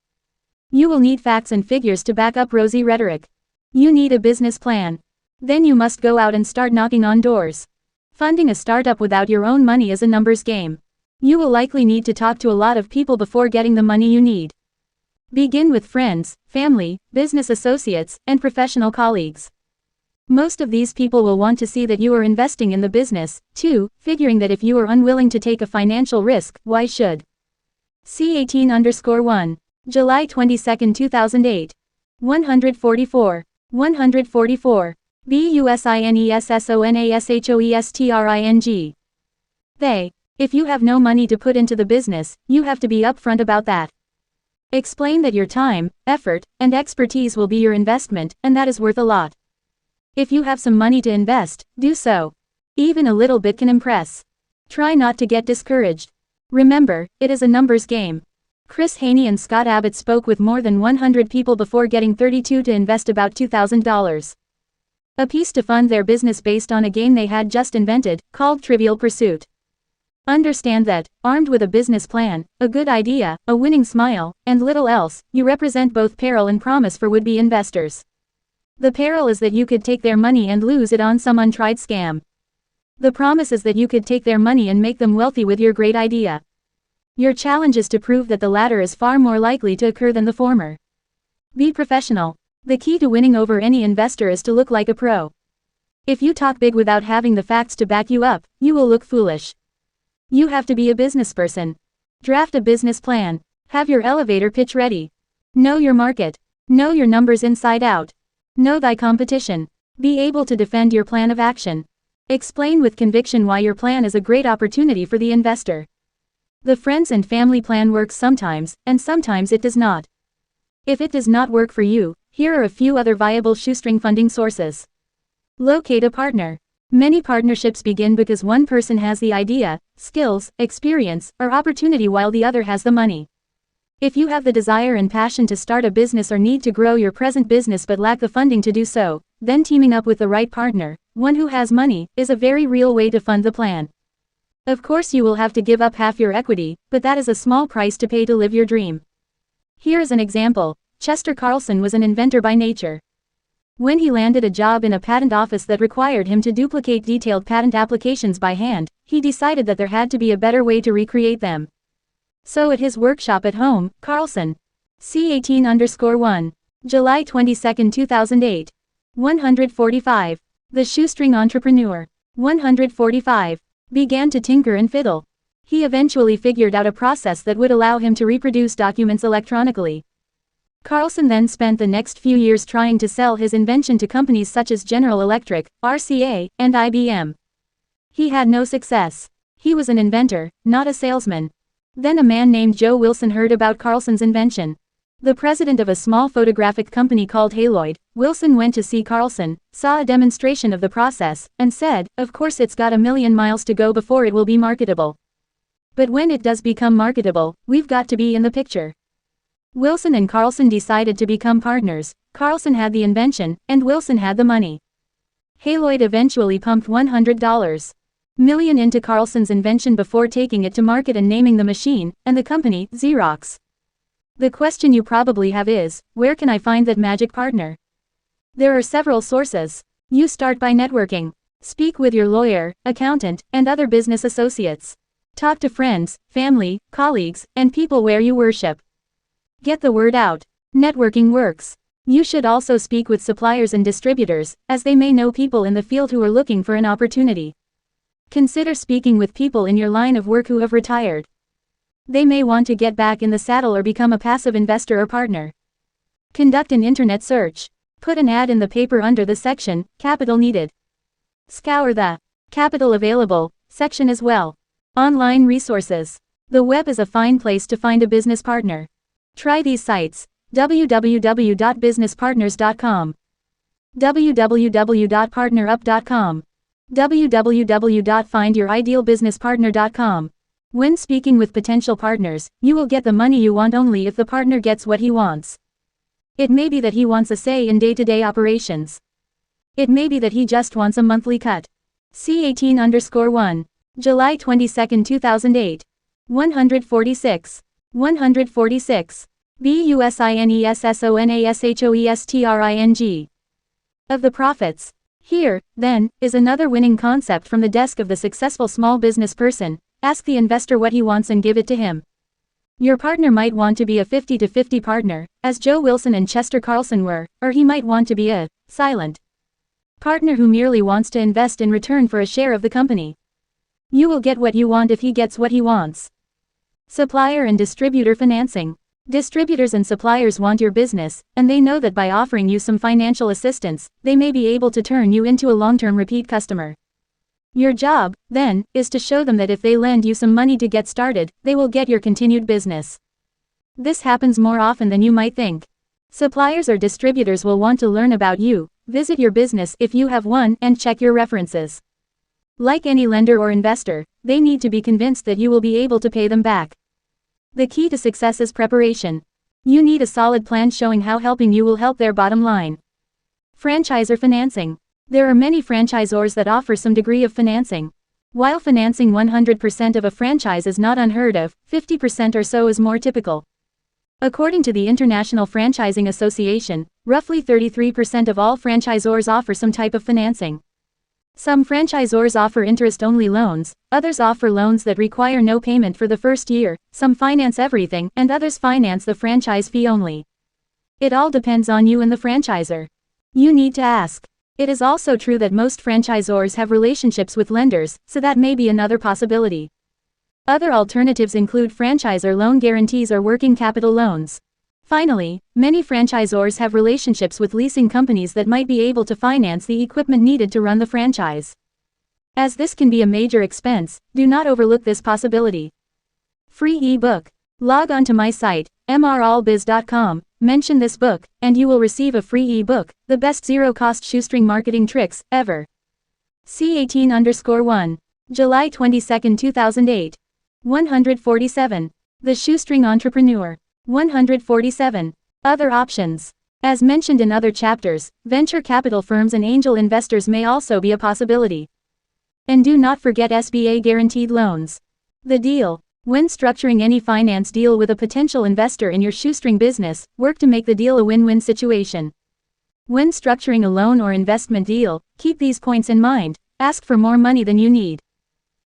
You will need facts and figures to back up rosy rhetoric. You need a business plan. Then you must go out and start knocking on doors. Funding a startup without your own money is a numbers game. You will likely need to talk to a lot of people before getting the money you need. Begin with friends, family, business associates, and professional colleagues. Most of these people will want to see that you are investing in the business, too, figuring that if you are unwilling to take a financial risk, why should? C18_1. July 22, 2008. 144. 144. BUSINESSONASHOESTRING. They. If you have no money to put into the business, you have to be upfront about that. Explain that your time, effort, and expertise will be your investment, and that is worth a lot. If you have some money to invest, do so. Even a little bit can impress. Try not to get discouraged. Remember, it is a numbers game. Chris Haney and Scott Abbott spoke with more than 100 people before getting 32 to invest about $2,000 apiece to fund their business based on a game they had just invented, called Trivial Pursuit. Understand that, armed with a business plan, a good idea, a winning smile, and little else, you represent both peril and promise for would-be investors. The peril is that you could take their money and lose it on some untried scam. The promise is that you could take their money and make them wealthy with your great idea. Your challenge is to prove that the latter is far more likely to occur than the former. Be professional. The key to winning over any investor is to look like a pro. If you talk big without having the facts to back you up, you will look foolish. You have to be a businessperson. Draft a business plan. Have your elevator pitch ready. Know your market. Know your numbers inside out. Know thy competition. Be able to defend your plan of action. Explain with conviction why your plan is a great opportunity for the investor. The friends and family plan works sometimes, and sometimes it does not. If it does not work for you, here are a few other viable shoestring funding sources. Locate a partner. Many partnerships begin because one person has the idea, skills, experience, or opportunity while the other has the money. If you have the desire and passion to start a business or need to grow your present business but lack the funding to do so, then teaming up with the right partner, one who has money, is a very real way to fund the plan. Of course you will have to give up half your equity, but that is a small price to pay to live your dream. Here is an example. Chester Carlson was an inventor by nature. When he landed a job in a patent office that required him to duplicate detailed patent applications by hand, he decided that there had to be a better way to recreate them. So at his workshop at home, Carlson. C18_1. July 22, 2008. 145. The shoestring entrepreneur. 145. Began to tinker and fiddle. He eventually figured out a process that would allow him to reproduce documents electronically. Carlson then spent the next few years trying to sell his invention to companies such as General Electric, RCA, and IBM. He had no success. He was an inventor, not a salesman. Then a man named Joe Wilson heard about Carlson's invention. The president of a small photographic company called Haloid, Wilson went to see Carlson, saw a demonstration of the process, and said, "Of course it's got a million miles to go before it will be marketable. But when it does become marketable, we've got to be in the picture." Wilson and Carlson decided to become partners. Carlson had the invention, and Wilson had the money. Haloid eventually pumped $100 million into Carlson's invention before taking it to market and naming the machine, and the company, Xerox. The question you probably have is, where can I find that magic partner? There are several sources. You start by networking. Speak with your lawyer, accountant, and other business associates. Talk to friends, family, colleagues, and people where you worship. Get the word out. Networking works. You should also speak with suppliers and distributors, as they may know people in the field who are looking for an opportunity. Consider speaking with people in your line of work who have retired. They may want to get back in the saddle or become a passive investor or partner. Conduct an internet search. Put an ad in the paper under the section, Capital Needed. Scour the Capital Available section as well. Online resources. The web is a fine place to find a business partner. Try these sites: www.businesspartners.com, www.partnerup.com, www.findyouриdealbusinesspartner.com. When speaking with potential partners, you will get the money you want only if the partner gets what he wants. It may be that he wants a say in day-to-day operations. It may be that he just wants a monthly cut. C18_1. July 22, 2008. 146. 146. BUSINESSONASHOESTRING. Of the profits. Here, then, is another winning concept from the desk of the successful small business person. Ask the investor what he wants and give it to him. Your partner might want to be a 50-50 partner, as Joe Wilson and Chester Carlson were, or he might want to be a silent partner who merely wants to invest in return for a share of the company. You will get what you want if he gets what he wants. Supplier and distributor financing. Distributors and suppliers want your business, and they know that by offering you some financial assistance, they may be able to turn you into a long-term repeat customer. Your job, then, is to show them that if they lend you some money to get started, they will get your continued business. This happens more often than you might think. Suppliers or distributors will want to learn about you, visit your business if you have one, and check your references. Like any lender or investor, they need to be convinced that you will be able to pay them back. The key to success is preparation. You need a solid plan showing how helping you will help their bottom line. Franchisor financing. There are many franchisors that offer some degree of financing. While financing 100% of a franchise is not unheard of, 50% or so is more typical. According to the International Franchising Association, roughly 33% of all franchisors offer some type of financing. Some franchisors offer interest-only loans, others offer loans that require no payment for the first year, some finance everything, and others finance the franchise fee only. It all depends on you and the franchisor. You need to ask. It is also true that most franchisors have relationships with lenders, so that may be another possibility. Other alternatives include franchisor loan guarantees or working capital loans. Finally, many franchisors have relationships with leasing companies that might be able to finance the equipment needed to run the franchise. As this can be a major expense, do not overlook this possibility. Free ebook. Log on to my site, mrallbiz.com, mention this book, and you will receive a free ebook, the best zero-cost shoestring marketing tricks, ever. C18_1. July 22, 2008. 147. The Shoestring Entrepreneur. 147. Other options. As mentioned in other chapters, venture capital firms and angel investors may also be a possibility. And do not forget SBA guaranteed loans. The deal. When structuring any finance deal with a potential investor in your shoestring business, work to make the deal a win-win situation. When structuring a loan or investment deal, keep these points in mind. Ask for more money than you need.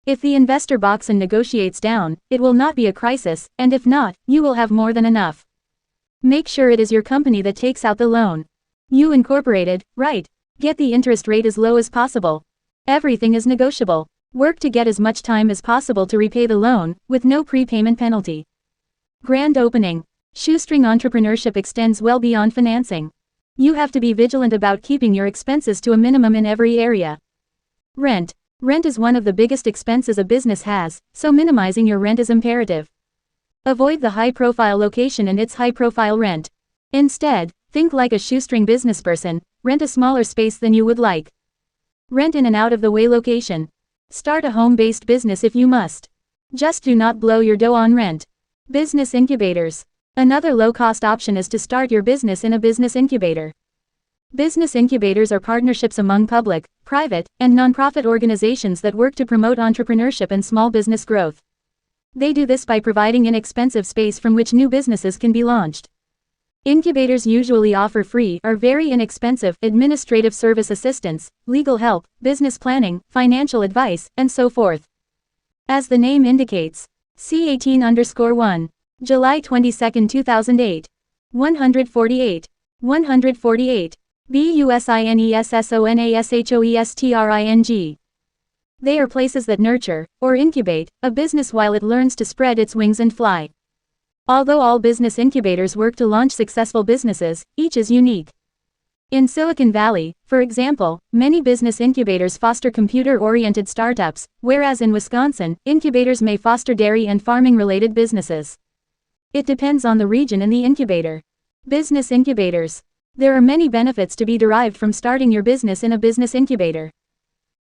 If the investor balks and negotiates down, it will not be a crisis, and if not, you will have more than enough. Make sure it is your company that takes out the loan. You incorporated, right? Get the interest rate as low as possible. Everything is negotiable. Work to get as much time as possible to repay the loan, with no prepayment penalty. Grand opening. Shoestring entrepreneurship extends well beyond financing. You have to be vigilant about keeping your expenses to a minimum in every area. Rent. Rent is one of the biggest expenses a business has, so minimizing your rent is imperative. Avoid the high-profile location and its high-profile rent. Instead, think like a shoestring businessperson, rent a smaller space than you would like. Rent in an out-of-the-way location. Start a home-based business if you must. Just do not blow your dough on rent. Business incubators. Another low-cost option is to start your business in a business incubator. Business incubators are partnerships among public, private, and nonprofit organizations that work to promote entrepreneurship and small business growth. They do this by providing inexpensive space from which new businesses can be launched. Incubators usually offer free or very inexpensive administrative service assistance, legal help, business planning, financial advice, and so forth. As the name indicates, C18_1. July 22, 2008. 148. 148. BUSINESSONASHOESTRING. They are places that nurture, or incubate, a business while it learns to spread its wings and fly. Although all business incubators work to launch successful businesses, each is unique. In Silicon Valley, for example, many business incubators foster computer-oriented startups, whereas in Wisconsin, incubators may foster dairy and farming-related businesses. It depends on the region and the incubator. Business incubators. There are many benefits to be derived from starting your business in a business incubator.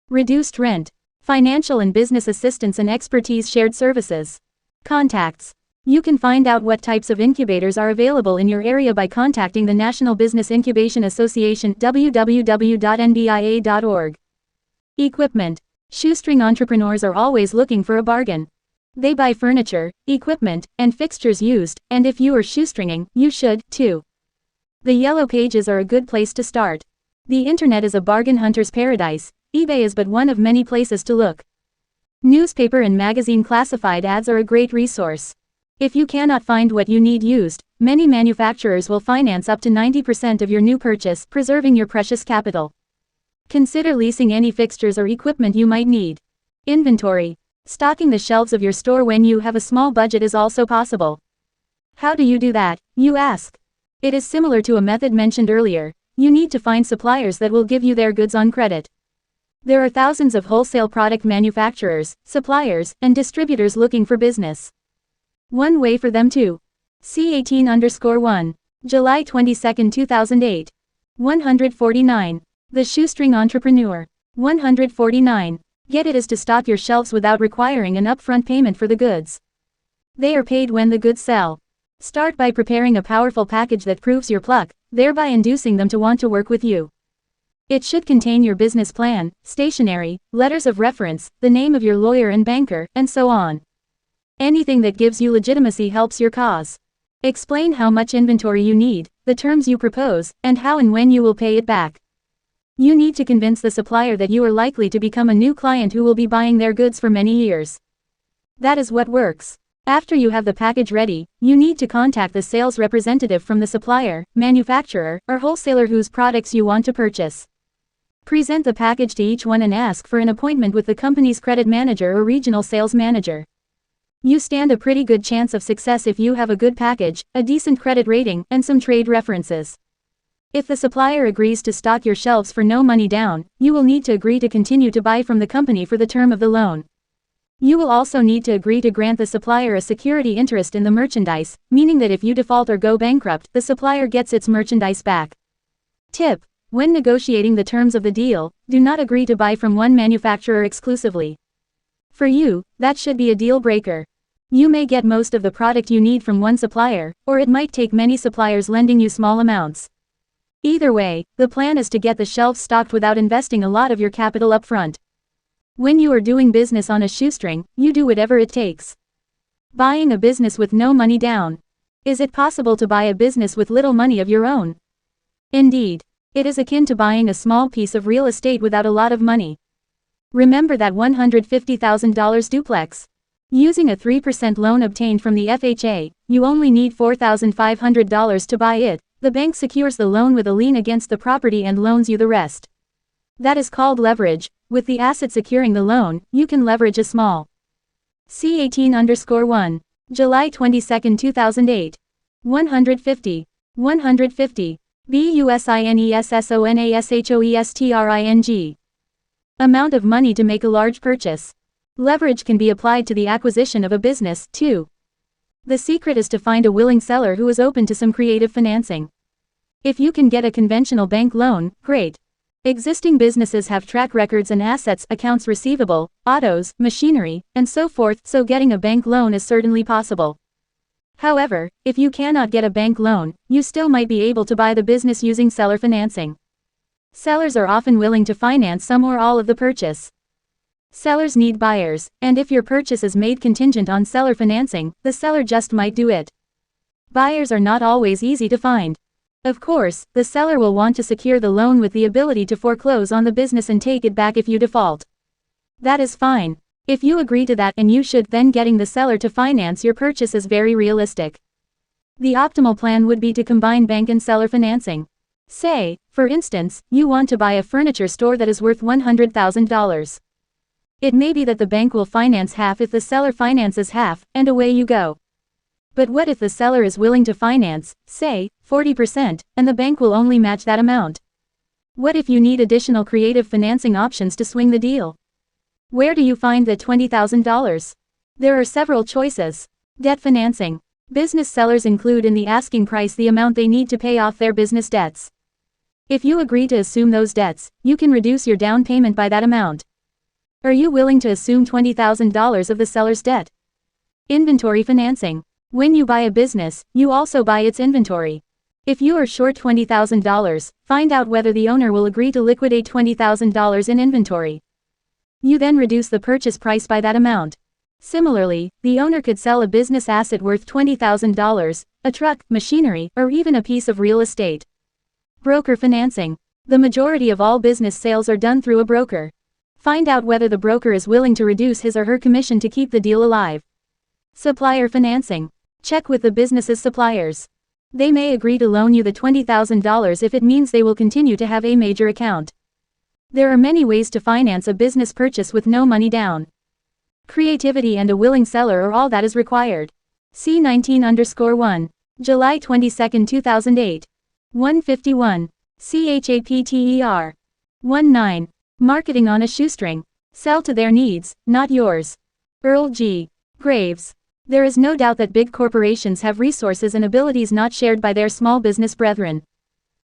Reduced rent. Financial and business assistance and expertise shared services. Contacts. You can find out what types of incubators are available in your area by contacting the National Business Incubation Association www.nbia.org. Equipment. Shoestring entrepreneurs are always looking for a bargain. They buy furniture, equipment, and fixtures used, and if you are shoestringing, you should, too. The Yellow Pages are a good place to start. The internet is a bargain hunter's paradise. eBay is but one of many places to look. Newspaper and magazine classified ads are a great resource. If you cannot find what you need used, many manufacturers will finance up to 90% of your new purchase, preserving your precious capital. Consider leasing any fixtures or equipment you might need. Inventory. Stocking the shelves of your store when you have a small budget is also possible. How do you do that, you ask? It is similar to a method mentioned earlier. You need to find suppliers that will give you their goods on credit. There are thousands of wholesale product manufacturers, suppliers, and distributors looking for business. One way for them to. C18_1. July 22, 2008. 149. The Shoestring Entrepreneur. 149. Get it is to stock your shelves without requiring an upfront payment for the goods. They are paid when the goods sell. Start by preparing a powerful package that proves your pluck, thereby inducing them to want to work with you. It should contain your business plan, stationery, letters of reference, the name of your lawyer and banker, and so on. Anything that gives you legitimacy helps your cause. Explain how much inventory you need, the terms you propose, and how and when you will pay it back. You need to convince the supplier that you are likely to become a new client who will be buying their goods for many years. That is what works. After you have the package ready, you need to contact the sales representative from the supplier, manufacturer, or wholesaler whose products you want to purchase. Present the package to each one and ask for an appointment with the company's credit manager or regional sales manager. You stand a pretty good chance of success if you have a good package, a decent credit rating, and some trade references. If the supplier agrees to stock your shelves for no money down, you will need to agree to continue to buy from the company for the term of the loan. You will also need to agree to grant the supplier a security interest in the merchandise, meaning that if you default or go bankrupt, the supplier gets its merchandise back. Tip: when negotiating the terms of the deal, do not agree to buy from one manufacturer exclusively. For you, that should be a deal breaker. You may get most of the product you need from one supplier, or it might take many suppliers lending you small amounts. Either way, the plan is to get the shelves stocked without investing a lot of your capital up front. When you are doing business on a shoestring, you do whatever it takes. Buying a business with no money down. Is it possible to buy a business with little money of your own? Indeed. It is akin to buying a small piece of real estate without a lot of money. Remember that $150,000 duplex? Using a 3% loan obtained from the FHA, you only need $4,500 to buy it. The bank secures the loan with a lien against the property and loans you the rest. That is called leverage. With the asset securing the loan, you can leverage a small. C18_1. July 22, 2008. 150. 150. BUSINESSONASHOESTRING. Amount of money to make a large purchase. Leverage can be applied to the acquisition of a business, too. The secret is to find a willing seller who is open to some creative financing. If you can get a conventional bank loan, great. Existing businesses have track records and assets, accounts receivable, autos, machinery, and so forth, so getting a bank loan is certainly possible. However, if you cannot get a bank loan, you still might be able to buy the business using seller financing. Sellers are often willing to finance some or all of the purchase. Sellers need buyers, and if your purchase is made contingent on seller financing, the seller just might do it. Buyers are not always easy to find. Of course, the seller will want to secure the loan with the ability to foreclose on the business and take it back if you default. That is fine. If you agree to that, and you should, then getting the seller to finance your purchase is very realistic. The optimal plan would be to combine bank and seller financing. Say, for instance, you want to buy a furniture store that is worth $100,000. It may be that the bank will finance half if the seller finances half, and away you go. But what if the seller is willing to finance, say, 40%, and the bank will only match that amount? What if you need additional creative financing options to swing the deal? Where do you find that $20,000? There are several choices. Debt financing. Business sellers include in the asking price the amount they need to pay off their business debts. If you agree to assume those debts, you can reduce your down payment by that amount. Are you willing to assume $20,000 of the seller's debt? Inventory financing. When you buy a business, you also buy its inventory. If you are short $20,000, find out whether the owner will agree to liquidate $20,000 in inventory. You then reduce the purchase price by that amount. Similarly, the owner could sell a business asset worth $20,000, a truck, machinery, or even a piece of real estate. Broker financing. The majority of all business sales are done through a broker. Find out whether the broker is willing to reduce his or her commission to keep the deal alive. Supplier financing. Check with the business's suppliers. They may agree to loan you the $20,000 if it means they will continue to have a major account. There are many ways to finance a business purchase with no money down. Creativity and a willing seller are all that is required. C19_1. July 22, 2008. 1:51. CHAPTER. 19. Marketing on a shoestring. Sell to their needs, not yours. Earl G. Graves. There is no doubt that big corporations have resources and abilities not shared by their small business brethren.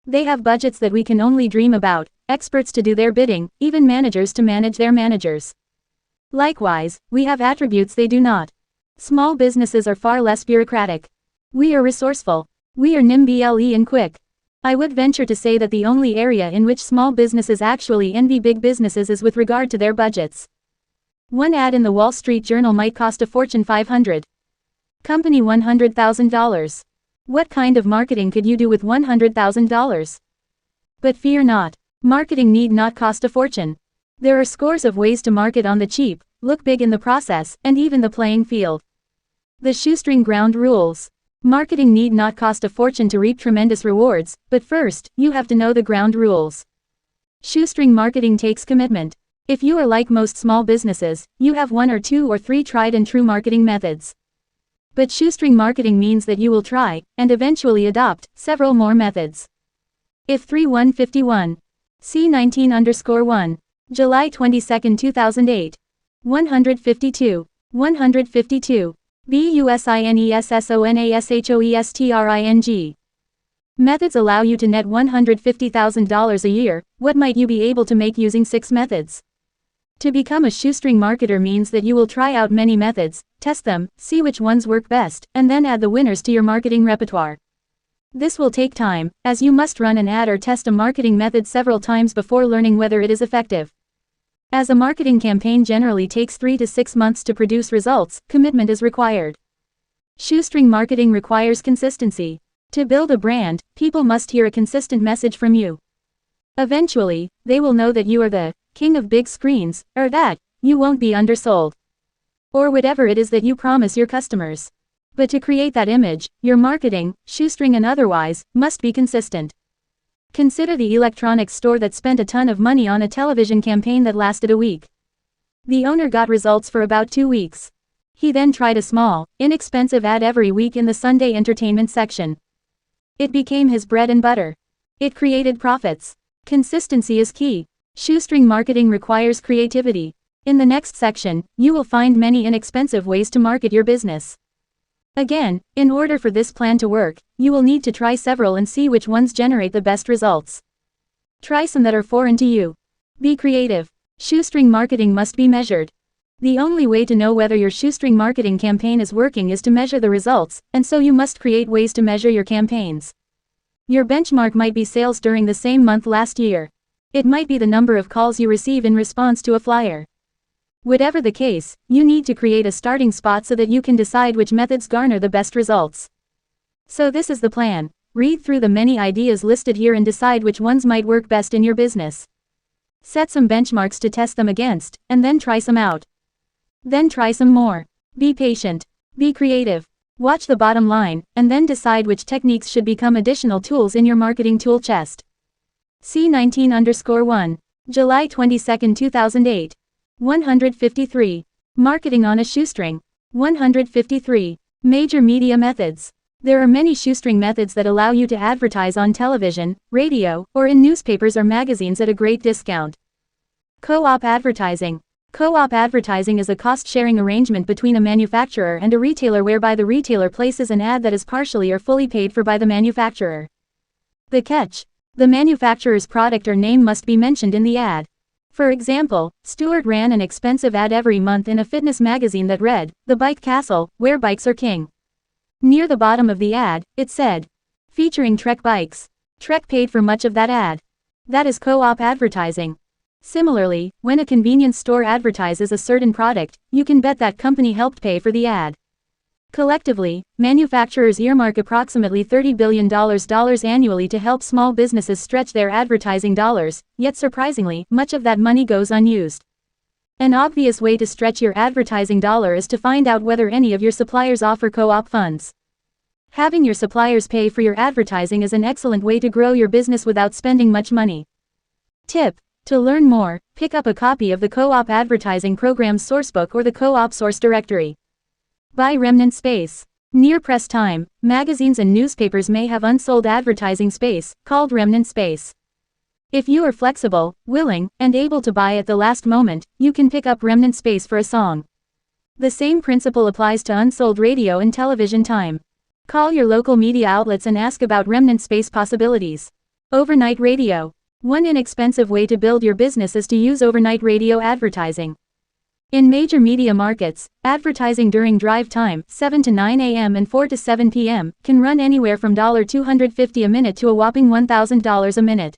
They have budgets that we can only dream about, experts to do their bidding, even managers to manage their managers. Likewise, we have attributes they do not. Small businesses are far less bureaucratic. We are resourceful. We are nimble and quick. I would venture to say that the only area in which small businesses actually envy big businesses is with regard to their budgets. One ad in the Wall Street Journal might cost a fortune. 500. Company $100,000. What kind of marketing could you do with $100,000? But fear not. Marketing need not cost a fortune. There are scores of ways to market on the cheap, look big in the process, and even the playing field. The shoestring ground rules. Marketing need not cost a fortune to reap tremendous rewards, but first, you have to know the ground rules. Shoestring marketing takes commitment. If you are like most small businesses, you have one or two or three tried and true marketing methods. But shoestring marketing means that you will try, and eventually adopt, several more methods. If 3151. C19_1. July 22, 2008. 152. 152. BUSINESSONASHOESTRING. Methods allow you to net $150,000 a year. What might you be able to make using 6 methods? To become a shoestring marketer means that you will try out many methods, test them, see which ones work best, and then add the winners to your marketing repertoire. This will take time, as you must run an ad or test a marketing method several times before learning whether it is effective. As a marketing campaign generally takes 3 to 6 months to produce results, commitment is required. Shoestring marketing requires consistency. To build a brand, people must hear a consistent message from you. Eventually, they will know that you are the king of big screens, or that you won't be undersold. Or whatever it is that you promise your customers. But to create that image, your marketing, shoestring and otherwise, must be consistent. Consider the electronics store that spent a ton of money on a television campaign that lasted a week. The owner got results for about 2 weeks. He then tried a small, inexpensive ad every week in the Sunday entertainment section. It became his bread and butter. It created profits. Consistency is key. Shoestring marketing requires creativity. In the next section, you will find many inexpensive ways to market your business. Again, in order for this plan to work, you will need to try several and see which ones generate the best results. Try some that are foreign to you. Be creative. Shoestring marketing must be measured. The only way to know whether your shoestring marketing campaign is working is to measure the results, and so you must create ways to measure your campaigns. Your benchmark might be sales during the same month last year. It might be the number of calls you receive in response to a flyer. Whatever the case, you need to create a starting spot so that you can decide which methods garner the best results. So this is the plan. Read through the many ideas listed here and decide which ones might work best in your business. Set some benchmarks to test them against, and then try some out. Then try some more. Be patient. Be creative. Watch the bottom line, and then decide which techniques should become additional tools in your marketing tool chest. C19_1. July 22, 2008. 153. Marketing on a shoestring. 153. Major media methods. There are many shoestring methods that allow you to advertise on television, radio, or in newspapers or magazines at a great discount. Co-op advertising. Co-op advertising is a cost-sharing arrangement between a manufacturer and a retailer whereby the retailer places an ad that is partially or fully paid for by the manufacturer. The catch: the manufacturer's product or name must be mentioned in the ad. For example, Stewart ran an expensive ad every month in a fitness magazine that read, "The Bike Castle, where bikes are king." Near the bottom of the ad, it said, "Featuring Trek bikes." Trek paid for much of that ad. That is co-op advertising. Similarly, when a convenience store advertises a certain product, you can bet that company helped pay for the ad. Collectively, manufacturers earmark approximately $30 billion annually to help small businesses stretch their advertising dollars, yet surprisingly, much of that money goes unused. An obvious way to stretch your advertising dollar is to find out whether any of your suppliers offer co-op funds. Having your suppliers pay for your advertising is an excellent way to grow your business without spending much money. Tip: to learn more, pick up a copy of the Co-op Advertising Program's sourcebook or the Co-op Source Directory. Buy remnant space. Near press time, magazines and newspapers may have unsold advertising space, called remnant space. If you are flexible, willing, and able to buy at the last moment, you can pick up remnant space for a song. The same principle applies to unsold radio and television time. Call your local media outlets and ask about remnant space possibilities. Overnight radio. One inexpensive way to build your business is to use overnight radio advertising. In major media markets, advertising during drive time, 7 to 9 a.m. and 4 to 7 p.m., can run anywhere from $250 a minute to a whopping $1,000 a minute.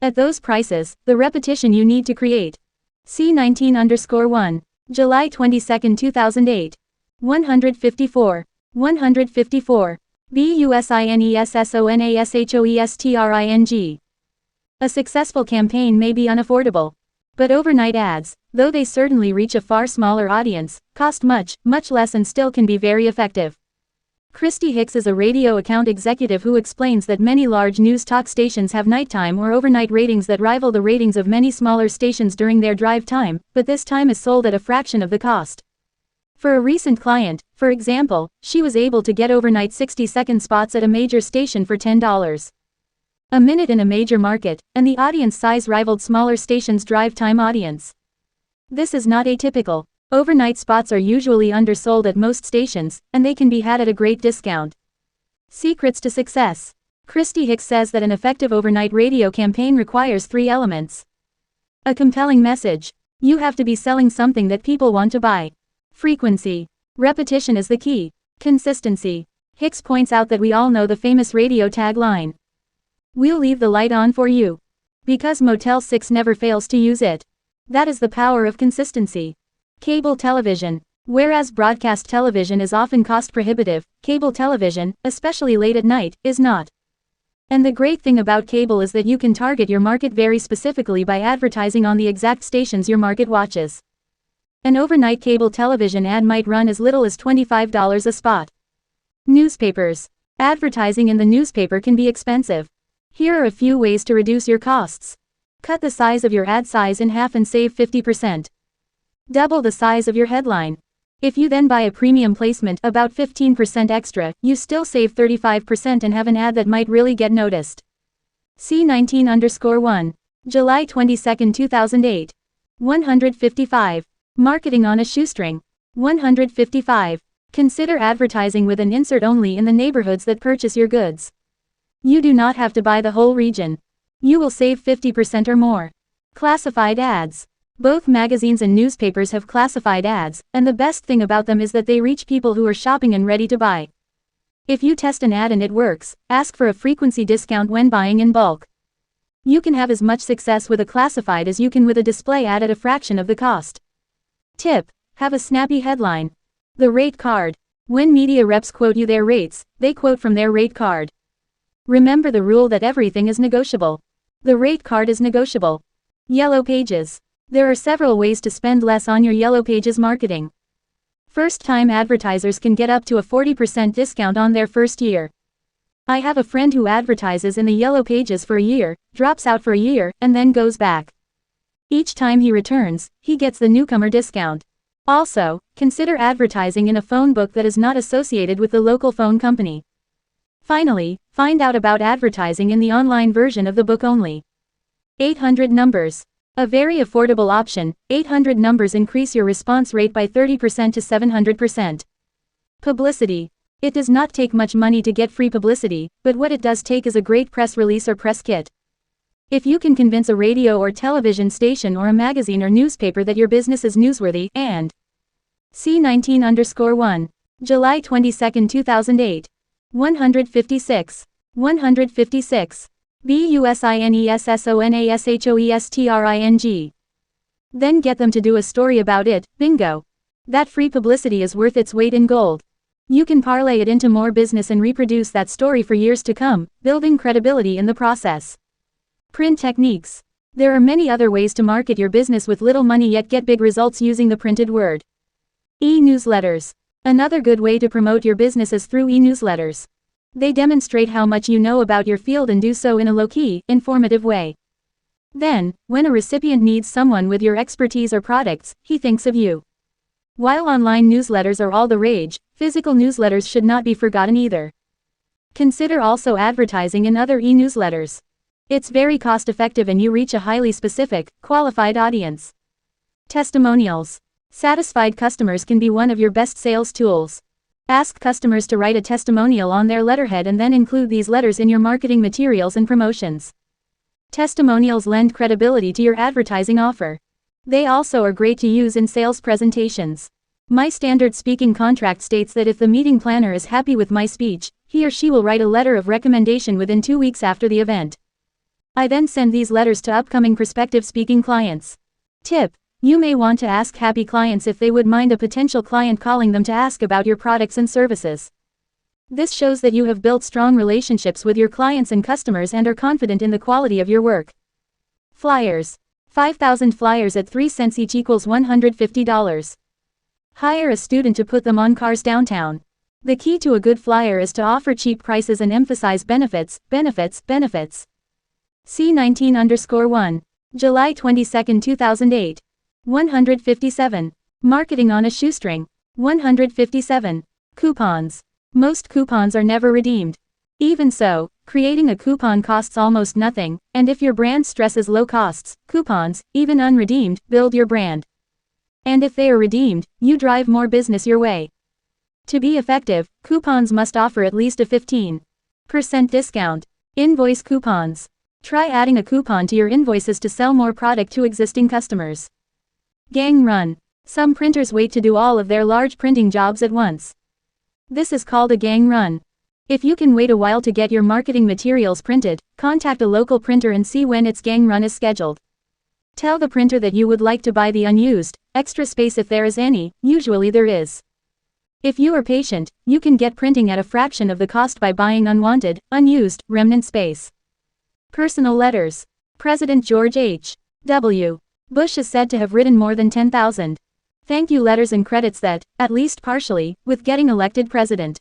At those prices, the repetition you need to create. C19_1. July 22, 2008. 154. 154. BUSINESSONASHOESTRING. A successful campaign may be unaffordable. But overnight ads, though they certainly reach a far smaller audience, cost much, much less and still can be very effective. Christy Hicks is a radio account executive who explains that many large news talk stations have nighttime or overnight ratings that rival the ratings of many smaller stations during their drive time, but this time is sold at a fraction of the cost. For a recent client, for example, she was able to get overnight 60-second spots at a major station for $10 a minute in a major market, and the audience size rivaled smaller stations' drive time audience. This is not atypical. Overnight spots are usually undersold at most stations, and they can be had at a great discount. Secrets to success. Christy Hicks says that an effective overnight radio campaign requires 3 elements. A compelling message. You have to be selling something that people want to buy. Frequency. Repetition is the key. Consistency. Hicks points out that we all know the famous radio tagline. "We'll leave the light on for you. Because Motel 6 never fails to use it." That is the power of consistency. Cable television. Whereas broadcast television is often cost prohibitive, cable television, especially late at night, is not. And the great thing about cable is that you can target your market very specifically by advertising on the exact stations your market watches. An overnight cable television ad might run as little as $25 a spot. Newspapers. Advertising in the newspaper can be expensive. Here are a few ways to reduce your costs. Cut the size of your ad size in half and save 50%. Double the size of your headline. If you then buy a premium placement, about 15% extra, you still save 35% and have an ad that might really get noticed. C19_1. July 22, 2008. 155. Marketing on a shoestring. 155. Consider advertising with an insert only in the neighborhoods that purchase your goods. You do not have to buy the whole region. You will save 50% or more. Classified ads. Both magazines and newspapers have classified ads, and the best thing about them is that they reach people who are shopping and ready to buy. If you test an ad and it works, ask for a frequency discount when buying in bulk. You can have as much success with a classified as you can with a display ad at a fraction of the cost. Tip: have a snappy headline. The rate card. When media reps quote you their rates, they quote from their rate card. Remember the rule that everything is negotiable. The rate card is negotiable. Yellow pages. There are several ways to spend less on your Yellow Pages marketing. First-time advertisers can get up to a 40% discount on their first year. I have a friend who advertises in the Yellow Pages for a year, drops out for a year, and then goes back. Each time he returns, he gets the newcomer discount. Also, consider advertising in a phone book that is not associated with the local phone company. Finally, find out about advertising in the online version of the book only. 800 numbers. A very affordable option. 800 numbers increase your response rate by 30% to 700%. Publicity. It does not take much money to get free publicity, but what it does take is a great press release or press kit. If you can convince a radio or television station or a magazine or newspaper that your business is newsworthy, and C19_1. July 22, 2008. 156. 156. bussinessonshoestring. Then get them to do a story about it. Bingo. That free publicity is worth its weight in gold. You can parlay it into more business and reproduce that story for years to come, building credibility in the process. Print techniques. There are many other ways to market your business with little money yet get big results using the printed word. E-newsletters. Another good way to promote your business is through e-newsletters. They demonstrate how much you know about your field and do so in a low-key, informative way. Then, when a recipient needs someone with your expertise or products, he thinks of you. While online newsletters are all the rage, physical newsletters should not be forgotten either. Consider also advertising in other e-newsletters. It's very cost-effective and you reach a highly specific, qualified audience. Testimonials. Satisfied customers can be one of your best sales tools. Ask customers to write a testimonial on their letterhead and then include these letters in your marketing materials and promotions. Testimonials lend credibility to your advertising offer. They also are great to use in sales presentations. My standard speaking contract states that if the meeting planner is happy with my speech, he or she will write a letter of recommendation within 2 weeks after the event. I then send these letters to upcoming prospective speaking clients. Tip: you may want to ask happy clients if they would mind a potential client calling them to ask about your products and services. This shows that you have built strong relationships with your clients and customers and are confident in the quality of your work. Flyers. 5,000 flyers at 3 cents each equals $150. Hire a student to put them on cars downtown. The key to a good flyer is to offer cheap prices and emphasize benefits. C19_1. July 22, 2008. 157. Marketing on a shoestring. 157. Coupons. Most coupons are never redeemed. Even so, creating a coupon costs almost nothing, and if your brand stresses low costs, coupons, even unredeemed, build your brand. And if they are redeemed, you drive more business your way. To be effective, coupons must offer at least a 15% discount. Invoice coupons. Try adding a coupon to your invoices to sell more product to existing customers. Gang run. Some printers wait to do all of their large printing jobs at once. This is called a gang run. If you can wait a while to get your marketing materials printed, contact a local printer and see when its gang run is scheduled. Tell the printer that you would like to buy the unused, extra space if there is any. Usually there is. If you are patient, you can get printing at a fraction of the cost by buying unwanted, unused, remnant space. Personal letters. President George H. W. Bush is said to have written more than 10,000 thank you letters and credits that, at least partially, with getting elected president.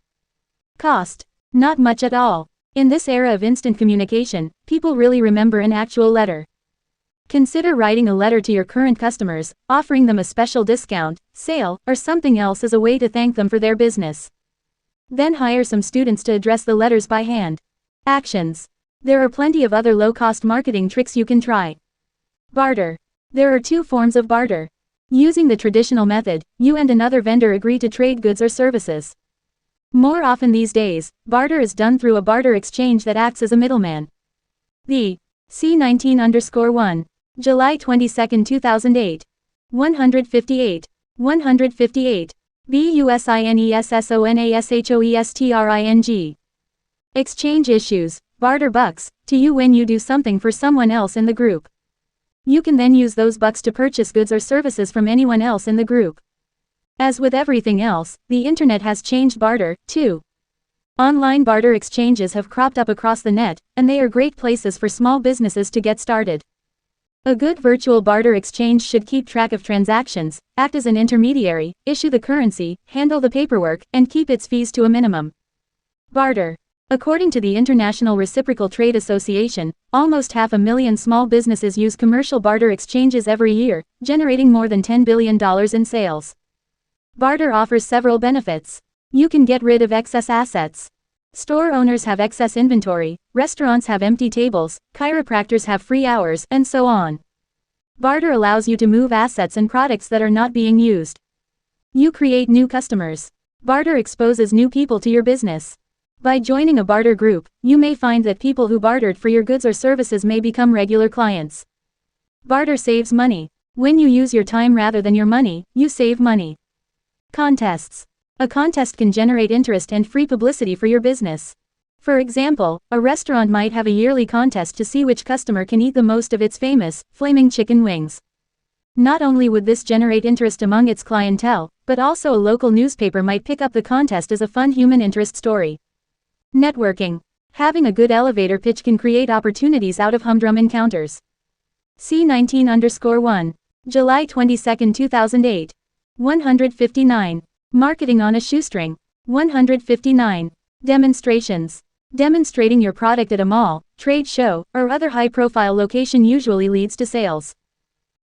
Cost. Not much at all. In this era of instant communication, people really remember an actual letter. Consider writing a letter to your current customers, offering them a special discount, sale, or something else as a way to thank them for their business. Then hire some students to address the letters by hand. Actions. There are plenty of other low-cost marketing tricks you can try. Barter. There are 2 forms of barter. Using the traditional method, you and another vendor agree to trade goods or services. More often these days, barter is done through a barter exchange that acts as a middleman. The C19_1. July 22, 2008. 158. 158. bussinessonshoestring. Exchange issues. Barter bucks, to you when you do something for someone else in the group. You can then use those bucks to purchase goods or services from anyone else in the group. As with everything else, the internet has changed barter, too. Online barter exchanges have cropped up across the net, and they are great places for small businesses to get started. A good virtual barter exchange should keep track of transactions, act as an intermediary, issue the currency, handle the paperwork, and keep its fees to a minimum. Barter. According to the International Reciprocal Trade Association, almost 500,000 small businesses use commercial barter exchanges every year, generating more than $10 billion in sales. Barter offers several benefits. You can get rid of excess assets. Store owners have excess inventory, restaurants have empty tables, chiropractors have free hours, and so on. Barter allows you to move assets and products that are not being used. You create new customers. Barter exposes new people to your business. By joining a barter group, you may find that people who bartered for your goods or services may become regular clients. Barter saves money. When you use your time rather than your money, you save money. Contests. A contest can generate interest and free publicity for your business. For example, a restaurant might have a yearly contest to see which customer can eat the most of its famous, flaming chicken wings. Not only would this generate interest among its clientele, but also a local newspaper might pick up the contest as a fun human interest story. Networking. Having a good elevator pitch can create opportunities out of humdrum encounters. C19_1. July 22, 2008. 159. Marketing on a shoestring. 159. Demonstrations. Demonstrating your product at a mall, trade show, or other high-profile location usually leads to sales.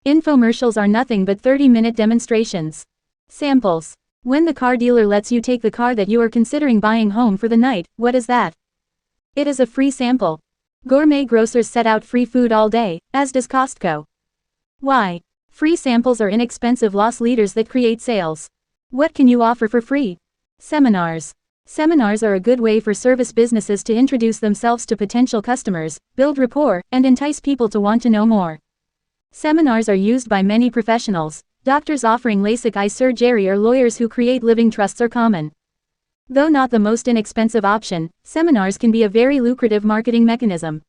Infomercials are nothing but 30-minute demonstrations. Samples. When the car dealer lets you take the car that you are considering buying home for the night, what is that? It is a free sample. Gourmet grocers set out free food all day, as does Costco. Why? Free samples are inexpensive loss leaders that create sales. What can you offer for free? Seminars. Seminars are a good way for service businesses to introduce themselves to potential customers, build rapport, and entice people to want to know more. Seminars are used by many professionals. Doctors offering LASIK eye surgery or lawyers who create living trusts are common. Though not the most inexpensive option, seminars can be a very lucrative marketing mechanism.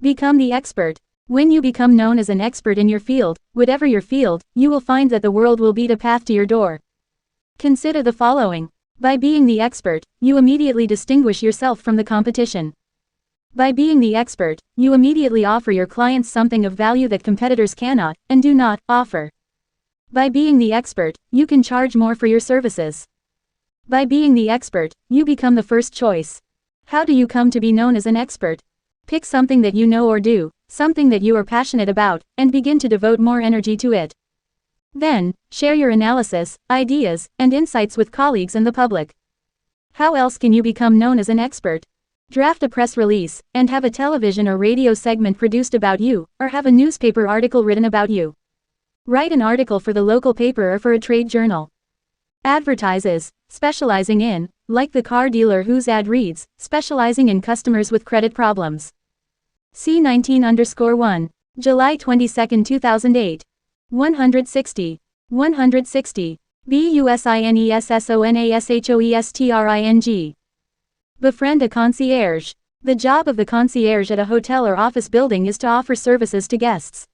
Become the expert. When you become known as an expert in your field, whatever your field, you will find that the world will beat a path to your door. Consider the following. By being the expert, you immediately distinguish yourself from the competition. By being the expert, you immediately offer your clients something of value that competitors cannot, and do not, offer. By being the expert, you can charge more for your services. By being the expert, you become the first choice. How do you come to be known as an expert? Pick something that you know or do, something that you are passionate about, and begin to devote more energy to it. Then, share your analysis, ideas, and insights with colleagues and the public. How else can you become known as an expert? Draft a press release, and have a television or radio segment produced about you, or have a newspaper article written about you. Write an article for the local paper or for a trade journal. Advertises, specializing in, like the car dealer whose ad reads, specializing in customers with credit problems. C19_1. July 22, 2008. 160. 160. BUSINESSONASHOESTRING. Befriend a concierge. The job of the concierge at a hotel or office building is to offer services to guests.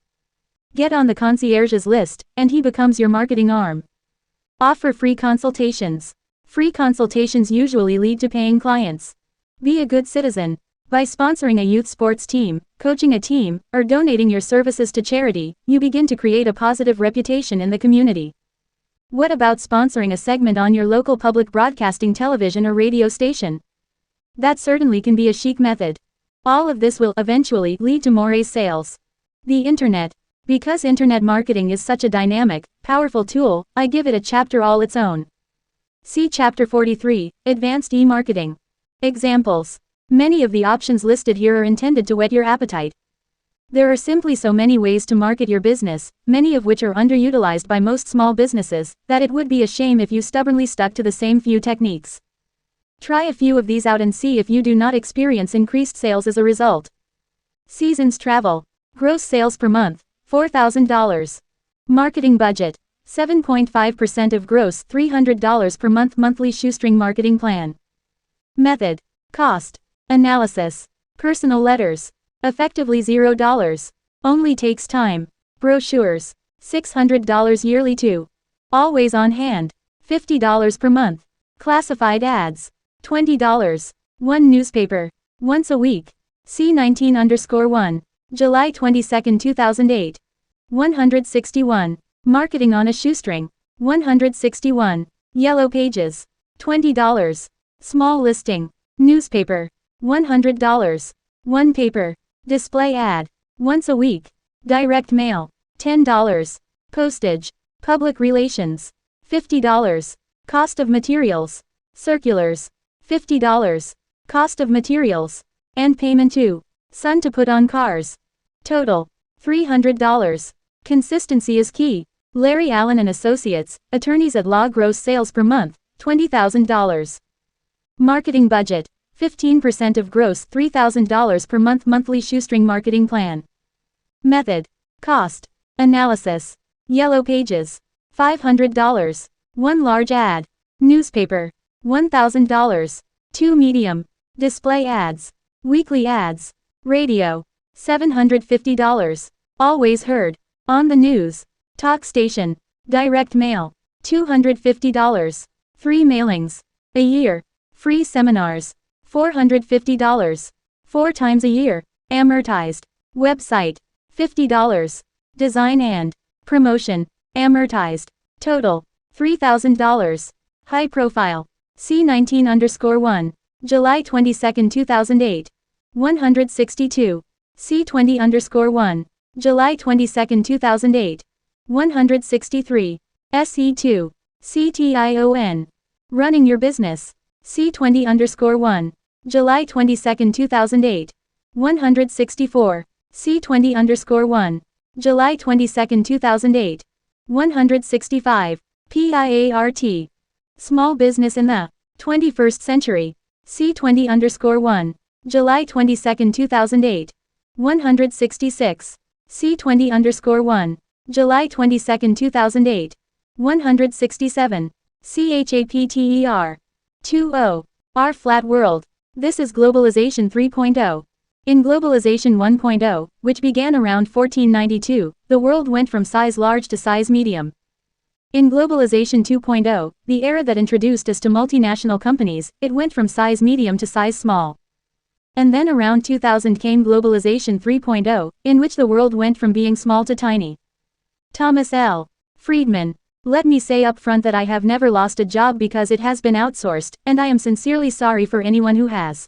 Get on the concierge's list, and he becomes your marketing arm. Offer free consultations. Free consultations usually lead to paying clients. Be a good citizen. By sponsoring a youth sports team, coaching a team, or donating your services to charity, you begin to create a positive reputation in the community. What about sponsoring a segment on your local public broadcasting television or radio station? That certainly can be a chic method. All of this will eventually lead to more sales. The Internet. Because Internet marketing is such a dynamic, powerful tool, I give it a chapter all its own. See Chapter 43, Advanced E-Marketing. Examples. Many of the options listed here are intended to whet your appetite. There are simply so many ways to market your business, many of which are underutilized by most small businesses, that it would be a shame if you stubbornly stuck to the same few techniques. Try a few of these out and see if you do not experience increased sales as a result. Seasons travel. Gross sales per month, $4,000. Marketing budget, 7.5% of gross $300 per month. Monthly shoestring marketing plan. Method. Cost. Analysis. Personal letters. Effectively $0. Only takes time. Brochures. $600 yearly too. Always on hand. $50 per month. Classified ads. $20. One newspaper. Once a week. C19_1. July 22, 2008. 161. Marketing on a shoestring. 161. Yellow pages. $20. Small listing. Newspaper. $100. One paper. Display ad. Once a week. Direct mail. $10. Postage. Public relations. $50. Cost of materials. Circulars. $50. Cost of materials. And payment to Sun to put on cars. Total. $300. Consistency is key. Larry Allen and Associates, attorneys at law. Gross sales per month, $20,000. Marketing budget, 15% of gross $3,000 per month. Monthly shoestring marketing plan. Method. Cost. Analysis. Yellow pages. $500. One large ad. Newspaper. $1,000. Two medium. Display ads. Weekly ads. Radio. $750. Always heard. On the news. Talk station. Direct mail. $250. 3 mailings. A year. Free seminars. $450. 4 times a year. Amortized. Website. $50. Design and promotion. Amortized. Total. $3,000. High profile. C19_1. July 22, 2008. 162. C20_1. July 22, 2008. 163. SE2. CTION. Running your business. C20_1. July 22, 2008. 164. C20_1. July 22, 2008. 165. PIART. Small business in the 21st century. C20_1. July 22, 2008. 166. C20_1. July 22, 2008. 167. CHAPTER. 20. Our flat world. This is Globalization 3.0. In Globalization 1.0, which began around 1492, the world went from size large to size medium. In Globalization 2.0, the era that introduced us to multinational companies, it went from size medium to size small. And then around 2000 came Globalization 3.0, in which the world went from being small to tiny. Thomas L. Friedman. Let me say up front that I have never lost a job because it has been outsourced, and I am sincerely sorry for anyone who has.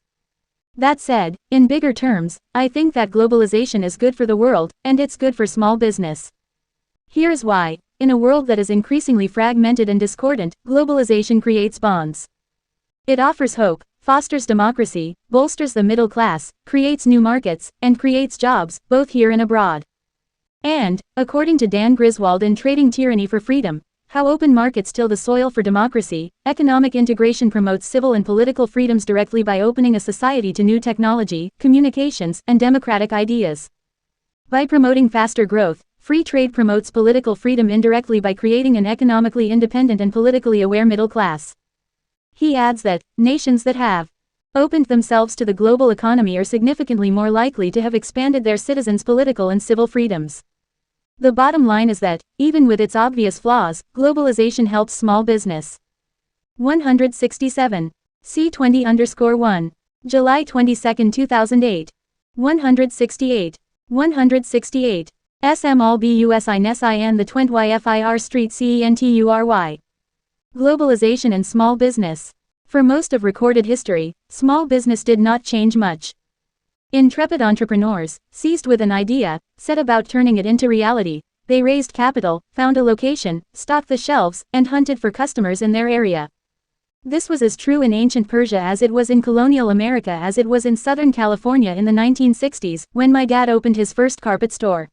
That said, in bigger terms, I think that globalization is good for the world, and it's good for small business. Here's why. In a world that is increasingly fragmented and discordant, globalization creates bonds. It offers hope, fosters democracy, bolsters the middle class, creates new markets, and creates jobs, both here and abroad. And, according to Dan Griswold in Trading Tyranny for Freedom, how open markets till the soil for democracy, economic integration promotes civil and political freedoms directly by opening a society to new technology, communications, and democratic ideas. By promoting faster growth, free trade promotes political freedom indirectly by creating an economically independent and politically aware middle class. He adds that, nations that have opened themselves to the global economy are significantly more likely to have expanded their citizens' political and civil freedoms. The bottom line is that, even with its obvious flaws, globalization helps small business. 167. C20_1. July 22, 2008. 168. 168. SMALBUSINSIN the 20YFIR Street CENTURY. Globalization and small business. For most of recorded history, small business did not change much. Intrepid entrepreneurs, seized with an idea, set about turning it into reality. They raised capital, found a location, stocked the shelves, and hunted for customers in their area. This was as true in ancient Persia as it was in colonial America as it was in Southern California in the 1960s, when my dad opened his first carpet store.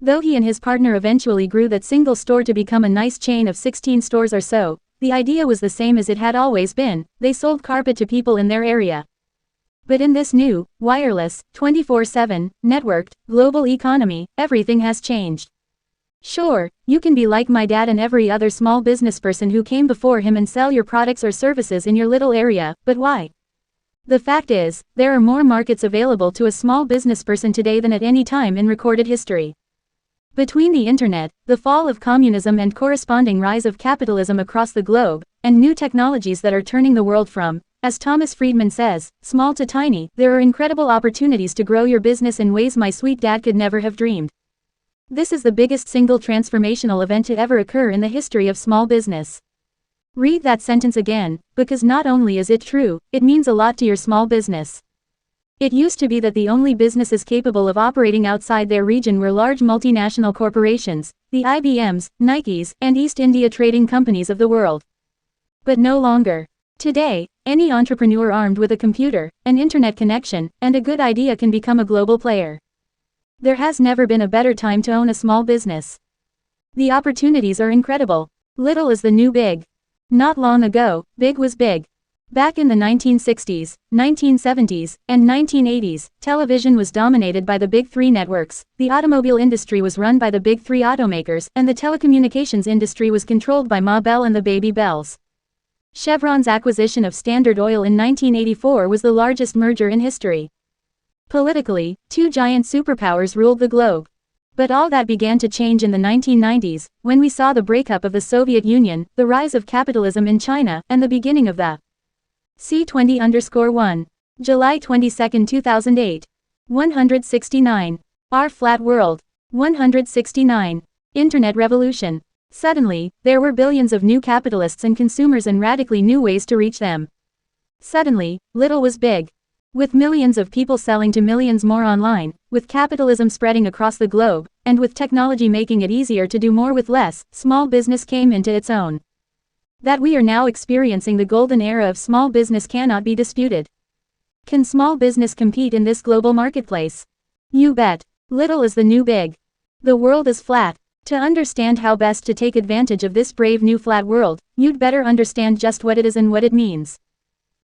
Though he and his partner eventually grew that single store to become a nice chain of 16 stores or so, the idea was the same as it had always been. They sold carpet to people in their area. But in this new, wireless, 24/7, networked, global economy, everything has changed. Sure, you can be like my dad and every other small business person who came before him and sell your products or services in your little area, but why? The fact is, there are more markets available to a small business person today than at any time in recorded history. Between the internet, the fall of communism and corresponding rise of capitalism across the globe, and new technologies that are turning the world from, as Thomas Friedman says, small to tiny, there are incredible opportunities to grow your business in ways my sweet dad could never have dreamed. This is the biggest single transformational event to ever occur in the history of small business. Read that sentence again, because not only is it true, it means a lot to your small business. It used to be that the only businesses capable of operating outside their region were large multinational corporations, the IBMs, Nikes, and East India Trading Companies of the world. But no longer. Today, any entrepreneur armed with a computer, an internet connection, and a good idea can become a global player. There has never been a better time to own a small business. The opportunities are incredible. Little is the new big. Not long ago, big was big. Back in the 1960s, 1970s, and 1980s, television was dominated by the big three networks, the automobile industry was run by the big three automakers, and the telecommunications industry was controlled by Ma Bell and the Baby Bells. Chevron's acquisition of Standard Oil in 1984 was the largest merger in history. Politically, two giant superpowers ruled the globe. But all that began to change in the 1990s, when we saw the breakup of the Soviet Union, the rise of capitalism in China, and the beginning of the C20_1. July 22, 2008. 169. Our Flat World. 169. Internet Revolution. Suddenly, there were billions of new capitalists and consumers and radically new ways to reach them. Suddenly, little was big. With millions of people selling to millions more online, with capitalism spreading across the globe, and with technology making it easier to do more with less, small business came into its own. That we are now experiencing the golden era of small business cannot be disputed. Can small business compete in this global marketplace? You bet. Little is the new big. The world is flat. To understand how best to take advantage of this brave new flat world, you'd better understand just what it is and what it means.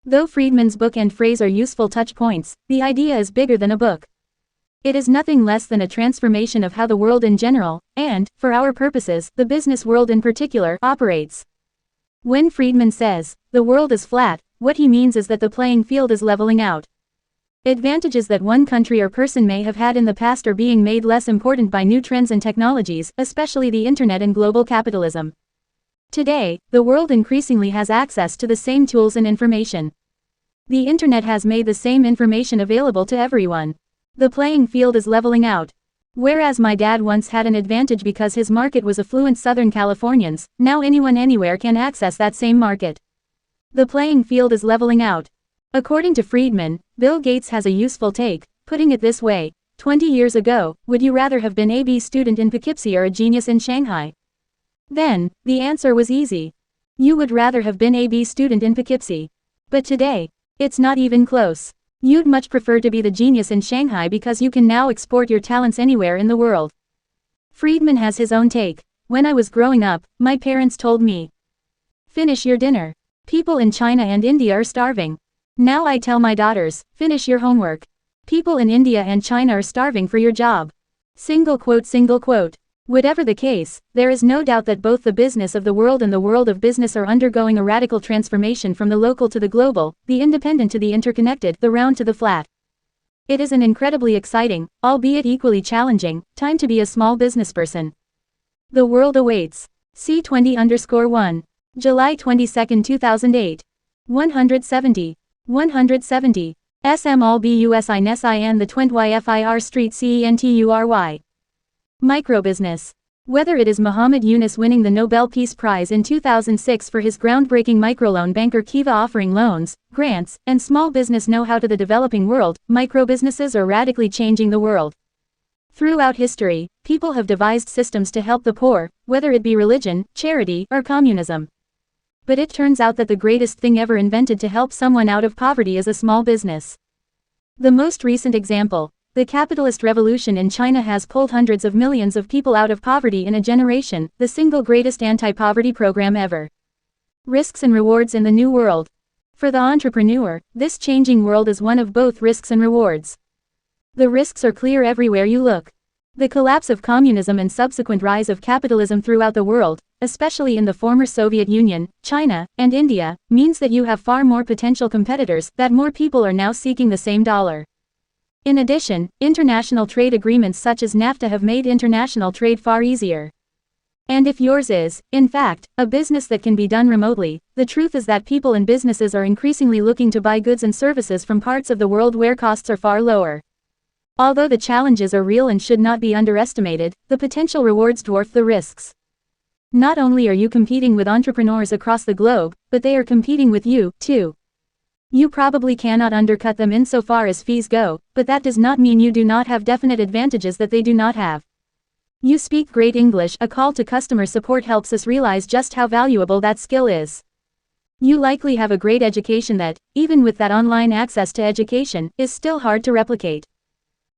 Though Friedman's book and phrase are useful touch points, the idea is bigger than a book. It is nothing less than a transformation of how the world in general, and, for our purposes, the business world in particular, operates. When Friedman says, the world is flat, what he means is that the playing field is leveling out. Advantages that one country or person may have had in the past are being made less important by new trends and technologies, especially the internet and global capitalism. Today, the world increasingly has access to the same tools and information. The internet has made the same information available to everyone. The playing field is leveling out. Whereas my dad once had an advantage because his market was affluent Southern Californians, now anyone anywhere can access that same market. The playing field is leveling out. According to Friedman, Bill Gates has a useful take, putting it this way: 20 years ago, would you rather have been a B student in Poughkeepsie or a genius in Shanghai? Then, the answer was easy. You would rather have been a B student in Poughkeepsie. But today, it's not even close. You'd much prefer to be the genius in Shanghai because you can now export your talents anywhere in the world. Friedman has his own take. When I was growing up, my parents told me, finish your dinner. People in China and India are starving. Now I tell my daughters, finish your homework. People in India and China are starving for your job. Single quote, single quote. Whatever the case, there is no doubt that both the business of the world and the world of business are undergoing a radical transformation from the local to the global, the independent to the interconnected, the round to the flat. It is an incredibly exciting, albeit equally challenging, time to be a small business person. The world awaits. C20_1. July 22, 2008. 170. 170. SM all BUS INESIN the 20YFIR Street CENTURY. Microbusiness. Whether it is Muhammad Yunus winning the Nobel Peace Prize in 2006 for his groundbreaking microloan banker Kiva offering loans, grants, and small business know-how to the developing world, microbusinesses are radically changing the world. Throughout history, people have devised systems to help the poor, whether it be religion, charity, or communism. But it turns out that the greatest thing ever invented to help someone out of poverty is a small business. The most recent example, the capitalist revolution in China, has pulled hundreds of millions of people out of poverty in a generation, the single greatest anti-poverty program ever. Risks and rewards in the new world. For the entrepreneur, this changing world is one of both risks and rewards. The risks are clear everywhere you look. The collapse of communism and subsequent rise of capitalism throughout the world, especially in the former Soviet Union, China, and India, means that you have far more potential competitors, that more people are now seeking the same dollar. In addition, international trade agreements such as NAFTA have made international trade far easier. And if yours is, in fact, a business that can be done remotely, the truth is that people and businesses are increasingly looking to buy goods and services from parts of the world where costs are far lower. Although the challenges are real and should not be underestimated, the potential rewards dwarf the risks. Not only are you competing with entrepreneurs across the globe, but they are competing with you, too. You probably cannot undercut them insofar as fees go, but that does not mean you do not have definite advantages that they do not have. You speak great English. A call to customer support helps us realize just how valuable that skill is. You likely have a great education that, even with that online access to education, is still hard to replicate.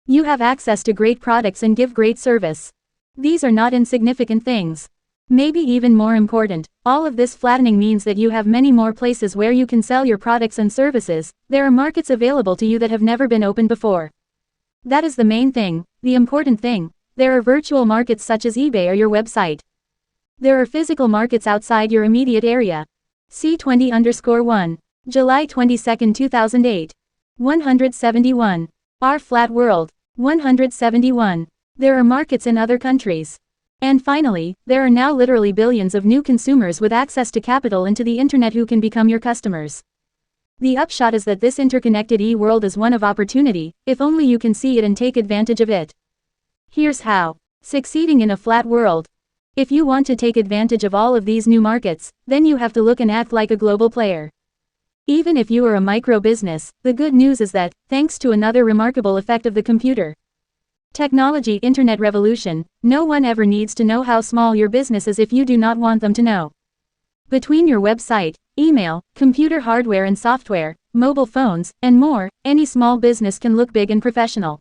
You have access to great products and give great service. These are not insignificant things. Maybe even more important, all of this flattening means that you have many more places where you can sell your products and services. There are markets available to you that have never been opened before. That is the main thing, the important thing. There are virtual markets such as eBay or your website. There are physical markets outside your immediate area. C20_1. July 22, 2008. 171. Our flat world. 171. There are markets in other countries. And finally, there are now literally billions of new consumers with access to capital and to the internet who can become your customers. The upshot is that this interconnected e-world is one of opportunity, if only you can see it and take advantage of it. Here's how. Succeeding in a flat world. If you want to take advantage of all of these new markets, then you have to look and act like a global player. Even if you are a micro business, the good news is that, thanks to another remarkable effect of the computer technology internet revolution, no one ever needs to know how small your business is if you do not want them to know. Between your website, email, computer hardware and software, mobile phones, and more, any small business can look big and professional.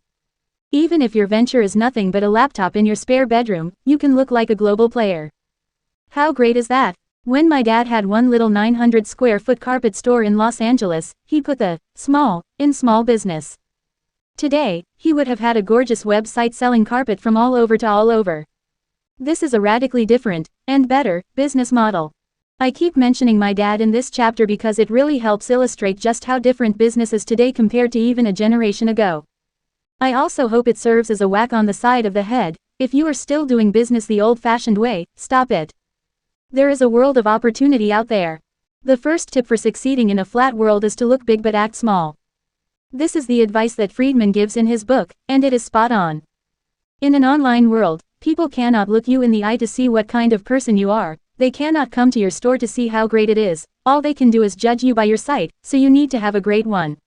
Even if your venture is nothing but a laptop in your spare bedroom, you can look like a global player. How great is that? When my dad had one little 900 square foot carpet store in Los Angeles, he put the small in small business. Today, he would have had a gorgeous website selling carpet from all over to all over. This is a radically different, and better, business model. I keep mentioning my dad in this chapter because it really helps illustrate just how different business is today compared to even a generation ago. I also hope it serves as a whack on the side of the head. If you are still doing business the old-fashioned way, stop it. There is a world of opportunity out there. The first tip for succeeding in a flat world is to look big but act small. This is the advice that Friedman gives in his book, and it is spot on. In an online world, people cannot look you in the eye to see what kind of person you are. They cannot come to your store to see how great it is. All they can do is judge you by your site, so you need to have a great one.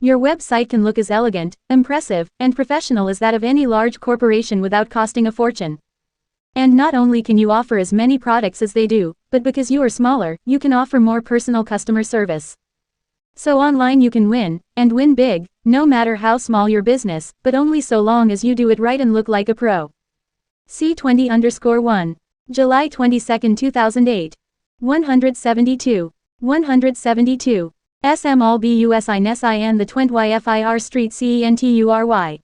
Your website can look as elegant, impressive, and professional as that of any large corporation without costing a fortune. And not only can you offer as many products as they do, but because you are smaller, you can offer more personal customer service. So online you can win, and win big, no matter how small your business, but only so long as you do it right and look like a pro. C20_1. July 22, 2008. 172. 172. SM all BUS INESIN the 20YFIR Street CENTURY.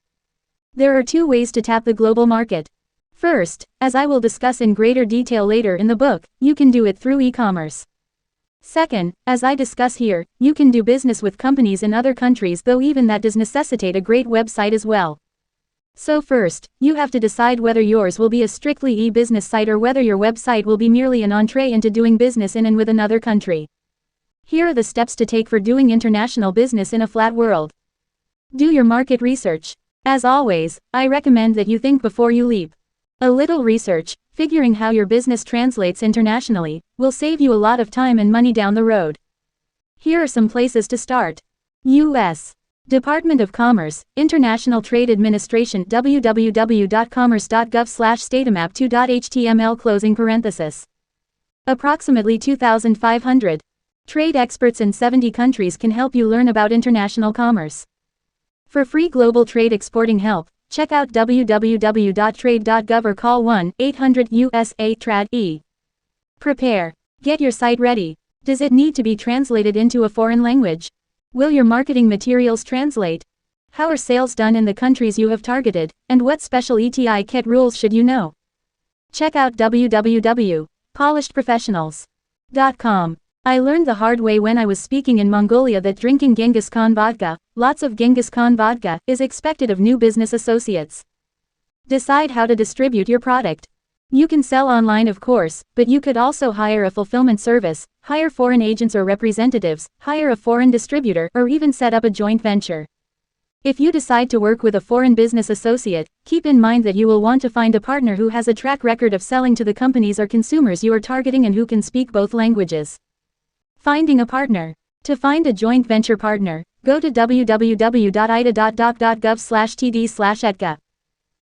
There are two ways to tap the global market. First, as I will discuss in greater detail later in the book, you can do it through e-commerce. Second, as I discuss here, you can do business with companies in other countries, though even that does necessitate a great website as well. So first, you have to decide whether yours will be a strictly e-business site or whether your website will be merely an entree into doing business in and with another country. Here are the steps to take for doing international business in a flat world. Do your market research. As always, I recommend that you think before you leap. A little research, figuring how your business translates internationally, will save you a lot of time and money down the road. Here are some places to start. U.S. Department of Commerce, International Trade Administration www.commerce.gov/statemap2.html closing parenthesis. Approximately 2,500. Trade experts in 70 countries can help you learn about international commerce. For free global trade exporting help, check out www.trade.gov or call 1-800-USA-TRAD-E. Prepare. Get your site ready. Does it need to be translated into a foreign language? Will your marketing materials translate? How are sales done in the countries you have targeted, and what special etiquette rules should you know? Check out www.polishedprofessionals.com. I learned the hard way when I was speaking in Mongolia that drinking Genghis Khan vodka, lots of Genghis Khan vodka, is expected of new business associates. Decide how to distribute your product. You can sell online, of course, but you could also hire a fulfillment service, hire foreign agents or representatives, hire a foreign distributor, or even set up a joint venture. If you decide to work with a foreign business associate, keep in mind that you will want to find a partner who has a track record of selling to the companies or consumers you are targeting and who can speak both languages. Finding a partner. To find a joint venture partner, go to www.ida.doc.gov/td/etka.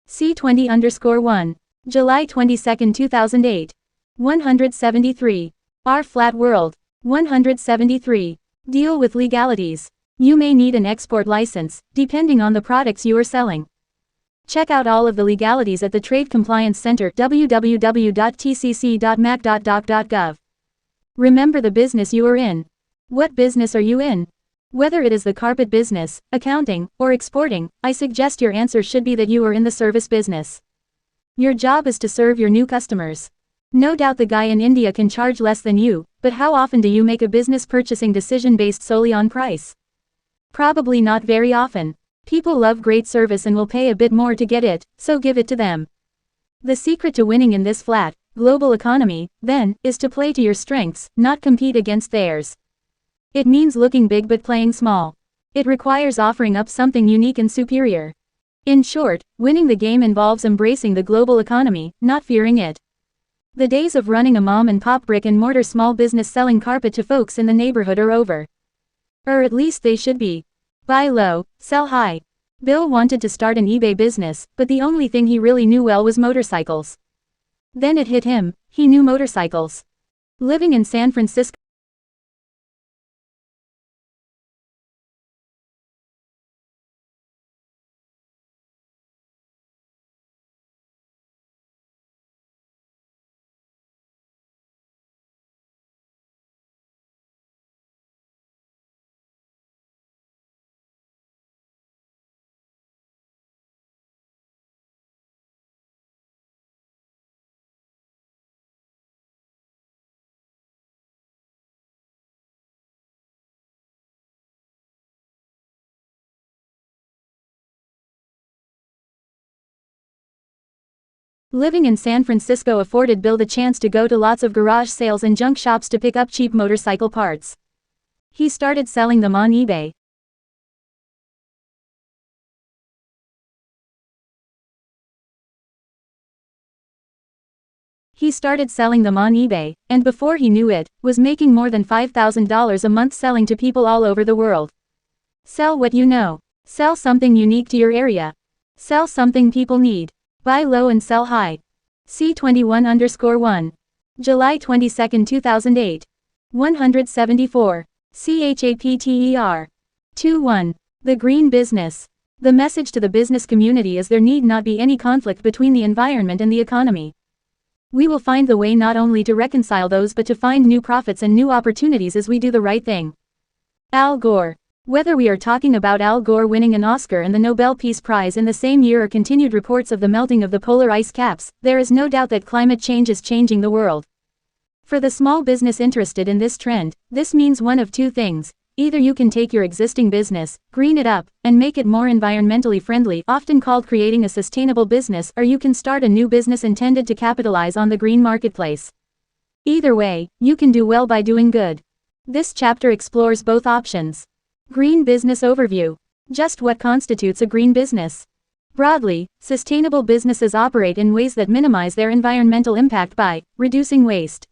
C20_1. July 22, 2008. 173. Our flat world. 173. Deal with legalities. You may need an export license, depending on the products you are selling. Check out all of the legalities at the Trade Compliance Center www.tcc.mac.doc.gov. Remember the business you are in. What business are you in? Whether it is the carpet business, accounting, or exporting, I suggest your answer should be that you are in the service business. Your job is to serve your new customers. No doubt the guy in India can charge less than you, but how often do you make a business purchasing decision based solely on price? Probably not very often. People love great service and will pay a bit more to get it, so give it to them. The secret to winning in this flat, global economy, then, is to play to your strengths, not compete against theirs. It means looking big but playing small. It requires offering up something unique and superior. In short, winning the game involves embracing the global economy, not fearing it. The days of running a mom-and-pop brick-and-mortar small business selling carpet to folks in the neighborhood are over. Or at least they should be. Buy low, sell high. Bill wanted to start an eBay business, but the only thing he really knew well was motorcycles. Then it hit him, he knew motorcycles. Living in San Francisco. Living in San Francisco afforded Bill the chance to go to lots of garage sales and junk shops to pick up cheap motorcycle parts. He started selling them on eBay. And before he knew it, was making more than $5,000 a month selling to people all over the world. Sell what you know. Sell something unique to your area. Sell something people need. Buy low and sell high. C21_1. July 22, 2008. 174. CHAPTER. 2-1. The Green Business. The message to the business community is there need not be any conflict between the environment and the economy. We will find the way not only to reconcile those but to find new profits and new opportunities as we do the right thing. Al Gore. Whether we are talking about Al Gore winning an Oscar and the Nobel Peace Prize in the same year or continued reports of the melting of the polar ice caps, there is no doubt that climate change is changing the world. For the small business interested in this trend, this means one of two things. Either you can take your existing business, green it up, and make it more environmentally friendly, often called creating a sustainable business, or you can start a new business intended to capitalize on the green marketplace. Either way, you can do well by doing good. This chapter explores both options. Green Business Overview. Just what constitutes a green business? Broadly, sustainable businesses operate in ways that minimize their environmental impact by reducing waste,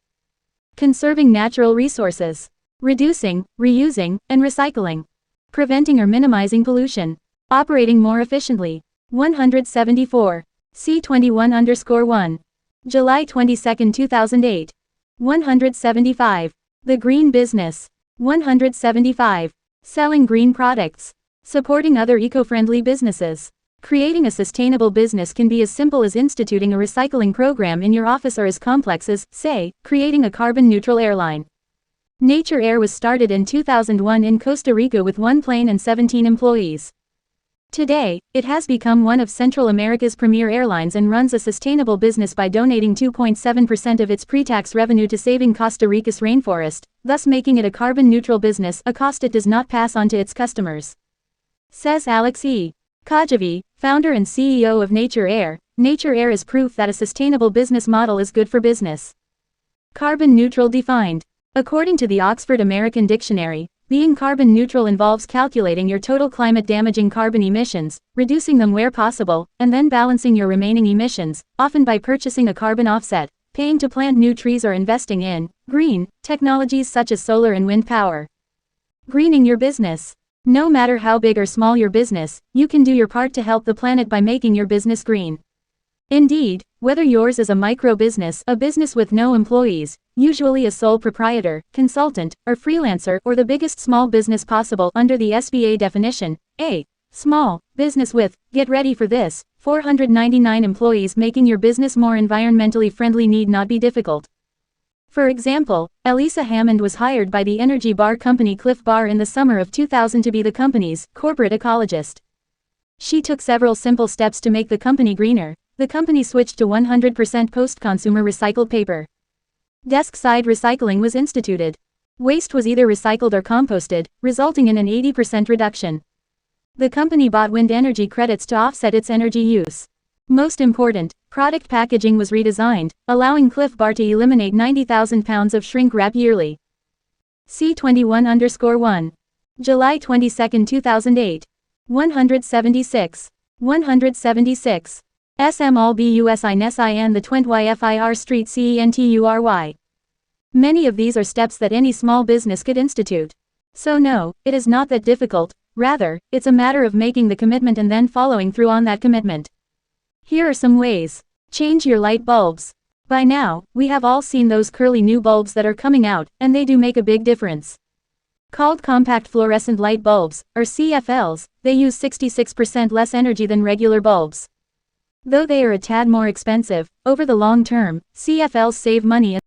conserving natural resources, reducing, reusing, and recycling, preventing or minimizing pollution, operating more efficiently. 174. C21_1. July 22, 2008. 175. The Green Business. 175. Selling green products. Supporting other eco-friendly businesses. Creating a sustainable business can be as simple as instituting a recycling program in your office or as complex as, say, creating a carbon-neutral airline. Nature Air was started in 2001 in Costa Rica with 1 plane and 17 employees. Today, it has become one of Central America's premier airlines and runs a sustainable business by donating 2.7% of its pre-tax revenue to saving Costa Rica's rainforest, thus making it a carbon-neutral business, a cost it does not pass on to its customers. Says Alex E. Kajavi, founder and CEO of Nature Air. Nature Air is proof that a sustainable business model is good for business. Carbon neutral defined. According to the Oxford American Dictionary, being carbon neutral involves calculating your total climate-damaging carbon emissions, reducing them where possible, and then balancing your remaining emissions, often by purchasing a carbon offset, paying to plant new trees or investing in green technologies such as solar and wind power. Greening your business. No matter how big or small your business, you can do your part to help the planet by making your business green. Indeed, whether yours is a micro business, a business with no employees, usually a sole proprietor, consultant, or freelancer, or the biggest small business possible under the SBA definition, a small business with, get ready for this, 499 employees, making your business more environmentally friendly need not be difficult. For example, Elisa Hammond was hired by the energy bar company Cliff Bar in the summer of 2000 to be the company's corporate ecologist. She took several simple steps to make the company greener, The company switched to 100% post-consumer recycled paper. Desk-side recycling was instituted. Waste was either recycled or composted, resulting in an 80% reduction. The company bought wind energy credits to offset its energy use. Most important, product packaging was redesigned, allowing Cliff Bar to eliminate 90,000 pounds of shrink wrap yearly. C21_1. July 22, 2008. 176. 176. SM all BUSINSIN the 20YFIR Street CENTURY. Many of these are steps that any small business could institute. So no, it is not that difficult, rather, it's a matter of making the commitment and then following through on that commitment. Here are some ways. Change your light bulbs. By now, we have all seen those curly new bulbs that are coming out, and they do make a big difference. Called compact fluorescent light bulbs, or CFLs, they use 66% less energy than regular bulbs. Though they are a tad more expensive, over the long term, CFLs save money